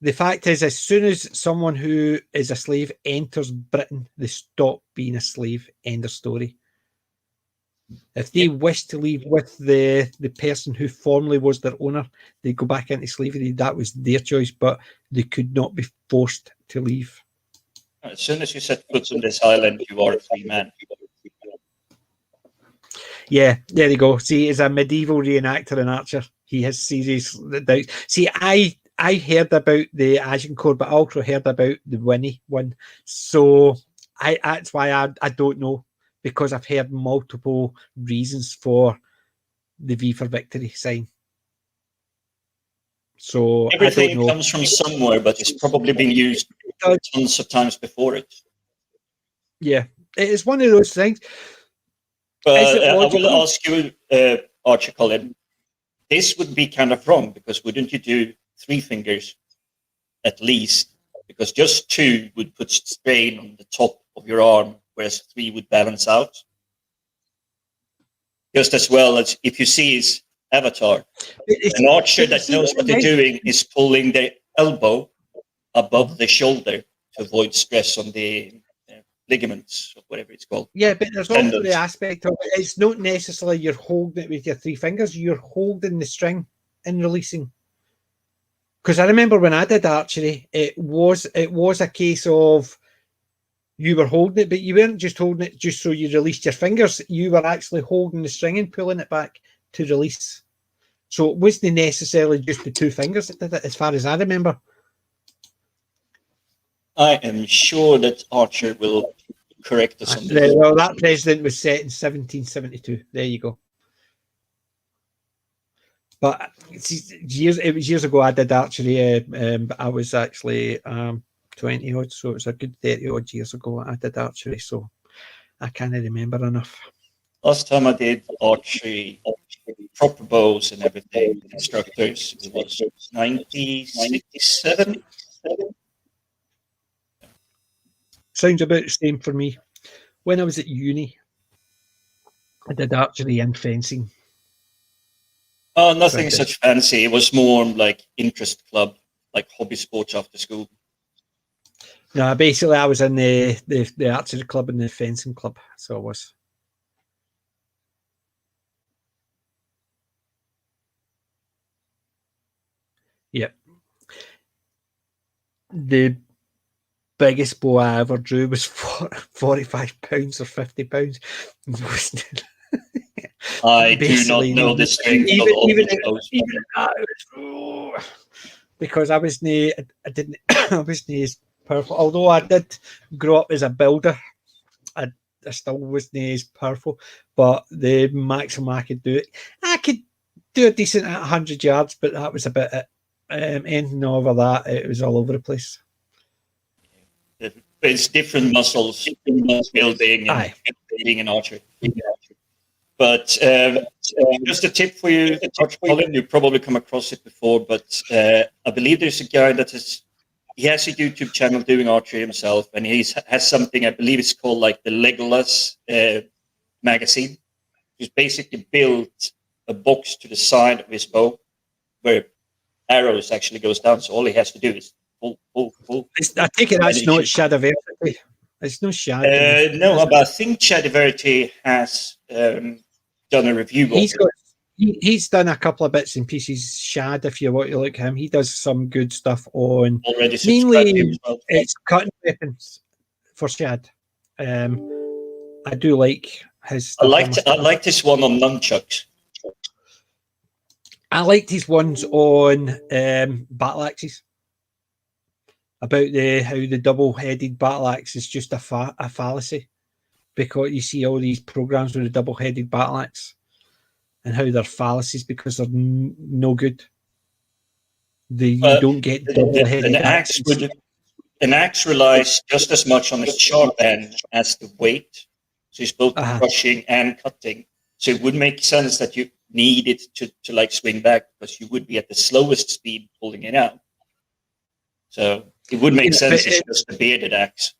the fact is, as soon as someone who is a slave enters Britain, they stop being a slave. End of story. If they wish to leave with the person who formerly was their owner, they go back into slavery. That was their choice, but they could not be forced to leave. As soon as you set foot on this island, you are a free man. Yeah, there you go. See, as a medieval reenactor and archer, he has serious doubts. See, I heard about the Agincourt, but I also heard about the Winnie one. So that's why I don't know, because I've heard multiple reasons for the V for Victory sign. So everything comes from somewhere, but it's probably been used tons of times before it. Yeah, it's one of those things. But I will ask you, Archer Colin, this would be kind of wrong, because wouldn't you do 3 fingers at least? Because just 2 would put strain on the top of your arm, whereas 3 would balance out. Just as well as if you see his avatar, an archer that knows what they're doing is pulling their elbow above the shoulder to avoid stress on the ligaments or whatever it's called. Yeah, but there's also the aspect of it's not necessarily you're holding it with your 3 fingers, you're holding the string and releasing. Because I remember when I did archery, it was a case of you were holding it, but you weren't just holding it just so you released your fingers. You were actually holding the string and pulling it back to release. So it wasn't necessarily just the 2 fingers that did it, as far as I remember. I am sure that Archer will correct us on this. Well, that president was set in 1772. There you go. But it was years ago I did archery. But I was actually 20 odd, so it was a good 30 odd years ago I did archery, so I can't remember enough. Last time I did archery, proper bows and everything with instructors, it was 97. Sounds about the same for me. When I was at uni, I did archery and fencing. Oh, nothing such fancy. It was more like interest club, like hobby sports after school. No, basically I was in the archery club and the fencing club, so I was. Yep. The biggest bow I ever drew was 45 pounds or 50 pounds. I do not know the strength of all those. Because I was I wasn't as powerful. Although I did grow up as a builder, I still wasn't as powerful. But the maximum I could do could do a decent at 100 yards, but that was about it. Anything over that, it was all over the place. It's different muscles building and being an archer. But just a tip for you, Colin, you probably come across it before, but I believe there's a guy that he has a YouTube channel doing archery himself, and he has something, I believe it's called like the Legolas magazine. He's basically built a box to the side of his bow where arrows actually goes down, so all he has to do is pull. I take it that's not Shadiverity. It's no Shad. No, but I think Shadiverity has done a review. He's done a couple of bits and pieces. Shad, if you want to look at him, he does some good stuff on. Already mainly, it's cutting weapons for Shad. I do like his stuff. I liked his one on nunchucks. I liked his ones on battle axes. About how the double-headed battle axe is just a fallacy, because you see all these programs with a double-headed battle axe and how they're fallacies because they're no good. You don't get double-headed axes. An axe relies just as much on the sharp end as the weight, so it's both crushing and cutting. So it would make sense that you need it to like swing back, because you would be at the slowest speed pulling it out. So it would make sense it's just a bearded axe.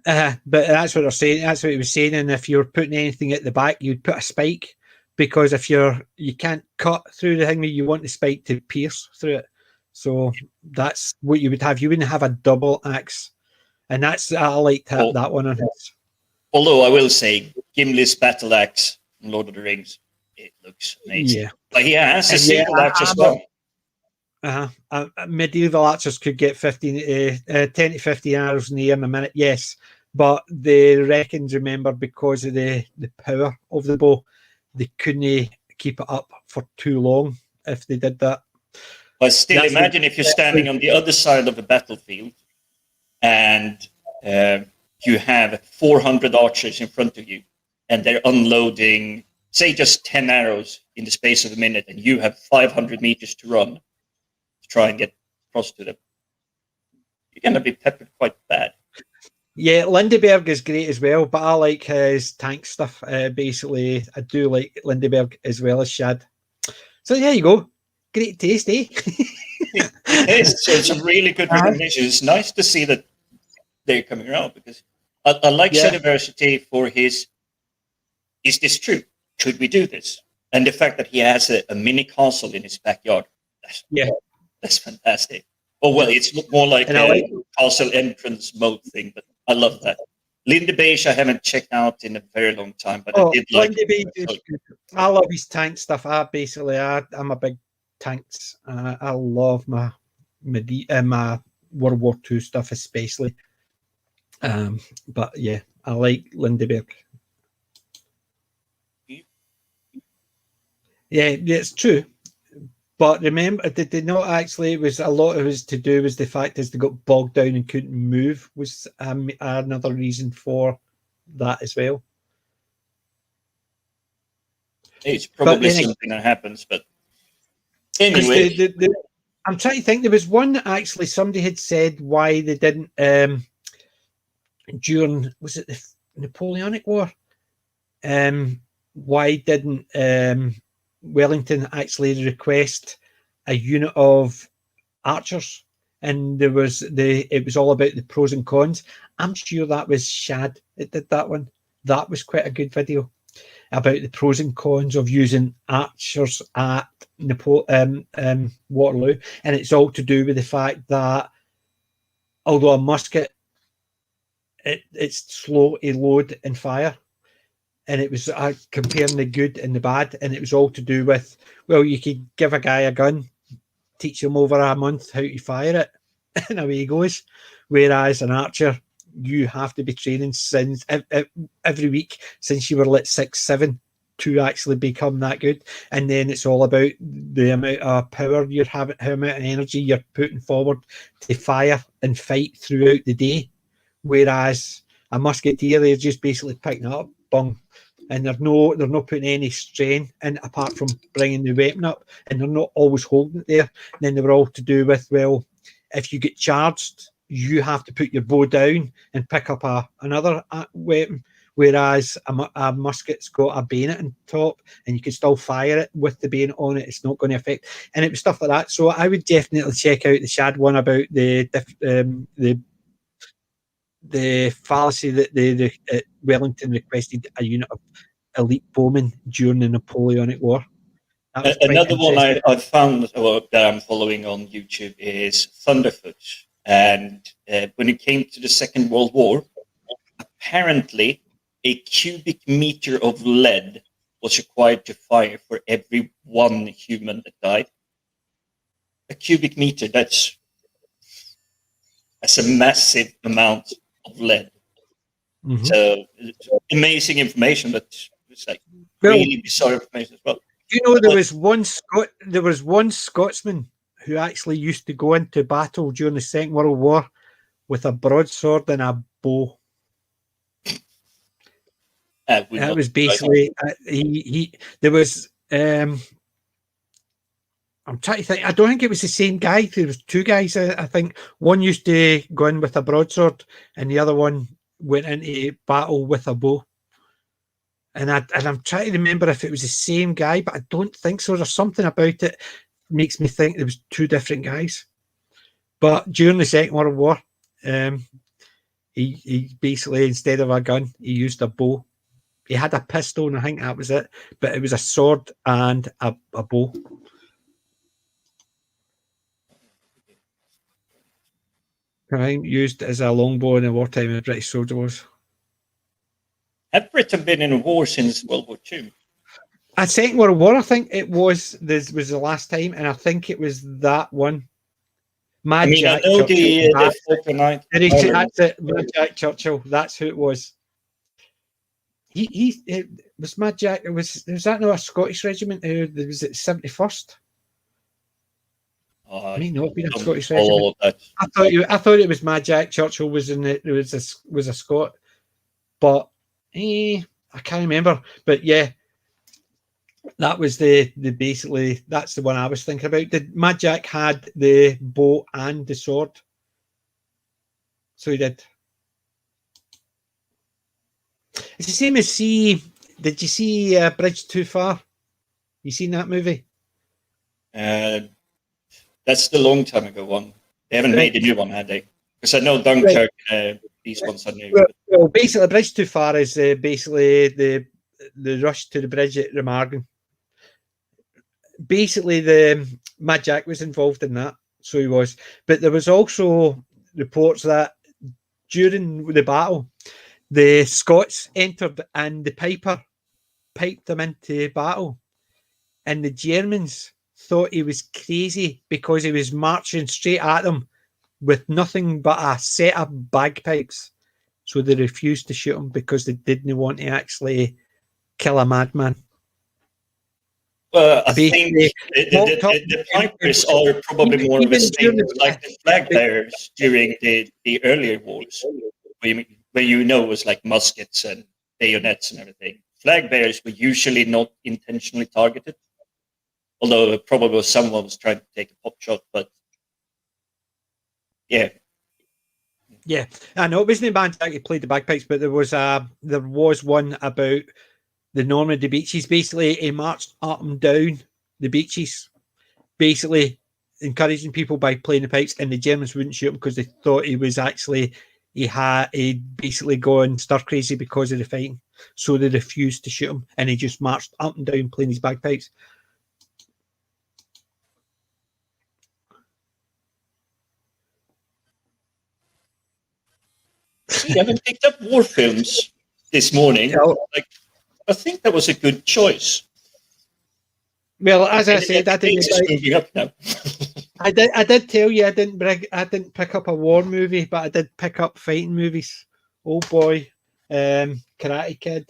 But that's what they're saying. That's what he was saying. And if you're putting anything at the back, you'd put a spike, because if you can't cut through the thing, you want the spike to pierce through it. So that's what you would have. You wouldn't have a double axe, and I liked that one on his. Although I will say, Gimli's battle axe in Lord of the Rings, it looks amazing. Yeah, but he has a single axe as well. Medieval archers could get 10 to 15 arrows in the air in a minute, yes, but they reckon, remember, because of the power of the bow, they couldn't keep it up for too long if they did that. But still, imagine if you're standing on the other side of a battlefield and you have 400 archers in front of you, and they're unloading, say, just 10 arrows in the space of a minute, and you have 500 meters to run to try and get across to them. You're going to be peppered quite bad. Yeah, Lindeberg is great as well, but I like his tank stuff. Basically, I do like Lindeberg as well as Shad. So there you go. Great taste, eh? It's a really good recognition. It's nice to see that they're coming around, because I like Shadiversity for his, is this true? Could we do this? And the fact that he has a mini castle in his backyard. That's fantastic. Oh, well, it's more like a castle entrance mode thing, but I love that. Linde Beige I haven't checked out in a very long time, but I did like it. I love his tank stuff. I'm a big tanks. I love my World War II stuff, especially. But yeah, I like Lindeberg. Yeah, it's true. But remember, did they not actually? It was a lot of it to do with the fact that they got bogged down and couldn't move. Was another reason for that as well. It's probably something that happens, but anyway. I'm trying to think. There was one actually. Somebody had said why they didn't during, was it the Napoleonic War? Why didn't Wellington actually request a unit of archers? And it was all about the pros and cons. I'm sure that was Shad that did that one. That was quite a good video about the pros and cons of using archers at Waterloo, and it's all to do with the fact that although a musket, it's slow to load and fire, and it was comparing the good and the bad, and it was all to do with, well, you could give a guy a gun, teach him over a month how to fire it, and away he goes. Whereas an archer, you have to be training since every week since you were like 6, 7 to actually become that good. And then it's all about the amount of power you're having, how much energy you're putting forward to fire and fight throughout the day. Whereas a musketeer, they're just basically picking it up, bung, and they're not putting any strain in apart from bringing the weapon up, and they're not always holding it there. And then they were all to do with, well, if you get charged, you have to put your bow down and pick up another weapon, whereas a musket's got a bayonet on top, and you can still fire it with the bayonet on it. It's not going to affect, and it was stuff like that. So I would definitely check out the Shad one about the fallacy that Wellington requested a unit of elite bowmen during the Napoleonic War. Another one I found that I'm following on YouTube is Thunderfoot. And when it came to the Second World War, apparently a cubic meter of lead was required to fire for every one human that died. A cubic meter, that's a massive amount of lead. Mm-hmm. So amazing information, but it's like really bizarre information as well. You know, there was one Scotsman who actually used to go into battle during the Second World War with a broadsword and a bow. That was basically there was. I'm trying to think. I don't think it was the same guy. There was two guys. I think one used to go in with a broadsword, and the other one went into battle with a bow. And I'm trying to remember if it was the same guy, but I don't think so. There's something about it makes me think there was two different guys. But during the Second World War, he basically, instead of a gun, he used a bow. He had a pistol, and I think that was it. But it was a sword and a bow. I think used as a longbow in the wartime of the British soldier was. Had Britain been in a war since World War II? At Second World War, I think it was. This was the last time, and I think it was that one. Mad Jack I know Churchill, that's it. Mad Jack Churchill. That's who it was. It was Mad Jack. Was that not a Scottish regiment? Was it 71st? I may not be a Scottish regiment. I thought it was Mad Jack Churchill was in it. Was a Scot, but. I can't remember, but yeah, that was the basically that's the one I was thinking about. Did Mad Jack had the bow and the sword? So he did. It's the same as did you see Bridge Too Far? You seen that movie? That's the long time ago one. They haven't made a new one, had they? Because I know Dunkirk. These ones are new. Well, basically, Bridge Too Far is basically the rush to the bridge at Remagen. Basically, the Mad Jack was involved in that, so he was. But there was also reports that during the battle, the Scots entered and the piper piped them into battle, and the Germans thought he was crazy because he was marching straight at them with nothing but a set of bagpipes. So they refused to shoot him because they didn't want to actually kill a madman. Well, I think the pipers are probably more of a statement like the flag bearers during the earlier wars, where you know it was like muskets and bayonets and everything. Flag bearers were usually not intentionally targeted, although probably someone was trying to take a pot shot, but Yeah. Yeah, I know it wasn't the band that played the bagpipes, but there was one about the Normandy beaches. Basically, he marched up and down the beaches, basically encouraging people by playing the pipes, and the Germans wouldn't shoot him because they thought he was actually he'd basically gone stir crazy because of the fighting, so they refused to shoot him, and he just marched up and down playing his bagpipes. See, I haven't picked up war films this morning. Like, I think that was a good choice. Well, as I said, I didn't. Moving up now. I did tell you I didn't pick up a war movie, but I did pick up fighting movies. Oh boy, Karate Kid.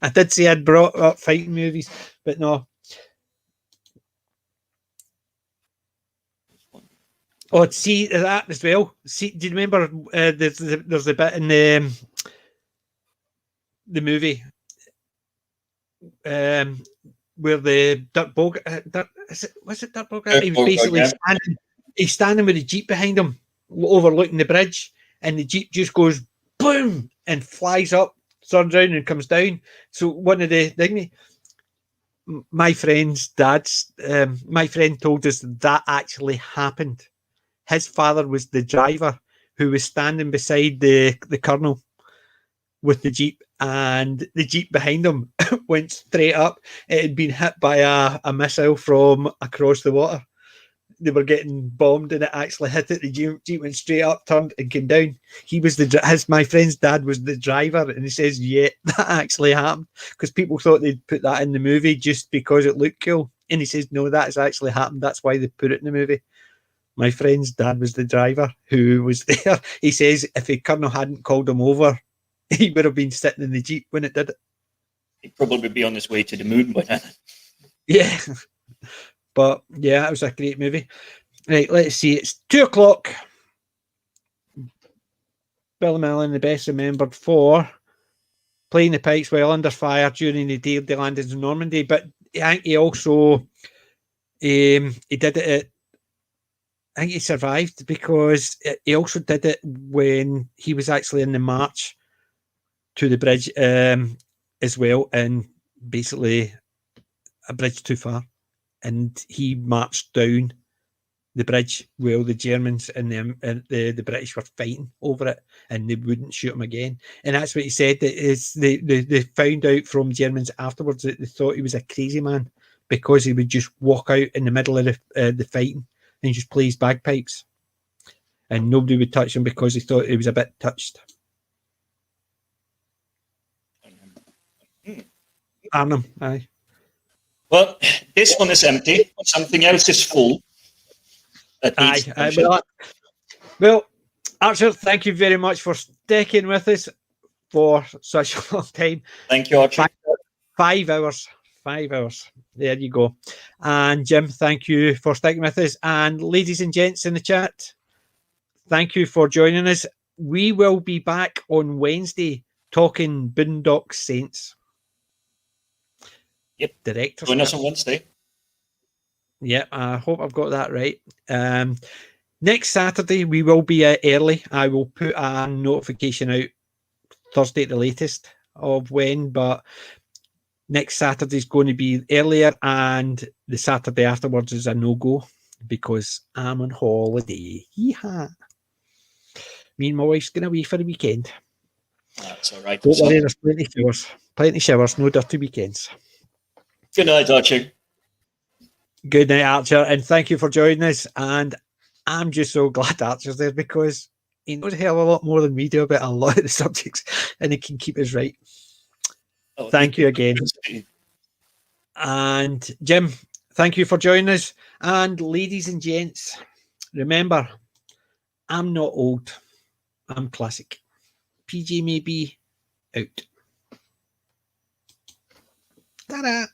I did say I'd brought up fighting movies, but no. Oh, see that as well. See, do you remember there's a bit in the movie where the Dirk Bogarde, was it Dirk Bogarde? He was basically standing with the Jeep behind him, overlooking the bridge, and the Jeep just goes boom and flies up, turns around and comes down. So one of the my friend's dad's, my friend told us that actually happened. His father was the driver who was standing beside the colonel with the Jeep, and the Jeep behind him went straight up. It had been hit by a missile from across the water. They were getting bombed, and it actually hit it. The Jeep went straight up, turned, and came down. He was my friend's dad was the driver, and he says, "Yeah, that actually happened," because people thought they'd put that in the movie just because it looked cool. And he says, "No, that's actually happened. That's why they put it in the movie." My friend's dad was the driver who was there. He says if the colonel hadn't called him over, he would have been sitting in the Jeep when it did it. He'd probably be on his way to the moon by then. Yeah. But yeah, it was a great movie. Right, let's see. It's 2:00. Billy Millen, the best remembered for playing the pipes while under fire during the day of the landings in Normandy. But I think he also he did it at, I think he survived because he also did it when he was actually in the march to the bridge as well, and basically a bridge too far, and he marched down the bridge while the Germans and the British were fighting over it, and they wouldn't shoot him again. And that's what he said. That is they found out from Germans afterwards that they thought he was a crazy man because he would just walk out in the middle of the fighting and just play his bagpipes, and nobody would touch him because he thought he was a bit touched. Arnhem, aye. Well, this one is empty. Something else is full. Well, Archer, thank you very much for sticking with us for such a long time. Thank you, Archer. 5 hours. 5 hours. There you go. And Jim, thank you for sticking with us. And ladies and gents in the chat, thank you for joining us. We will be back on Wednesday talking Boondock Saints. Yep. Director. Join us on Wednesday. Yep, I hope I've got that right. Next Saturday, we will be early. I will put a notification out Thursday at the latest of when, but next Saturday is going to be earlier, and the Saturday afterwards is a no-go because I'm on holiday. Yeehaw. Me and my wife's going away for the weekend. That's all right. Don't worry, there's plenty of showers. Plenty of showers, no dirty weekends. Good night, Archer. Good night, Archer, and thank you for joining us. And I'm just so glad Archer's there because he knows a hell of a lot more than we do about a lot of the subjects, and he can keep us right. Oh, thank you again. And Jim, thank you for joining us. And ladies and gents, remember, I'm not old. I'm classic. PJ may be out. Ta-da!